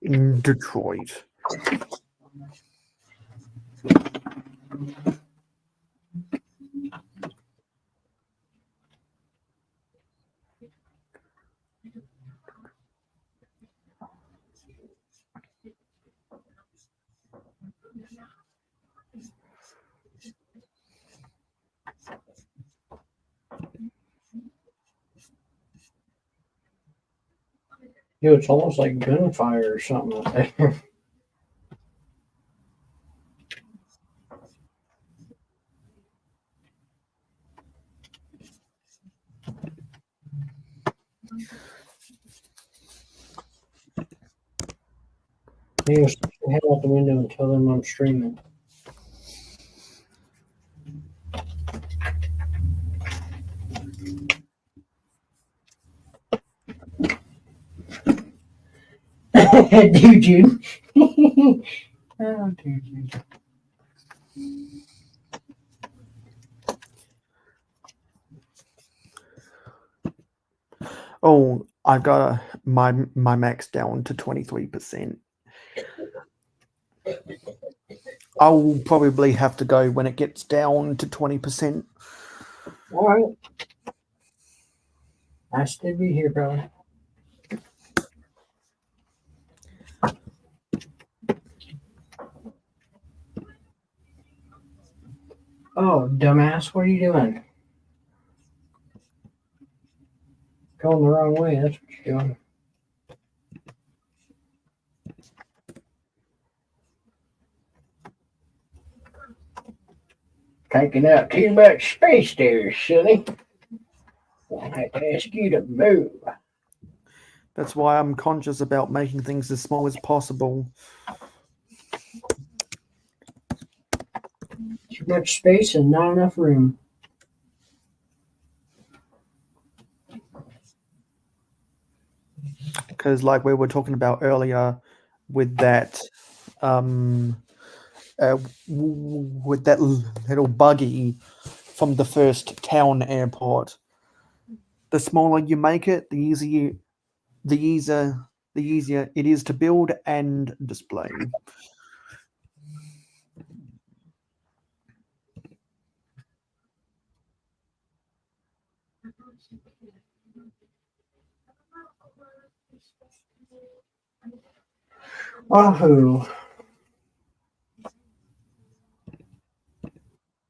in Detroit. Dude, it's almost like gunfire or something out there. Maybe I'll stick your head out the window and tell them I'm streaming. Dude. Oh, dude. Oh, I've got my max down to 23%. I'll probably have to go when it gets down to 20%. All right. Nice to be here, brother. Oh, dumbass, what are you doing? Going the wrong way. That's what you're doing. Taking out too much space there, silly. I'll have to ask you to move. That's why I'm conscious about making things as small as possible. Too much space and not enough room. Because, like we were talking about earlier, with that, with that little buggy from the first town airport, the smaller you make it, the easier it is to build and display. Wahoo.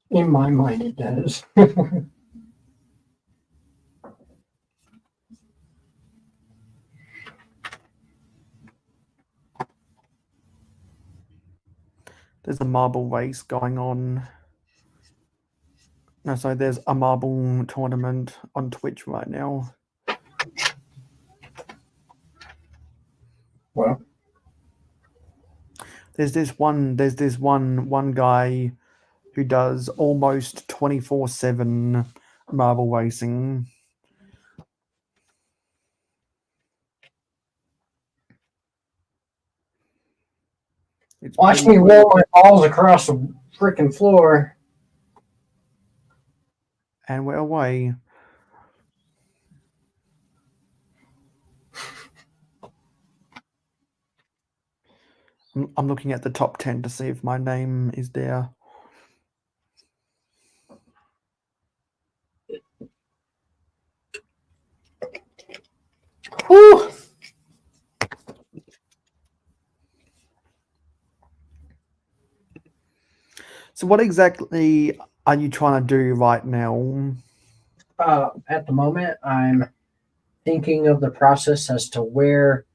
In my mind, it does. There's a marble race going on. No, sorry, there's a marble tournament on Twitch right now. Well, there's this one guy who does almost 24/7 marble racing. It's watch pretty me roll my balls across the freaking floor. And we're away. I'm looking at the top 10 to see if my name is there. Whew. So what exactly are you trying to do right now? At the moment, I'm thinking of the process as to where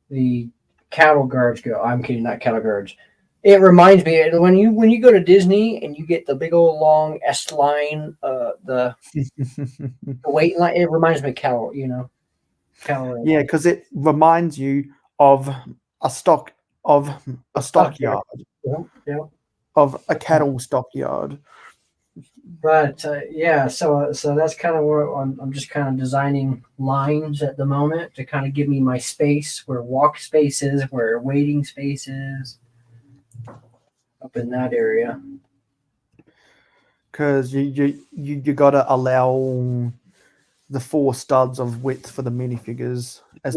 the cattle guards go. I'm kidding, not cattle guards. It reminds me when you go to Disney and you get the big old long S line, the wait line. It reminds me of cattle. Cattle. Yeah, because it reminds you of a stockyard, Yeah. of a cattle stockyard. But yeah, so that's kind of where I'm just kind of designing lines at the moment to kind of give me my space, where walk space is, where waiting space is, up in that area. Because you gotta allow the 4 studs of width for the minifigures as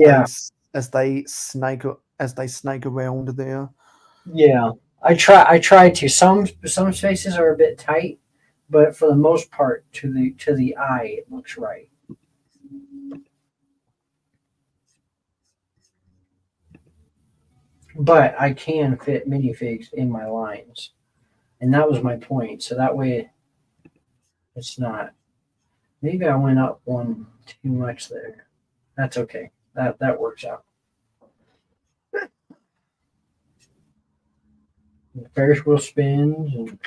they snake around there. Yeah, I try to. Some spaces are a bit tight, but for the most part, to the eye, it looks right. But I can fit minifigs in my lines, and that was my point. So that way, it's not. Maybe I went up one too much there. That's okay. That works out. The Ferris wheel spins and.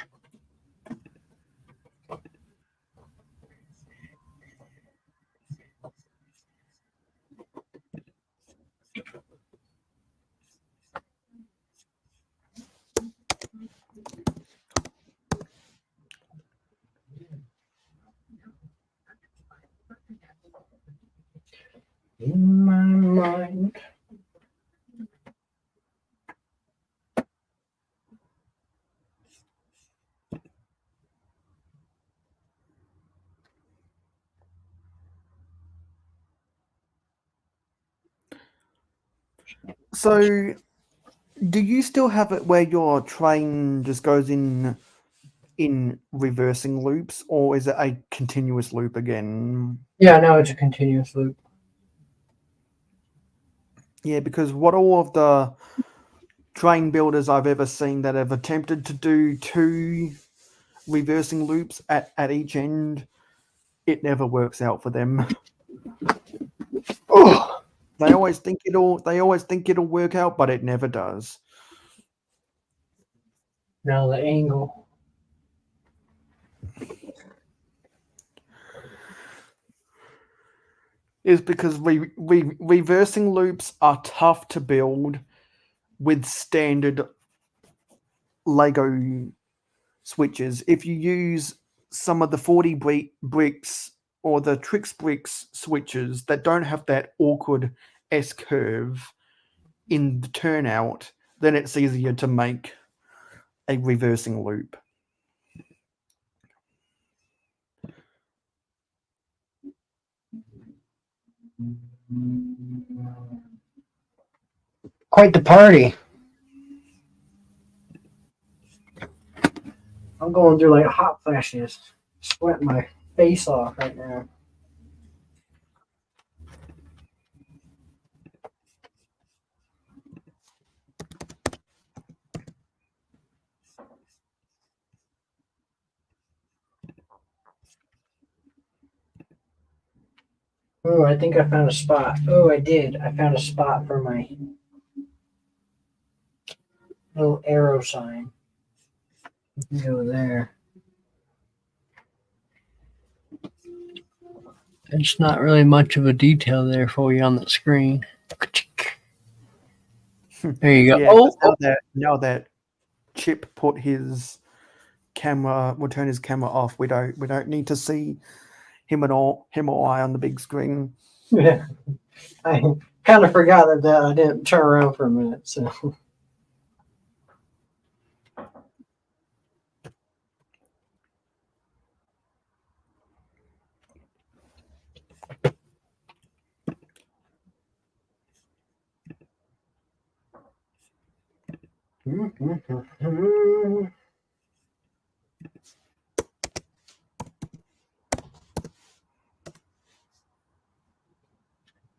In my mind. So, do you still have it where your train just goes in reversing loops, or is it a continuous loop again? Yeah, no, it's a continuous loop. Yeah, because what all of the train builders I've ever seen that have attempted to do 2 reversing loops at each end, it never works out for them. Oh, They always think it'll work out, but it never does. now the angle. Is because reversing loops are tough to build with standard Lego switches. If you use some of the 40 bricks or the Trix bricks switches that don't have that awkward S curve in the turnout, then it's easier to make a reversing loop. Quite the party. I'm going through like hot flashes, sweating my face off right now. Oh, I think I found a spot. Oh, I did. I found a spot for my little arrow sign. You can go there. It's not really much of a detail there for you on the screen. There you go. Yeah, Oh, now that Chip put his camera, will turn his camera off. We don't need to see him or I on the big screen. yeah. I kind of forgot that I didn't turn around for a minute. So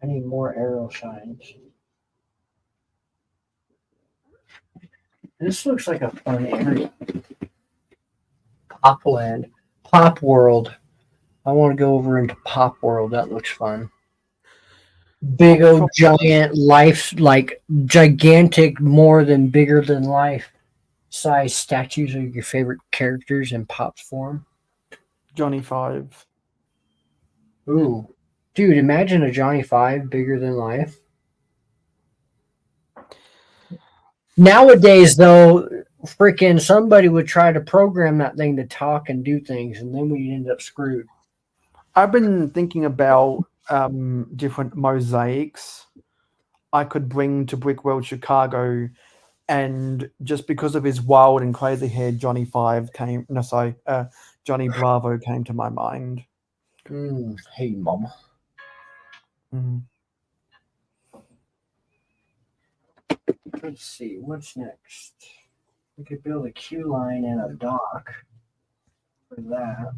I need more arrow shines. This looks like a fun area. Popland. Pop World. I want to go over into Pop World. That looks fun. Big old giant life, like gigantic, more than bigger than life size statues of your favorite characters in Pop's form. Johnny 5. Ooh. Dude, imagine a Johnny 5 bigger than life. Nowadays, though, freaking somebody would try to program that thing to talk and do things, and then we'd end up screwed. I've been thinking about different mosaics I could bring to Brick World Chicago, and just because of his wild and crazy hair, Johnny Bravo came to my mind. Hey, mama. Mm. Let's see, what's next? We could build a queue line and a dock for that.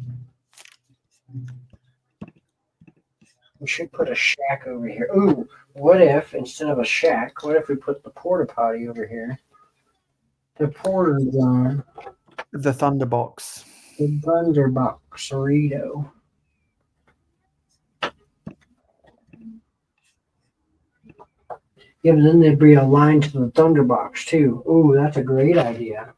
We should put a shack over here. Ooh, what if instead of a shack, what if we put the porta potty over here? The porter zone. The Thunderbox. The Thunderbox Cerrito. Yeah, but then there'd be a line to the Thunderbox too. Ooh, that's a great idea.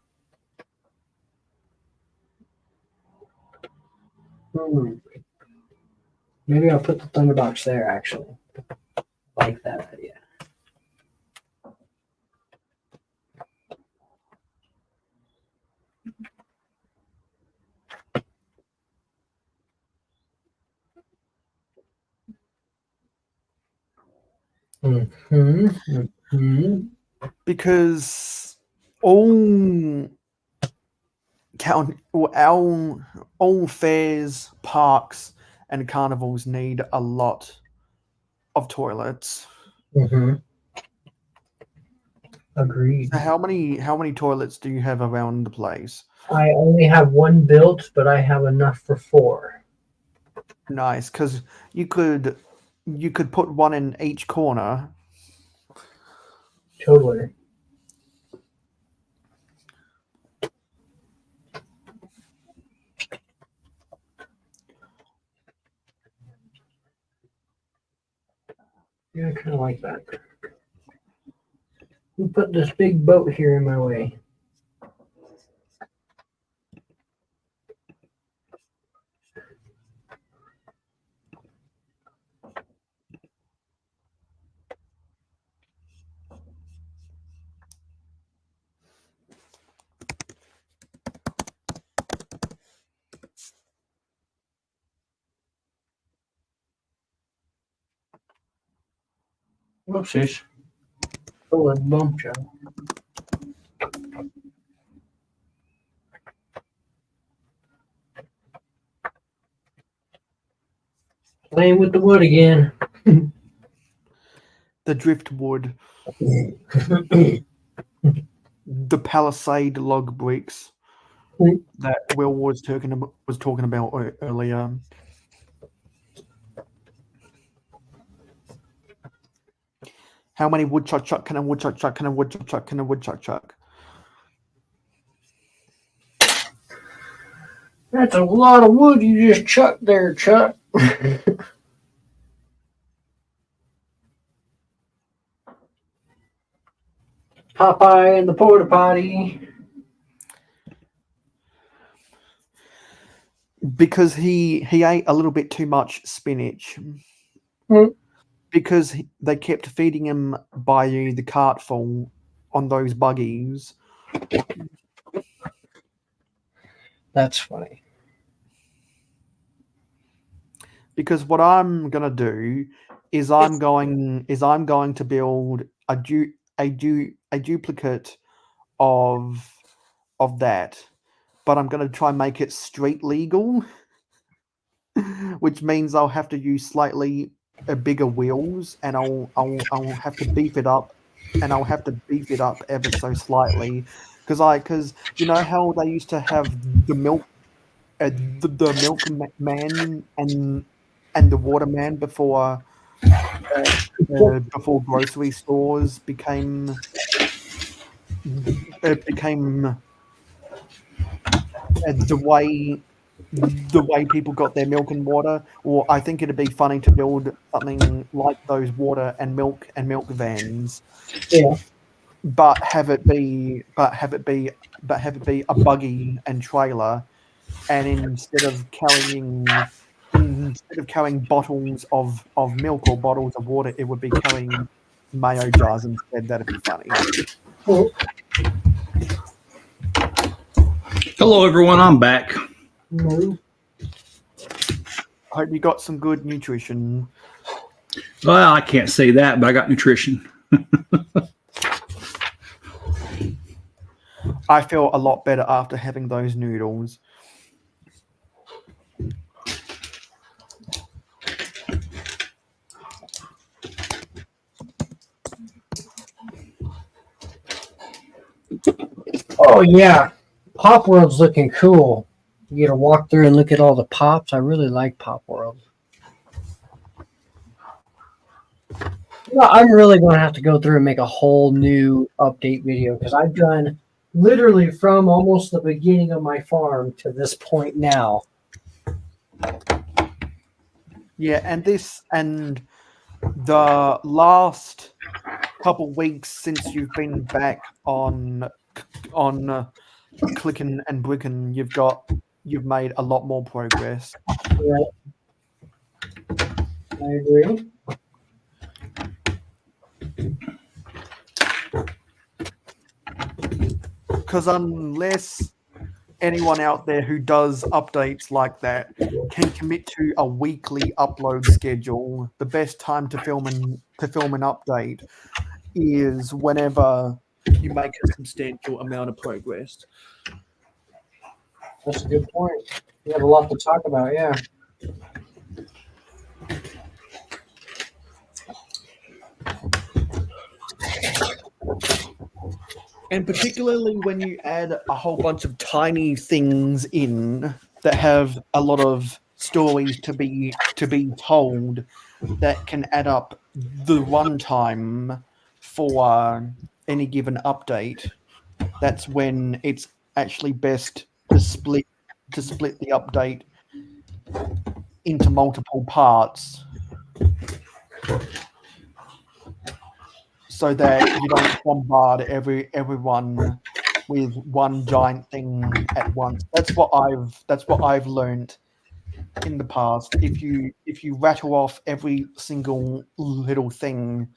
Maybe I'll put the Thunderbox there actually. I like that idea. Because all fairs, parks, and carnivals need a lot of toilets. Agreed. So how many toilets do you have around the place? I only have one built, but I have enough for 4. Nice, because you could put one in each corner. Totally. Yeah, I kind of like that. Who put this big boat here in my way? Whoopsies. Oh, it bumped you. Playing with the wood again. The driftwood, the palisade log bricks that Will was talking about earlier. How many woodchuck chuck can a woodchuck chuck can a woodchuck chuck can a woodchuck chuck? That's a lot of wood you just chucked there, Chuck. Popeye and the porta potty. Because he ate a little bit too much spinach. Mm. Because they kept feeding him by the cartful on those buggies. That's funny. Because what I'm gonna do is I'm going to build a duplicate of that, but I'm gonna try and make it street legal, which means I'll have to use slightly bigger wheels, and I'll have to beef it up, and I'll have to beef it up ever so slightly, because you know how they used to have the milk, the milkman and the waterman before grocery stores became the way people got their milk and water. Or I think it'd be funny to build something like those water and milk vans. Yeah. But have it be a buggy and trailer, and instead of carrying bottles of milk or bottles of water, it would be carrying mayo jars instead. That'd be funny. Well, Hello, everyone. I'm back. no. Hope you got some good nutrition. Well, I can't say that, but I got nutrition. I feel a lot better after having those noodles. Oh yeah, Pop World's looking cool. You get to walk through and look at all the pops. I really like Pop World. Well, I'm really going to have to go through and make a whole new update video because I've done literally from almost the beginning of my farm to this point now. Yeah, and the last couple weeks since you've been back on Clickin' and Brickin', you've made a lot more progress. Right. I agree. Because unless anyone out there who does updates like that can commit to a weekly upload schedule, the best time to film an update is whenever you make a substantial amount of progress. That's a good point. We have a lot to talk about, yeah. And particularly when you add a whole bunch of tiny things in that have a lot of stories to be told, that can add up the runtime for any given update. That's when it's actually best to split the update into multiple parts. so that you don't bombard everyone with one giant thing at once. That's what I've learned in the past. If you rattle off every single little thing,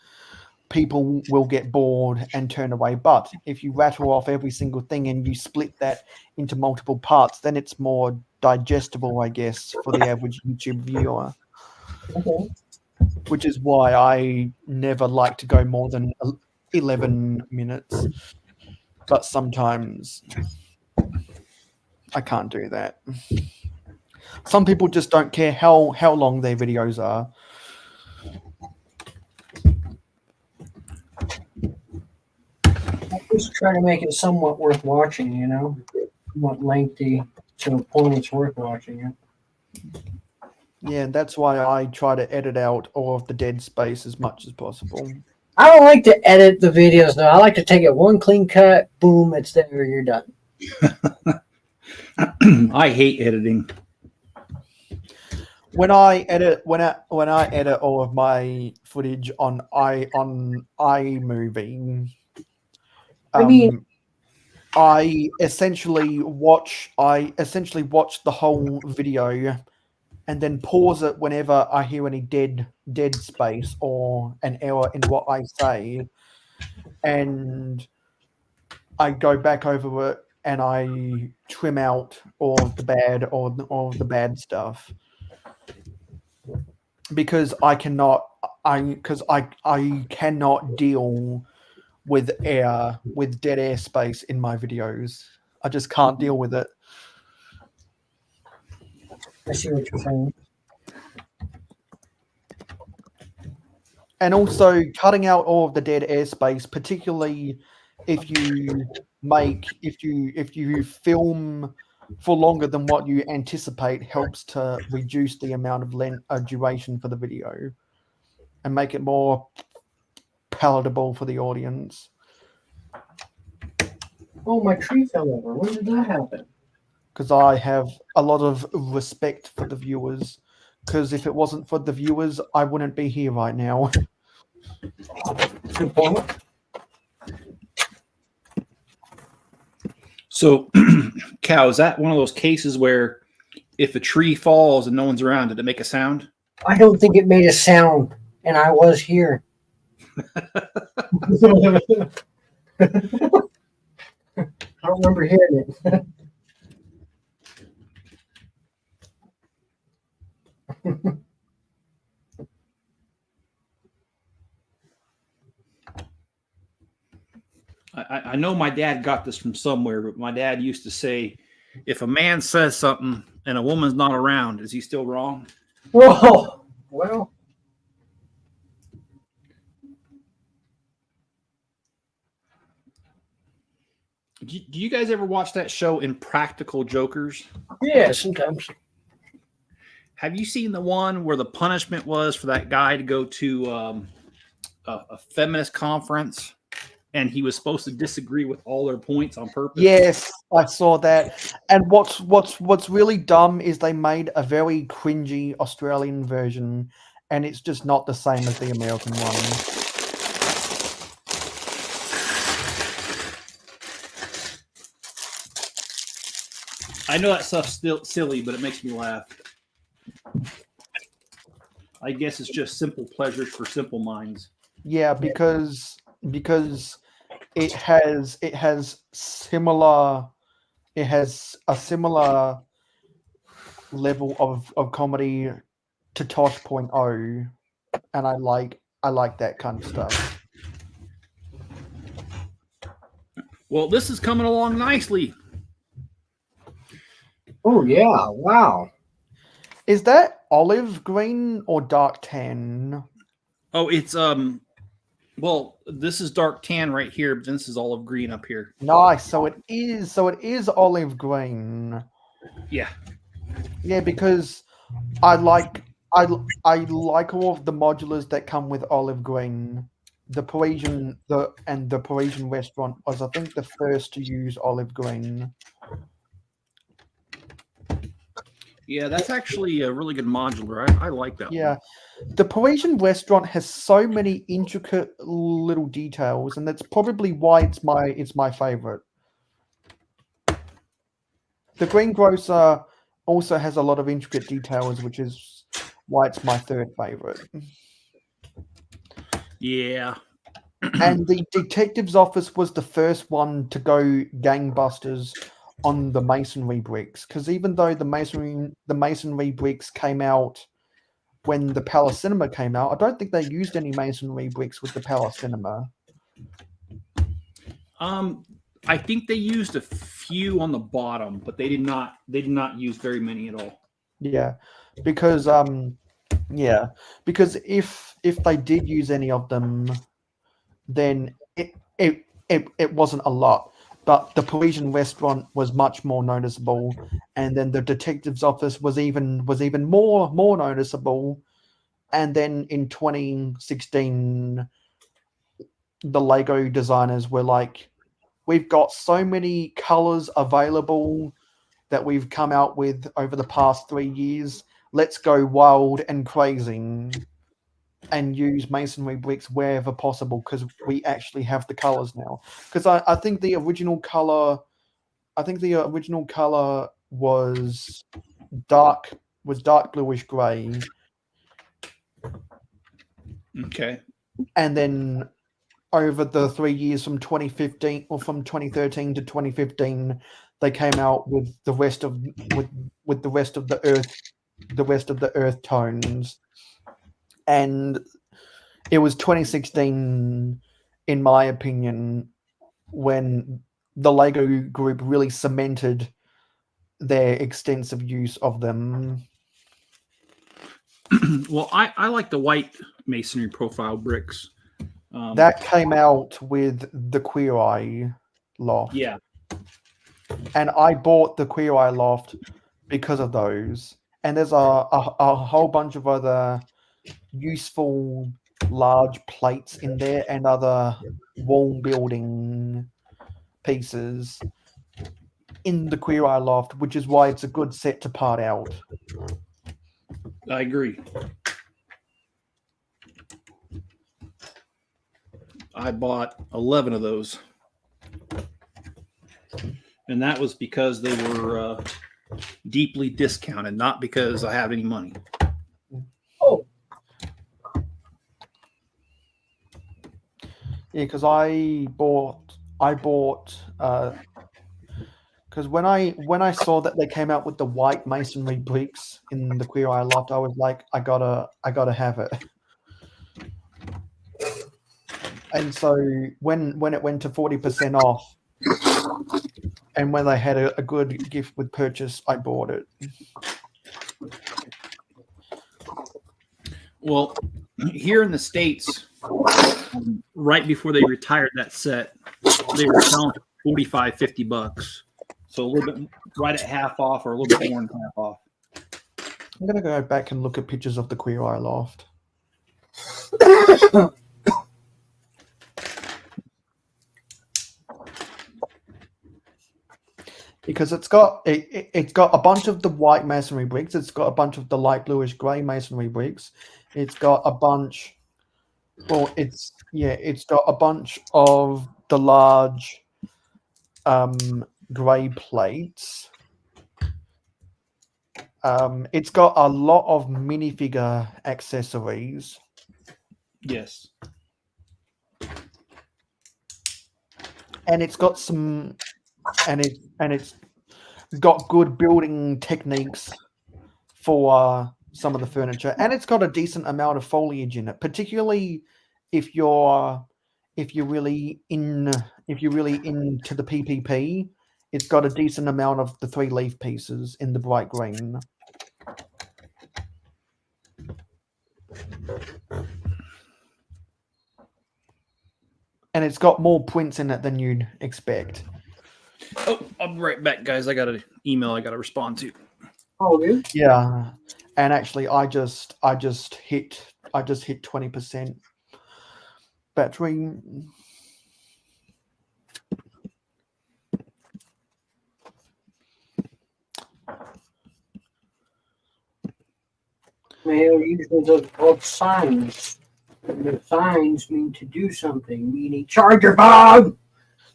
people will get bored and turn away. But if you rattle off every single thing and you split that into multiple parts, then it's more digestible, I guess, for the average YouTube viewer. Okay. Which is why I never like to go more than 11 minutes. But sometimes I can't do that. Some people just don't care how long their videos are. I just try to make it somewhat worth watching, you know, somewhat lengthy to a point it's worth watching it. Yeah, that's why I try to edit out all of the dead space as much as possible. I don't like to edit the videos though. I like to take it one clean cut, boom, it's there, you're done. I hate editing. When I edit all of my footage on iMovie, I mean, I essentially watch the whole video and then pause it whenever I hear any dead space or an error in what I say, and I go back over it and I trim out all of the bad stuff, because I cannot deal with dead air space in my videos. I just can't deal with it. I see what you're saying. And also cutting out all of the dead airspace, particularly if you film for longer than what you anticipate, helps to reduce the amount of duration for the video and make it more palatable for the audience. Oh, my tree fell over. When did that happen? Because I have a lot of respect for the viewers. Because if it wasn't for the viewers, I wouldn't be here right now. Good point. So, Cow, is that one of those cases where if a tree falls and no one's around, did it make a sound? I don't think it made a sound, and I was here. I don't remember hearing it. I know my dad got this from somewhere, but my dad used to say, if a man says something and a woman's not around, is he still wrong? Whoa. Well. Do you guys ever watch that show Impractical Jokers? Yeah, sometimes. Have you seen the one where the punishment was for that guy to go to a feminist conference and he was supposed to disagree with all their points on purpose? Yes, I saw that. And what's really dumb is they made a very cringy Australian version, and it's just not the same as the American one. I know that stuff's still silly, but it makes me laugh. I guess it's just simple pleasures for simple minds. Yeah, because it has a similar level of comedy to Tosh.0, and I like that kind of stuff. Well, this is coming along nicely. Oh, yeah. Wow. Is that olive green or dark tan? Oh, it's well, this is dark tan right here, but this is olive green up here. Nice. So it is olive green. Yeah. Yeah, because I like all of the modulars that come with olive green. The Parisian restaurant was, I think, the first to use olive green. Yeah, that's actually a really good modular. I like that Yeah, one. the Parisian restaurant has so many intricate little details, and that's probably why it's my favorite. The greengrocer also has a lot of intricate details, which is why it's my third favorite. Yeah. And the detective's office was the first one to go gangbusters on the masonry bricks, because even though the masonry bricks came out when the Palace Cinema came out, I don't think they used any masonry bricks with the Palace Cinema. I think they used a few on the bottom, but they did not use very many at all. Yeah, because if they did use any of them, then it wasn't a lot. But the Parisian restaurant was much more noticeable, and then the detective's office was even more noticeable. And then in 2016, the Lego designers were like, "We've got so many colors available that we've come out with over the past 3 years. Let's go wild and crazy and use masonry bricks wherever possible because we actually have the colors now." Because I think the original color, was dark bluish gray, Okay. and then over the 3 years from 2015 or from 2013 to 2015, they came out with the rest of with the rest of the earth tones. And it was 2016, in my opinion, when the Lego group really cemented their extensive use of them. Well, I like the white masonry profile bricks. That came out with the Queer Eye loft. Yeah. And I bought the Queer Eye loft because of those. And there's a whole bunch of other useful large plates in there and other wall building pieces in the Queer Eye loft, which is why it's a good set to part out. I agree. I bought 11 of those. And that was because they were deeply discounted, not because I have any money. Oh, Yeah, because I bought because when I saw that they came out with the white masonry bricks in the Queer Eye loft, I was like, I gotta have it. And so when it went to 40% off, and when they had a good gift with purchase, I bought it. Well, here in the States, right before they retired that set, they were selling for $45, $50. So a little bit right at half off or a little bit more than half off. I'm gonna go back and look at pictures of the Queer Eye loft. Because it's got a bunch of the white masonry bricks. It's got a bunch of the light bluish grey masonry bricks. It's got a bunch. Well, it's got a bunch of the large grey plates. It's got a lot of minifigure accessories. Yes. And it's got some, and it's got good building techniques for some of the furniture, and it's got a decent amount of foliage in it, particularly if you're really into the PPP. It's got a decent amount of the 3-leaf pieces in the bright green. And it's got more prints in it than you'd expect. Oh, I'll be right back, guys. I got an email I got to respond to. oh, dude. Yeah, and actually, I just hit 20% battery. Well, usually those are called signs. And the signs mean to do something, meaning charge your phone.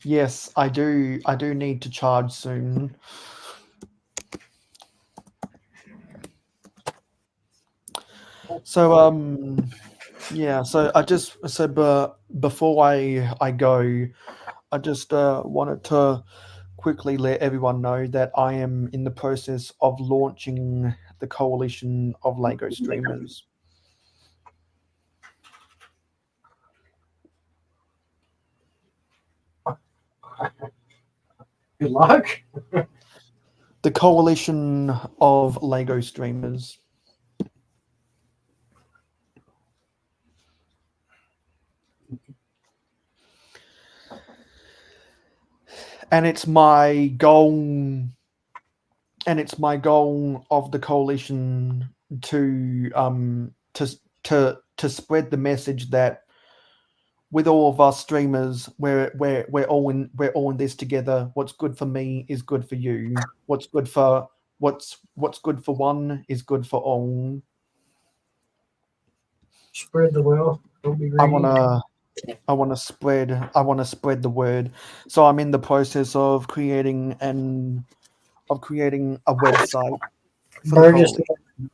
Yes, I do. I do need to charge soon. So yeah. But before I go, I just wanted to quickly let everyone know that I am in the process of launching the coalition of Lego streamers. Good luck. The coalition of Lego streamers. And it's my goal of the coalition to spread the message that with all of us streamers, we're all in this together. What's good for me is good for you. What's good for one is good for all. Spread the wealth. Don't be I greedy. want to spread the word. So I'm in the process of creating a website for the Burgess, coalition.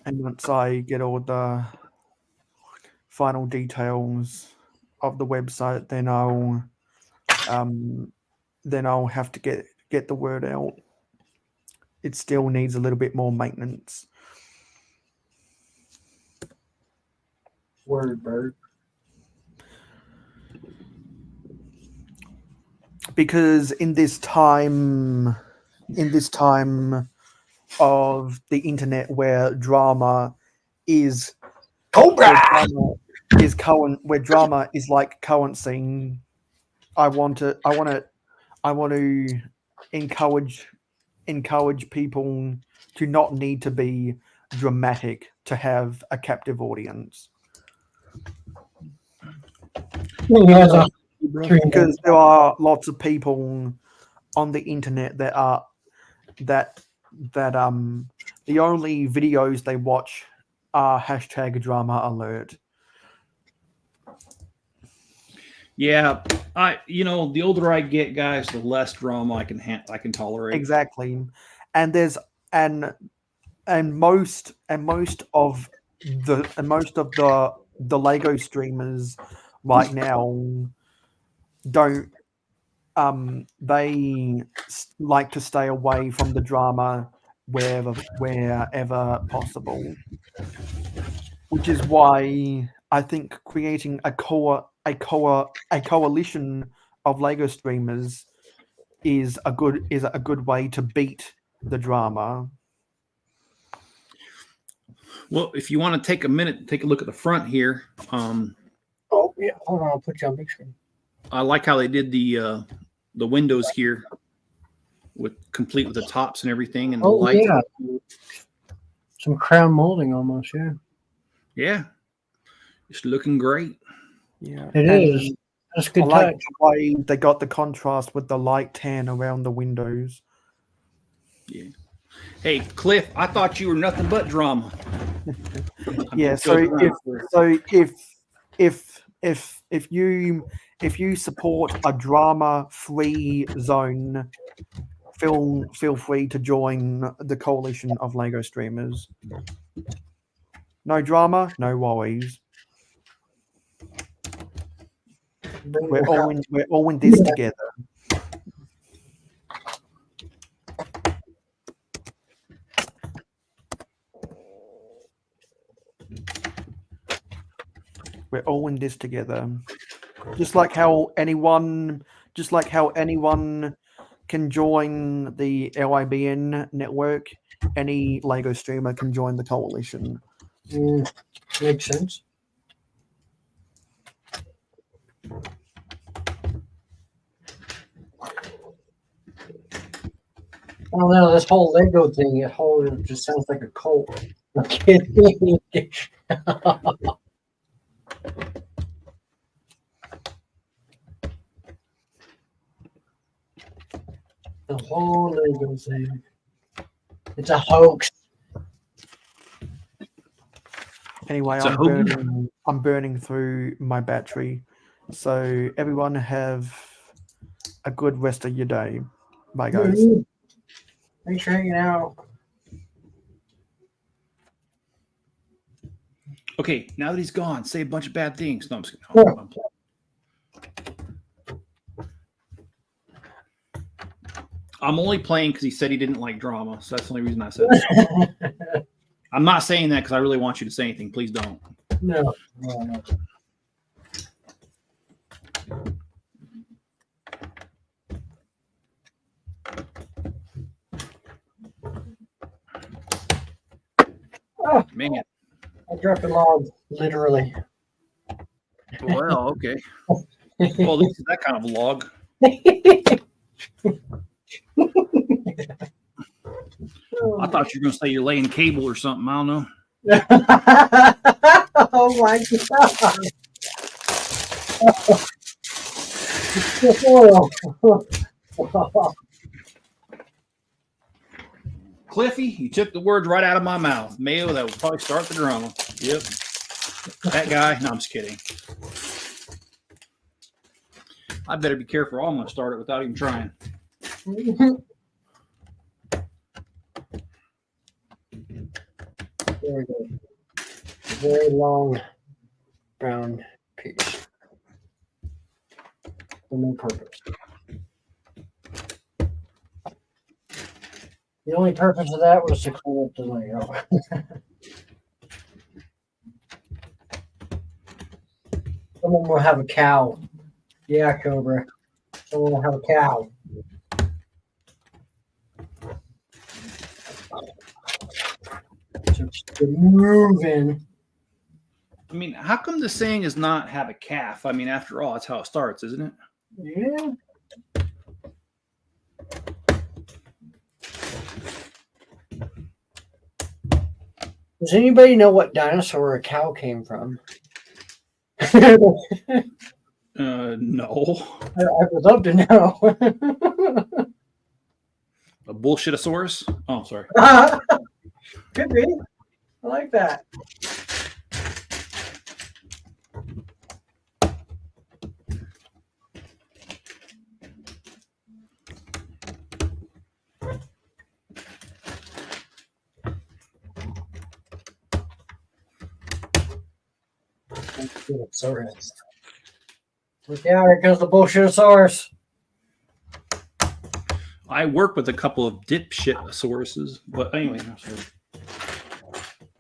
And once I get all the final details of the website, then I'll have to get the word out. It still needs a little bit more maintenance. word bird. Because in this time of the internet where drama is Cobra. where drama is like currency, I want to encourage people to not need to be dramatic to have a captive audience. He has a Because there are lots of people on the internet that the only videos they watch are #drama alert. Yeah, the older I get, guys, the less drama I can tolerate. Exactly. And there's and most of the Lego streamers right now don't they like to stay away from the drama wherever possible, which is why I think creating a coalition of Lego streamers is a good way to beat the drama. Well, if you want to take a minute to take a look at the front here, Oh yeah, hold on, I'll put you on big screen. I like how they did the windows here, complete with the tops and everything, and the lights. Yeah, some crown molding almost. Yeah, Yeah, it's looking great. Yeah, it is. That's a good I like touch. the way they got the contrast with the light tan around the windows. Yeah. Hey, Cliff, I thought you were nothing but drama. Yeah. So if you support a drama-free zone, feel free to join the coalition of Lego streamers. No drama, no worries. We're all in this together. We're all in this together. Just like how anyone can join the LIBN network, any Lego streamer can join the coalition. Makes sense. I don't know, this whole Lego thing, it just sounds like a cult. I'm kidding. The whole Lego thing. It's a hoax. Anyway, So who- I'm burning through my battery. So everyone have a good rest of your day. Bye, guys. Thanks for hanging out. Okay, now that he's gone, say a bunch of bad things. No, I'm just kidding. I'm playing. I'm only playing because he said he didn't like drama, so that's the only reason I said it. I'm not saying that because I really want you to say anything. Please don't. No. Oh, Man. I dropped a log, literally. Well, okay. Well, this is that kind of log. I thought you were going to say you're laying cable or something. I don't know. Oh my god. Cliffy, you took the words right out of my mouth. Mayo, that would probably start the drama. Yep. That guy. No, I'm just kidding. I better be careful. I'm going to start it without even trying. There we go. Very long brown piece. For no purpose. The only purpose of that was to clean up the Lego. Someone will have a cow. Yeah, Cobra. Someone will have a cow. Just moving. I mean, how come the saying is not have a calf? I mean, after all, that's how it starts, isn't it? Yeah. Does anybody know what dinosaur a cow came from? No. I would love to know. A bullshitosaurus? Oh, sorry. Could be. I like that. Bullshitosaurus. Look out, here comes the bullshitosaurus. I work with a couple of dipshitosauruses, but anyway. I'm sorry.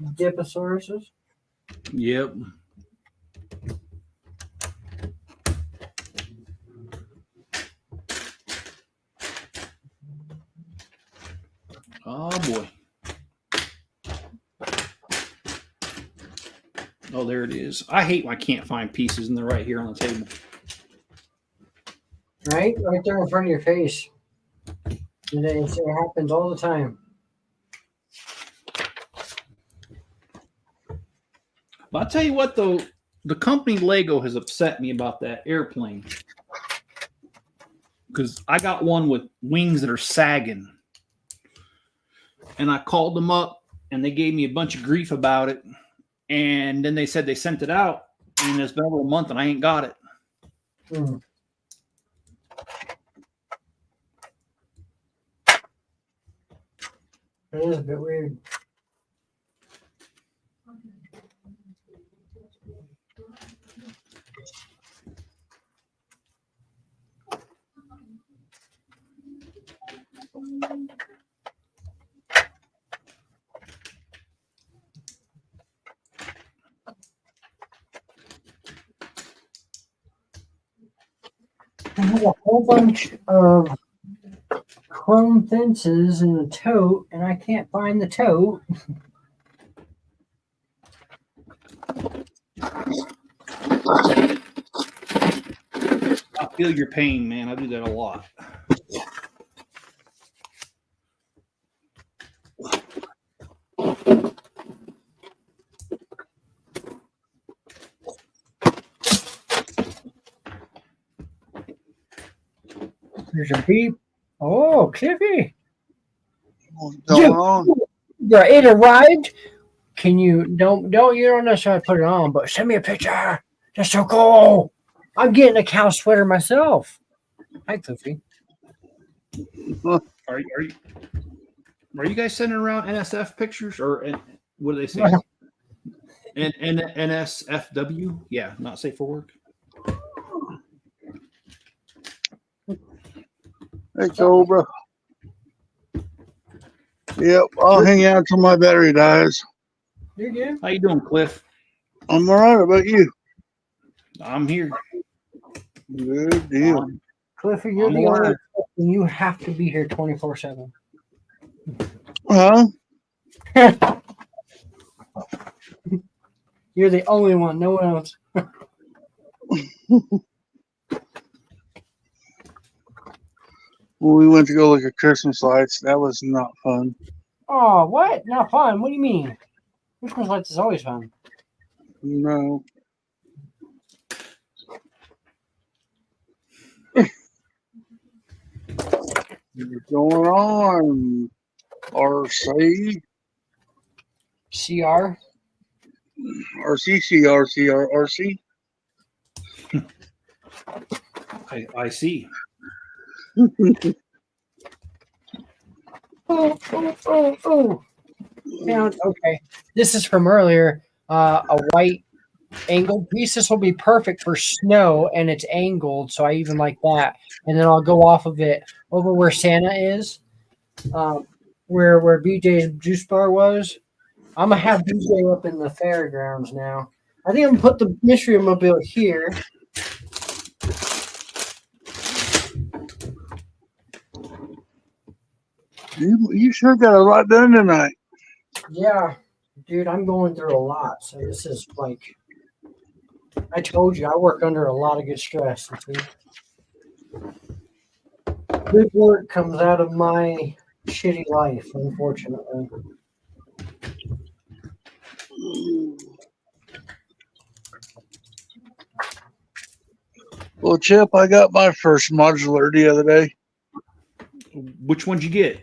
Diposauruses? Yep. Oh boy. Oh, there it is. I hate when I can't find pieces and they're right here on the table. Right? Right there in front of your face. And it happens all the time. But I'll tell you what, though, the company Lego has upset me about that airplane. Because I got one with wings that are sagging. And I called them up and they gave me a bunch of grief about it. And then they said they sent it out. And it's been over a month and I ain't got it. Hmm. It is a bit weird. I have a whole bunch of chrome fences in the tote, and I can't find the tote. I feel your pain, man. I do that a lot. There's a beep. Oh, Cliffy. What's going on? Yeah, it arrived. Can you you don't necessarily put it on, but send me a picture. That's so cool. I'm getting a cow sweater myself. Hi, Cliffy. Are you guys sending around NSF pictures or what do they say? NSFW? Yeah, not safe for work. Hey, Cobra. Yep, I'll hang out till my battery dies. You're good. How you doing, Cliff? I'm all right. About you? I'm here. Good deal. Cliffy, you're I'm the only alive. person. You have to be here 24/7. Huh? You're the only one. No one else. Well, we went to go look at Christmas lights. That was not fun. Oh, what? Not fun. What do you mean? Christmas lights is always fun. No. What's going on? RC? CR? RC? I see. Oh. Okay. This is from earlier. A white angled piece. This will be perfect for snow, and it's angled, so I even like that. And then I'll go off of it over where Santa is, where BJ's juice bar was. I'm gonna have BJ up in the fairgrounds now. I think I'm gonna put the mystery mobile here. You sure got a lot done tonight. Yeah, dude, I'm going through a lot, so this is like I told you, I work under a lot of good stress. Good work comes out of my shitty life, unfortunately. Well, Chip, I got my first modular the other day. Which one'd you get?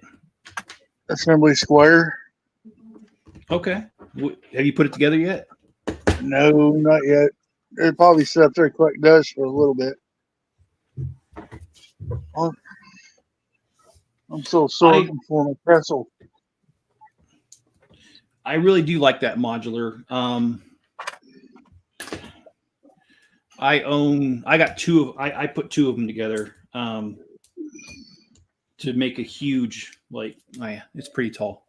Assembly Square. Okay. Have you put it together yet? No, not yet. It probably sit up there collect dust for a little bit. I'm still sorting for my pretzel. I really do like that modular. I got two of I put two of them together to make a huge it's pretty tall.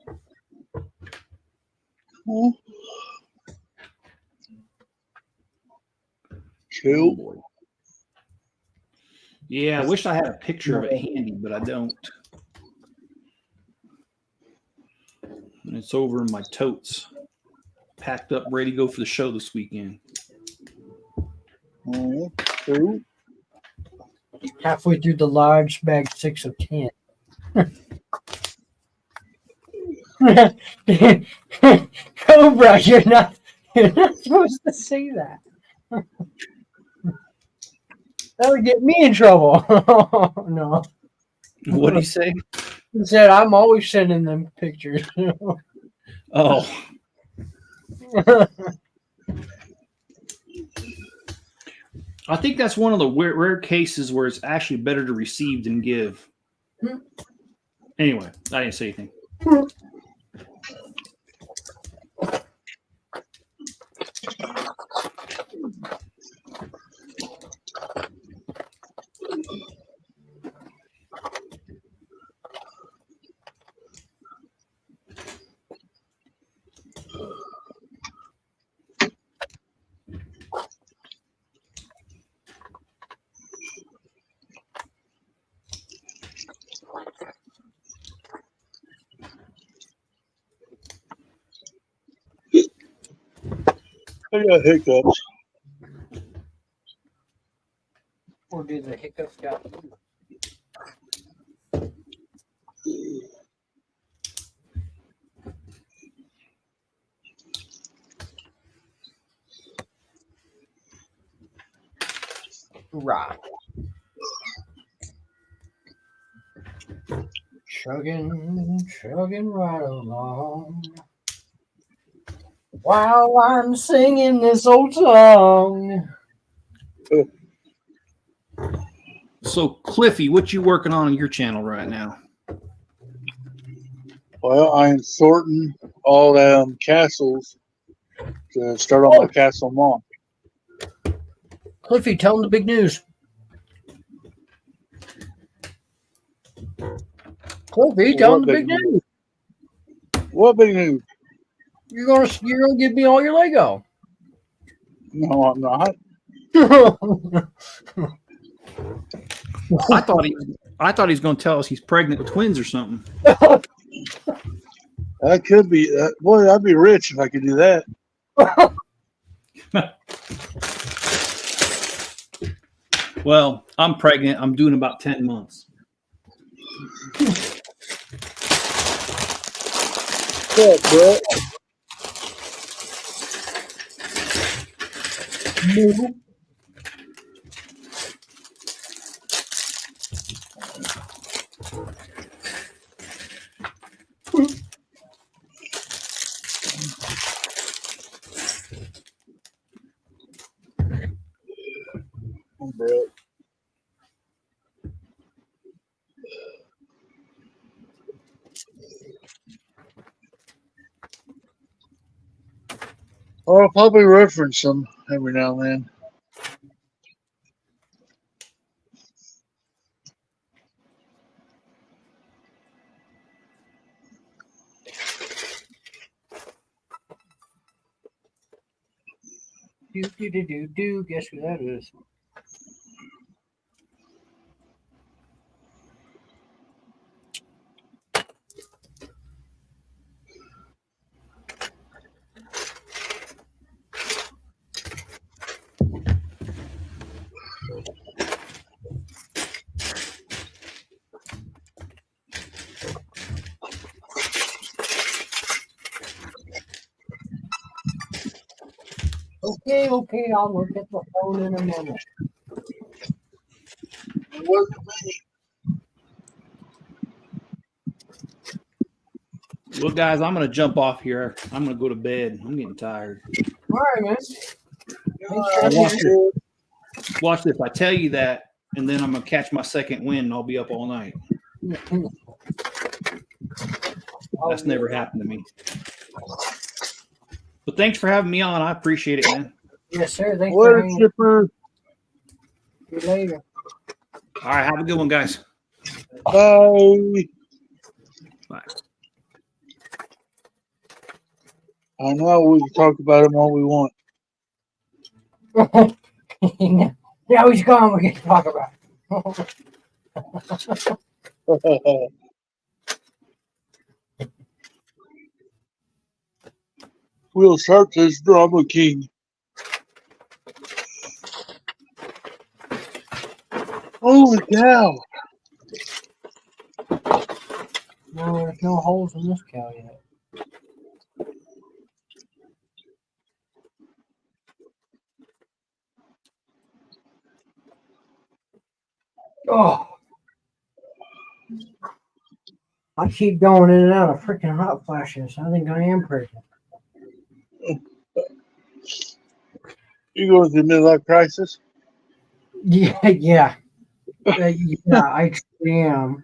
Cool. Oh, boy. Yeah, I wish I had a picture of it handy, but I don't. And it's over in my totes, packed up, ready to go for the show this weekend. Cool. Halfway through the large bag 6 of 10. Cobra, you're not supposed to say that. That would get me in trouble. No. What do you say? He said, I'm always sending them pictures. Oh. I think that's one of the rare cases where it's actually better to receive than give. Anyway, I didn't say anything. I got hiccups. Or do the hiccups got right? chugging right along. While I'm singing this old song. So, Cliffy, what you working on your channel right now? Well, I'm sorting all them castles to start on my castle mall. Cliffy, tell him the big news. Cliffy, tell him the big news. What big news? You're gonna give me all your Lego. No, I'm not. I thought he was going to tell us he's pregnant with twins or something. That could be. Boy, I'd be rich if I could do that. Well, I'm pregnant. I'm doing about 10 months. Yeah, bro. Bro. I'll probably reference them every now and then. Do. Guess who that is? Okay, I'll look at the phone in a minute. It wasn't me. Well, guys, I'm going to jump off here. I'm going to go to bed. I'm getting tired. All right, man. Watch this. I tell you that, and then I'm going to catch my second wind, and I'll be up all night. That's never happened to me. But thanks for having me on. I appreciate it, man. Yes, sir. Thanks What for a hanging. chipper. See you later. All right. Have a good one, guys. Bye. Bye. I know we can talk about them all we want. Now he's gone. We can talk about it. We'll start this drama king. Holy cow. No, there's no holes in this cow yet. Oh. I keep going in and out of freaking hot flashes. I think I am pregnant. You going through midlife crisis? Yeah. Yeah, I truly am.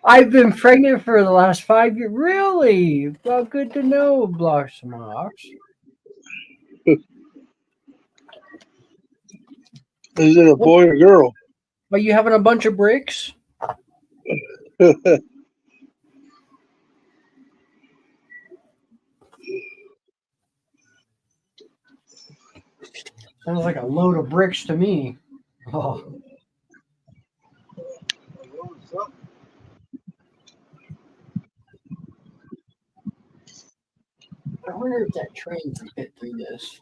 I've been pregnant for the last 5 years. Really? Well, good to know, Blossom Ox. Is it a boy or girl? Are you having a bunch of bricks? Sounds like a load of bricks to me. Oh. I wonder if that train can fit through this.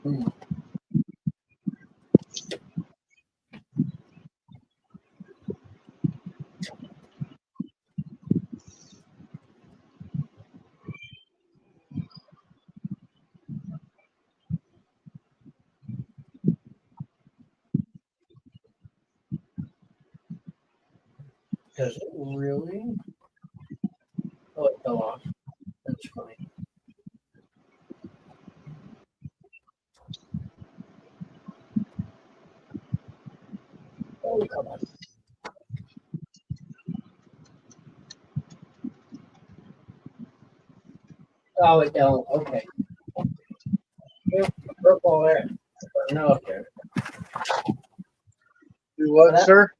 Hmm. Does it really? Oh, it fell off. That's funny. Oh, come on. Oh, it don't. Okay. Yep, purple there. No, okay. Do what, That- sir?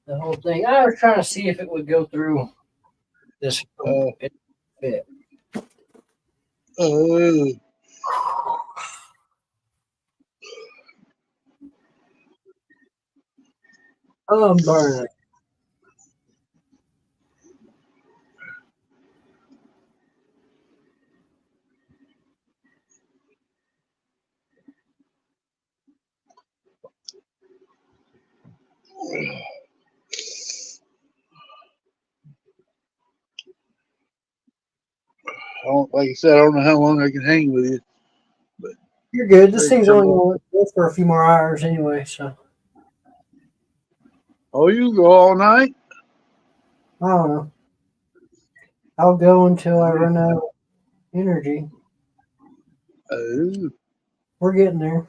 The whole thing. I was trying to see if it would go through this fit. Oh, Oh, I'm burning. like I said, I don't know how long I can hang with you. You're good. This thing's Come only on. going to go for a few more hours anyway, so Oh, you go all night? I don't know. I'll go until I run out of energy. Oh, We're getting there.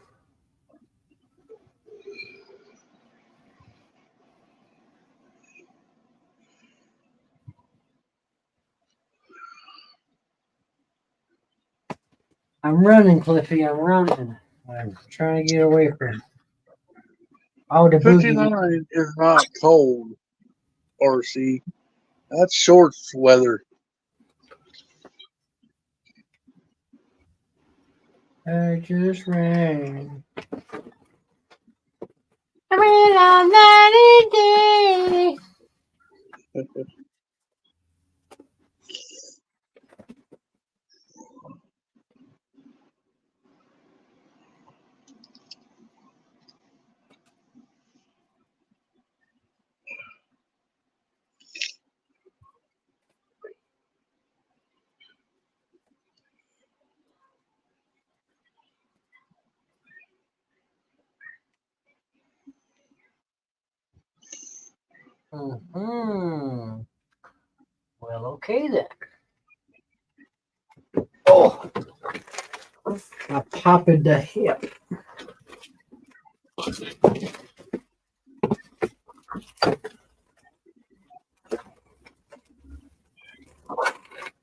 I'm running, Cliffy. I'm running. I'm trying to get away from all the boogie. 59 is not cold, RC. That's shorts weather. I just ran. I mean, on that day. Hmm. Well, okay then. Oh, I popped the hip.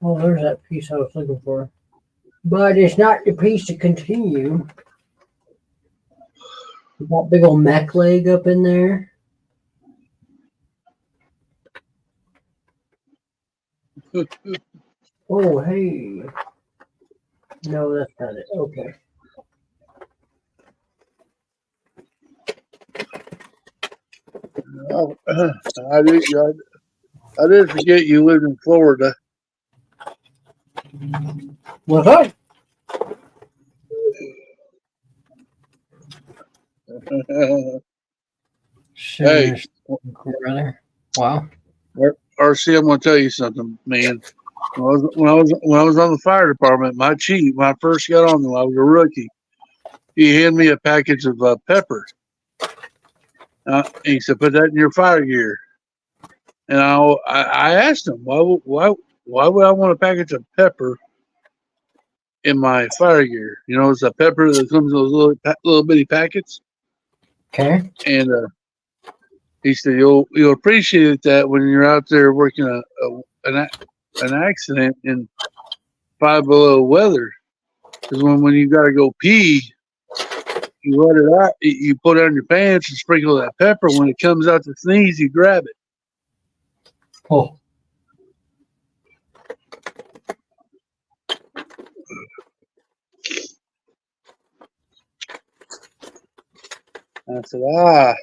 Oh, there's that piece I was looking for. But it's not the piece to continue. That big old mech leg up in there. Oh, hey. No, that's not it. Okay. Oh, I did forget you lived in Florida. What's up? Hey, Brother. Wow. RC, I'm gonna tell you something, man. When I was on the fire department, my chief, when I first got on them, I was a rookie. He handed me a package of pepper. And he said, "Put that in your fire gear." And I asked him, why would I want a package of pepper in my fire gear? You know, it's a pepper that comes in those little bitty packets. Okay. And he said, "You'll appreciate that when you're out there working an accident in 5 below weather, because when you got to go pee, you let it out. You put it on your pants and sprinkle that pepper. When it comes out to sneeze, you grab it." Oh. I said,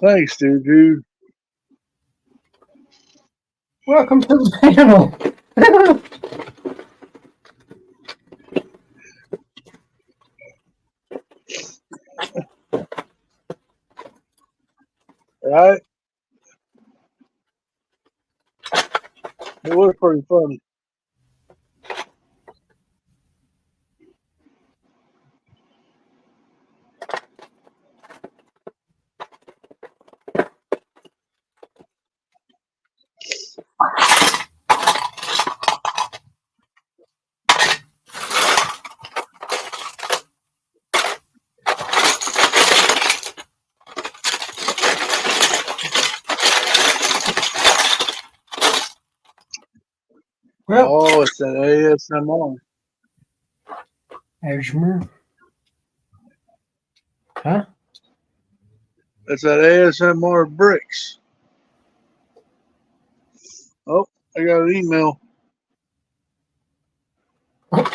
"Thanks, dude." Welcome to the panel. Right? It was pretty funny. Well, Oh, it's that ASMR. Ashmer. Huh? It's that ASMR bricks. Oh, I got an email. From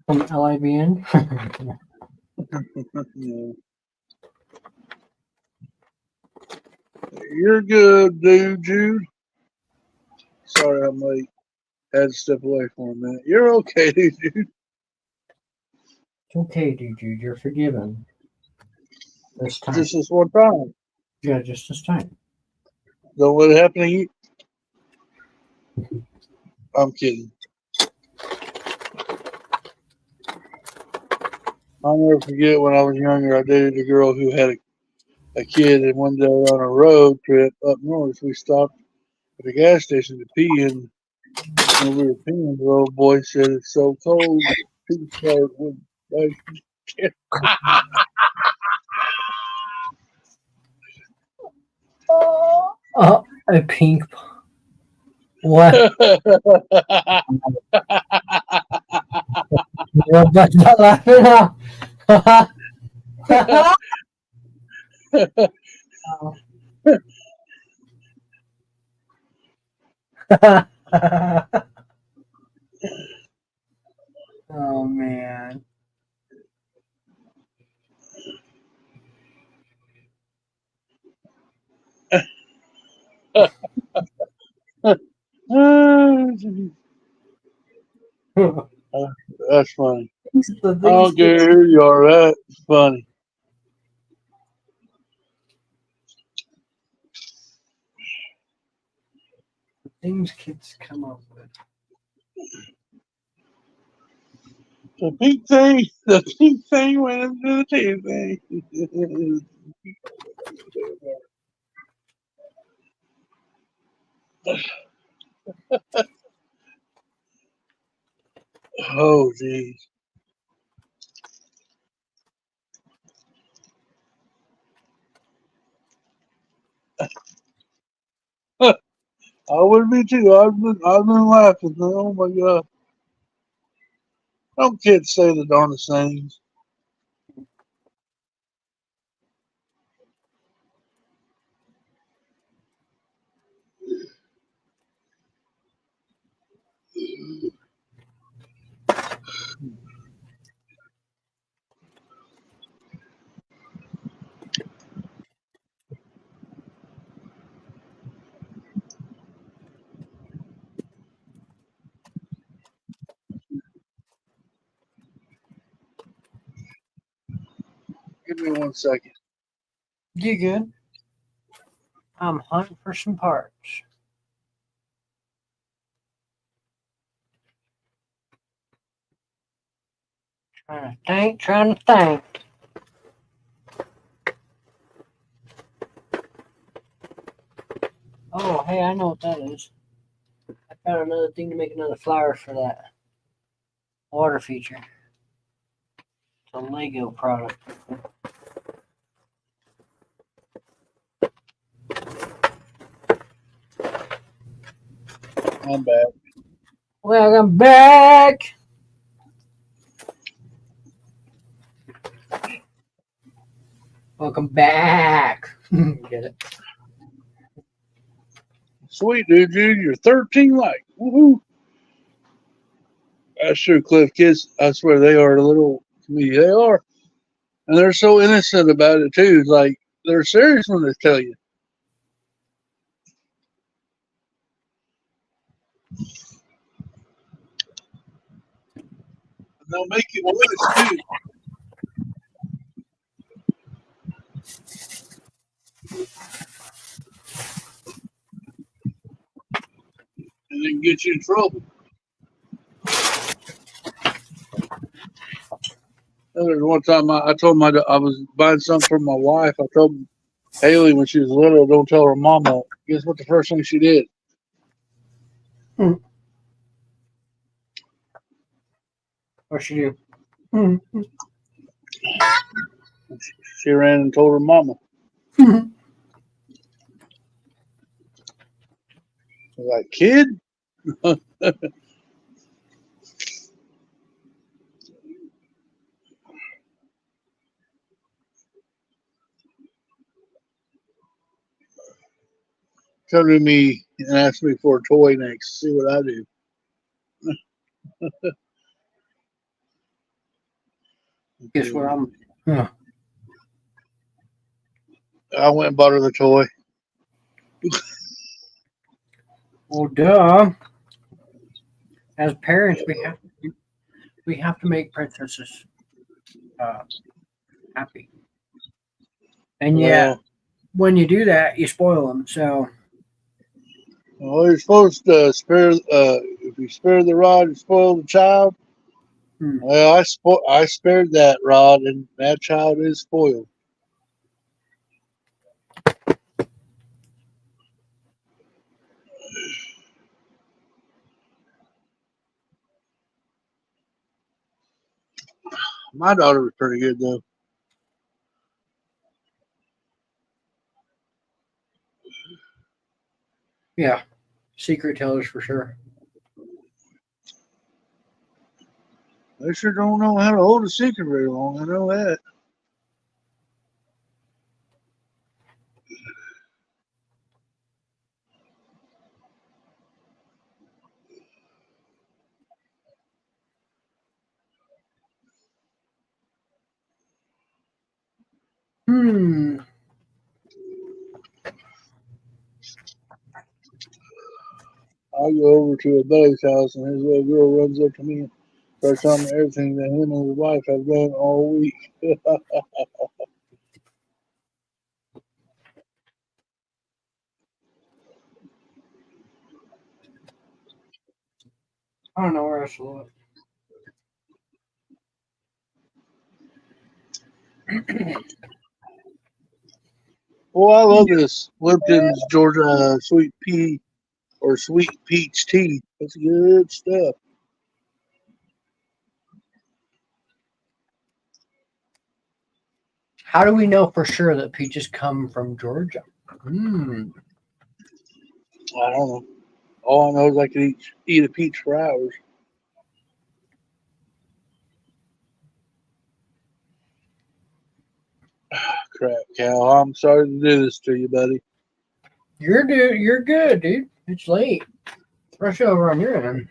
LIBN. You're good, dude, Jude. Sorry I'm late. Had to step away for a minute. You're okay, dude. It's okay, dude. You're forgiven. This time. Just this one time. Yeah, just this time. Don't let it happen to you. I'm kidding. I'll never forget when I was younger, I dated a girl who had a kid, and one day on a road trip up north, we stopped at a gas station to pee, and when we were peeing, the little boy said, "It's so cold, pee start with like." A pink. What? You're about to start laughing now. Oh man. That's funny. The I don't care who you are. That's funny. things kids come up with. The pink thing went into the tea thing. Oh, geez. I would be too. I've been laughing. Oh my god! Don't kids say the darndest things? Give me 1 second. You good? I'm hunting for some parts. Trying to think. Oh, hey, I know what that is. I found another thing to make another flower for that water feature. It's a Lego product. I'm back. Welcome back. Welcome back. Get it? Sweet, dude. You're 13 like. Woohoo! That's true, Cliff. Kids, I swear they are a little to me. They are. And they're so innocent about it, too. It's like they're serious when they tell you. And they'll make it worse, too. And then get you in trouble. There's one time I told I was buying something for my wife. I told Haley when she was little, don't tell her mama. Guess what the first thing she did? What should you do? She ran and told her mama. like, kid? Come to me and ask me for a toy next. See what I do. Guess what I'm. Huh. I went and bought her the toy. Well, duh. As parents, we have to make princesses uh, happy, and yet Well, when you do that, you spoil them. So you're supposed to spare. If you spare the rod, you spoil the child. hmm. Well, I spared that rod, and that child is spoiled. My daughter was pretty good though. Yeah, secret tellers for sure. They sure don't know how to hold a secret very long. I know that. Hmm. I go over to a buddy's house, and his little girl runs up to me and starts telling me everything that him and his wife have done all week. I don't know where else to look. Oh, I love this Lipton's Georgia sweet pea or sweet peach tea. It's good stuff. How do we know for sure that peaches come from Georgia? Hmm. I don't know. All I know is I could eat a peach for hours. Crap, Cal. I'm sorry to do this to you, buddy. You're good, dude. It's late. Rush over on your end.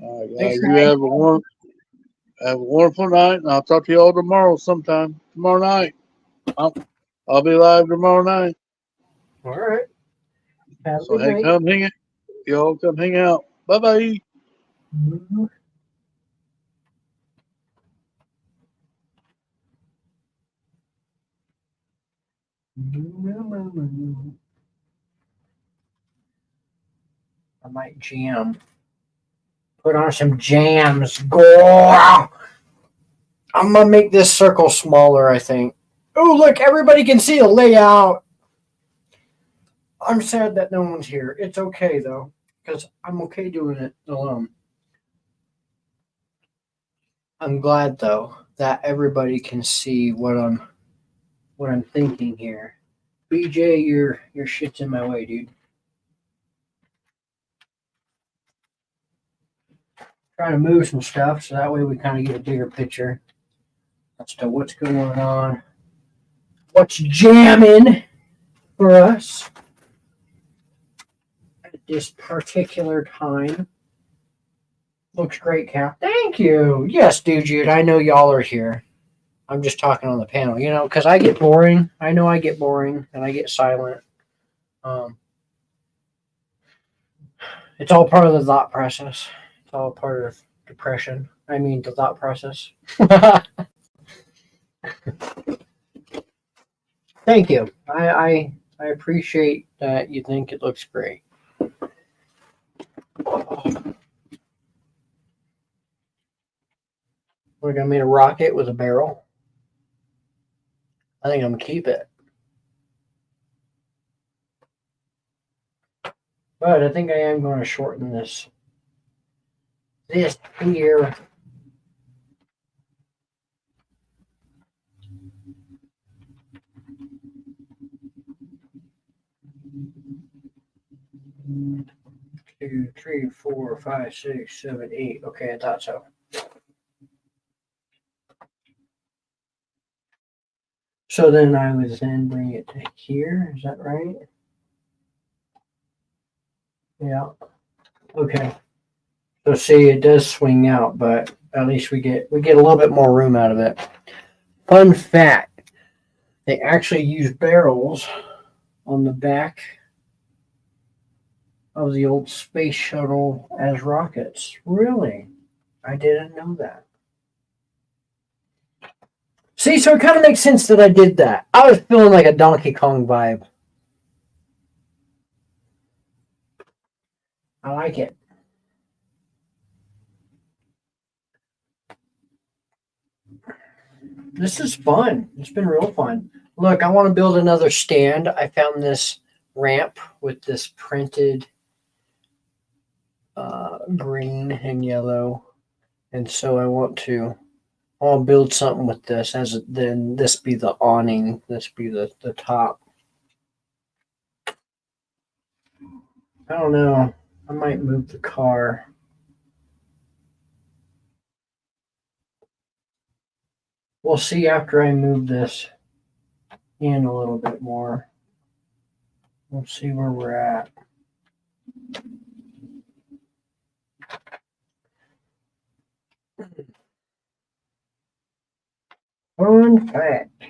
All right, Thanks guys. for You have a wonderful night, and I'll talk to you all tomorrow sometime. Tomorrow night. I'll be live tomorrow night. All right. Have a So good hey, night. come hang it. Y'all come hang out. Bye bye. I might jam. Put on some jams. Go! I'm gonna make this circle smaller, I think. Oh, look, everybody can see the layout. I'm sad that no one's here. It's okay though, because I'm okay doing it alone. I'm glad though that everybody can see what I'm thinking here. BJ, your shit's in my way, dude. Trying to move some stuff so that way we kind of get a bigger picture as to what's going on, what's jamming for us at this particular time. Looks great, Cal. Thank you. Yes, dude. I know y'all are here. I'm just talking on the panel, because I get boring. I know I get boring and I get silent. Um, it's all part of the thought process. It's all part of depression. I mean, the thought process. Thank you. I appreciate that you think it looks great. We're gonna make a rocket with a barrel. I think I'm gonna keep it. But I think I am going to shorten this. This here. 1, 2, 3, 4, 5, 6, 7, 8. Okay, I thought so. So then I would then bring it to here. Is that right? Yeah. Okay. So see, it does swing out, but at least we get a little bit more room out of it. Fun fact: they actually use barrels on the back of the old space shuttle as rockets. Really? I didn't know that. See, so it kind of makes sense that I did that. I was feeling like a Donkey Kong vibe. I like it. This is fun. It's been real fun. Look, I want to build another stand. I found this ramp with this printed green and yellow, and so I'll build something with this. Then this be the awning. This be the top. I don't know. I might move the car. We'll see after I move this in a little bit more. We'll see where we're at. Fun fact.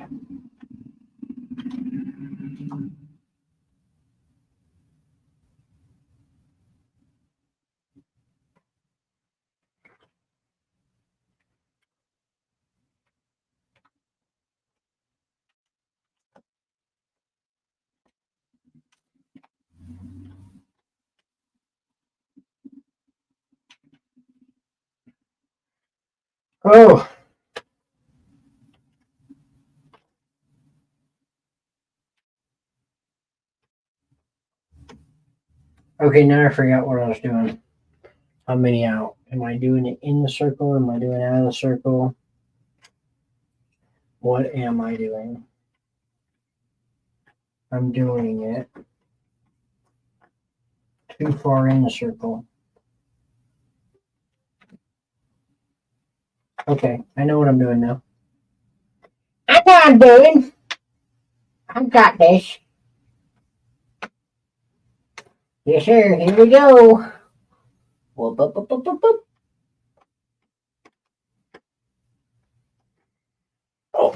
Oh, okay. Now I forgot what I was doing. How many out? Am I doing it in the circle? Am I doing it out of the circle? What am I doing? I'm doing it too far in the circle. Okay, I know what I'm doing now. I know what I'm doing. I've got this. Yes, sir. Here we go. Whoop, whoop, whoop, whoop, whoop, whoop. Oh.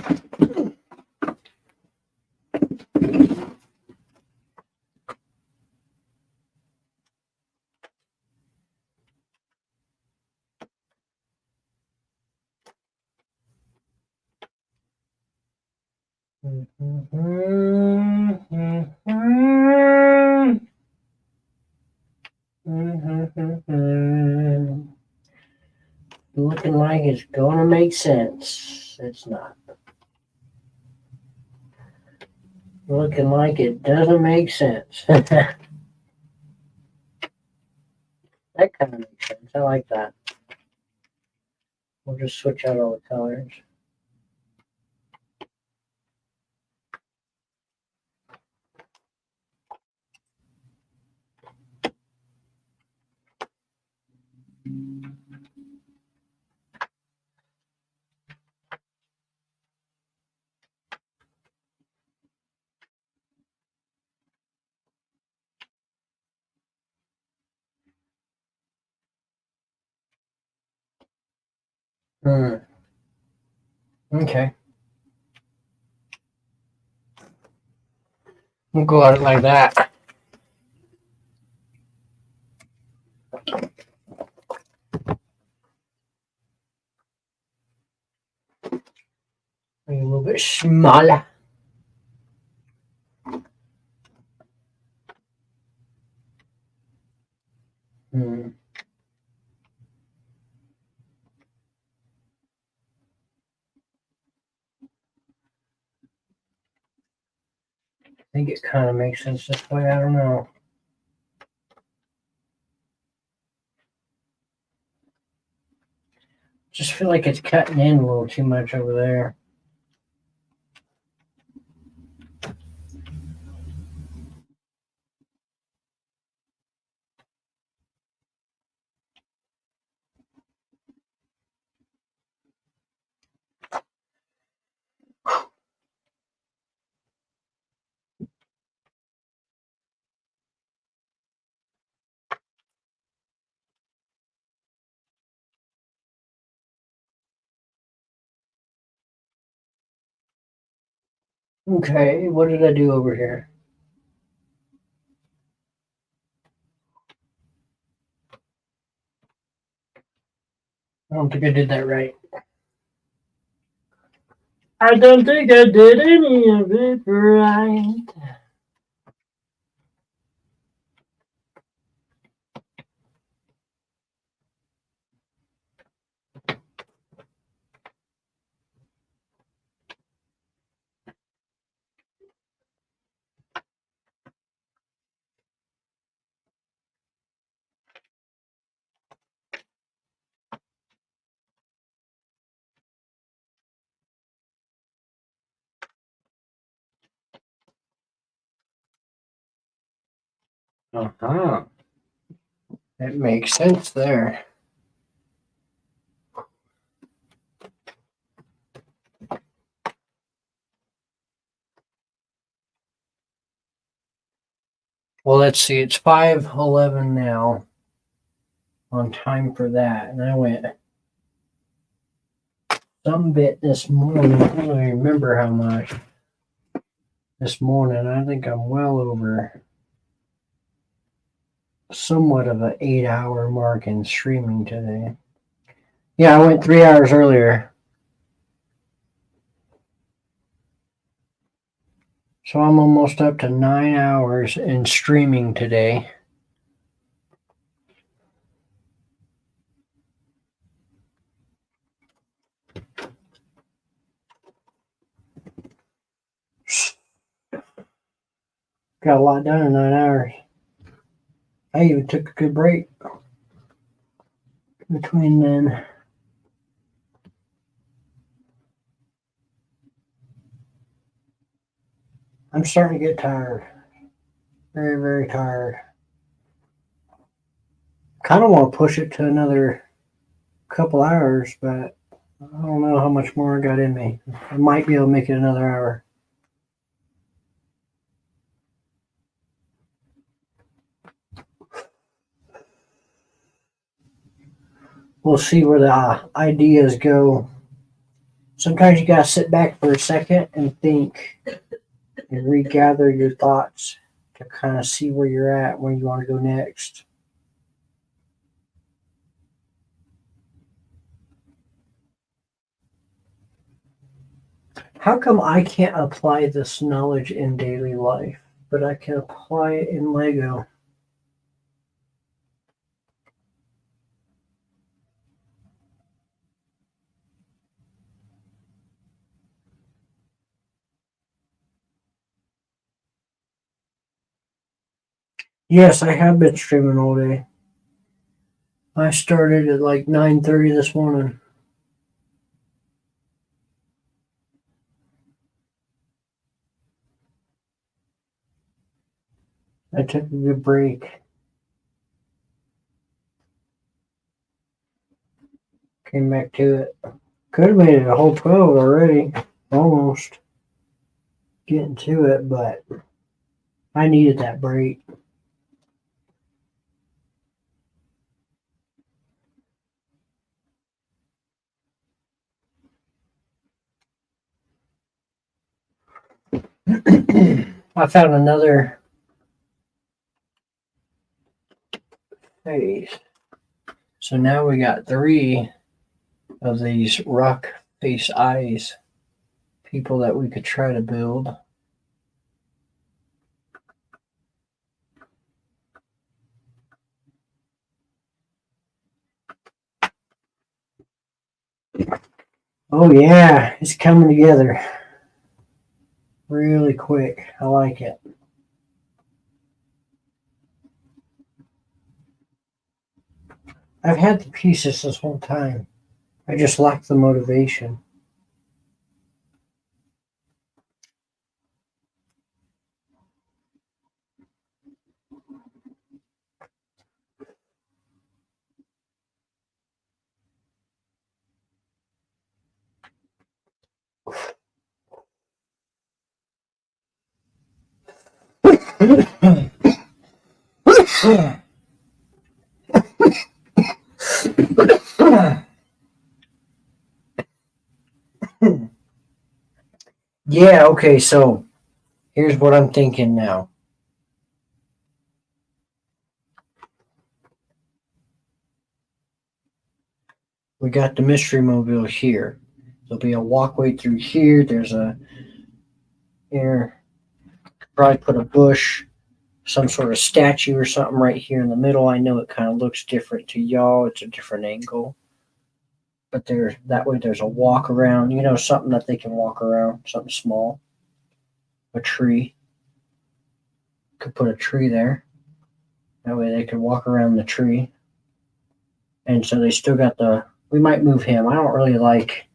Looking like it's gonna make sense. It's not. Looking like it doesn't make sense. That kind of makes sense. I like that. We'll just switch out all the colors. Okay. We'll go at it like that. A little bit smaller. I think it kind of makes sense this way. I don't know. Just feel like it's cutting in a little too much over there. Okay, what did I do over here? I don't think I did that right. I don't think I did any of it right. Uh-huh. It makes sense there. Well, let's see. It's 5:11 now. On time for that, and I went some bit this morning. I don't even remember how much. This morning, I think I'm well over somewhat of an 8-hour mark in streaming today. Yeah, I went 3 hours earlier. So I'm almost up to 9 hours in streaming today. Got a lot done in 9 hours. I even took a good break between then. I'm starting to get tired. Very, very tired. Kind of want to push it to another couple hours, but I don't know how much more I got in me. I might be able to make it another hour. We'll see where the ideas go. Sometimes you gotta sit back for a second and think and regather your thoughts to kind of see where you're at, where you want to go next. How come I can't apply this knowledge in daily life, but I can apply it in Lego? Yes, I have been streaming all day. I started at like 9:30 this morning. I took a good break. Came back to it. Could have made it a whole 12 already. Almost. Getting to it, but I needed that break. I found another face. So now we got 3 of these rock face eyes people that we could try to build. Oh yeah, it's coming together really quick. I like it. I've had the pieces this whole time. I just lack the motivation. Yeah, okay, so here's what I'm thinking now. We got the mystery mobile here. There'll be a walkway through here. There's a here. Probably put a bush, some sort of statue or something right here in the middle. I know it kind of looks different to y'all. It's a different angle. But there's that way there's a walk around, something that they can walk around, something small. A tree. Could put a tree there. That way they could walk around the tree. And so they still got we might move him. I don't really like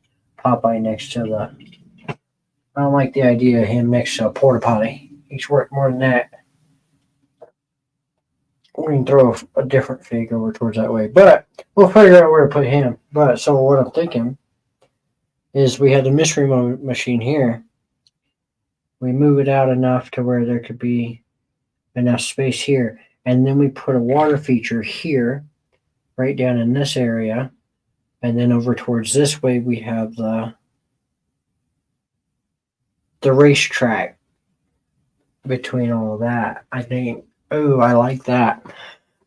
Popeye next to I don't like the idea of him next to a porta potty. He's worth more than that. We can throw a different fig over towards that way. But we'll figure out where to put him. But so what I'm thinking is we had the mystery machine here. We move it out enough to where there could be enough space here. And then we put a water feature here, right down in this area. And then over towards this way, we have the racetrack between all of that. I think, oh, I like that.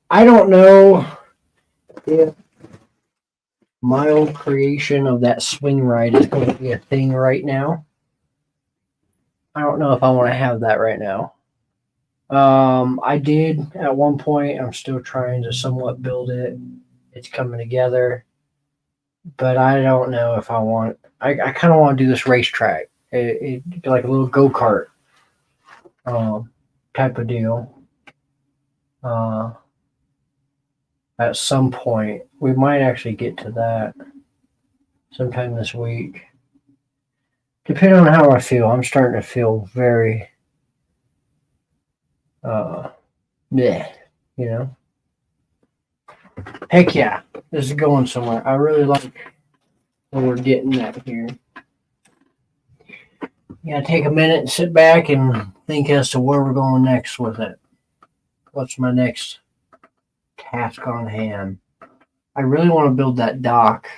I don't know if my old creation of that swing ride is going to be a thing right now. I don't know if I want to have that right now. I did at one point. I'm still trying to somewhat build it. It's coming together. But I don't know if I want. I kind of want to do this racetrack. It like a little go-kart type of deal. At some point, we might actually get to that sometime this week. Depending on how I feel, I'm starting to feel very, yeah, Heck yeah, this is going somewhere. I really like what we're getting at here. You gotta take a minute and sit back and think as to where we're going next with it. What's my next task on hand? I really want to build that dock.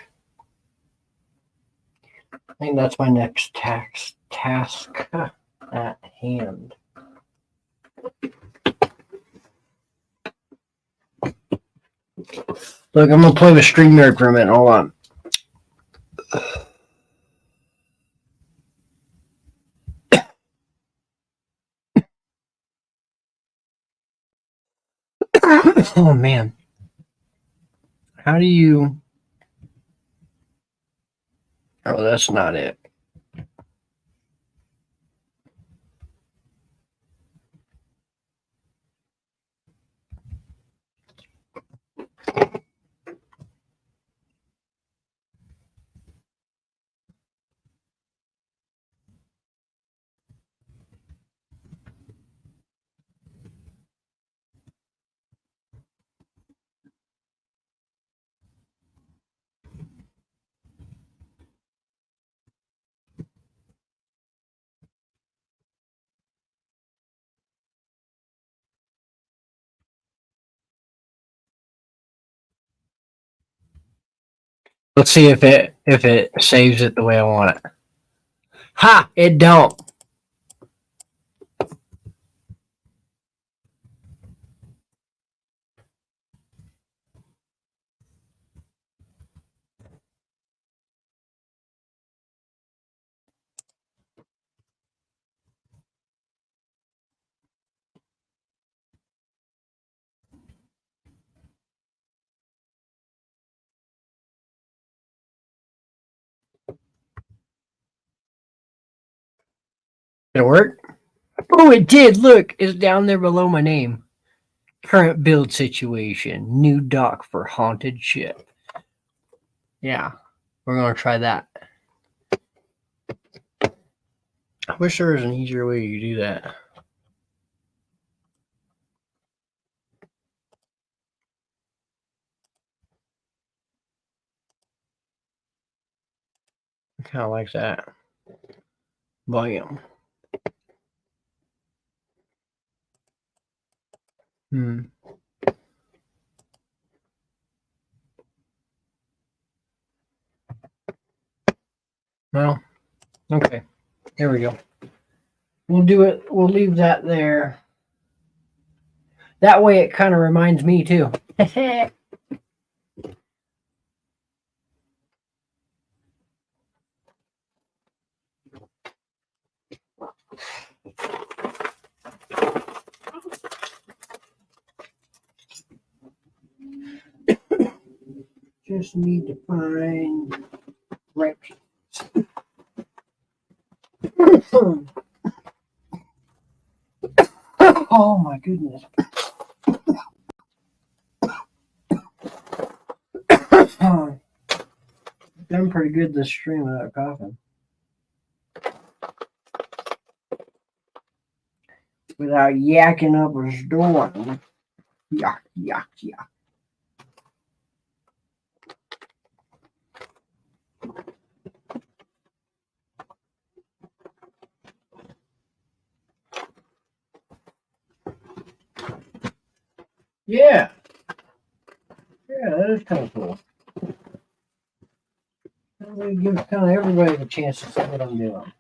I think that's my next task at hand. Look, I'm gonna play with StreamYard for a minute. Hold on. Oh man, how do you? Oh, that's not it. Let's see if it saves it the way I want it. Ha! It don't. Did it work? Oh, it did. Look, it's down there below my name. Current build situation. New dock for haunted ship. Yeah, we're gonna try that. I wish there was an easier way to do that. I kind of like that. Volume. Well, okay. There we go. We'll do it. We'll leave that there. That way it kind of reminds me too. Just need to find right. Oh my goodness. Done pretty good this stream without coughing. Without yakking up a storm. Yuck, yuck, yuck. Yeah. Yeah, that is kind of cool. We give kind of everybody a chance to see what I'm doing.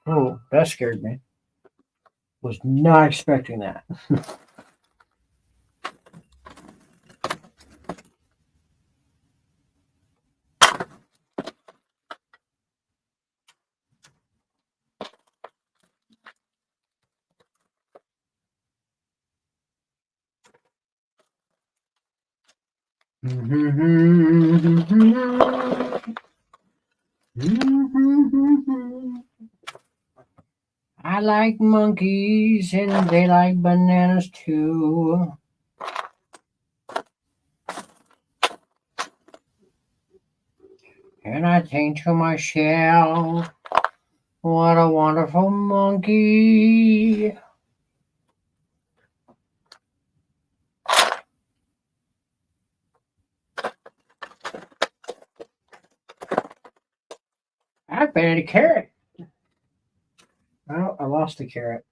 Oh, that scared me. Was not expecting that. I like monkeys and they like bananas too. And I think to myself, what a wonderful monkey. I found a carrot. Oh, I lost the carrot.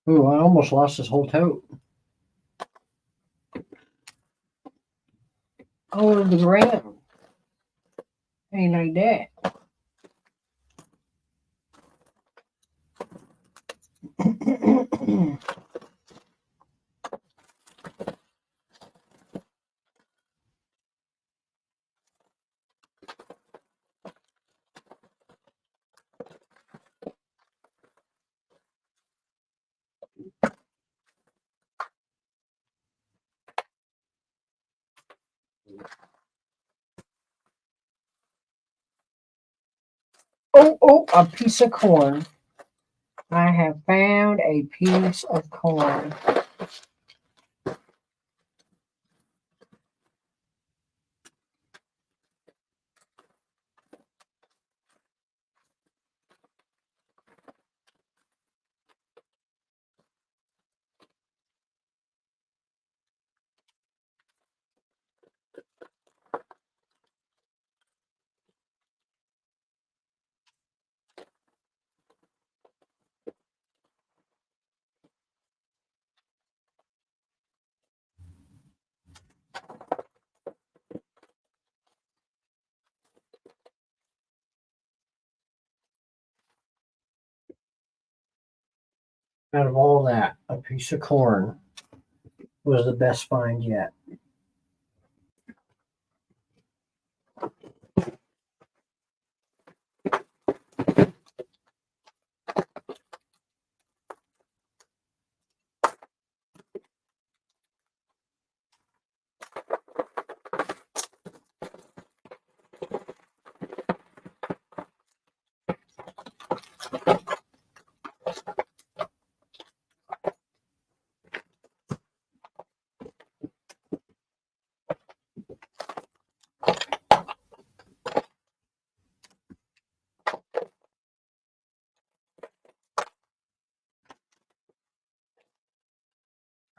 Ooh, I almost lost this whole tote. Oh, the ground. Ain't like that. Oh, a piece of corn. I have found a piece of corn. Out of all that, a piece of corn was the best find yet.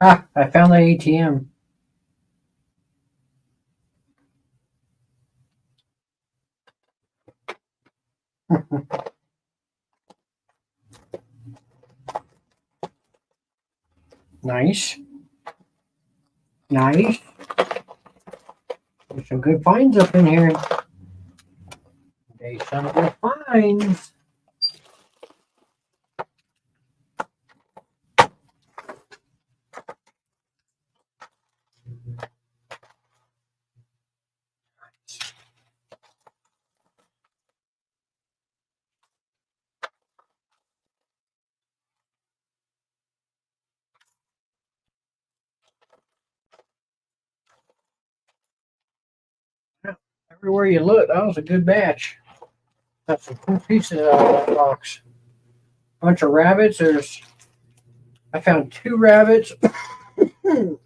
Ah, I found the ATM. Nice. Nice. There's some good finds up in here. There's some good finds. Everywhere you look, that was a good batch. Got some cool pieces out of that box. Bunch of rabbits. I found 2 rabbits,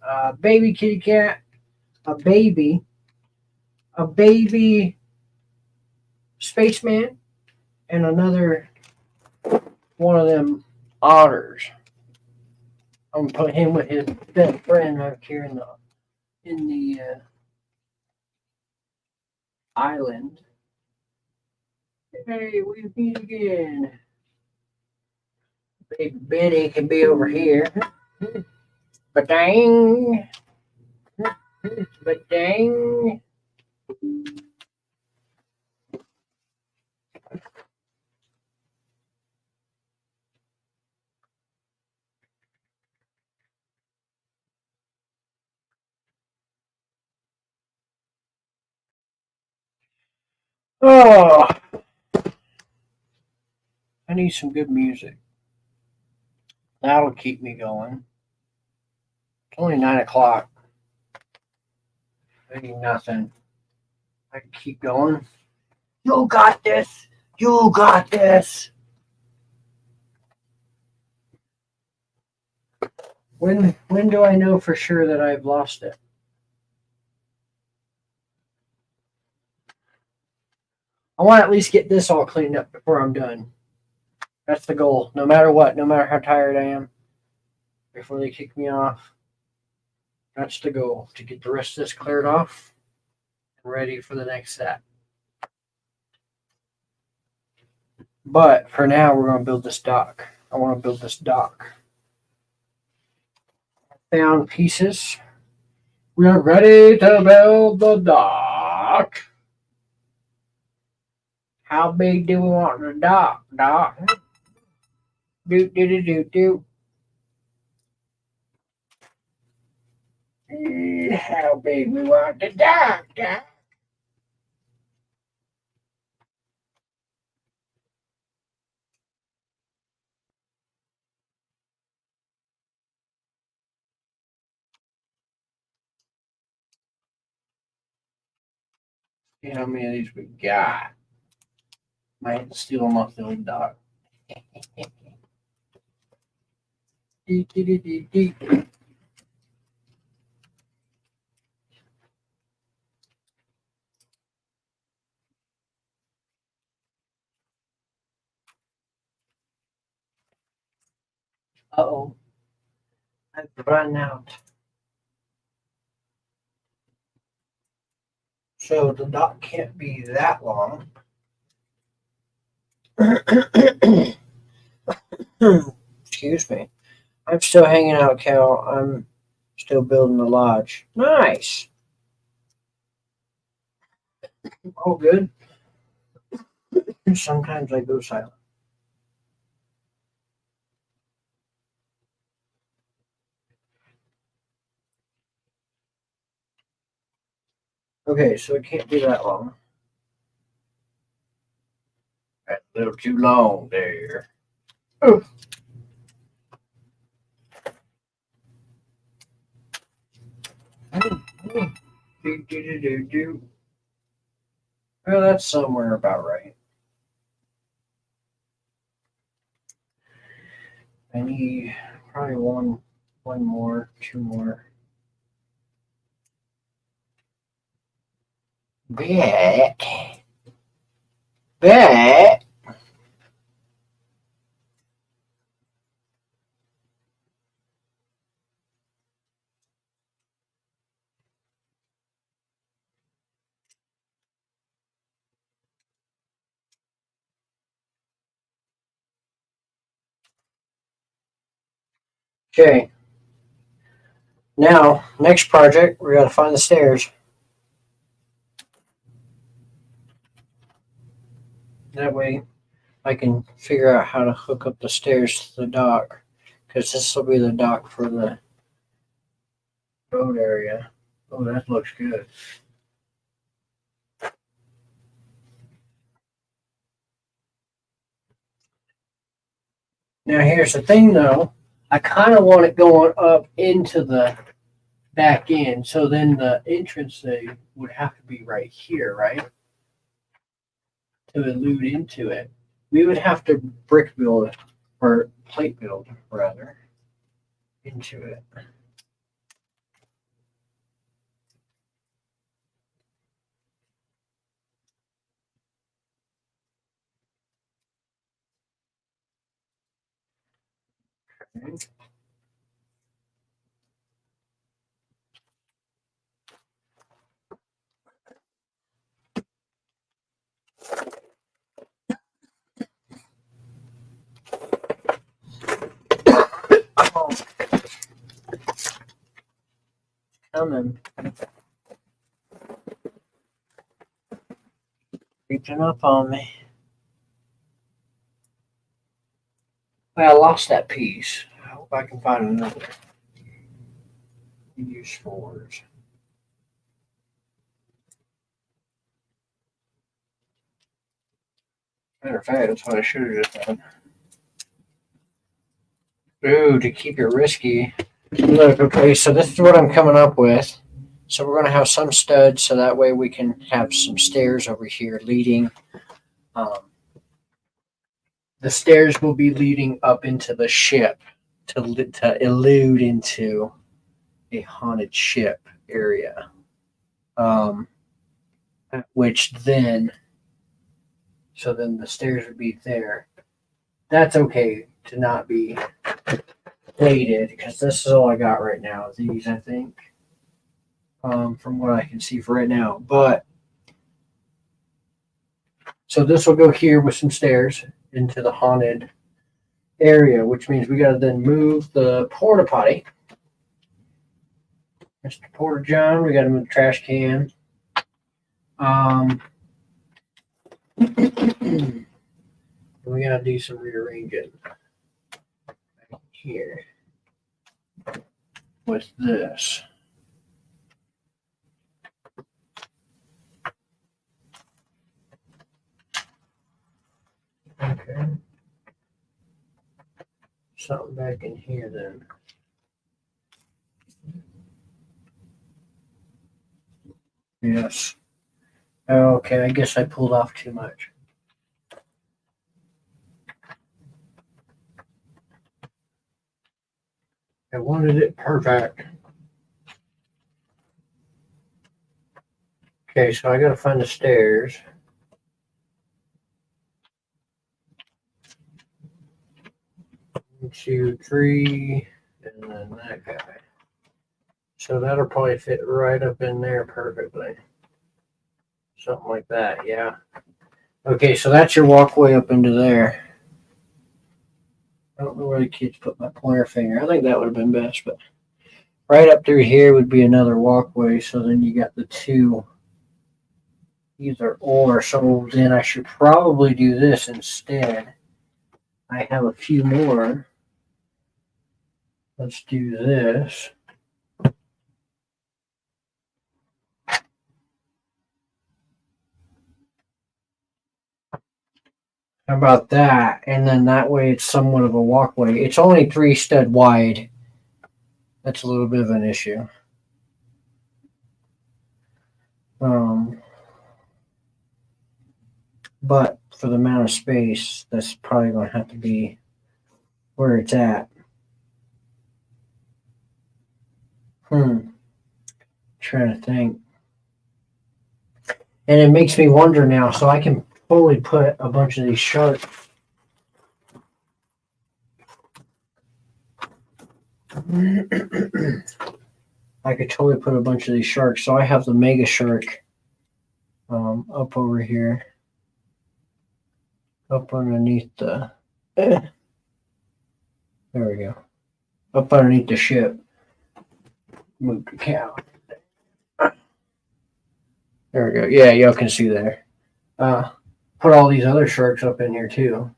a baby kitty cat, a baby spaceman, and another one of them otters. I'm gonna put him with his best friend out here in the island. Hey, we meet again. Baby Benny can be over here. But dang. But dang. Oh, I need some good music. That'll keep me going. It's only 9 o'clock. I need nothing. I can keep going. You got this. You got this. When do I know for sure that I've lost it? I want to at least get this all cleaned up before I'm done. That's the goal. No matter what, no matter how tired I am, before they kick me off. That's the goal, to get the rest of this cleared off and ready for the next set. But for now, we're going to build this dock. I want to build this dock. Found pieces. We are ready to build the dock. How big do we want the dock, Doc? Do do do do do. How big we want the dock, Doc? See how many of these we got. Might have to steal them off the old dock. Dee, dee, dee, dee, dee. Uh-oh. I've run out. So the dock can't be that long. Excuse me. I'm still hanging out, Cal. I'm still building the lodge. Nice. All good. Sometimes I go silent. Okay, so it can't be that long. That's a little too long there. Oh. Do. Well, that's somewhere about right. I need probably one more, 2 more. Bet. Okay. Now, next project, we got to find the stairs. That way, I can figure out how to hook up the stairs to the dock, because this will be the dock for the boat area. Oh, that looks good. Now, here's the thing, though. I kind of want it going up into the back end, so then the entrance they would have to be right here, right? To allude into it. We would have to brick build, or plate build, rather, into it. Okay. Oh, coming. Creeping up on me. Well, I lost that piece. I hope I can find another. Use fours. Matter of fact, that's what I should have just done. Ooh, to keep it risky. Look, okay, so this is what I'm coming up with. So we're going to have some studs, so that way we can have some stairs over here leading. The stairs will be leading up into the ship to elude into a haunted ship area. Which then, so then the stairs would be there. That's okay to not be plated, because this is all I got right now. These, I think, from what I can see for right now. But so this will go here with some stairs into the haunted area, which means we got to then move the porta potty. Mr. Porter John, we got to move the trash can. We got to do some rearranging right here with this. Okay. Something back in here then. Yes. Okay, I guess I pulled off too much. I wanted it perfect. Okay, so I gotta find the stairs. 1, 2, 3, and then that guy. So that'll probably fit right up in there perfectly. Something like that, yeah. Okay, so that's your walkway up into there. I don't know where the kids put my pointer finger. I think that would have been best, but right up through here would be another walkway. So then you got the two either or. So then I should probably do this instead. I have a few more. Let's do this. How about that? And then that way it's somewhat of a walkway. It's only 3 stud wide. That's a little bit of an issue. But for the amount of space, that's probably going to have to be where it's at. Trying to think. And it makes me wonder now, so I can fully put a bunch of these sharks. I could totally put a bunch of these sharks. So I have the mega shark up over here. Up underneath the... there we go. Up underneath the ship. Move the cow. There we go. Yeah, y'all can see there. Put all these other sharks up in here too.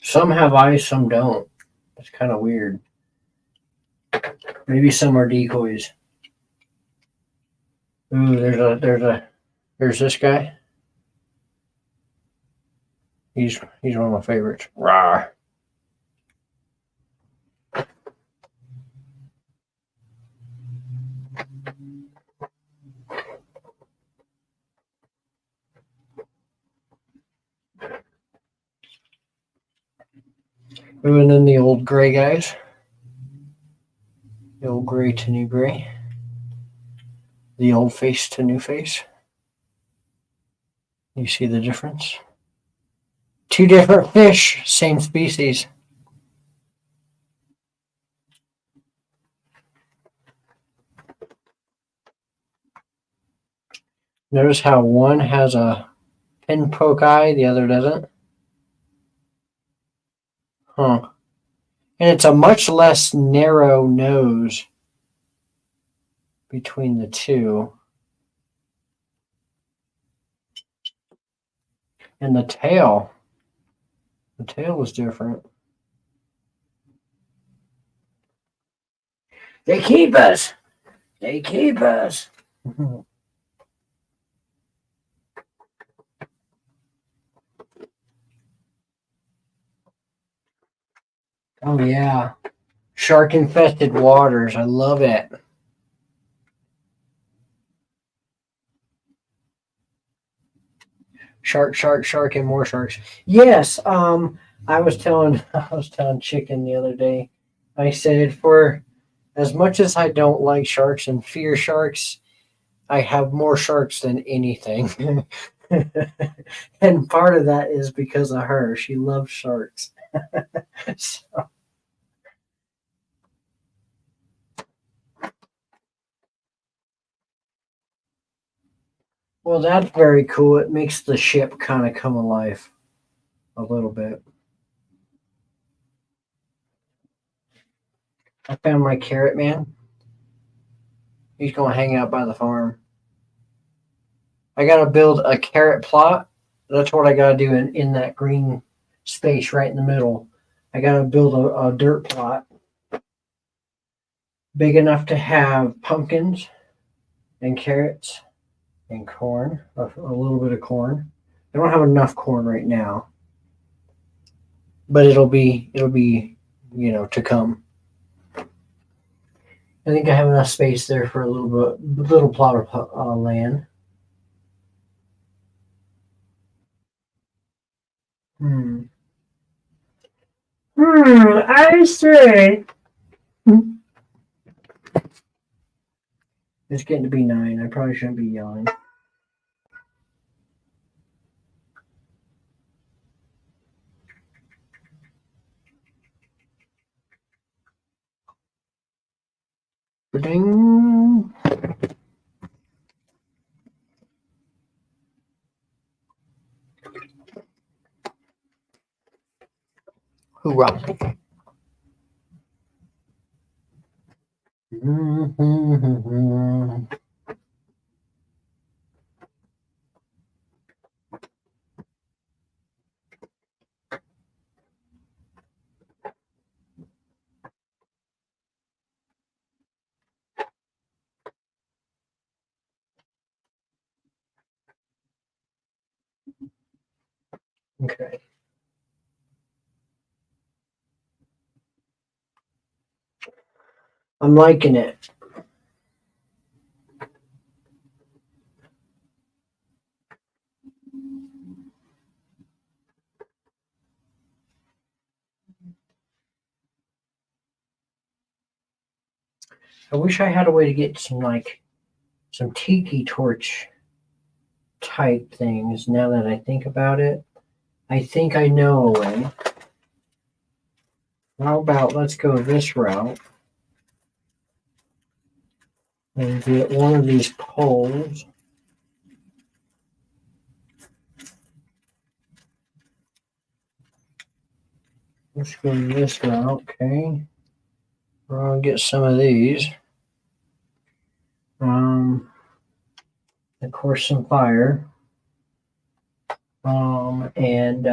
Some have eyes, some don't. It's kind of weird. Maybe some are decoys. Ooh, there's this guy. He's one of my favorites. Rawr. Ooh, and then the old gray guys. The old gray to new gray. The old face to new face. You see the difference? Two different fish, same species. Notice how one has a pinpoke eye, the other doesn't? Huh. And it's a much less narrow nose between the two. And the tail was different. They keep us. They keep us. Oh, yeah. Shark infested waters. I love it. Shark, and more sharks. Yes. I was telling Chicken the other day. I said, for as much as I don't like sharks and fear sharks, I have more sharks than anything. And part of that is because of her. She loves sharks. So. Well, that's very cool. It makes the ship kind of come alive a little bit. I found my carrot man. He's going to hang out by the farm. I got to build a carrot plot. That's what I got to do in that green space right in the middle. I got to build a dirt plot big enough to have pumpkins and carrots and corn, a little bit of corn. I don't have enough corn right now, but it'll be to come. I think I have enough space there for a little plot of land. I say. It's getting to be 9. I probably shouldn't be yelling. Ding. Hoorah. Okay. I'm liking it. I wish I had a way to get some tiki torch type things. Now that I think about it, I think I know a way. How about let's go this route and get one of these poles Let's go to this route. Okay. We're gonna get some of these. Of course, some fire. And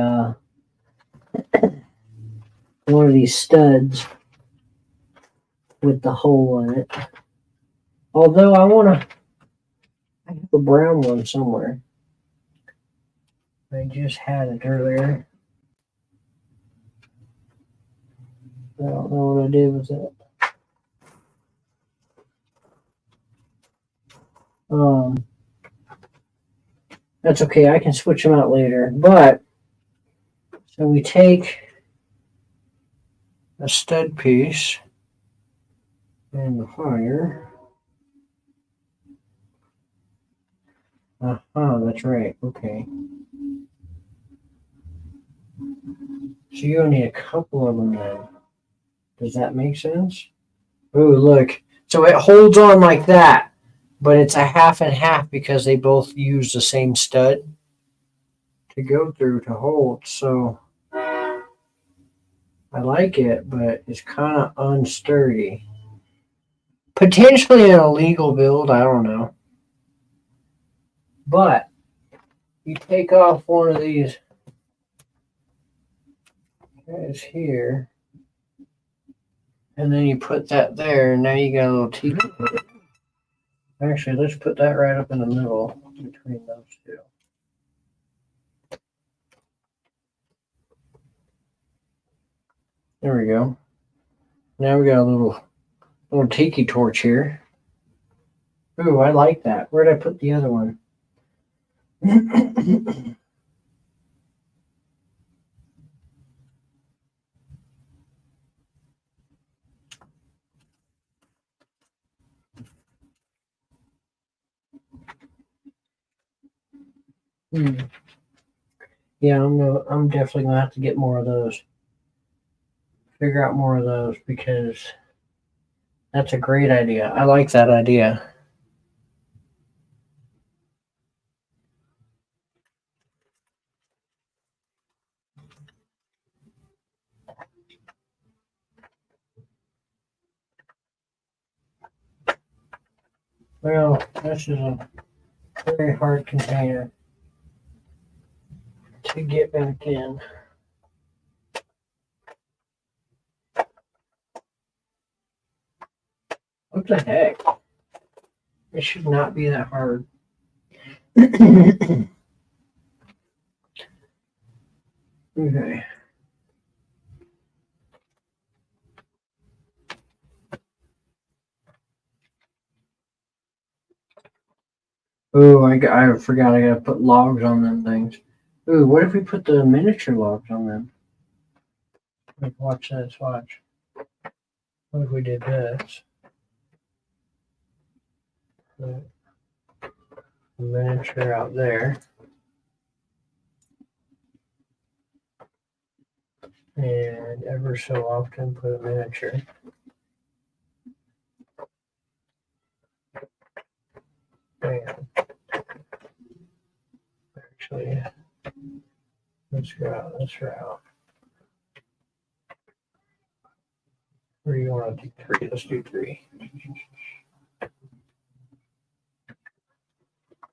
one of these studs with the hole in it. Although I have a brown one somewhere. I just had it earlier. I don't know what I did with it. That's okay. I can switch them out later. But so we take a stud piece and the fire. That's right. Okay. So you only need a couple of them then. Does that make sense? Oh, look. So it holds on like that, but it's a half and half because they both use the same stud to go through to hold. So I like it, but it's kind of unsturdy. Potentially an illegal build, I don't know. But you take off one of these guys here, and then you put that there, and now you got a little teeth. Actually, let's put that right up in the middle between those two. There we go. Now we got a little tiki torch here. Ooh, I like that. Where'd I put the other one? Yeah, I'm definitely gonna have to get more of those. Figure out more of those because that's a great idea. I like that idea. Well, this is a very hard container to get back in. What the heck? It should not be that hard. Okay. Oh, I forgot I gotta put logs on them things. Ooh, what if we put the miniature logs on them? Like, watch this, watch. What if we did this? Put the miniature out there. And ever so often put a miniature. Bam. Actually, let's go out this route. Or you want to do 3? Let's do 3.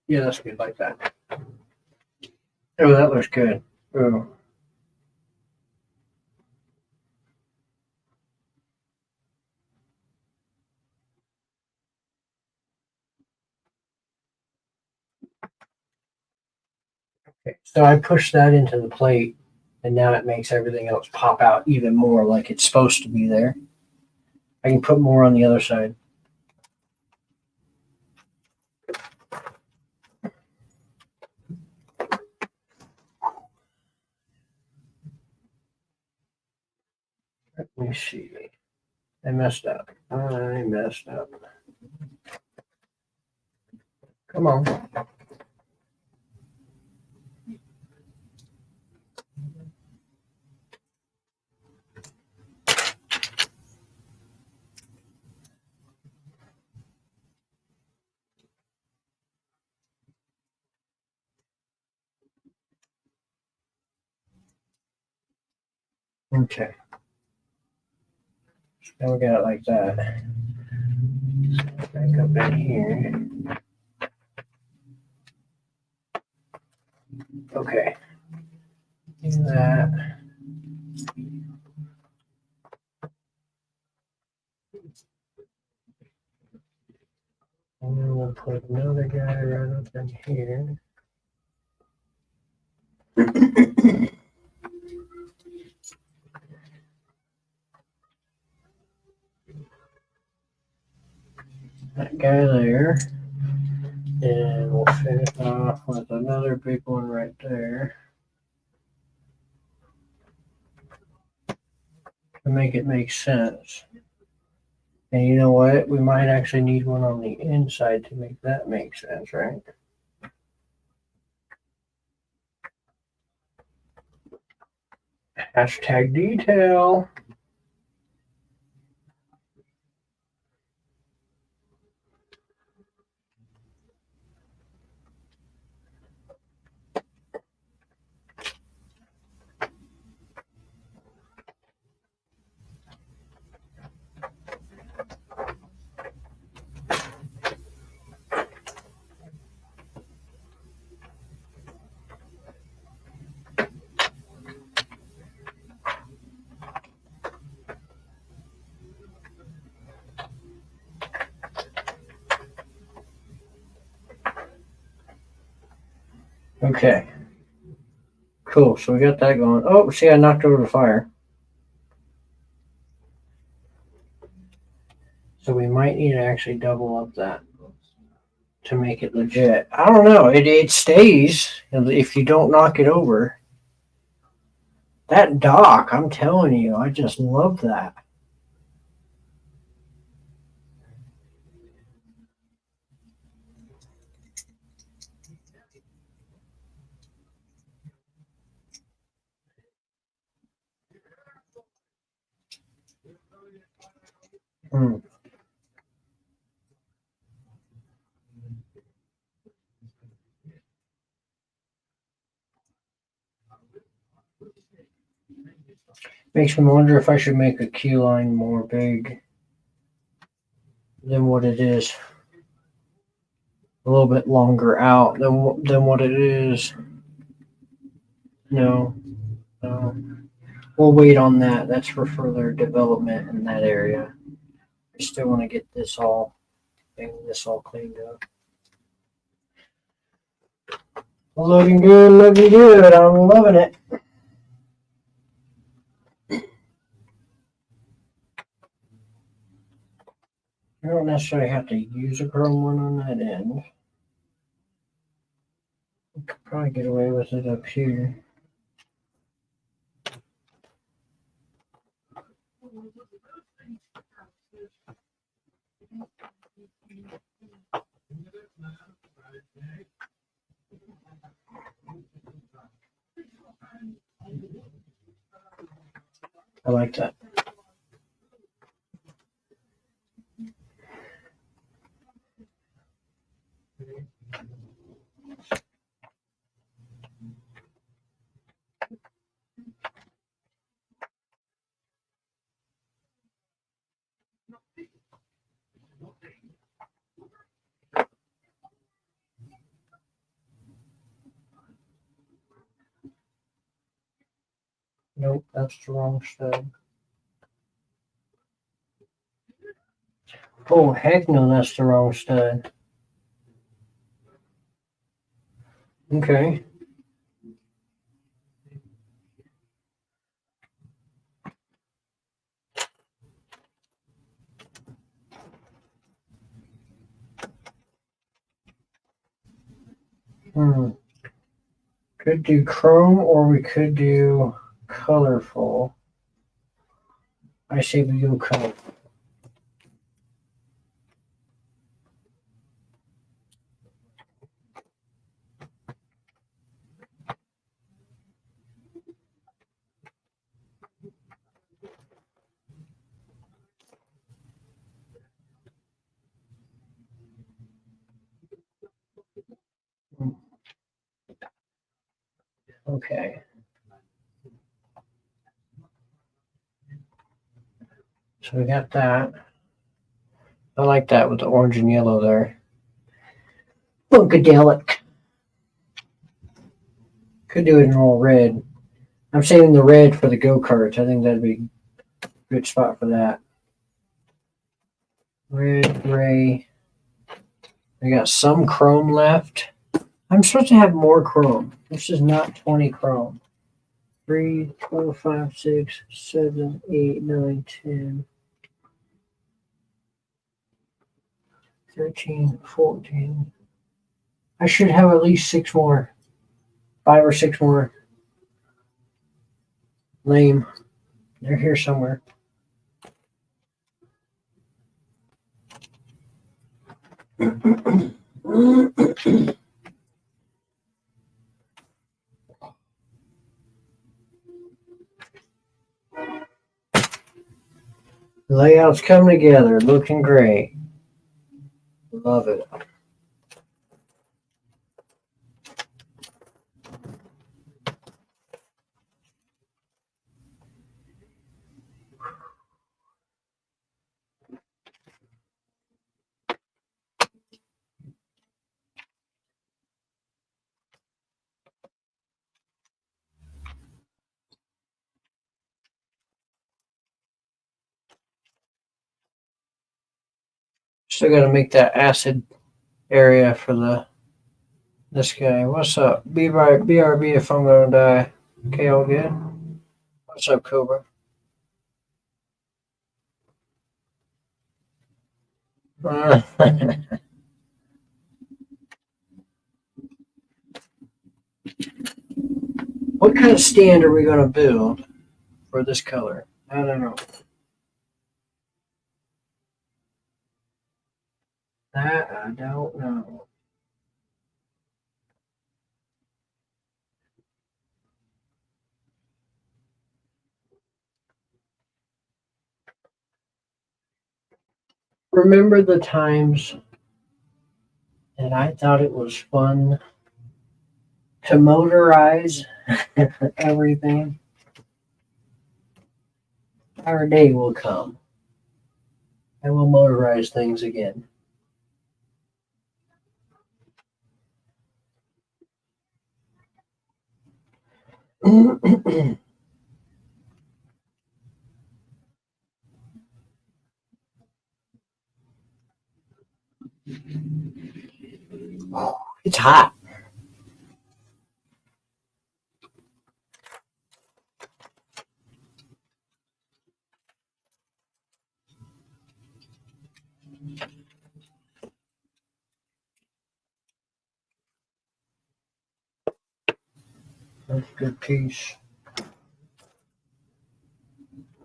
Yeah, that's good like that. Oh, that looks good. Oh. Okay, so I pushed that into the plate, and now it makes everything else pop out even more like it's supposed to be there. I can put more on the other side. Let me see. I messed up. Come on. Okay. Now we got it like that. Back up in here. Okay. Do that. And then we'll put another guy right up in here. That guy there. And we'll finish off with another big one right there. To make it make sense. And you know what? We might actually need one on the inside to make that make sense, right? Hashtag detail. Okay. Cool. So we got that going. Oh, see, I knocked over the fire. So we might need to actually double up that to make it legit. I don't know. It stays if you don't knock it over. That dock, I'm telling you, I just love that. Hmm. Makes me wonder if I should make a key line more big than what it is. A little bit longer out than what it is. No, no. We'll wait on that. That's for further development in that area. I still want to get this all cleaned up. Looking good, looking good. I'm loving it. You don't necessarily have to use a chrome one on that end. You could probably get away with it up here. I like that. Nope, that's the wrong stud. Oh, heck no, that's the wrong stud. Okay. Could do chrome or we could do colorful. I say we go color. Okay. So we got that. I like that with the orange and yellow there. Funkadelic. Could do it in all red. I'm saving the red for the go-karts. I think that'd be a good spot for that. Red, gray. I got some chrome left. I'm supposed to have more chrome. This is not 20 chrome. 3, 4, 5, 6, 7, 8, 9, 10, 13, 14. I should have at least 6 more. 5 or 6 more. Lame. They're here somewhere. Layouts come together, looking great. Love it. Still got to make that acid area for this guy. What's up? BRB if I'm gonna die. Okay, all good. What's up, Cobra? What kind of stand are we gonna build for this color? I don't know. That I don't know. Remember the times that I thought it was fun to motorize everything? Our day will come and we'll motorize things again. It's hot. That's a good piece.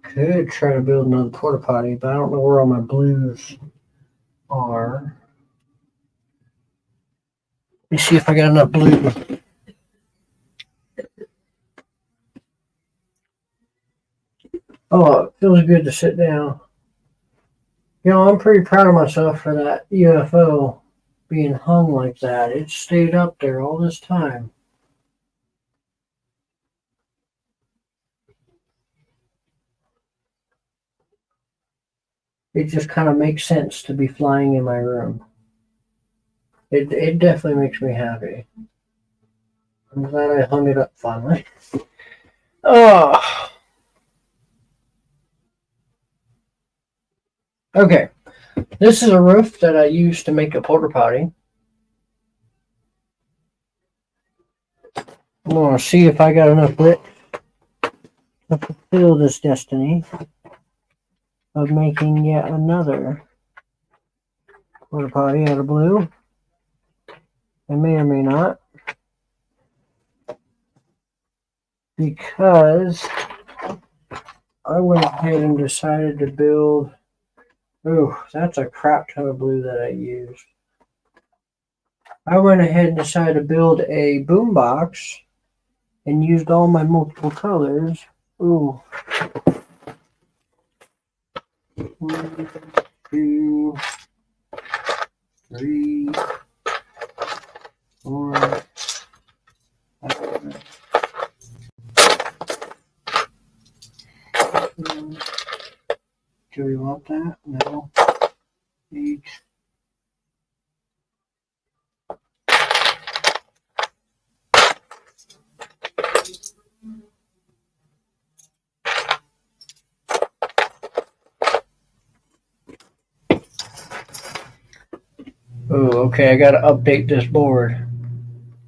Could try to build another porta potty, but I don't know where all my blues are. Let me see if I got enough blue. Oh, it feels good to sit down. You know, I'm pretty proud of myself for that UFO being hung like that. It stayed up there all this time. It just kind of makes sense to be flying in my room. It definitely makes me happy. I'm glad I hung it up finally. Oh. Okay. This is a roof that I used to make a porta potty. I'm going to see if I got enough brick to fulfill this destiny of making yet another porta potty out of blue. I may or may not. Because I went ahead and decided to build. Oh, that's a crap ton of blue that I used. I went ahead and decided to build a boombox and used all my multiple colors. Ooh. 1, 2, 3, 4, 5, 6, Do we want that? No. Each. Oh, okay. I got to update this board.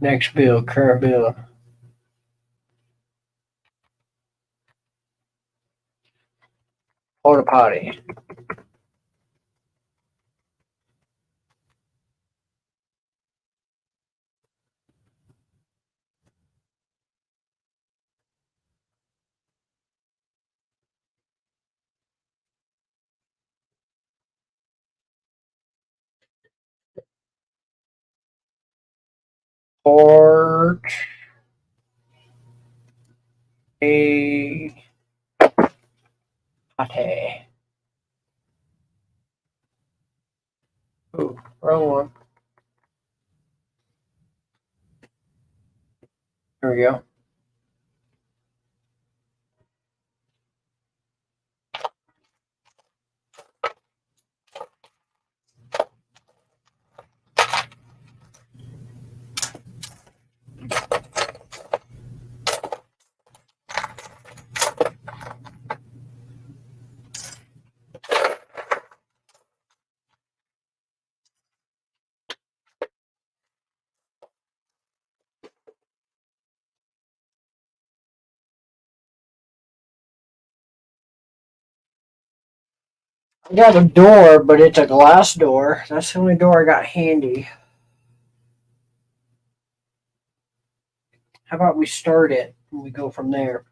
Next bill, current bill. Porta potty. PaRt a potty. Ooh, wrong one. There we go. I got a door, but it's a glass door. That's the only door I got handy. How about we start it and we go from there?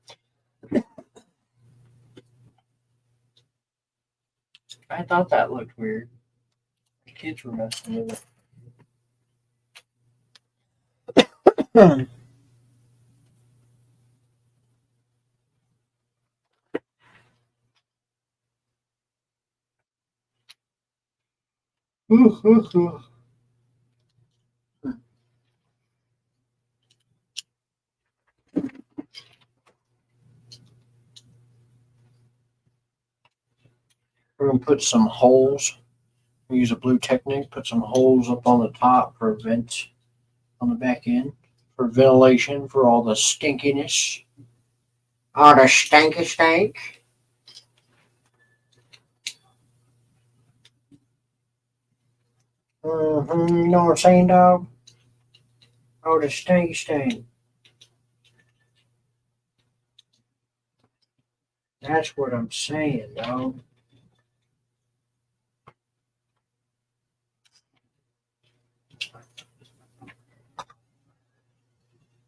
I thought that looked weird. The kids were messing with it. We're gonna put some holes. Use a blue Technic. Put some holes up on the top for vents on the back end for ventilation for all the stinkiness. All the stanky stank. You know what I'm saying, dog? All the stanky stank. That's what I'm saying, dog.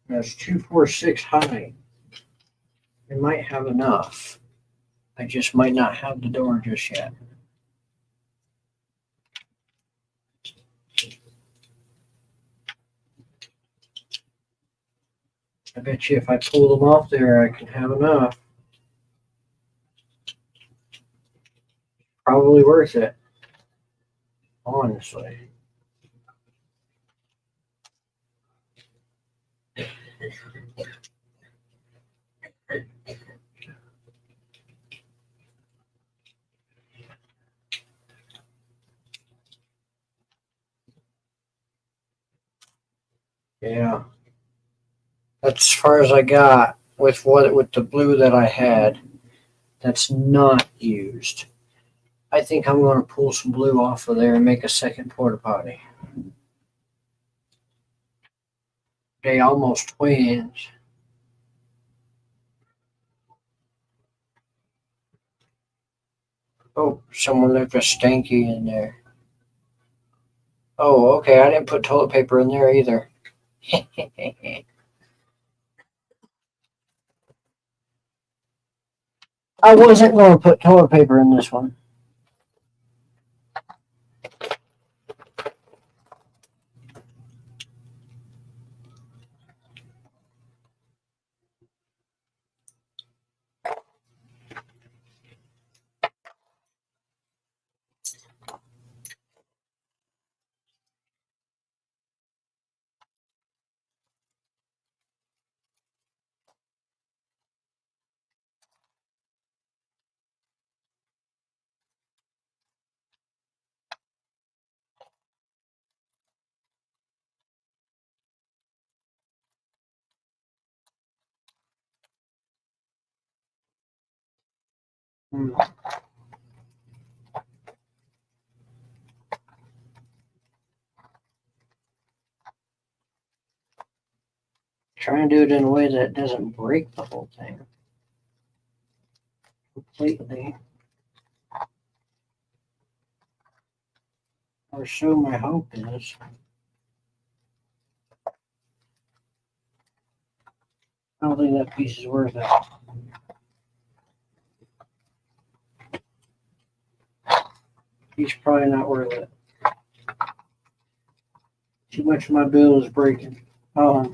That's 246 high. We might have enough. I just might not have the door just yet. I bet you if I pull them off there, I can have enough. Probably worth it. Honestly. Yeah. That's as far as I got with the blue that I had. That's not used. I think I'm going to pull some blue off of there and make a second porta potty. They almost twins. Oh, someone left a stanky in there. Oh, okay. I didn't put toilet paper in there either. I wasn't going to put toilet paper in this one. Hmm. Try and do it in a way that doesn't break the whole thing completely. Or so my hope is. I don't think that piece is worth it. He's probably not worth it. Too much of my bill is breaking. Oh,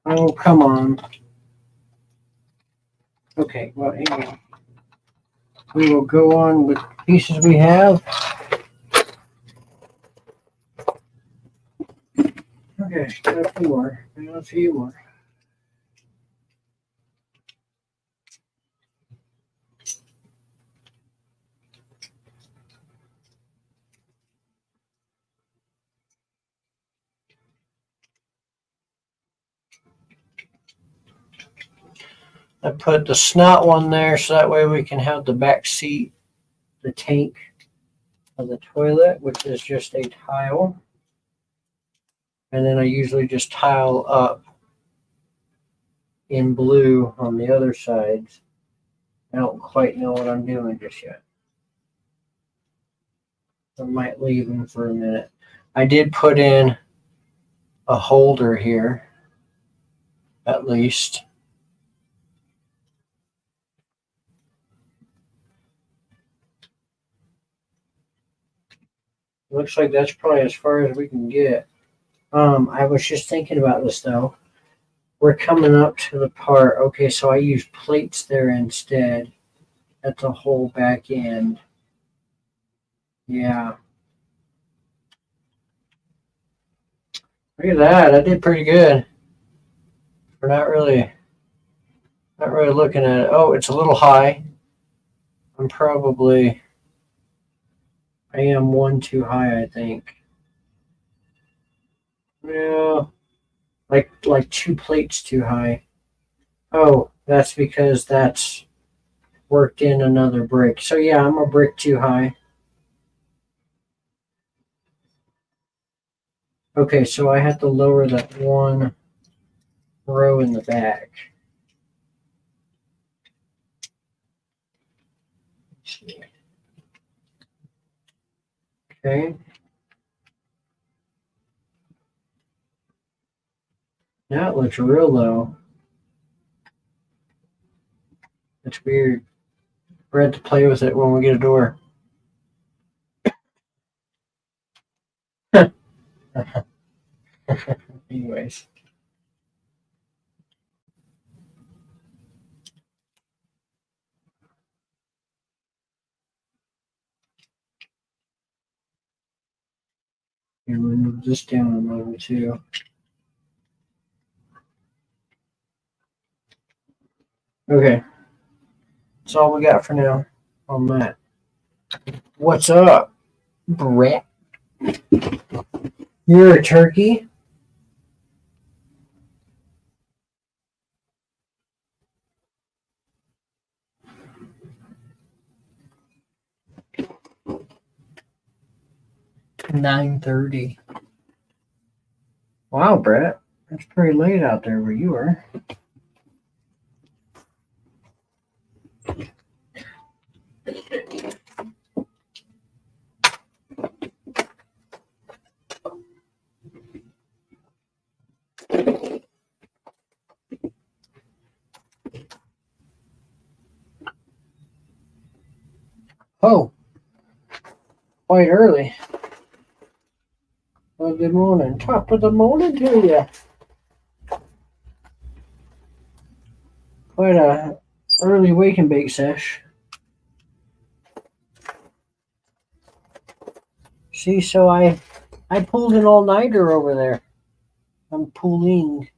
oh, come on. Okay, well, anyway. We will go on with pieces we have. Okay, got a few more. Got a few more. I put the snout one there so that way we can have the back seat, the tank of the toilet, which is just a tile. And then I usually just tile up in blue on the other sides. I don't quite know what I'm doing just yet. I might leave them for a minute. I did put in a holder here, at least. Looks like that's probably as far as we can get. I was just thinking about this though. We're coming up to the part. Okay, so I use plates there instead. That's a whole back end. Yeah. Look at that. I did pretty good. We're not really looking at it. Oh, it's a little high. I am one too high, I think. Yeah. Like 2 plates too high. Oh, that's because that's worked in another brick. So yeah, I'm a brick too high. Okay, so I have to lower that one row in the back. Okay. Now it looks real low. That's weird. We're going to play with it when we get a door. Anyways. And we'll move this down a moment too. Okay. That's all we got for now on that. What's up, Brett? You're a turkey? $9:30. Wow, Brett. That's pretty late out there where you are. Oh, quite early. Well, good morning. Top of the morning to you. Quite a early wake and bake sesh. See, so I pulled an all-nighter over there. I'm pulling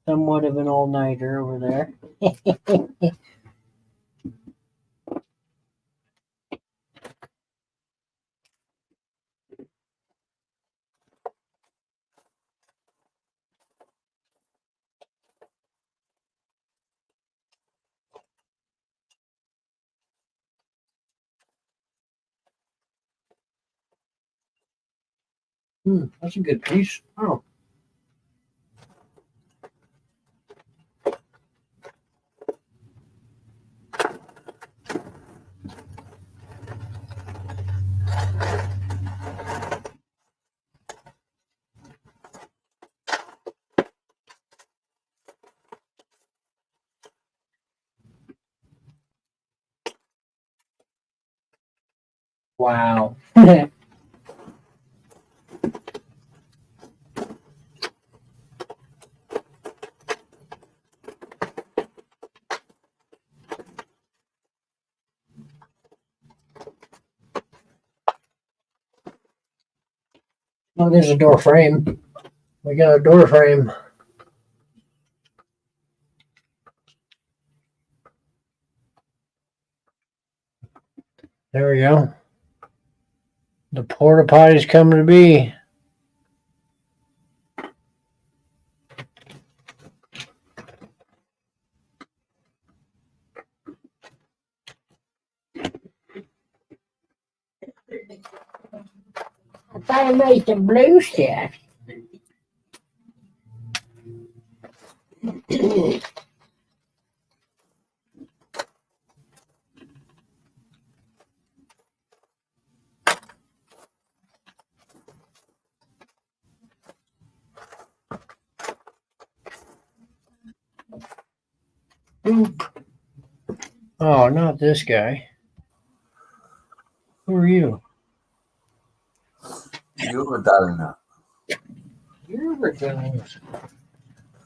somewhat of an all-nighter over there. That's a good piece. Oh. Wow. Oh, there's a door frame. We got a door frame. There we go. The porta potty's coming to be. I thought I made some blue stuff. Oop. Oh, not this guy. Who are you? You're a donut. You're a donut.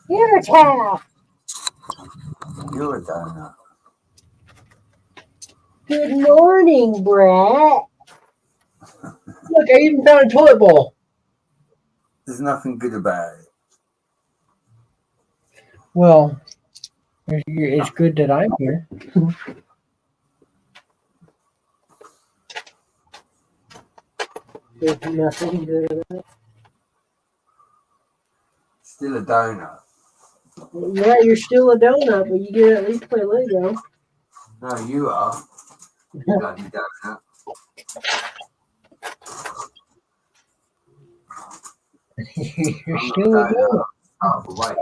You're a cow. You're a donut. Good morning, Brett. Look, I even found a toilet bowl. There's nothing good about it. Well, it's good that I'm here. There's nothing good about it. Still a donut. Yeah, you're still a donut, but you get to at least play Lego. No, you are. You bloody donut. You're I'm still not a donut. half awake.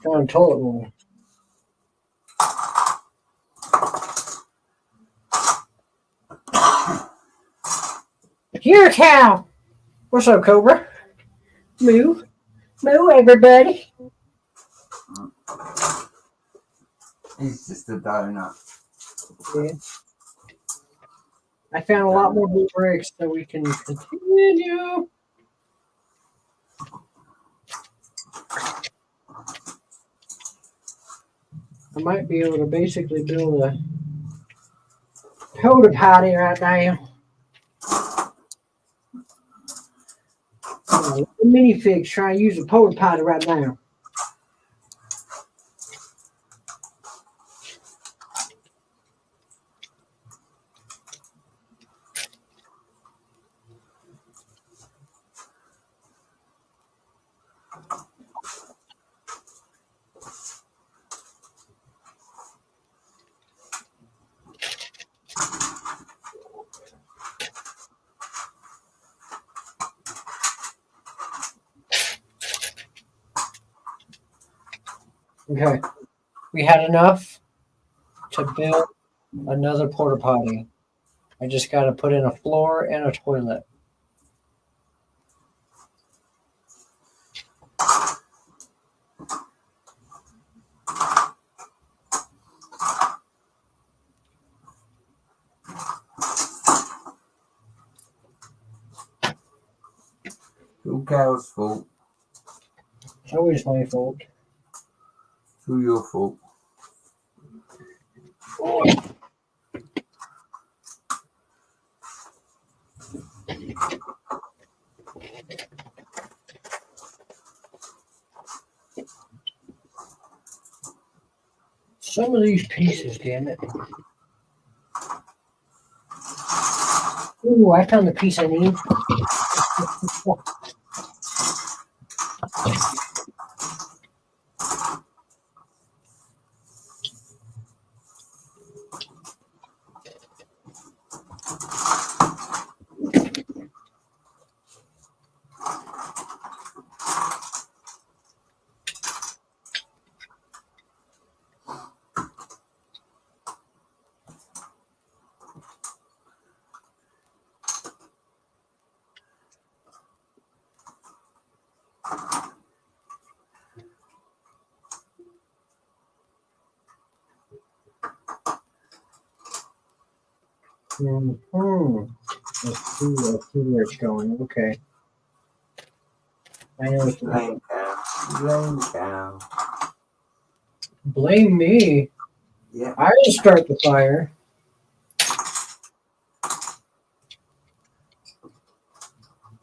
Found a toilet bowl. You're a cow. What's up, Cobra? Moo. Moo, everybody. He's just a donut. Yeah. I found a lot more blue bricks so we can continue. I might be able to basically build a porta potty right now. A minifig trying to use a porta potty right now. Okay, we had enough to build another porta potty. I just got to put in a floor and a toilet. Your cow's fault. It's always my fault. It's all your fault. Some of these pieces, damn it. Ooh, I found the piece I need. Let's see where it's going. Okay. I know it's Blame cow. Blame cow. Blame me. Yeah. I didn't start the fire.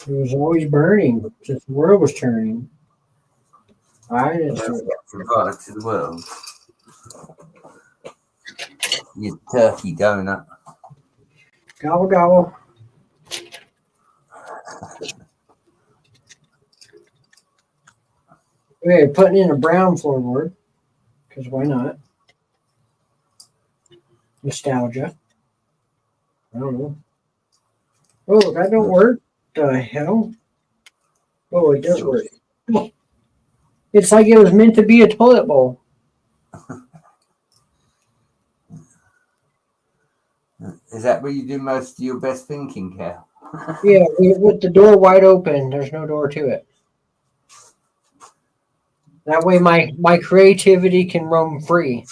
It was always burning since the world was turning. I didn't start it. Provide to the world. You turkey donut. Gobble gobble. Okay, putting in a brown floorboard. Because why not? Nostalgia. I don't know. Oh, that don't work. The hell? Oh, it does work. It's like it was meant to be a toilet bowl. Is that where you do most of your best thinking, Cal? Yeah, with the door wide open. There's no door to it. That way my creativity can roam free.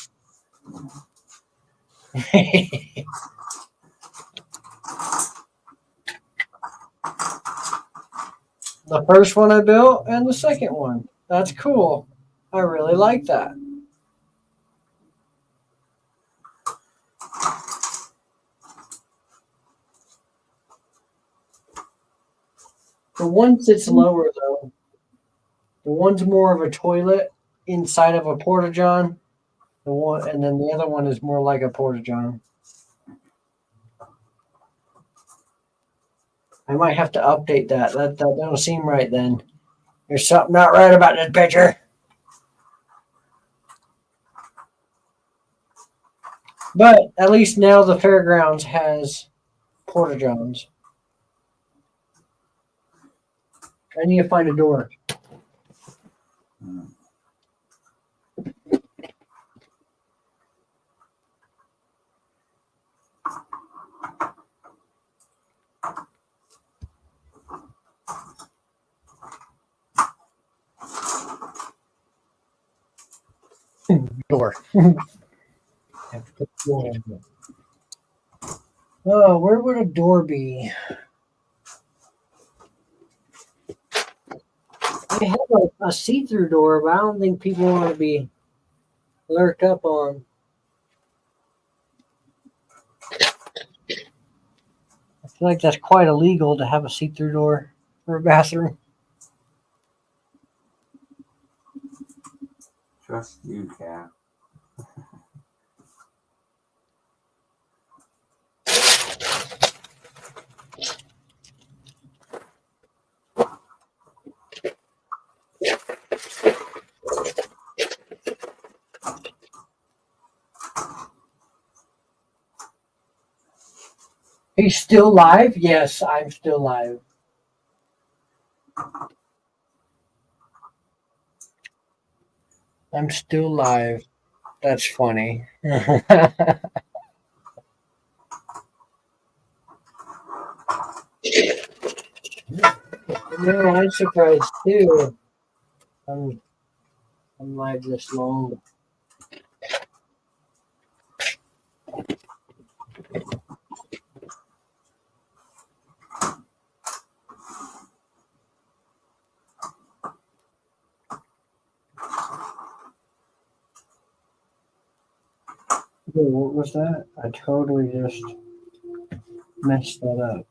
The first one I built and the second one. That's cool. I really like that. The one sits lower though. The one's more of a toilet inside of a porta-john. The one, and then the other one is more like a porta-john. I might have to update that. That don't seem right then. There's something not right about this picture. But at least now the fairgrounds has porta-johns. I need to find a door. Door. Oh, where would a door be? I have a see-through door, but I don't think people want to be lurked up on. I feel like that's quite illegal to have a see-through door for a bathroom. Trust you, Cal. He's still live? Yes, I'm still live. I'm still live. That's funny. No, I'm surprised too. I'm live this long. Wait, what was that? I totally just messed that up.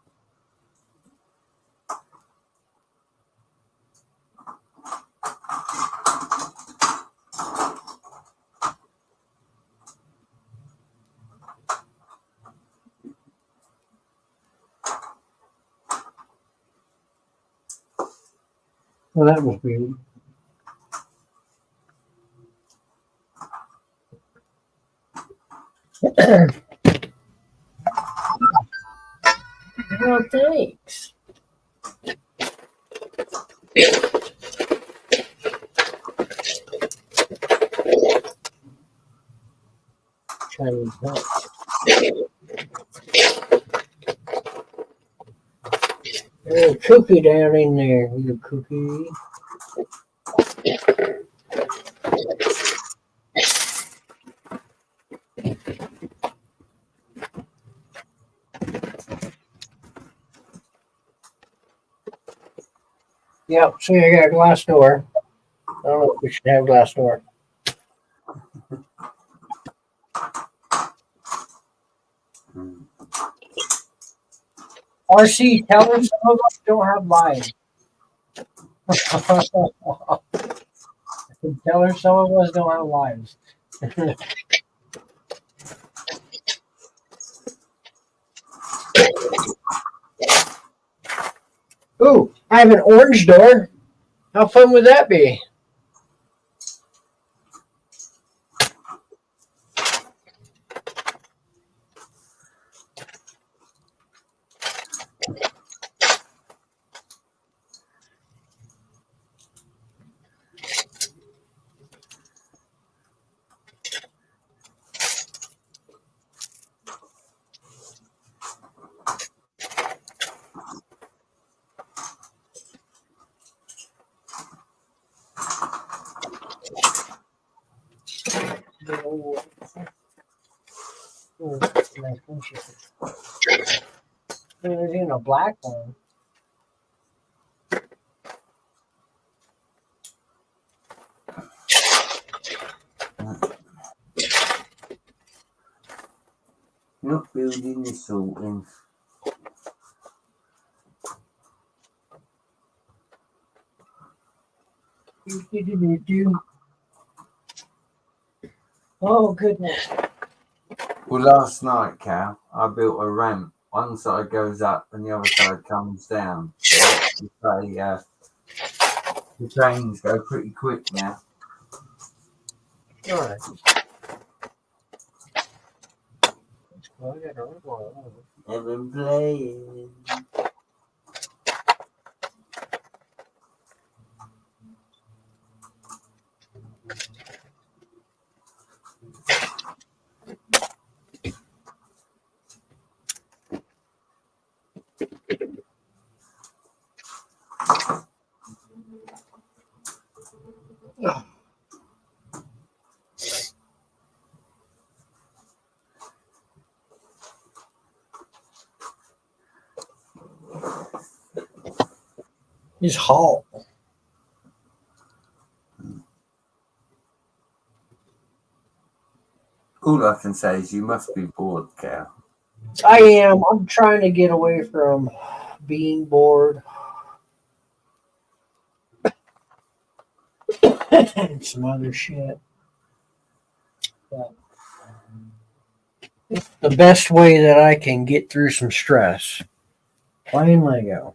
Well, that was weird. Well, thanks. Chinese help. There's a cookie down in there. You cookie. Yep, so you got a glass door. I don't know if we should have a glass door. RC, tell us some of us don't have lives. Tell her some of us don't have lives. Ooh, I have an orange door. How fun would that be? Ooh, that's a nice windshield. There's even a black one. Not building the sorting. Oh goodness. Well, last night, Cal, I built a ramp. One side goes up and the other side comes down. So the trains go pretty quick now. All right. I've been playing. He's hot. All I can say is you must be bored, Cal. I am. I'm trying to get away from being bored. And some other shit. But the best way that I can get through some stress. Playing Lego.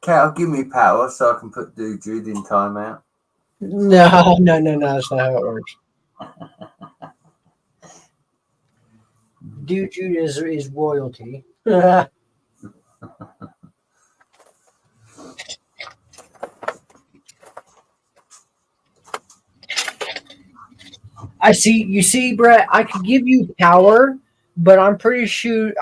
Cal, give me power so I can put Jude in timeout. No, that's not how it works. Dude is royalty. You see, Brett, I could give you power, but I'm pretty sure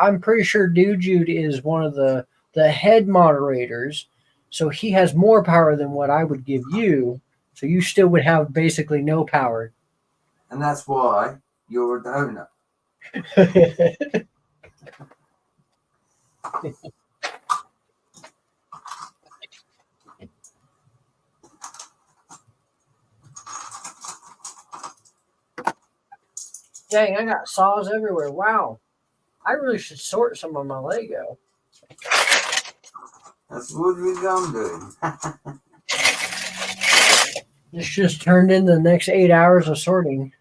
Dude Jude is one of the head moderators, so he has more power than what I would give you. So you still would have basically no power. And that's why you're a donor. Dang, I got saws everywhere. Wow. I really should sort some of my Lego. That's what we're going to do. This just turned into the next 8 hours of sorting.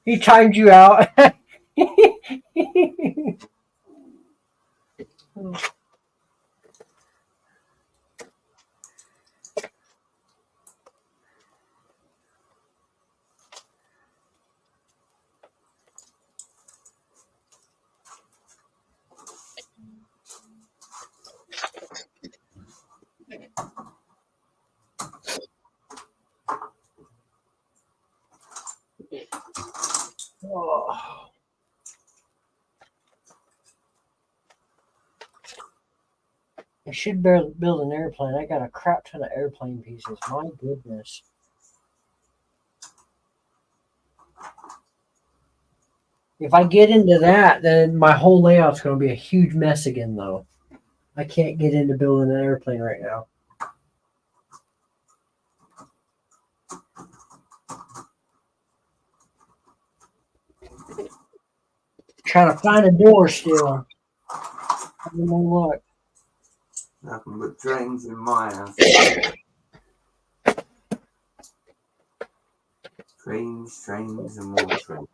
He timed you out. Oh. I should build an airplane. I got a crap ton of airplane pieces. My goodness. If I get into that, then my whole layout's going to be a huge mess again, though. I can't get into building an airplane right now. Trying to find a door still. No luck. Nothing but trains in my house. Trains, trains, and more trains.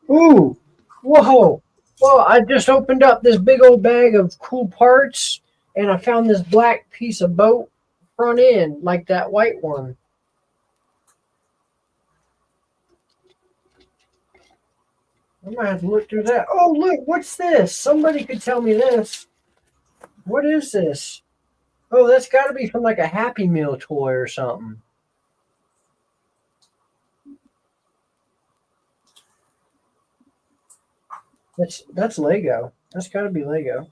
Ooh! Whoa! Well, I just opened up this big old bag of cool parts, and I found this black piece of boat front end, like that white one. I might have to look through that. Oh, look! What's this? Somebody could tell me this. What is this? Oh, that's got to be from like a Happy Meal toy or something. That's Lego. That's got to be Lego.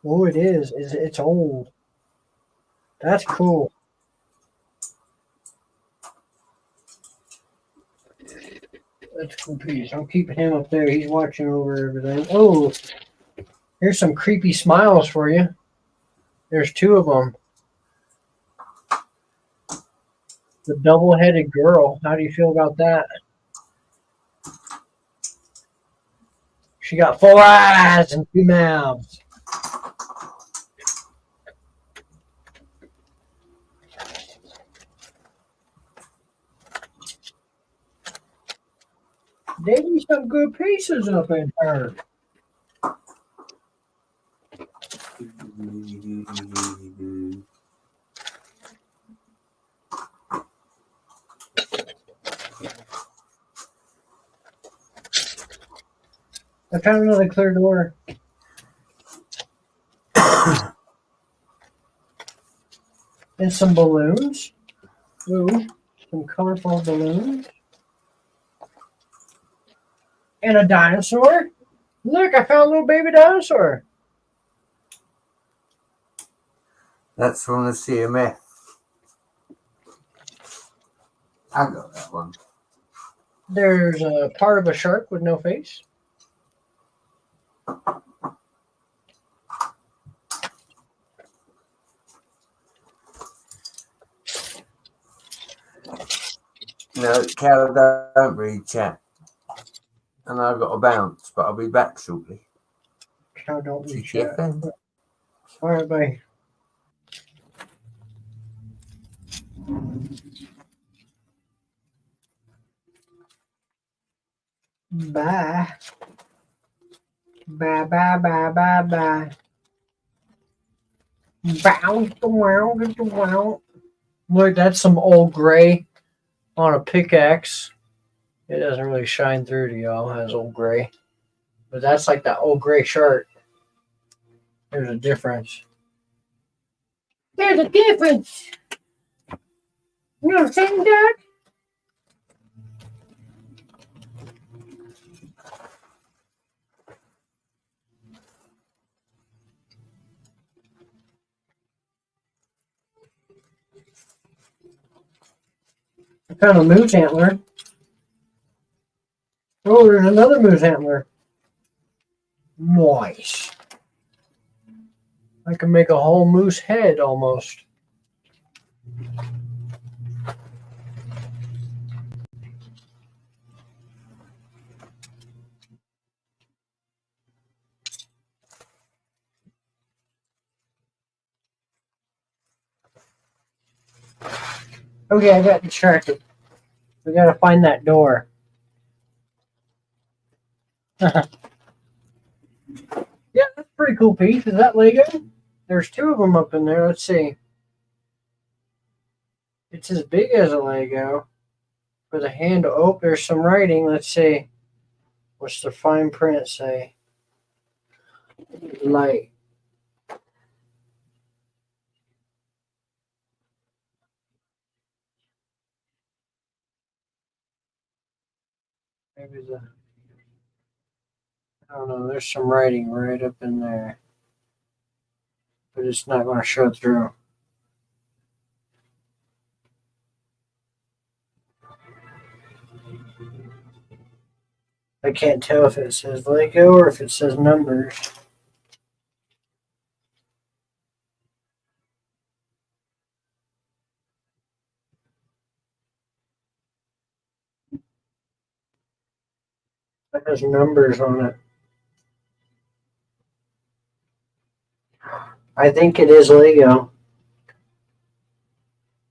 Oh, it is. It's old. That's cool. That's a cool piece. I'm keeping him up there. He's watching over everything. Oh, here's some creepy smiles for you. There's two of them. The double-headed girl. How do you feel about that? She got 4 eyes and 2 mouths. They need some good pieces up in her. I found another clear door. And some balloons. Ooh, some colorful balloons. And a dinosaur. Look, I found a little baby dinosaur. That's from the CMF. I got that one. There's a part of a shark with no face. No, Cal don't read chat. And I've got to bounce, but I'll be back shortly. Cow don't reach out. TTFN. All right, bye. Bye. Bye, bye, bye, bye, bye. Bounce around, around. Look, that's some old gray on a pickaxe. It doesn't really shine through to y'all. It has old gray. But that's like that old gray shirt. There's a difference. There's a difference. You know what I'm saying, Dad? I found a moose antler. Oh, there's another moose antler. Nice. I can make a whole moose head almost. Okay, I got distracted. We gotta find that door. Yeah, that's a pretty cool piece. Is that Lego? There's 2 of them up in there. Let's see. It's as big as a Lego. For the handle. Oh, there's some writing. Let's see. What's the fine print say? Light. Maybe I don't know. There's some writing right up in there, but it's not going to show through. I can't tell if it says Lego or if it says numbers. It has numbers on it. I think it is Lego.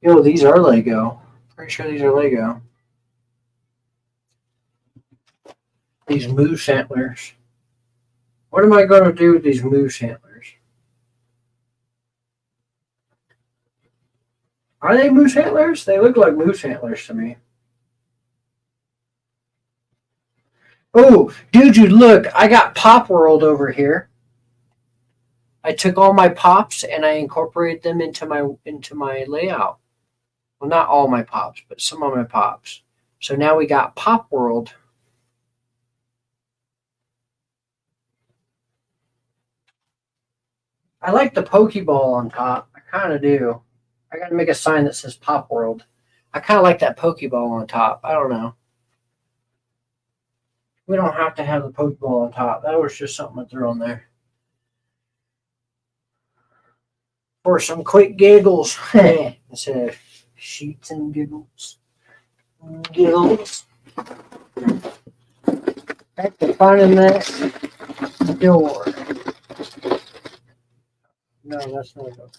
Yo, these are Lego. Pretty sure these are Lego. These moose antlers. What am I going to do with these moose antlers? Are they moose antlers? They look like moose antlers to me. Oh, dude, look, I got Pop World over here. I took all my pops and I incorporated them into my layout. Well, not all my pops, but some of my pops. So now we got Pop World. I like the Pokeball on top. I kind of do. I got to make a sign that says Pop World. I kind of like that Pokeball on top. I don't know. We don't have to have the Pokeball on top. That was just something I threw on there. For some quick giggles. Instead of sheets and giggles. Giggles. Back to finding that door. No, that's not it.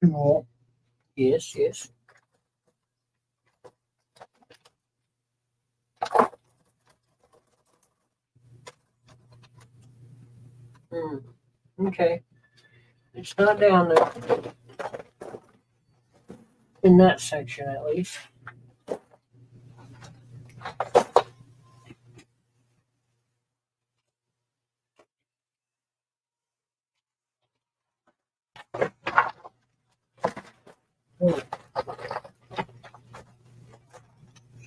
Cool. Yes, yes. Okay. It's not down there. In that section, at least.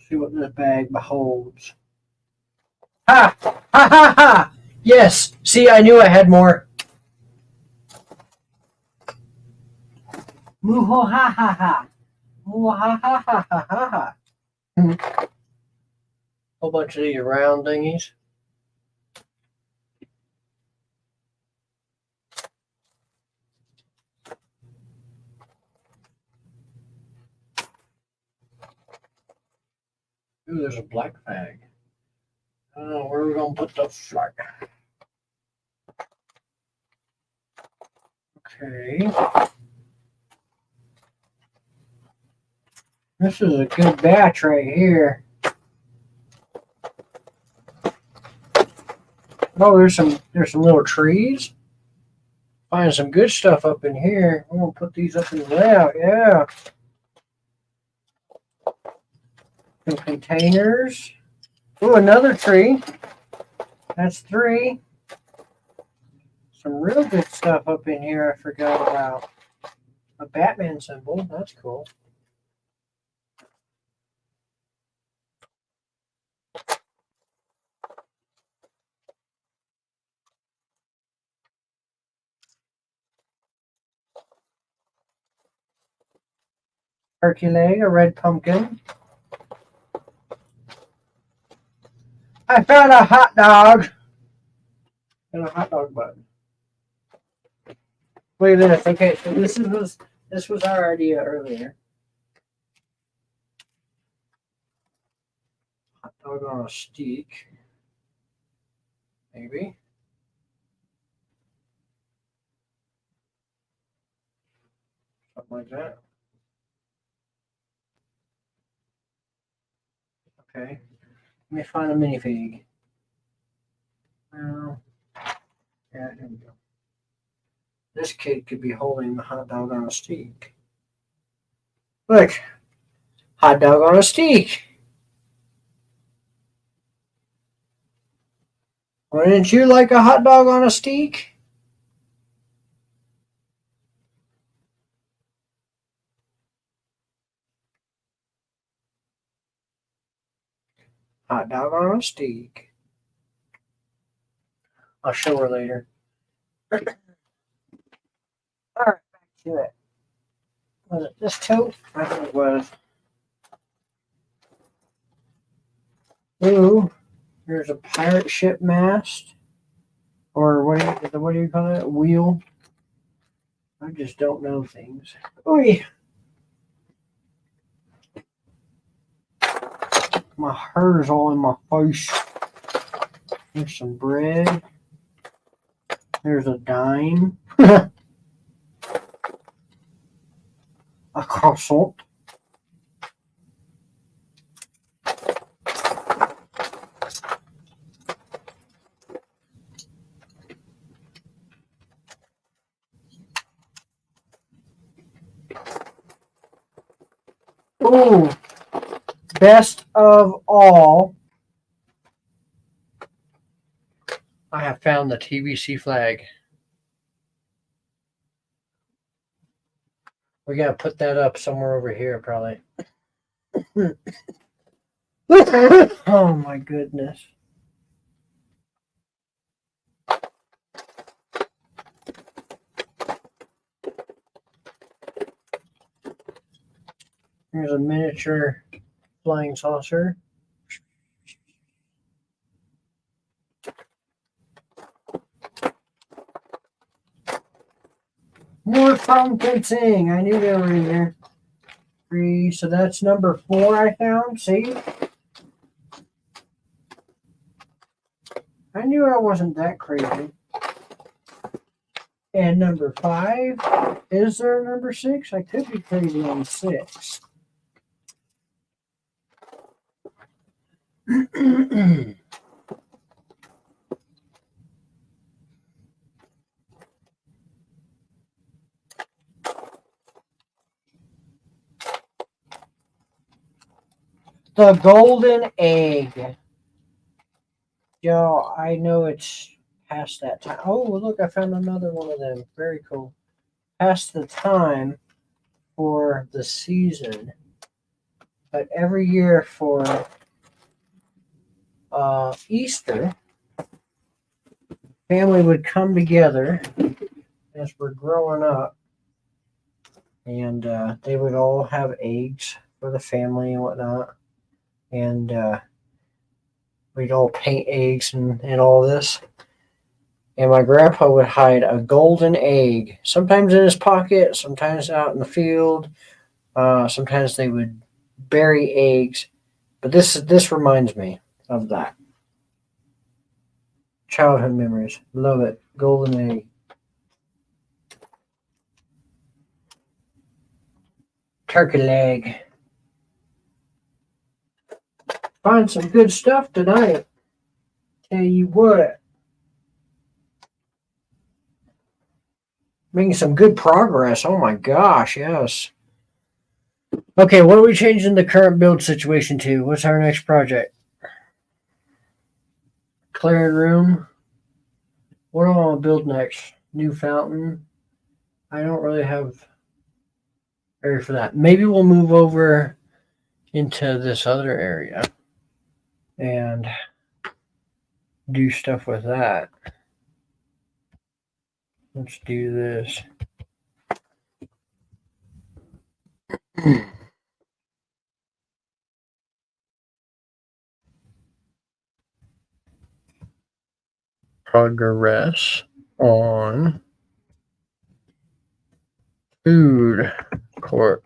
See what this bag beholds. Ha! Ha ha ha! Yes! See, I knew I had more. Moo ha ha ha! Moo ha ha ha ha ha ha! Whole bunch of these round thingies. Ooh, there's a black bag. I don't know where we're gonna put the flag. Okay. This is a good batch right here. Oh, there's some little trees. Find some good stuff up in here. I'm gonna put these up in the layout, yeah. Some containers. Ooh, another tree. That's 3. Some real good stuff up in here I forgot about. A Batman symbol, that's cool. Hercule, a red pumpkin. I found a hot dog. And a hot dog button. Look at this. Okay, so this was our idea earlier. Hot dog on a stick. Maybe. Something like that. Okay. Let me find a minifig. Yeah, here we go. This kid could be holding the hot dog on a stick. Look, hot dog on a stick. Wouldn't you like a hot dog on a stick? Hot dog on a stick. I'll show her later. All right, back to it. Was it this tote? I think it was. Ooh, there's a pirate ship mast. Or what do you call it? Wheel. I just don't know things. Ooh. My hair's all in my face. There's some bread. There's a dime. A croissant. Ooh, best of all, I have found the TBC flag. We gotta put that up somewhere over here, probably. Oh my goodness. Here's a miniature flying saucer. More foam fencing. I knew they were in there. 3. So that's number 4 I found. See? I knew I wasn't that crazy. And number 5. Is there a number 6? I could be crazy on 6. The golden egg. Yo, I know it's past that time. Oh, look, I found another one of them. Very cool. Past the time for the season. But every year for Easter, family would come together as we're growing up. And they would all have eggs for the family and whatnot. And we'd all paint eggs and all this. And my grandpa would hide a golden egg, sometimes in his pocket, sometimes out in the field. Sometimes they would bury eggs. But this reminds me of that. Childhood memories. Love it. Golden egg. Turkey leg. Find some good stuff tonight. Tell you what. Making some good progress. Oh my gosh, yes. Okay, what are we changing the current build situation to? What's our next project? Clearing room. What do I want to build next? New fountain. I don't really have area for that. Maybe we'll move over into this other area and do stuff with that. Let's do this. Progress on food court.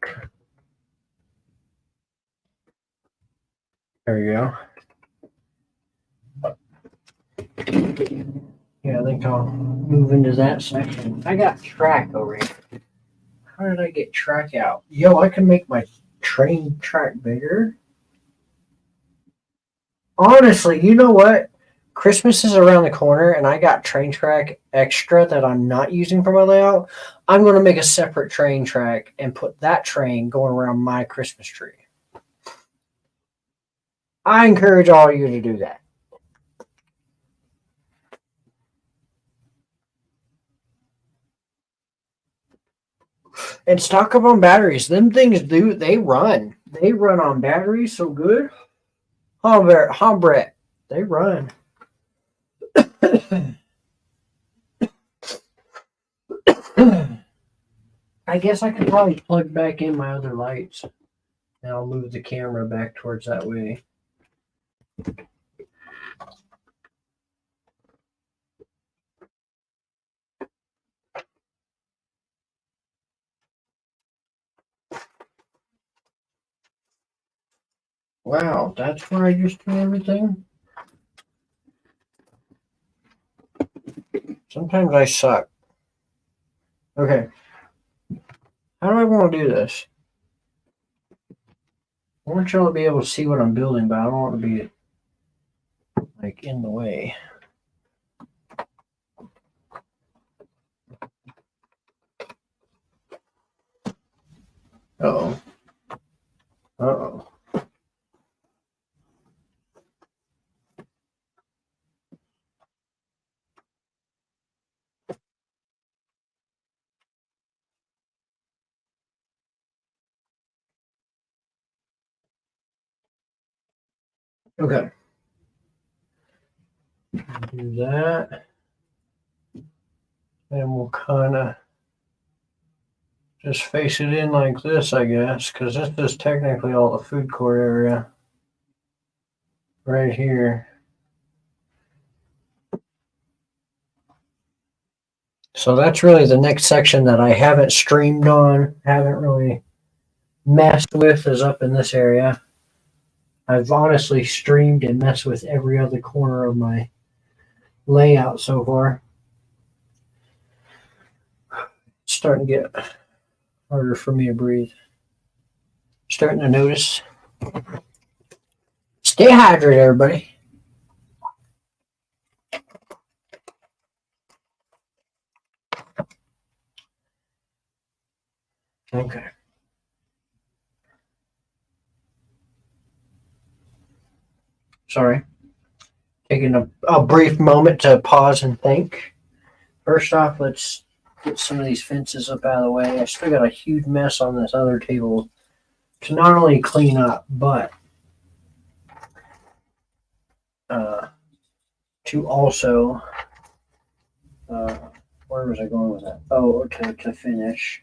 There we go. Yeah, I think I'll move into that section. I got track over here. How did I get track out? Yo, I can make my train track bigger. Honestly, you know what? Christmas is around the corner and I got train track extra that I'm not using for my layout, I'm going to make a separate train track and put that train going around my Christmas tree. I encourage all of you to do that. And stock up on batteries. Them things they run. They run on batteries so good. Brett. They run. I guess I could probably plug back in my other lights. And I'll move the camera back towards that way. Wow, that's where I used to do everything? Sometimes I suck. Okay. How do I want to do this? I want y'all to be able to see what I'm building, but I don't want to be like in the way. Uh-oh. Uh-oh. Okay. Do that. And we'll kind of just face it in like this, I guess, because this is technically all the food court area right here. So that's really the next section that I haven't streamed on, haven't really messed with, is up in this area. I've honestly streamed and messed with every other corner of my layout so far. It's starting to get harder for me to breathe. Starting to notice. Stay hydrated, everybody. Okay. Sorry. Taking a brief moment to pause and think. First off, let's get some of these fences up out of the way. I still got a huge mess on this other table to not only clean up, but to also, where was I going with that? Oh, to finish.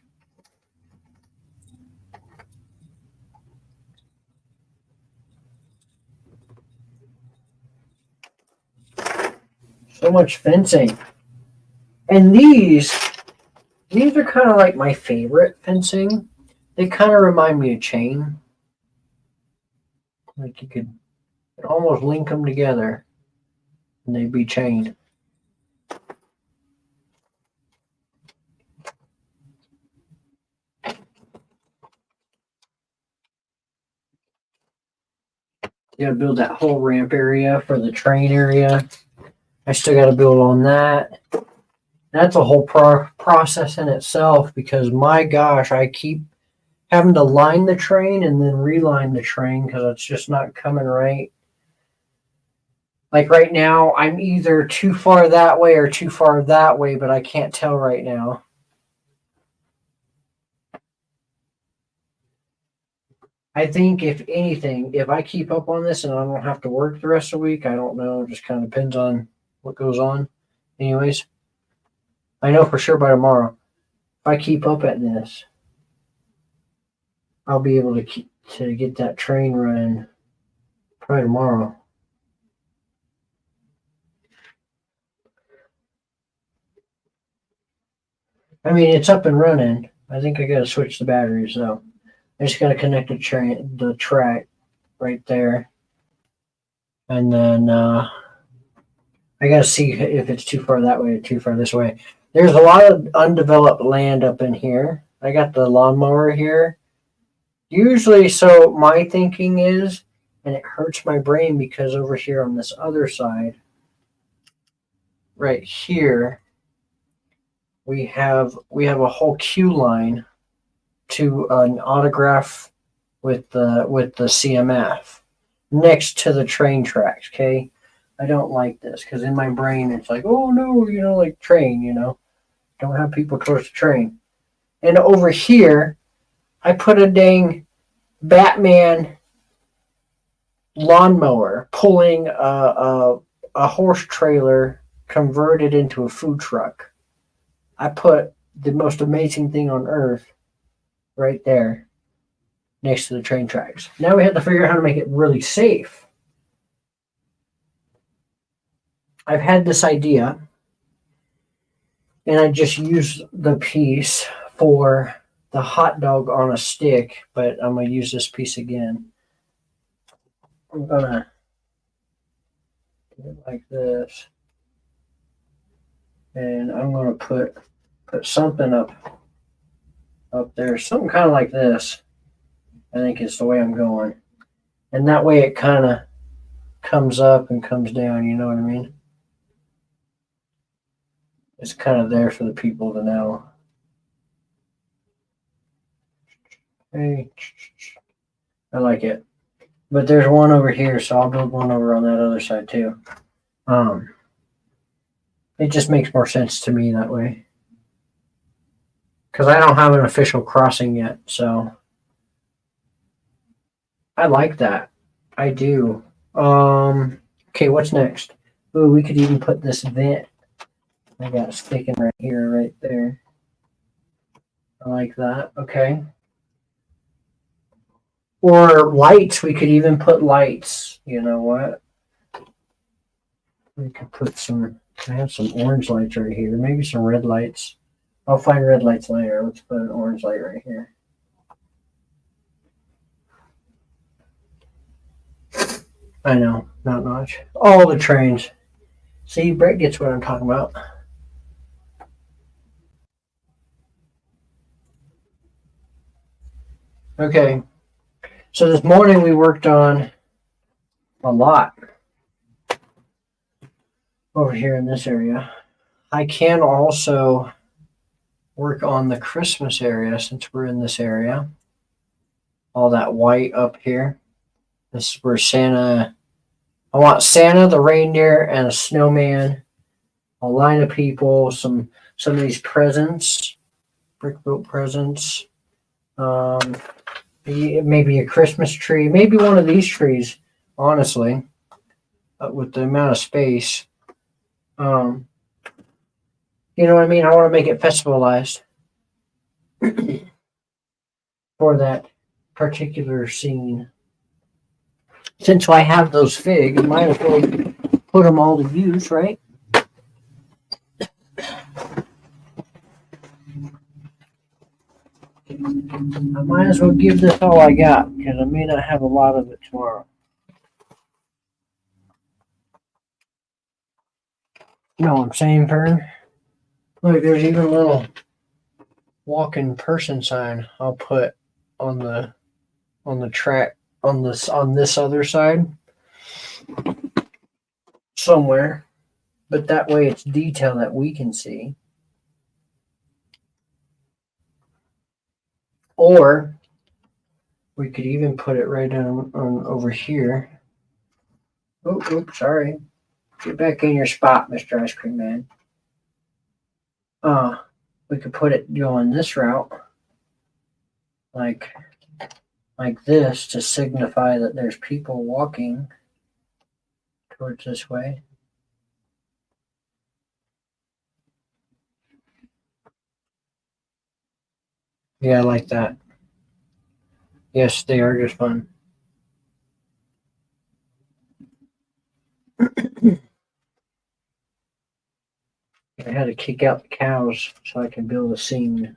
So much fencing. And these are kind of like my favorite fencing. They kind of remind me of chain. Like you could almost link them together and they'd be chained. You gotta build that whole ramp area for the train area. I still gotta build on that. That's a whole process in itself because my gosh, I keep having to line the train and then reline the train because it's just not coming right. Like right now, I'm either too far that way or too far that way, but I can't tell right now. I think if anything, if I keep up on this and I don't have to work the rest of the week, I don't know. It just kind of depends on what goes on. Anyways, I know for sure by tomorrow, if I keep up at this, I'll be able to get that train running probably tomorrow. I mean, it's up and running. I think I got to switch the batteries though. I just got to connect the track right there. And then I got to see if it's too far that way or too far this way. There's a lot of undeveloped land up in here. I got the lawnmower here. Usually, so my thinking is, and it hurts my brain because over here on this other side, right here we have a whole queue line to an autograph with the CMF next to the train tracks. Okay, I don't like this because in my brain it's like, oh no, like train, don't have people towards the train. And over here, I put a dang Batman lawnmower pulling a horse trailer converted into a food truck. I put the most amazing thing on earth right there next to the train tracks. Now we have to figure out how to make it really safe. I've had this idea, and I just used the piece for the hot dog on a stick, but I'm going to use this piece again. I'm going to do it like this. And I'm going to put something up there, something kind of like this. I think is the way I'm going. And that way it kind of comes up and comes down, you know what I mean? It's kind of there for the people to know. Hey, I like it. But there's one over here, so I'll build one over on that other side too. It just makes more sense to me that way. Because I don't have an official crossing yet, so I like that. I do. Okay, what's next? Ooh, we could even put this vent I got sticking right here, right there. I like that. Okay. Or lights. We could even put lights. You know what? We could put some. I have some orange lights right here. Maybe some red lights. I'll find red lights later. Let's put an orange light right here. I know, not much. All the trains. See, Brett gets what I'm talking about. Okay. So this morning we worked on a lot over here in this area. I can also work on the Christmas area since we're in this area. All that white up here. This is where Santa. I want Santa, the reindeer, and a snowman. A line of people. Some of these presents, brick built presents. Maybe a Christmas tree. Maybe one of these trees. Honestly, with the amount of space. You know what I mean? I want to make it festivalized for that particular scene. Since I have those figs, I might as well put them all to use, right? I might as well give this all I got because I may not have a lot of it tomorrow. You know what I'm saying, Fern? Look, there's even a little walking person sign I'll put on the track on this other side somewhere, but that way it's detail that we can see. Or we could even put it right on over here. Oh, sorry. Get back in your spot, Mr. Ice Cream Man. We could put it going this route, like this, to signify that there's people walking towards this way. Yeah, I like that. Yes, they are just fun. I had to kick out the cows so I can build a scene.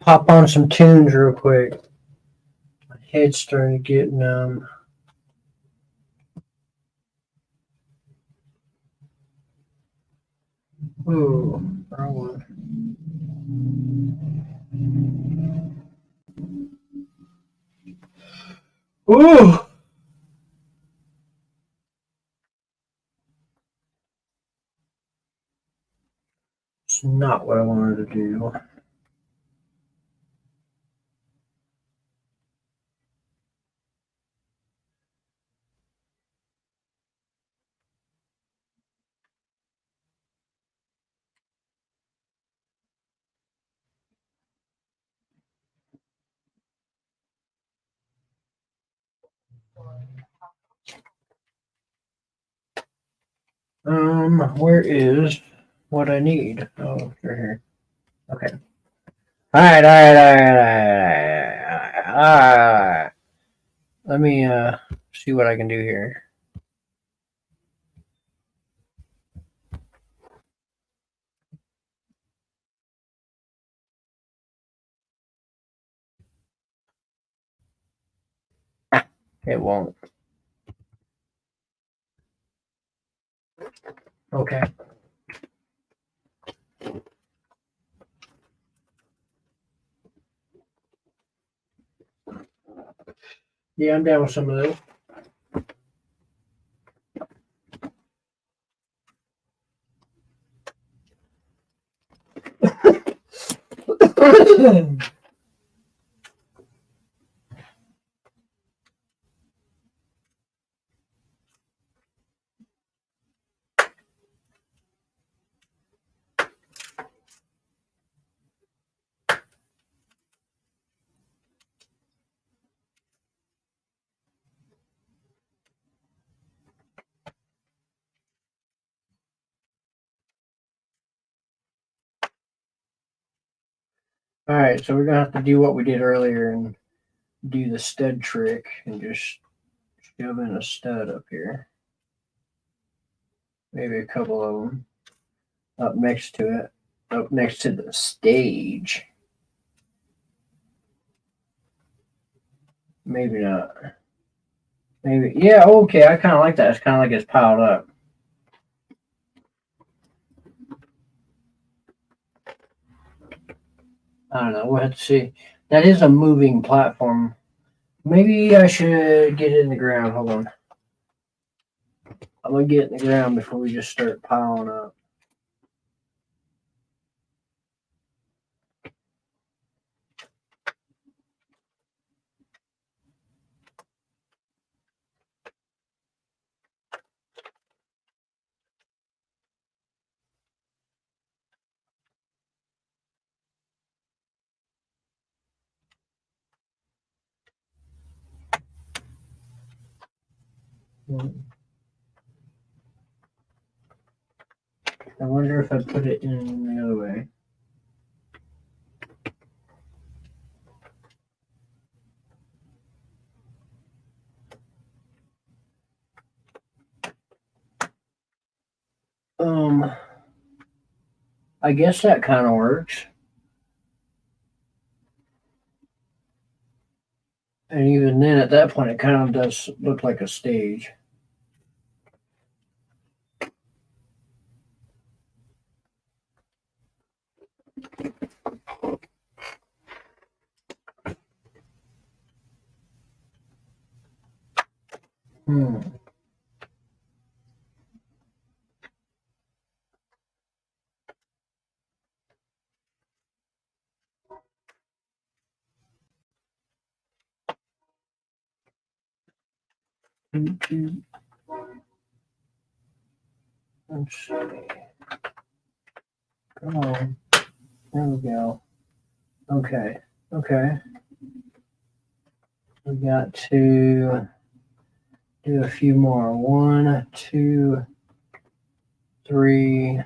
pop on some tunes real quick. My head's starting to get numb. Ooh, wrong one. Ooh. It's not what I wanted to do. Where is what I need? Oh, right here. Okay. All right. Let me see what I can do here. It won't. Okay. Yeah, I'm down with some of those. All right, so we're gonna have to do what we did earlier and do the stud trick and just shove in a stud up here. Maybe a couple of them up next to it, up next to the stage. Maybe not. Maybe, yeah, okay, I kind of like that. It's kind of like it's piled up. I don't know. We'll have to see. That is a moving platform. Maybe I should get it in the ground. Hold on. I'm going to get it in the ground before we just start piling up. I wonder if I put it in the other way. I guess that kind of works. And even then, at that point, it kind of does look like a stage. Let's see. Come on. There we go. Okay. We got to do a few more. 1, 2, 3.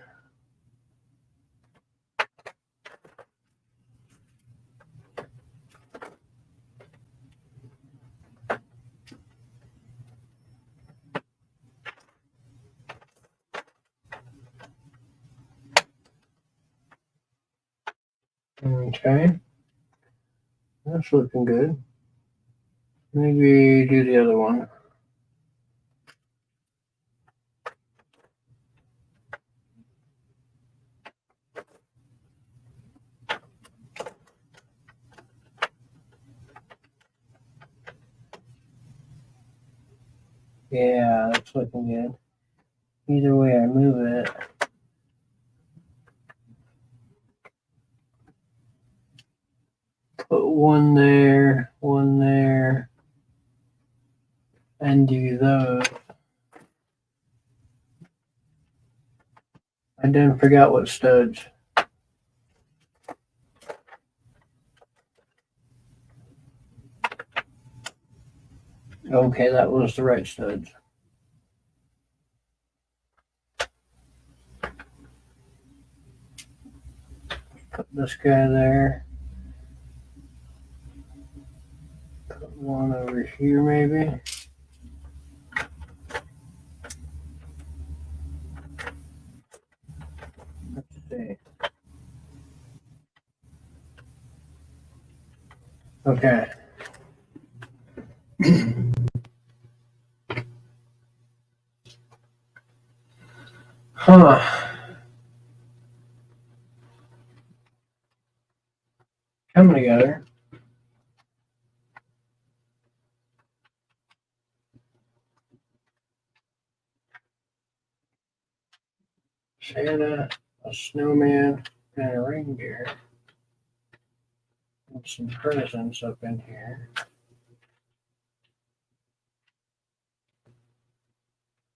Okay. That's looking good. Maybe do the other one. Yeah, that's looking good. Either way I move it. Put one there, and do those. I done forgot what studs. Okay, that was the right studs. Put this guy there. Put one over here maybe. Let's see. Okay. Huh. Coming together. Santa, a snowman, and a reindeer. And some presents up in here.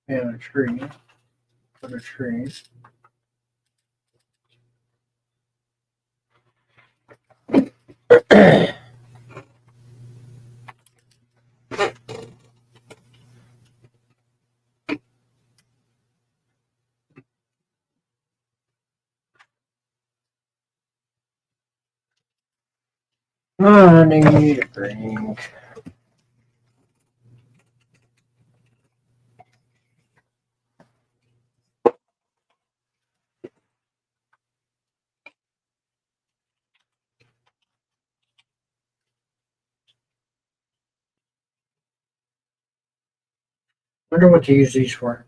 And a tree. Put a tree. I need a drink. Wonder what to use these for.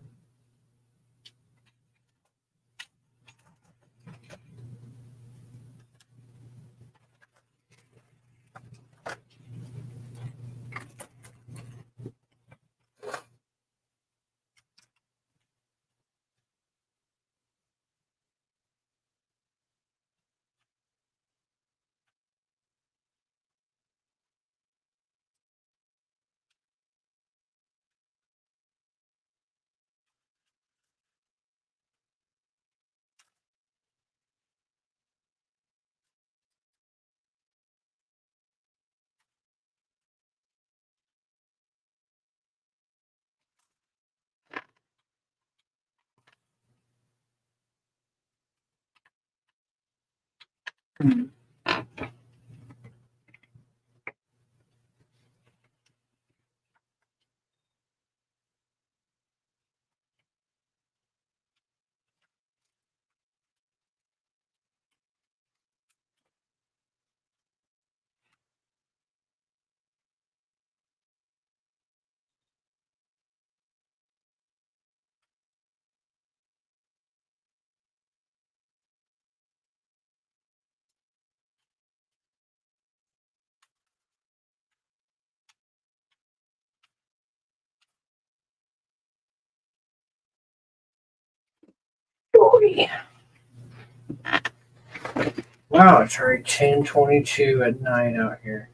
Wow, it's already 10:22 at night out here.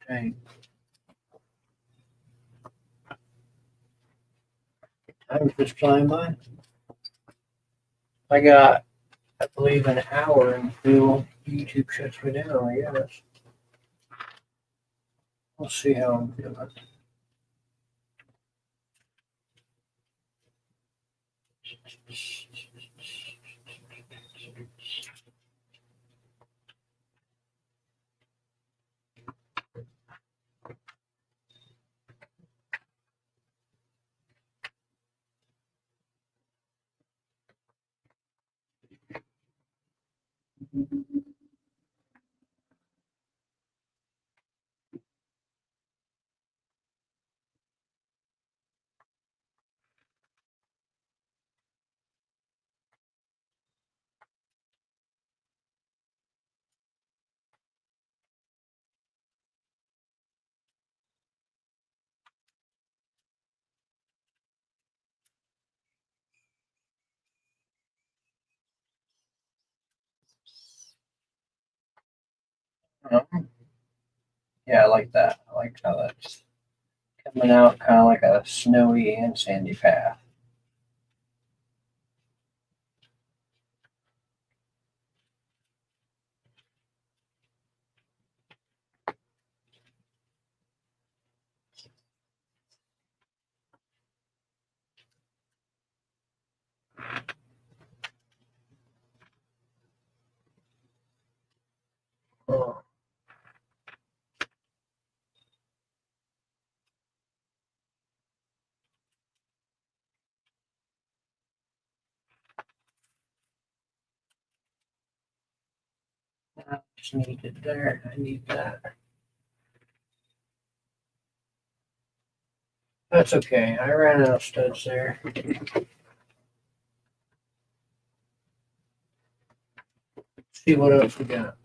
Dang. Time's just flying by. I got, I believe, an hour until YouTube shuts me down, I guess. We'll see how I'm feeling. Yeah, I like that. I like how that's coming out kind of like a snowy and sandy path. Oh, I just need it there. I need that. That's okay. I ran out of studs there. See what else we got.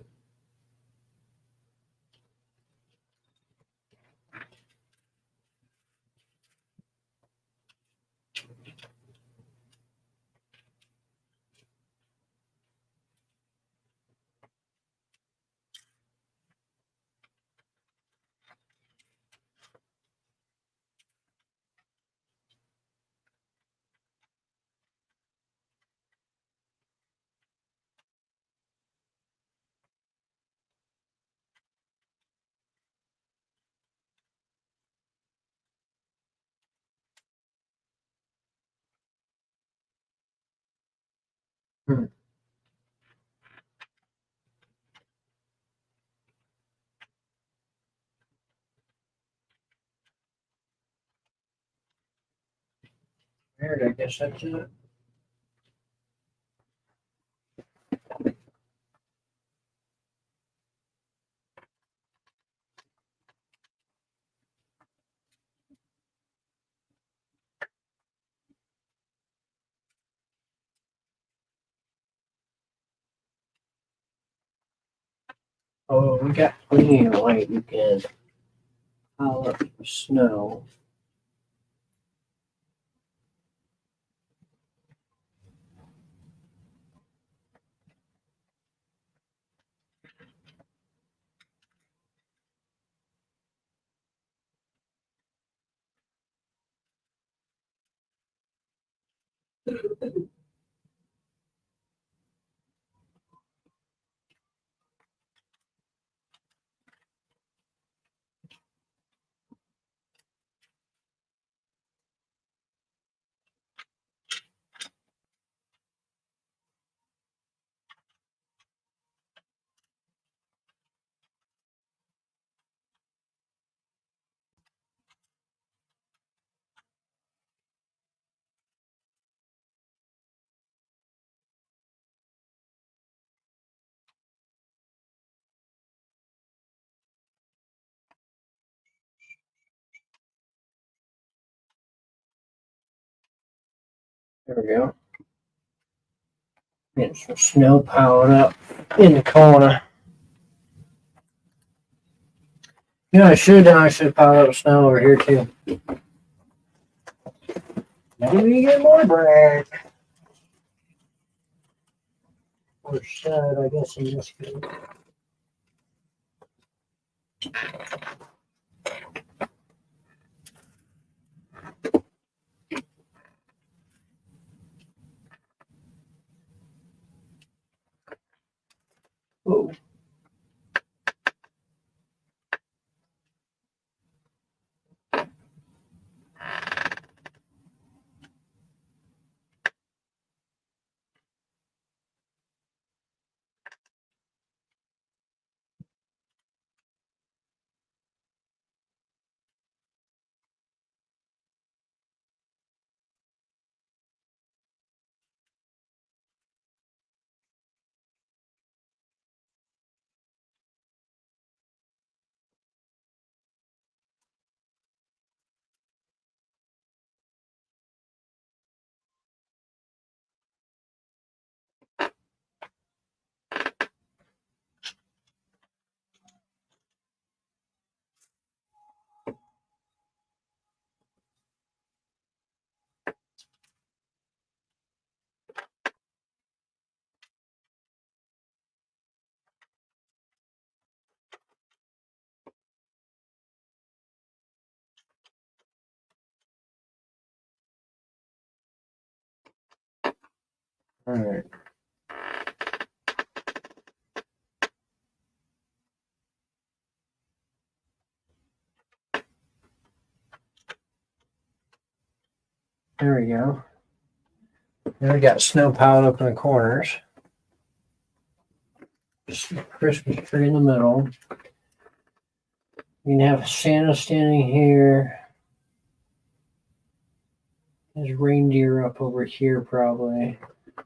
Hmm. There, I guess that's it. Oh, we got plenty of light. We can pile up snow. There we go. Getting some snow piled up in the corner. Yeah, I should pile up snow over here too. Maybe we get more bread. Or stud, I guess in this case. Whoa. All right. There we go. Now we got snow piled up in the corners. Just a Christmas tree in the middle. You can have Santa standing here. There's reindeer up over here, probably.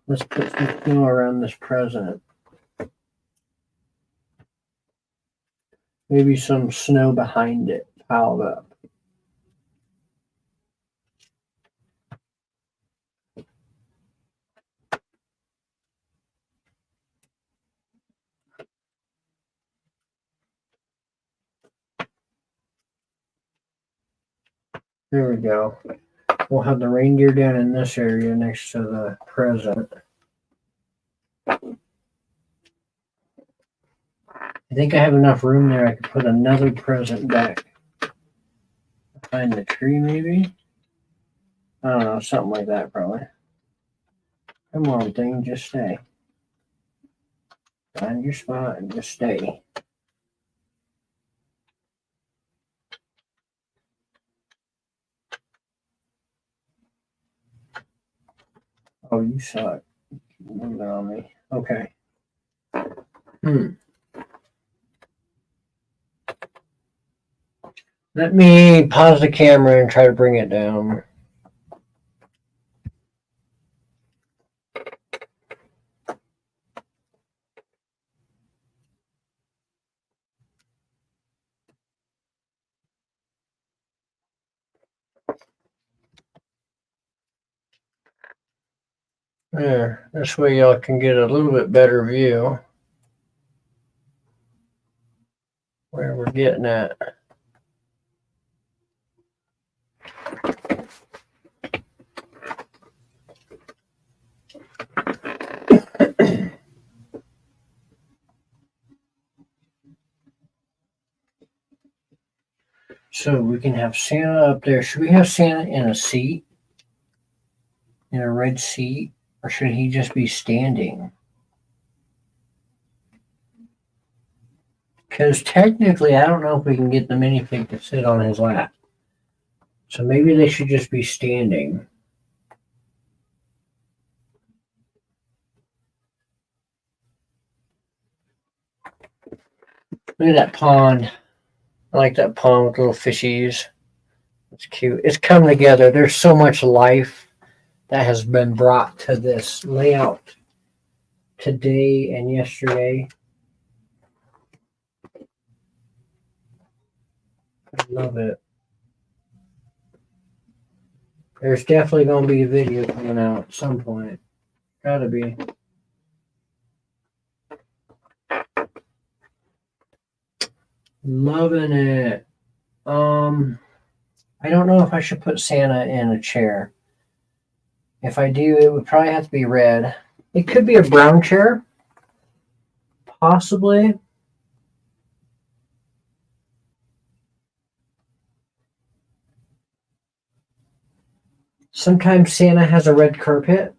Let's put some snow around this present. Maybe some snow behind it, piled up. There we go. We'll have the reindeer down in this area next to the present. I think I have enough room there. I could put another present back behind the tree, maybe. I don't know, something like that, probably. Come on, thing, just stay. Find your spot and just stay. Oh, you suck. Move it on me. Okay. Let me pause the camera and try to bring it down. There. This way y'all can get a little bit better view where we're getting at. So we can have Santa up there. Should we have Santa in a seat? In a red seat? Or should he just be standing? Because technically, I don't know if we can get the minifig to sit on his lap. So maybe they should just be standing. Look at that pond. I like that pond with little fishies. It's cute. It's come together. There's so much life that has been brought to this layout today and yesterday. I love it. There's definitely going to be a video coming out at some point. Gotta be. Loving it. I don't know if I should put Santa in a chair. If I do, it would probably have to be red. It could be a brown chair. Possibly. Sometimes Santa has a red carpet.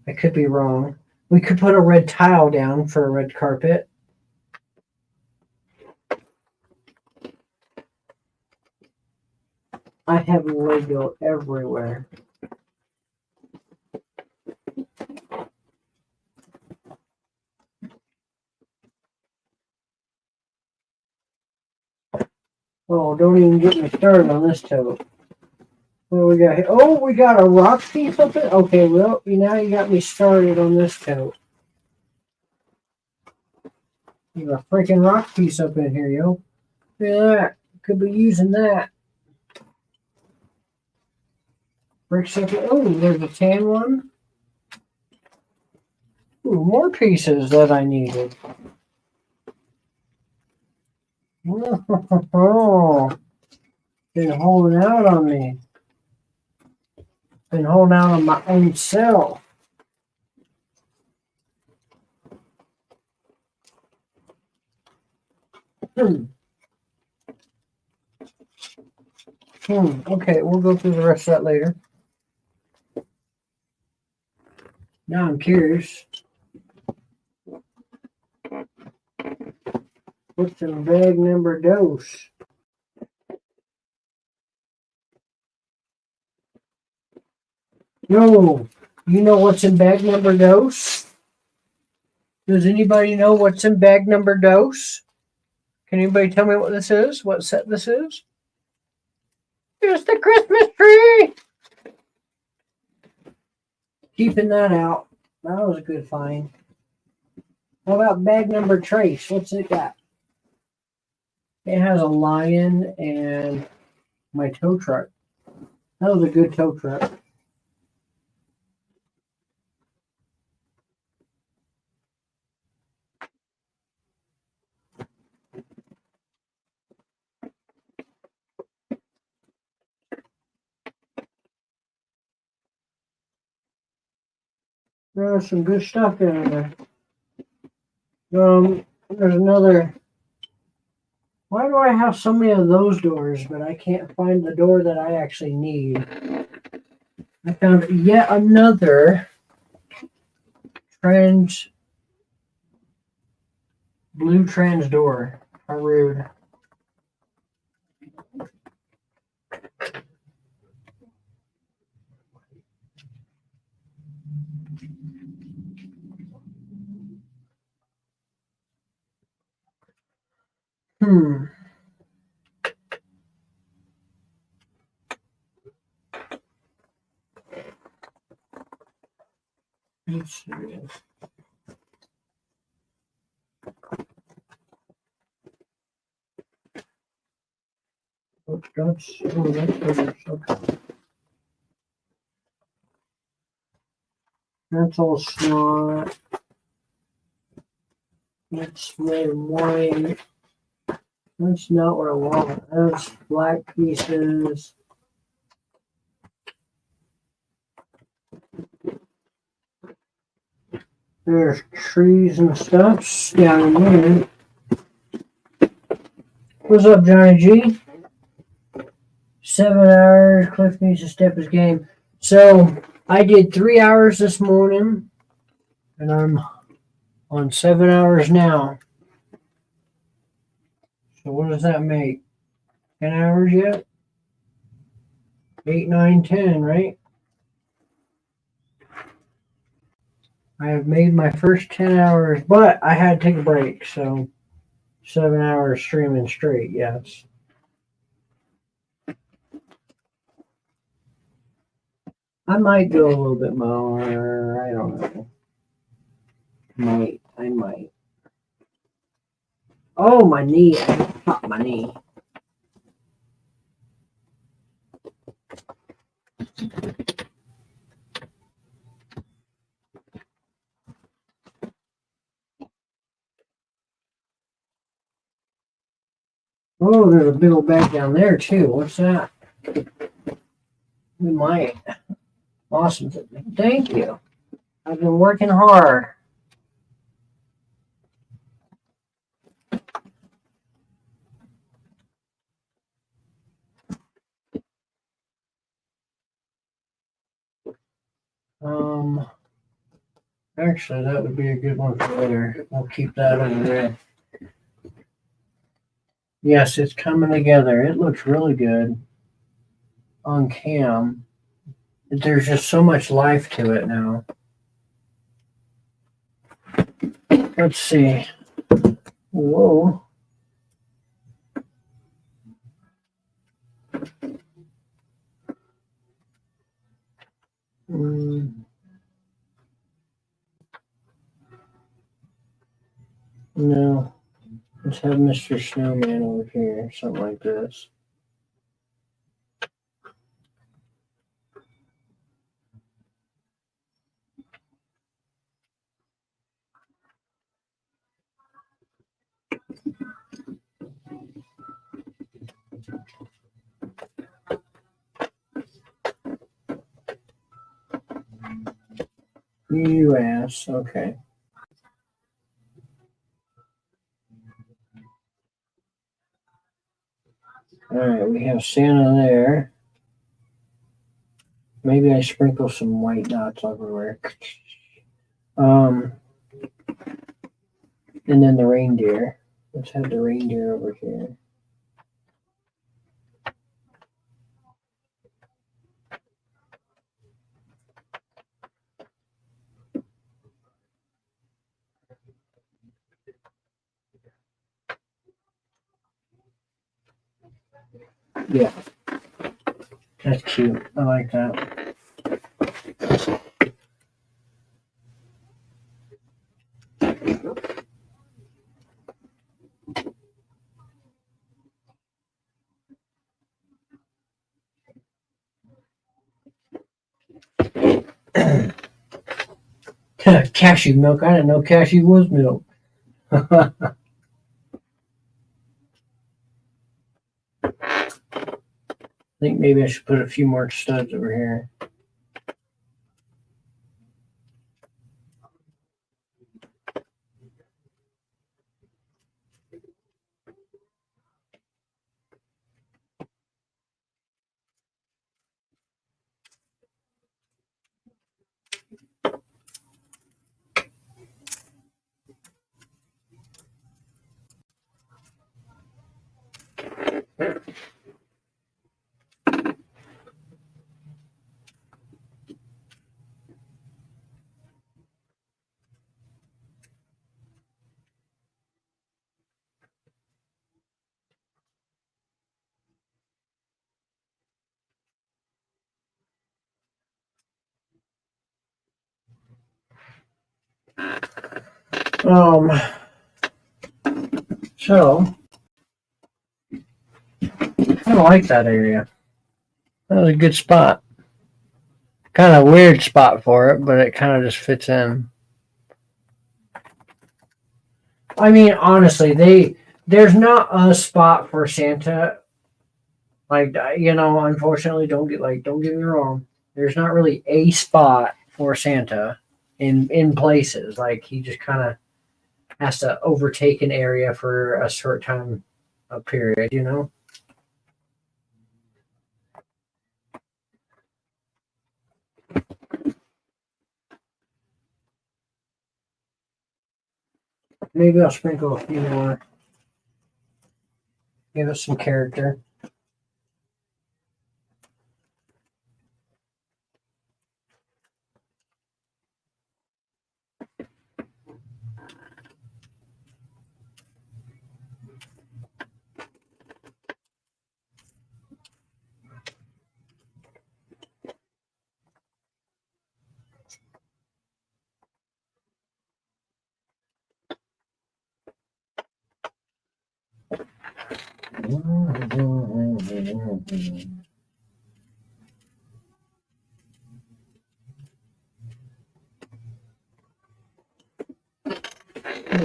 I could be wrong. We could put a red tile down for a red carpet. I have Lego everywhere. Oh, don't even get me started on this tote. What do we got here? Oh, we got a rock piece up it? Okay, well, now you got me started on this tote. You got a freaking rock piece up in here, yo. Look at that. Could be using that. Bricks up. Oh, there's a tan one. Ooh, more pieces that I needed. Oh, been holding out on me. Been holding out on my own self. Okay, we'll go through the rest of that later. Now I'm curious. What's in bag number dose? No, you know what's in bag number dose? Does anybody know what's in bag number dose? Can anybody tell me what this is? What set this is? It's the Christmas tree! Keeping that out. That was a good find. How about bag number trace? What's it got? It has a lion and my tow truck. That was a good tow truck. There's some good stuff in there. There's another. Why do I have so many of those doors, but I can't find the door that I actually need? I found yet another blue trans door. How rude. Let's see. Okay. That's all slot. That's red and white. That's not what I want. That's black pieces. There's trees and stuff down there. What's up, Johnny G? 7 hours. Cliff needs to step his game. So I did 3 hours this morning, and I'm on 7 hours now. So what does that make? 10 hours yet? 8, 9, 10, right? I have made my first 10 hours, but I had to take a break, so 7 hours streaming straight, yes. I might do a little bit more. I don't know. I might. Oh, my knee. I popped my knee. Oh, there's a big old bag down there, too. What's that? We might. Awesome. Thank you. I've been working hard. Actually, that would be a good one for later. We'll keep that over there. Yes, it's coming together. It looks really good on cam. There's just so much life to it now. Let's see. Whoa. No. Let's have Mr. Snowman over here. Something like this. U.S. Okay. All right, we have Santa there. Maybe I sprinkle some white dots everywhere. Um, and then the reindeer. Let's have the reindeer over here. Yeah, that's cute. I like that. Cashew milk. I didn't know cashew was milk. I think maybe I should put a few more studs over here. Um, so I don't like that area. That was a good spot. Kind of weird spot for it, but it kind of just fits in. I mean, honestly, there's not a spot for Santa. Like, unfortunately, don't get me wrong. There's not really a spot for Santa in places. Like, he just kind of has to overtake an area for a short time, a period. Maybe I'll sprinkle a few more. Give us some character.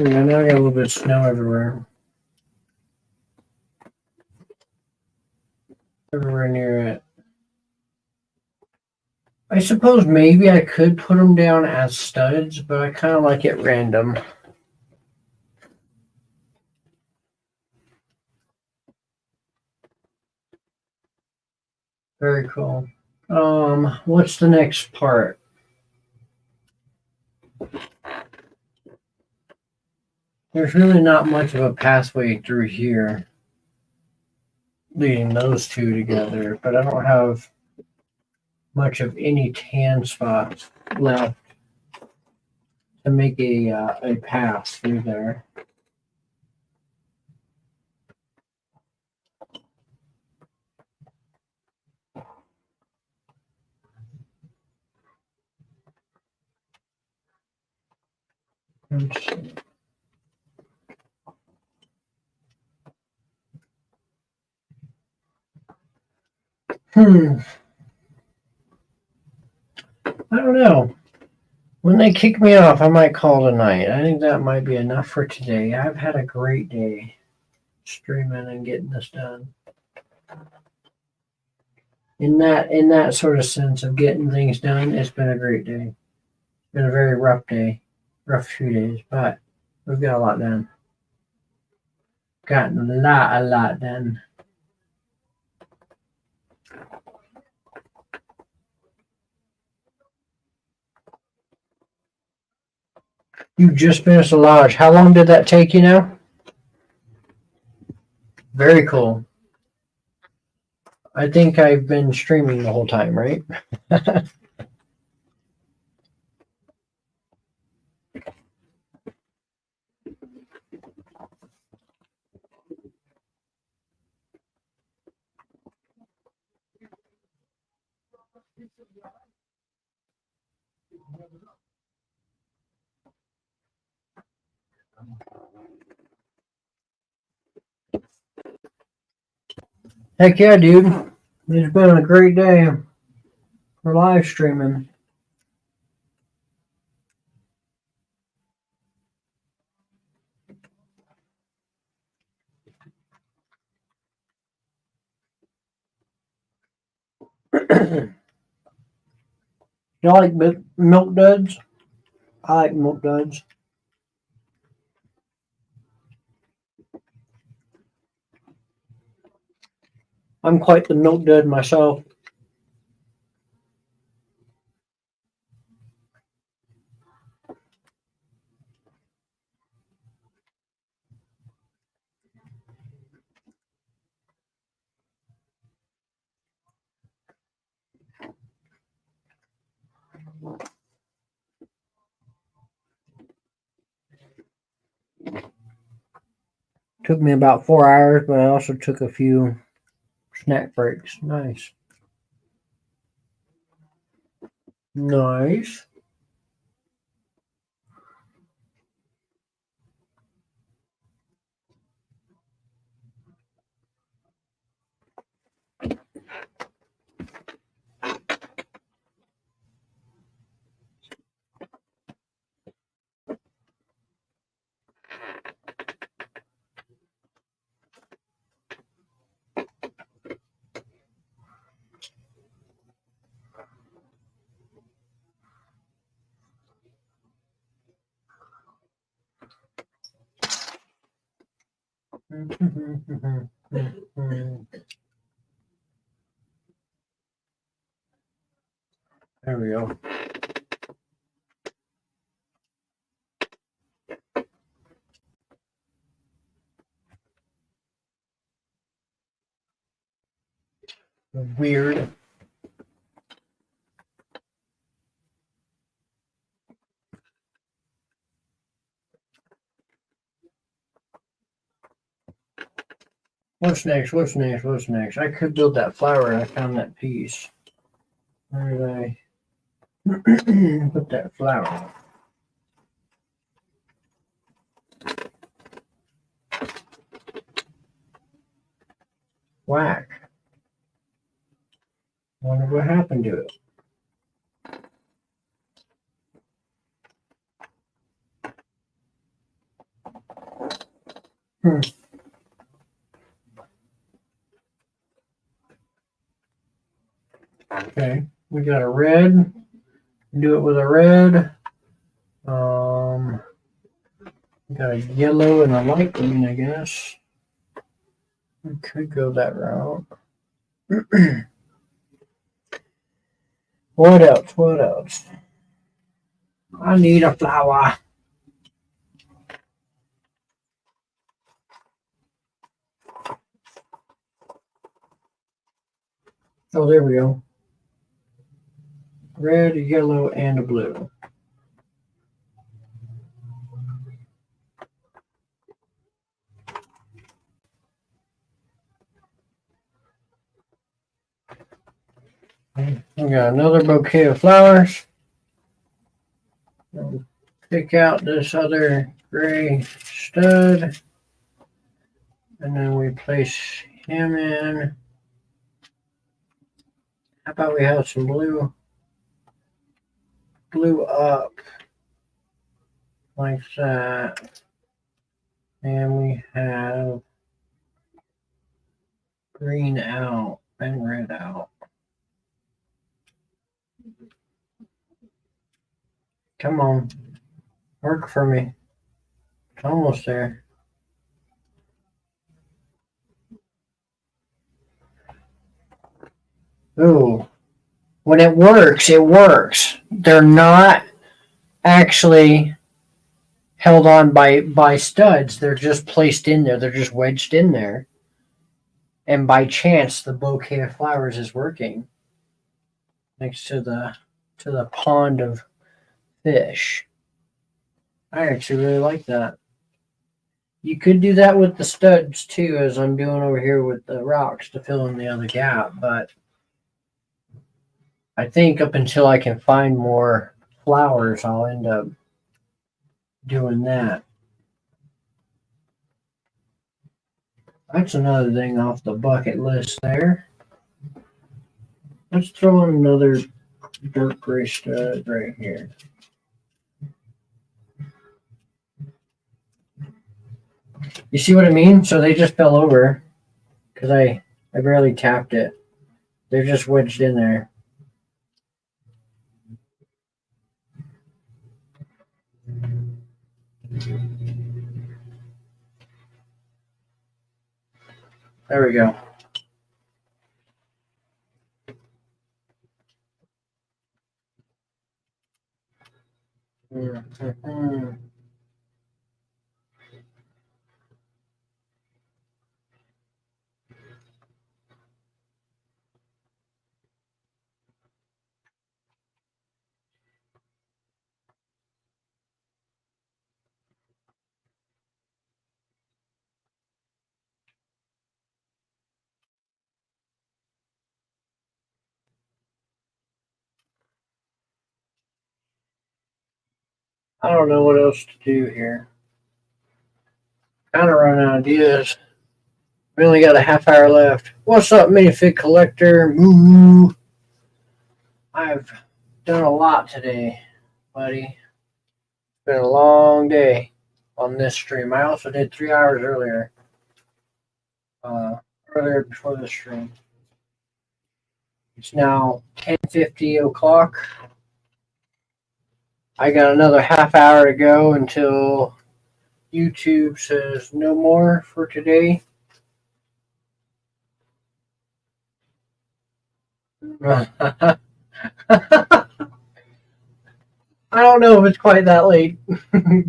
Yeah, now I got a little bit of snow everywhere. Everywhere near it. I suppose maybe I could put them down as studs, but I kind of like it random. Very cool. What's the next part? There's really not much of a pathway through here leading those two together, but I don't have much of any tan spots left to make a path through there. Let's see. I don't know. When they kick me off, I might call it a night. I think that might be enough for today. I've had a great day streaming and getting this done. In that sort of sense of getting things done, it's been a great day. It's been a very rough day, rough few days, but we've got a lot done. Gotten a lot done. You just finished the lodge. How long did that take you now? Very cool. I think I've been streaming the whole time, right? Heck yeah, dude. It's been a great day for live streaming. Y'all like milk duds? I like milk duds. I'm quite the milk dud myself. Took me about 4 hours, but I also took a few snack breaks. Nice. Nice. There we go. Weird. What's next? What's next? What's next? I could build that flower. I found that piece. Where did I put that flower? Whack. Wonder what happened to it. Okay, we got a red. Do it with a red. Got a yellow and a light green, I guess. We could go that route. What else? What else? I need a flower. Oh, there we go. Red, a yellow, and a blue. We got another bouquet of flowers. We'll pick out this other gray stud. And then we place him in. How about we have some blue? Blue up. Like that. And we have green out and red out. Come on. Work for me. It's almost there. Ooh. When it works, it works. They're not actually held on by studs. They're just placed in there. They're just wedged in there. And by chance, the bouquet of flowers is working next to the pond of fish. I actually really like that. You could do that with the studs too, as I'm doing over here with the rocks to fill in the other gap, but I think up until I can find more flowers, I'll end up doing that. That's another thing off the bucket list there. Let's throw in another dark gray stud right here. You see what I mean? So they just fell over because I barely tapped it. They're just wedged in there. There we go. Mm-hmm. I don't know what else to do here. Kind of running out of ideas. We only got a half hour left. What's up, minifig collector? Moo. I've done a lot today, buddy. It's been a long day on this stream. I also did 3 hours earlier. Earlier before the stream. It's now 10:50 o'clock. I got another half hour to go until YouTube says no more for today. I don't know if it's quite that late,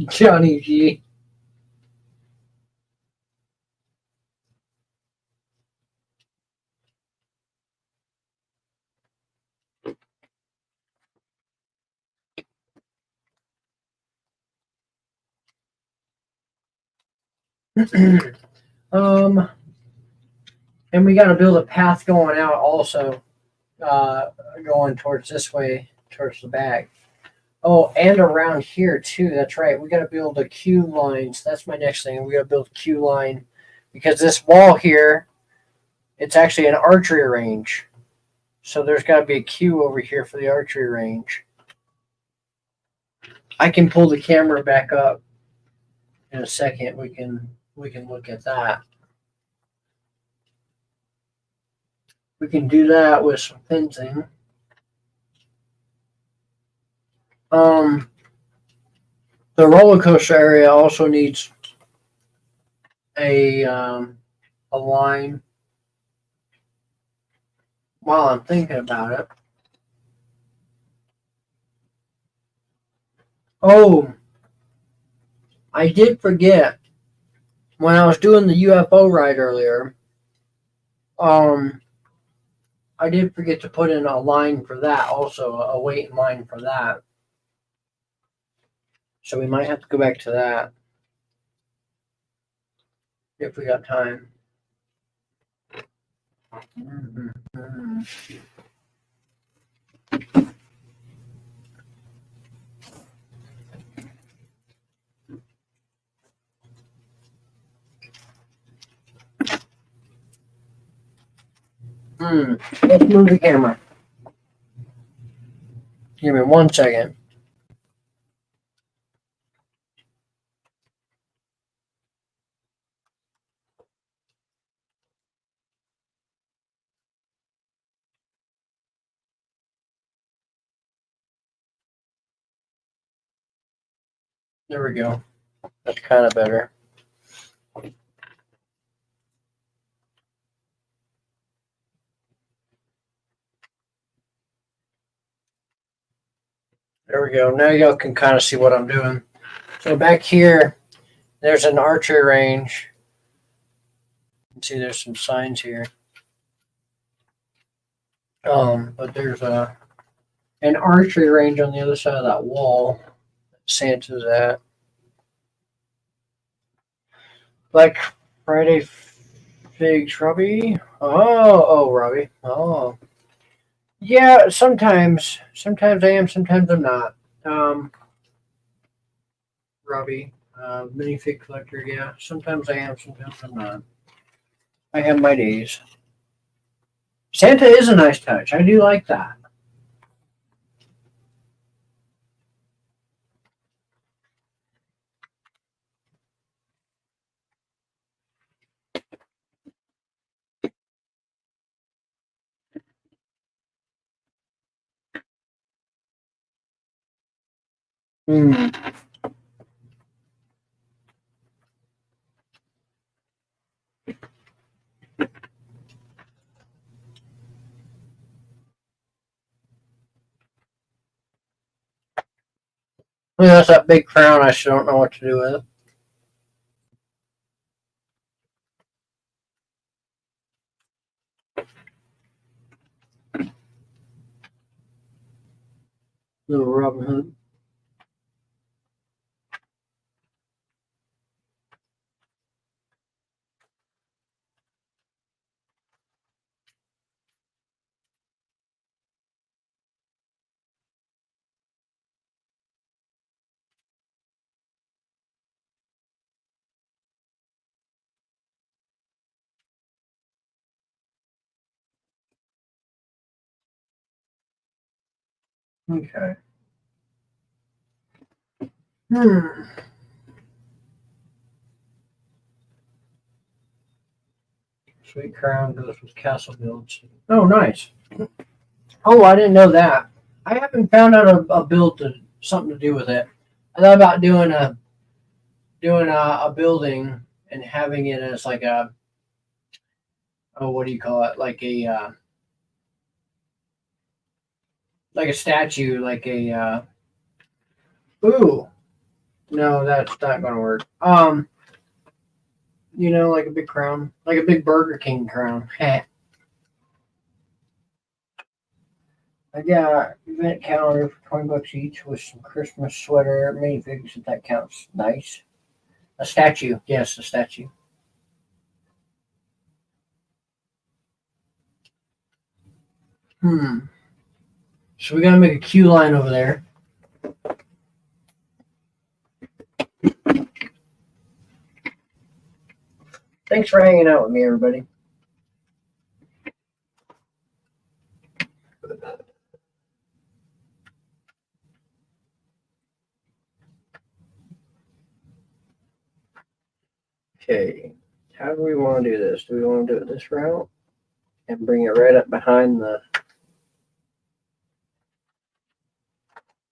Johnny G. And we got to build a path going out also, going towards this way, towards the back. Oh, and around here too. That's right. We got to build a queue line. So that's my next thing. We got to build a queue line because this wall here, it's actually an archery range. So there's got to be a queue over here for the archery range. I can pull the camera back up in a second. We can look at that. We can do that with some fencing. The roller coaster area also needs a line. While I'm thinking about it. Oh, I did forget when I was doing the UFO ride earlier. I did forget to put in a line for that, also a wait line for that. So we might have to go back to that if we got time. Let's move the camera. Give me 1 second. There we go. That's kind of better. There we go. Now y'all can kind of see what I'm doing. So back here, there's an archery range. You can see there's some signs here. But there's an archery range on the other side of that wall that Santa's at. Black Friday figs, Robbie. Oh, Robbie. Oh, yeah. Sometimes I am. Sometimes I'm not. Robbie, minifig collector. Yeah. Sometimes I am. Sometimes I'm not. I have my days. Santa is a nice touch. I do like that. Hmm. Well, that's that big crown. I still don't know what to do with it. Little Robin Hood. Okay. Hmm. Sweet crown goes with castle builds. Oh, nice. Oh, I didn't know that. I haven't found out a build something to do with it. I thought about doing a building and having it as like a, oh, what do you call it? Like a statue, like a ooh. No, that's not gonna work. Like a big crown, like a big Burger King crown. I got event calendar for $20 each with some Christmas sweater, minifigs if that counts. Nice. A statue, yes, a statue. So we gotta make a queue line over there. Thanks for hanging out with me, everybody. Okay, how do we want to do this? Do we want to do it this route and bring it right up behind the?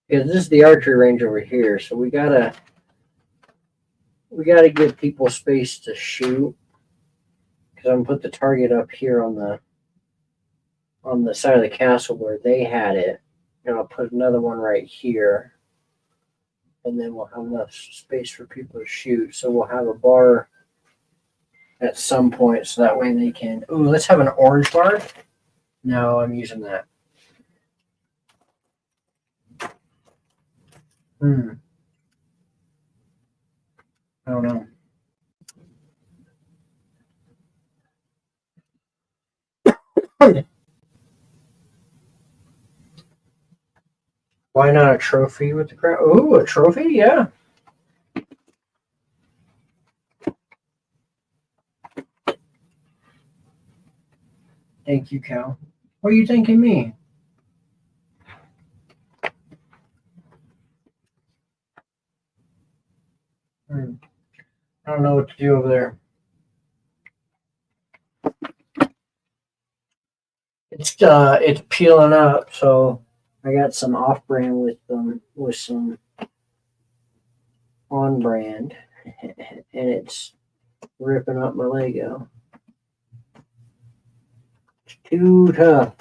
Because this is the archery range over here, so we gotta give people space to shoot. Because I'm gonna put the target up here on the side of the castle where they had it, and I'll put another one right here, and then we'll have enough space for people to shoot. So we'll have a bar at some point, so that way they can. Ooh, let's have an orange bar. No, I'm using that. I don't know. Why not a trophy with the crown? Ooh, a trophy? Yeah. Thank you, Cal. What are you thanking me? I don't know what to do over there. It's peeling up, so I got some off brand with some on brand, and it's ripping up my Lego. It's too tough.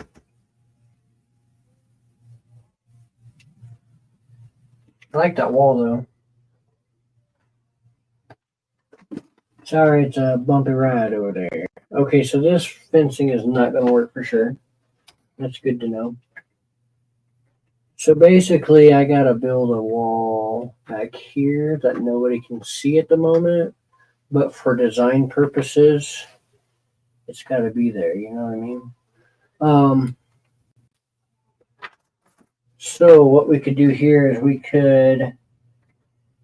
I like that wall though. Sorry, it's a bumpy ride over there. Okay, so this fencing is not going to work for sure. That's good to know. So basically, I got to build a wall back here that nobody can see at the moment. But for design purposes, it's got to be there. You know what I mean? So what we could do here is we could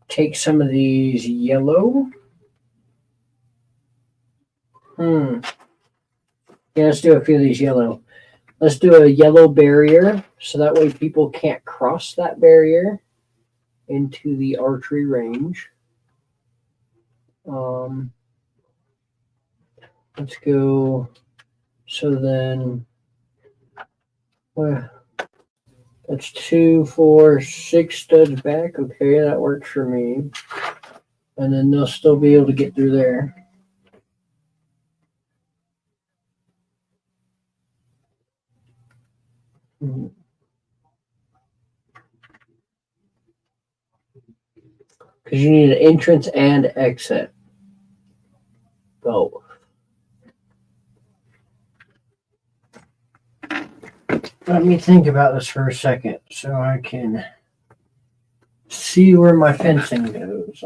take some of these yellow. Yeah, let's do a few of these yellow. Let's do a yellow barrier so that way people can't cross that barrier into the archery range. Let's go. So then, that's 2, 4, 6 studs back. Okay, that works for me. And then they'll still be able to get through there. Because you need an entrance and exit. Both. Let me think about this for a second so I can see where my fencing goes.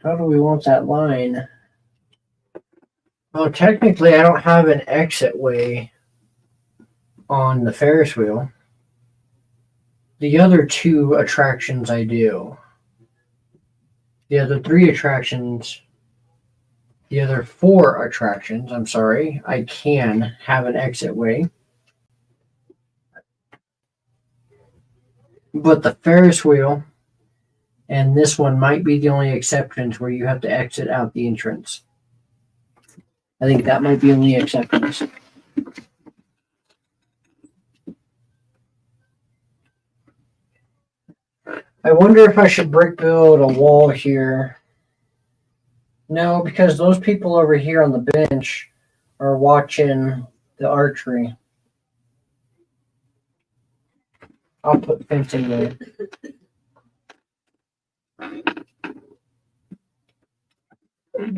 How do we want that line? Well, technically, I don't have an exit way on the Ferris wheel. The other 2 attractions I do. The other 3 attractions, the other 4 attractions, I'm sorry, I can have an exit way. But the Ferris wheel and this one might be the only exceptions where you have to exit out the entrance. I think that might be the only exceptions. I wonder if I should brick build a wall here. No, because those people over here on the bench are watching the archery. I'll put fencing there.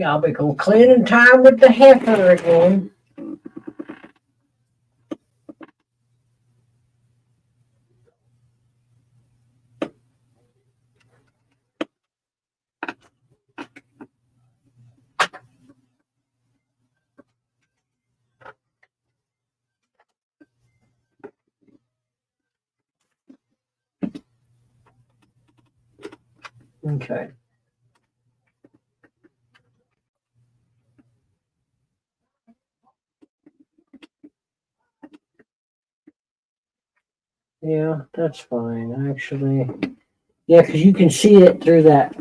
I'll be going cleaning time with the heifer again. Okay. Yeah, that's fine, actually. Yeah, because you can see it through that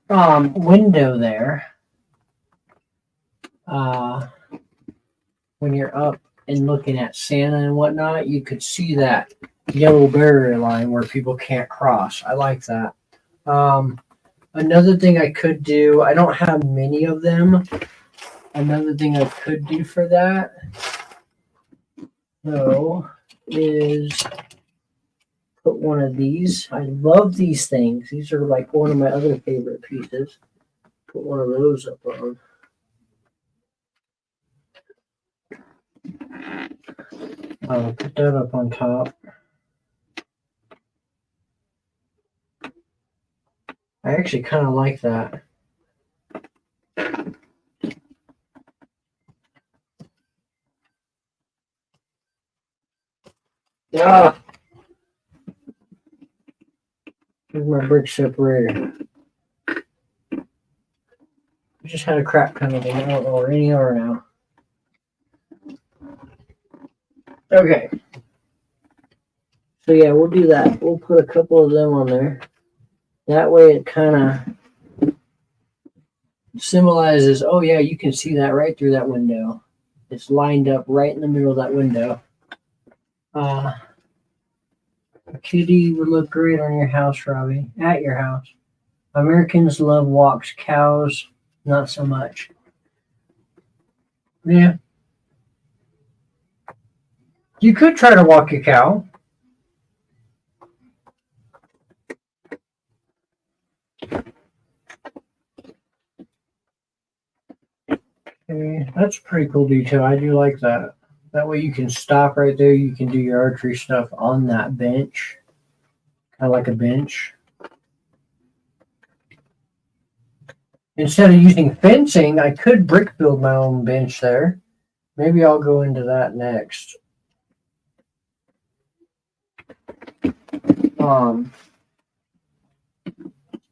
window there. When you're up and looking at Santa and whatnot, you could see that yellow barrier line where people can't cross. I like that. Another thing I could do, I don't have many of them. Another thing I could do for that, though, is put one of these. I love these things. These are like one of my other favorite pieces. Put one of those up on. I'll put that up on top. I actually kind of like that. Yeah. Here's my brick separator. I just had a crap penalty. I don't know where any are now. Okay. So yeah, we'll do that. We'll put a couple of them on there. That way it kind of symbolizes, oh yeah, you can see that right through that window. It's lined up right in the middle of that window. A kitty would look great on your house, Robbie. At your house. Americans love walks. Cows, not so much. Yeah. You could try to walk your cow. Okay, that's a pretty cool detail. I do like that. That way you can stop right there. You can do your archery stuff on that bench. Kind of like a bench. Instead of using fencing, I could brick build my own bench there. Maybe I'll go into that next.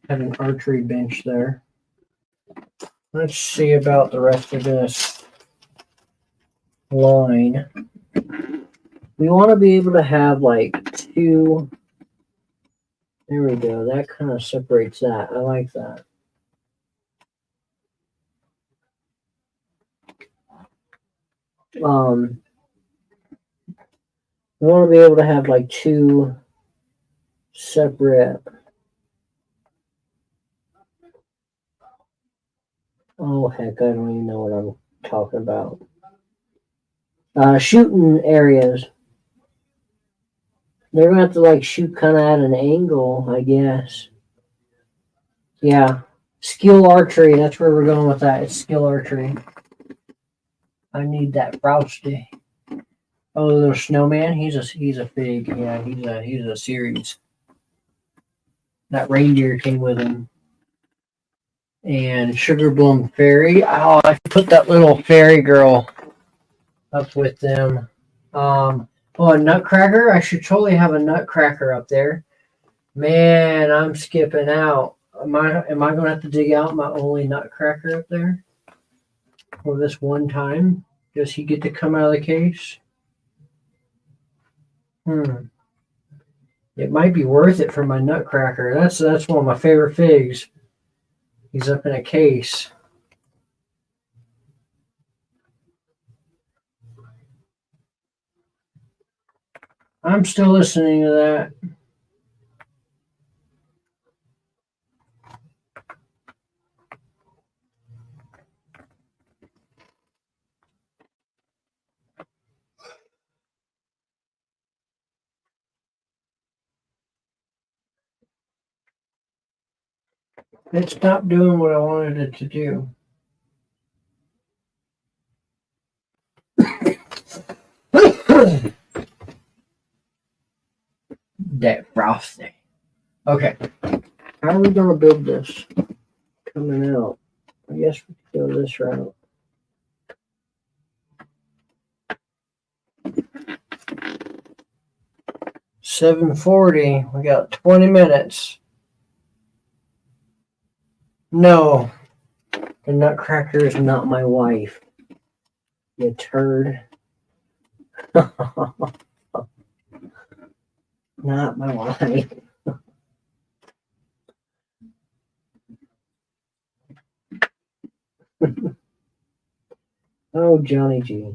Have an archery bench there. Let's see about the rest of this line. We want to be able to have like two. There we go. That kind of separates that. I like that. We want to be able to have like two separate. Oh heck, I don't even know what I'm talking about. Shooting areas. They're gonna have to like shoot kind of at an angle, I guess. Yeah, skill archery. That's where we're going with that. It's skill archery. I need that Frosty. Oh, the little snowman. He's a fig. Yeah, he's a series. That reindeer came with him. And Sugar Bloom Fairy. Oh, I put that little fairy girl up with them. Oh, a Nutcracker. I should totally have a Nutcracker up there. Man, I'm skipping out. Am I going to have to dig out my only Nutcracker up there for this one time? Does he get to come out of the case? It might be worth it for my Nutcracker. That's one of my favorite figs. He's up in a case. I'm still listening to that. It stopped doing what I wanted it to do. That frosty. Okay. How are we going to build this? Coming out. I guess we could go this route. $7:40. We got 20 minutes. No. The Nutcracker is not my wife. You turd. Not my wife. Oh, Johnny G.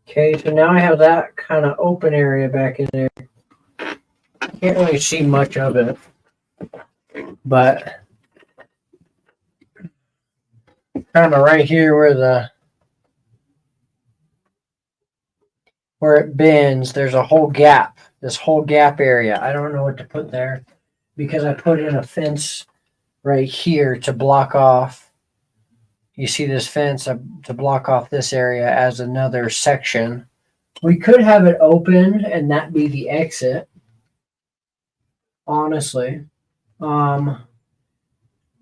Okay, so now I have that kind of open area back in there. Can't really see much of it, but kind of right here where it bends, there's a whole gap. This whole gap area. I don't know what to put there because I put in a fence right here to block off. You see this fence to block off this area as another section. We could have it open and that be the exit. Honestly. But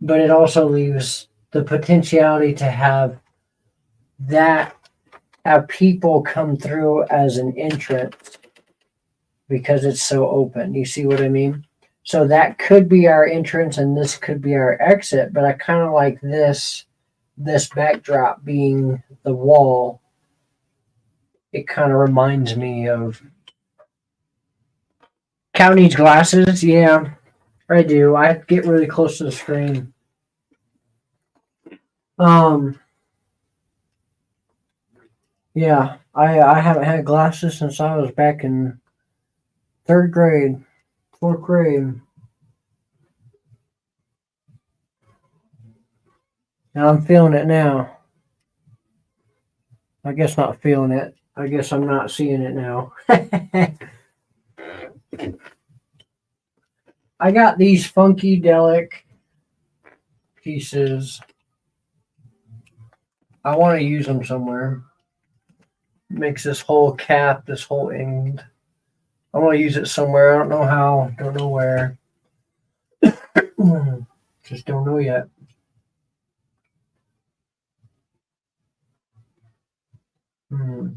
it also leaves the potentiality to have people come through as an entrance because it's so open. You see what I mean? So that could be our entrance and this could be our exit, but I kind of like this this backdrop being the wall, it kind of reminds me of Cow needs glasses. Yeah, I do. I get really close to the screen. Yeah, I haven't had glasses since I was back in third grade, fourth grade, and I'm feeling it now. I guess not feeling it. I guess I'm not seeing it now. I got these Funkydelic pieces. I want to use them somewhere. Makes this whole cap, this whole end. I want to use it somewhere. I don't know how. Don't know where. Just don't know yet. Hmm.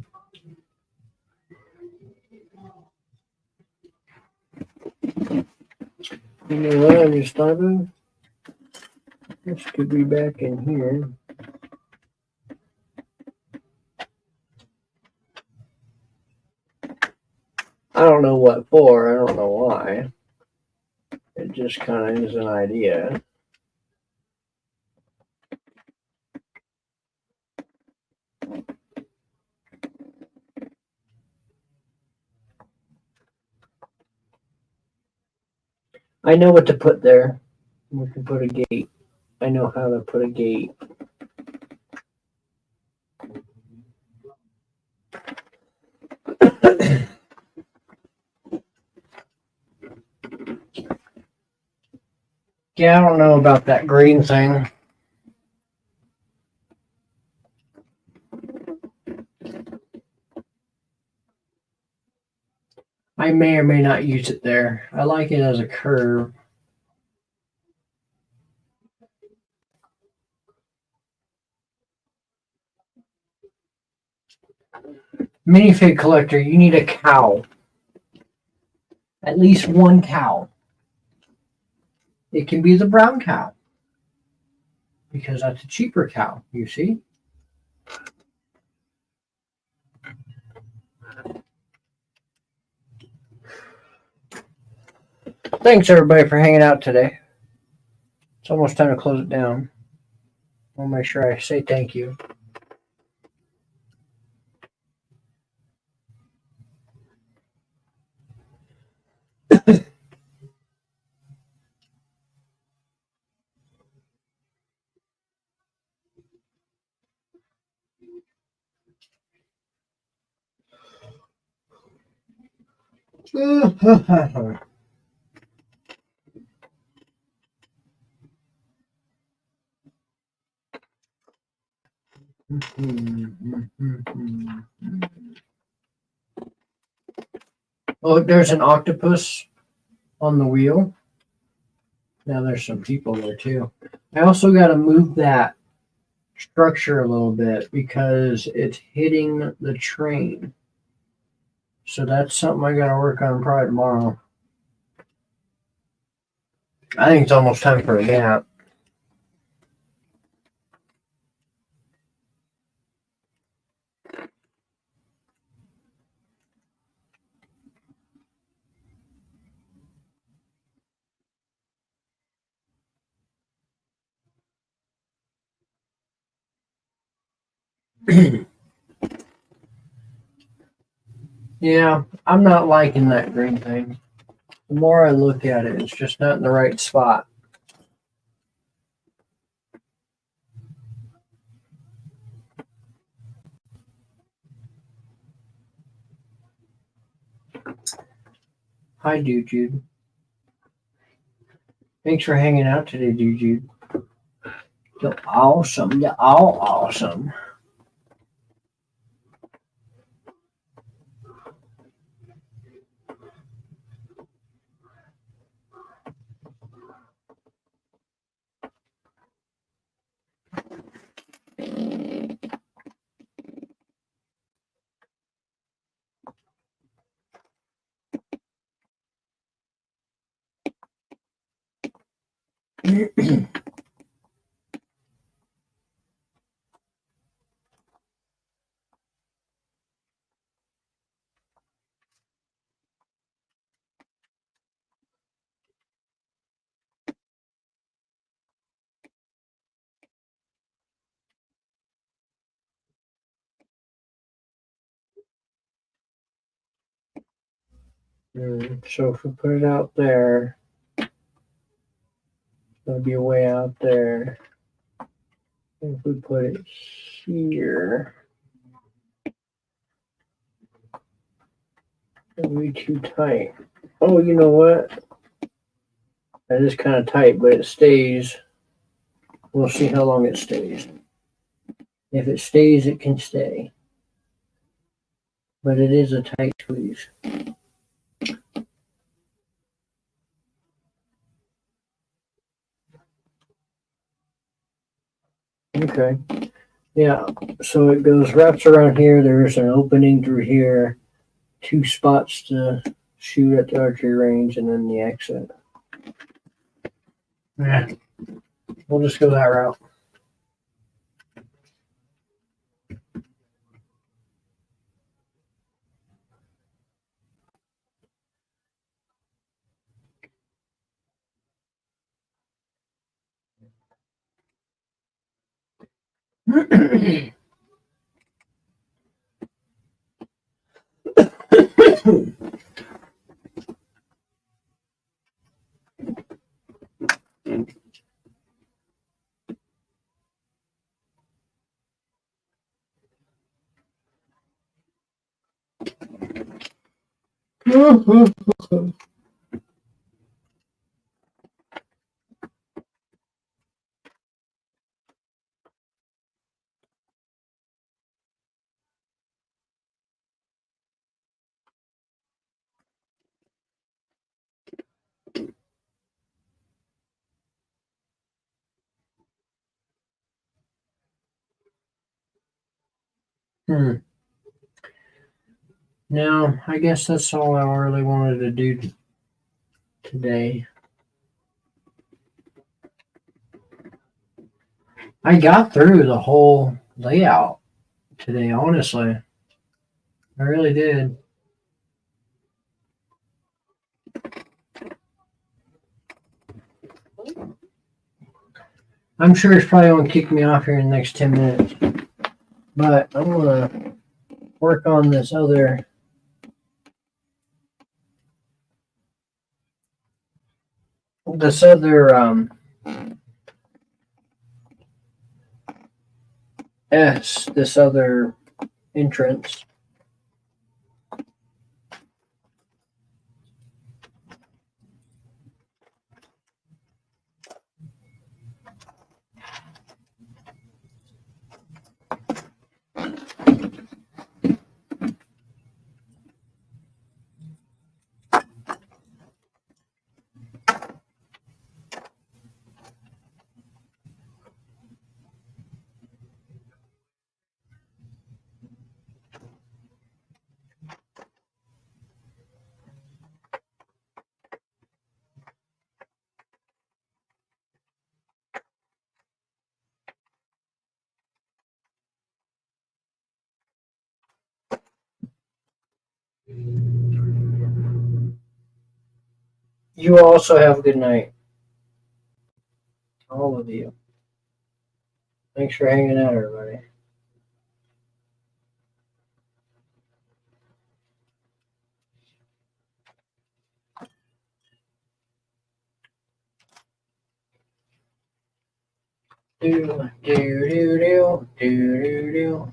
You know what I just thought of? This could be back in here. I don't know what for. I don't know why. It just kind of is an idea. I know what to put there. We can put a gate. I know how to put a gate. Yeah, I don't know about that green thing. I may or may not use it there. I like it as a curve. Minifig collector, you need a cow. At least one cow. It can be the brown cow. Because that's a cheaper cow, you see? Thanks everybody for hanging out today. It's almost time to close it down. I'll make sure I say thank you. Oh, there's an octopus on the wheel. Now there's some people there too. I also got to move that structure a little bit because it's hitting the train. So that's something I got to work on probably tomorrow. I think it's almost time for a nap. Yeah, I'm not liking that green thing. The more I look at it, it's just not in the right spot. Hi, Jude. Thanks for hanging out today, Jude. You're awesome. You're all awesome. So if we put it out there, it'll be way out there. If we put it here, it'll be too tight. Oh, you know what? That is kind of tight, but it stays. We'll see how long it stays. If it stays, it can stay. But it is a tight squeeze. Okay. Yeah. So it goes, wraps around here. There's an opening through here. 2 spots to shoot at the archery range, and then the exit. Yeah. We'll just go that route. Now, I guess that's all I really wanted to do today. I got through the whole layout today, honestly. I really did. I'm sure it's probably going to kick me off here in the next 10 minutes. But I'm going to work on this other this other entrance. You also have a good night. All of you. Thanks for hanging out, everybody. Do, do, do, do, do, do.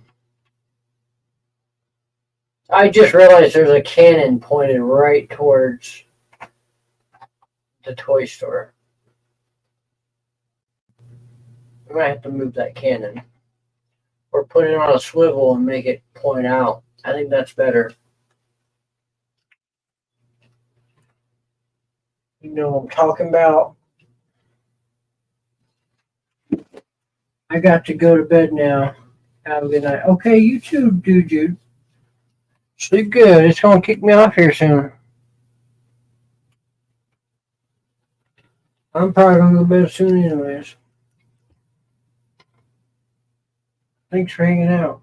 I just realized there's a cannon pointed right towards the toy store. We might have to move that cannon. Or put it on a swivel and make it point out. I think that's better. You know what I'm talking about. I got to go to bed now. Have a good night. Okay, you too, Jude. Sleep good. It's going to kick me off here soon. I'm probably going to go to bed soon anyways. Thanks for hanging out.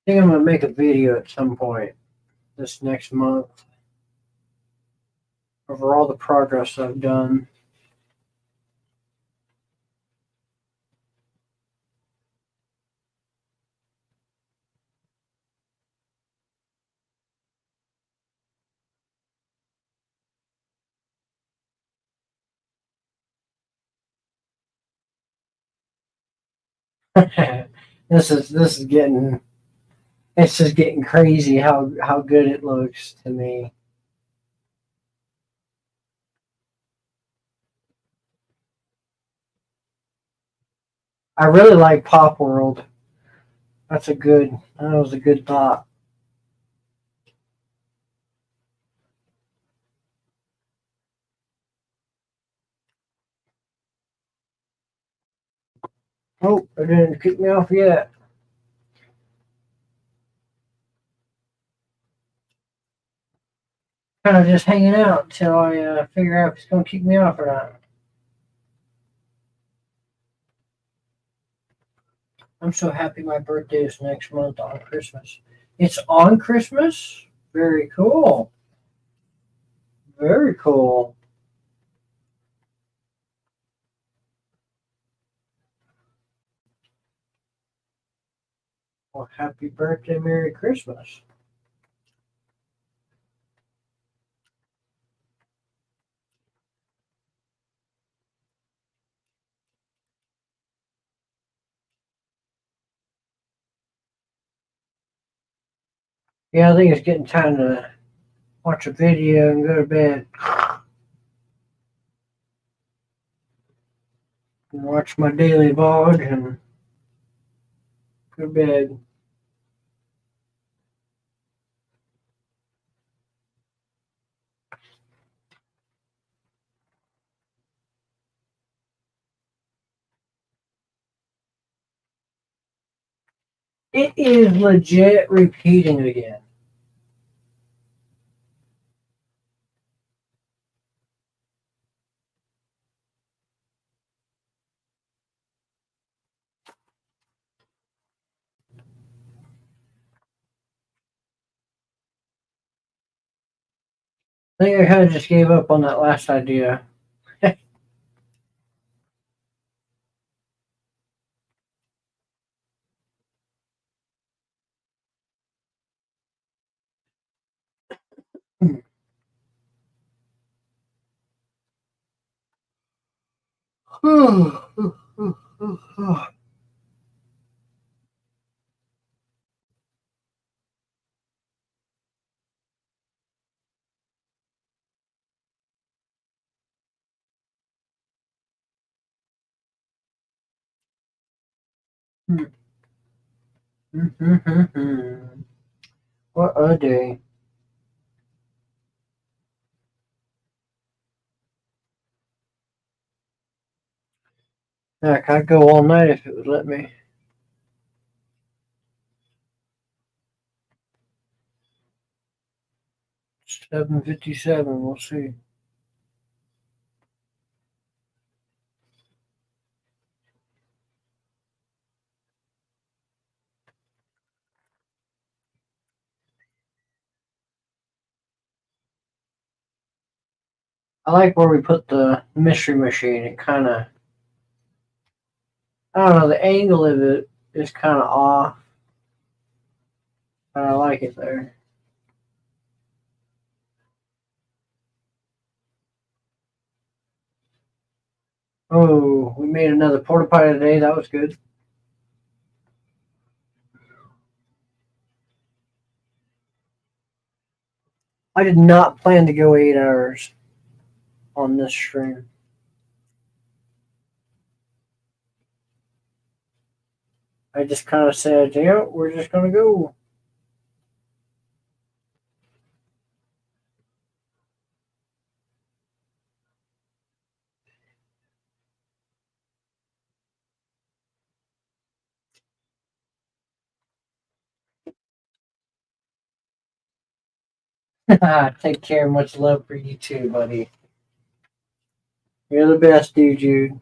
think I'm gonna make a video at some point this next month over all the progress I've done. This is getting it's just getting crazy how good it looks to me. I really like Pop World. That was a good thought. Oh, it didn't kick me off yet. Kind of just hanging out until I figure out if it's gonna kick me off or not. I'm so happy my birthday is next month on Christmas. It's on Christmas? Very cool. Very cool. Well, happy birthday, Merry Christmas. Yeah, I think it's getting time to watch a video and go to bed. And watch my daily vlog and go to bed. It is legit repeating again. I think I kind of just gave up on that last idea. What a day. Heck, I'd go all night if it would let me. 7:57. We'll see. I like where we put the mystery machine. It kind of, I don't know, the angle of it is kind of off, but I like it there. Oh, we made another porta potty today. That was good. I did not plan to go 8 hours on this stream. I just kind of said, yeah, we're just going to go. Take care. Much love for you too, buddy. You're the best, dude, Jude.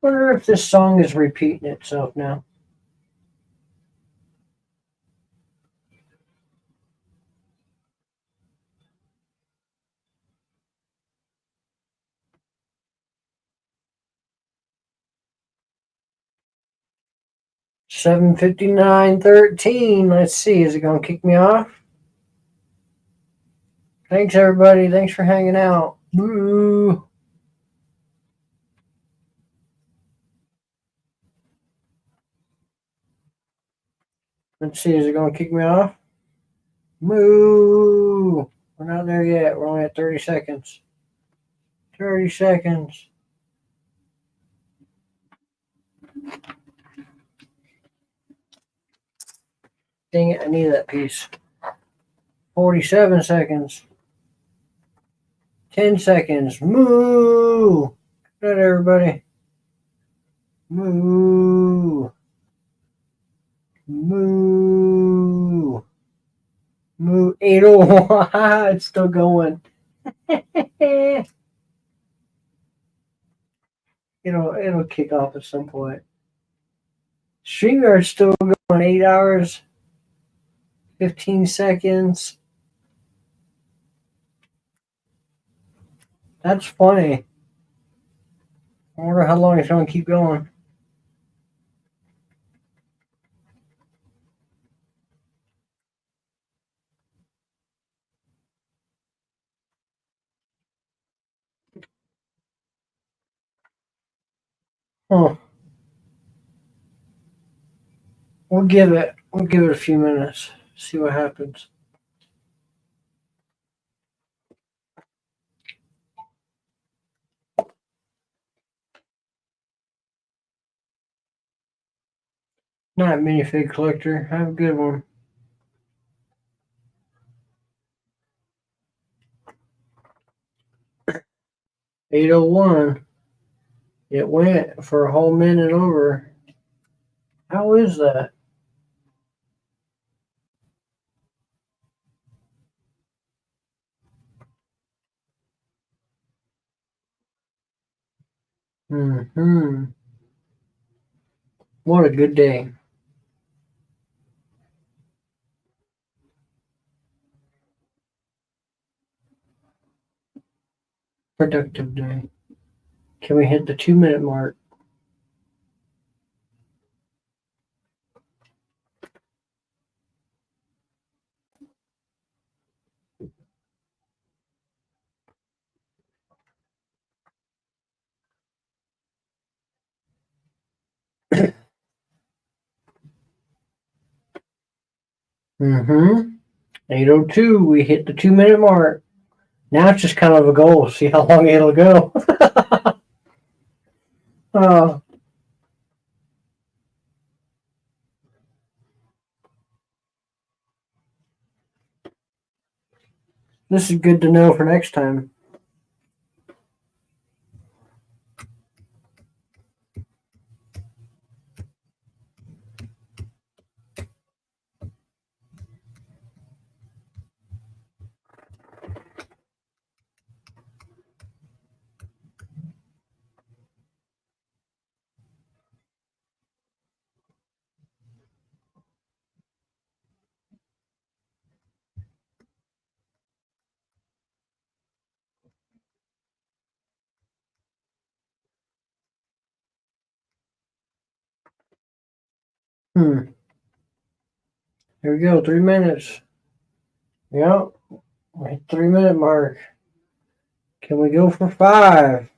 Wonder if this song is repeating itself now. $7:59:13. Let's see. Is it going to kick me off? Thanks, everybody. Thanks for hanging out. Boo. Let's see. Is it going to kick me off? Moo. We're not there yet. We're only at 30 seconds. 30 seconds. Dang it. I need that piece. 47 seconds. 10 seconds. Moo. Good, everybody. Moo. Moo. Moo. 801. It's still going. It'll kick off at some point. StreamYard's still going. 8 hours, 15 seconds. That's funny. I wonder how long it's going to keep going. Huh. We'll give it a few minutes. See what happens. Not minifig collector. Have a good one. $8:01. It went for a whole minute over. How is that? Hmm. What a good day. Productive day. Can we hit the 2-minute mark? Mm-hmm. 8:02. We hit the 2-minute mark. Now it's just kind of a goal. See how long it'll go. Oh. This is good to know for next time. Here we go. 3 minutes. Yep. We hit 3-minute mark. Can we go for 5?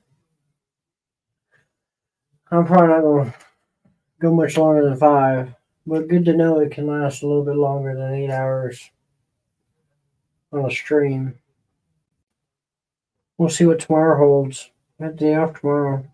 I'm probably not going to go much longer than 5. But good to know it can last a little bit longer than 8 hours on a stream. We'll see what tomorrow holds. I have the day off tomorrow.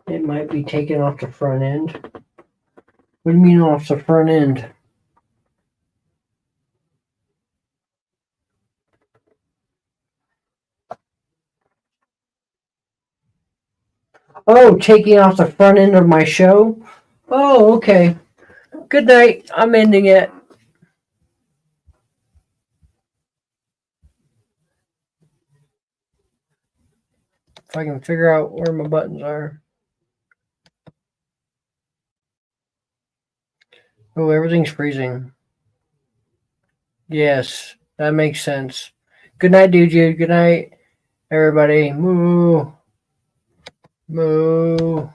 It might be taken off the front end. What do you mean off the front end? Oh, taking off the front end of my show? Oh, okay. Good night. I'm ending it. If I can figure out where my buttons are. Oh, everything's freezing. Yes, that makes sense. Good night, dude. Good night, everybody. Moo. Moo.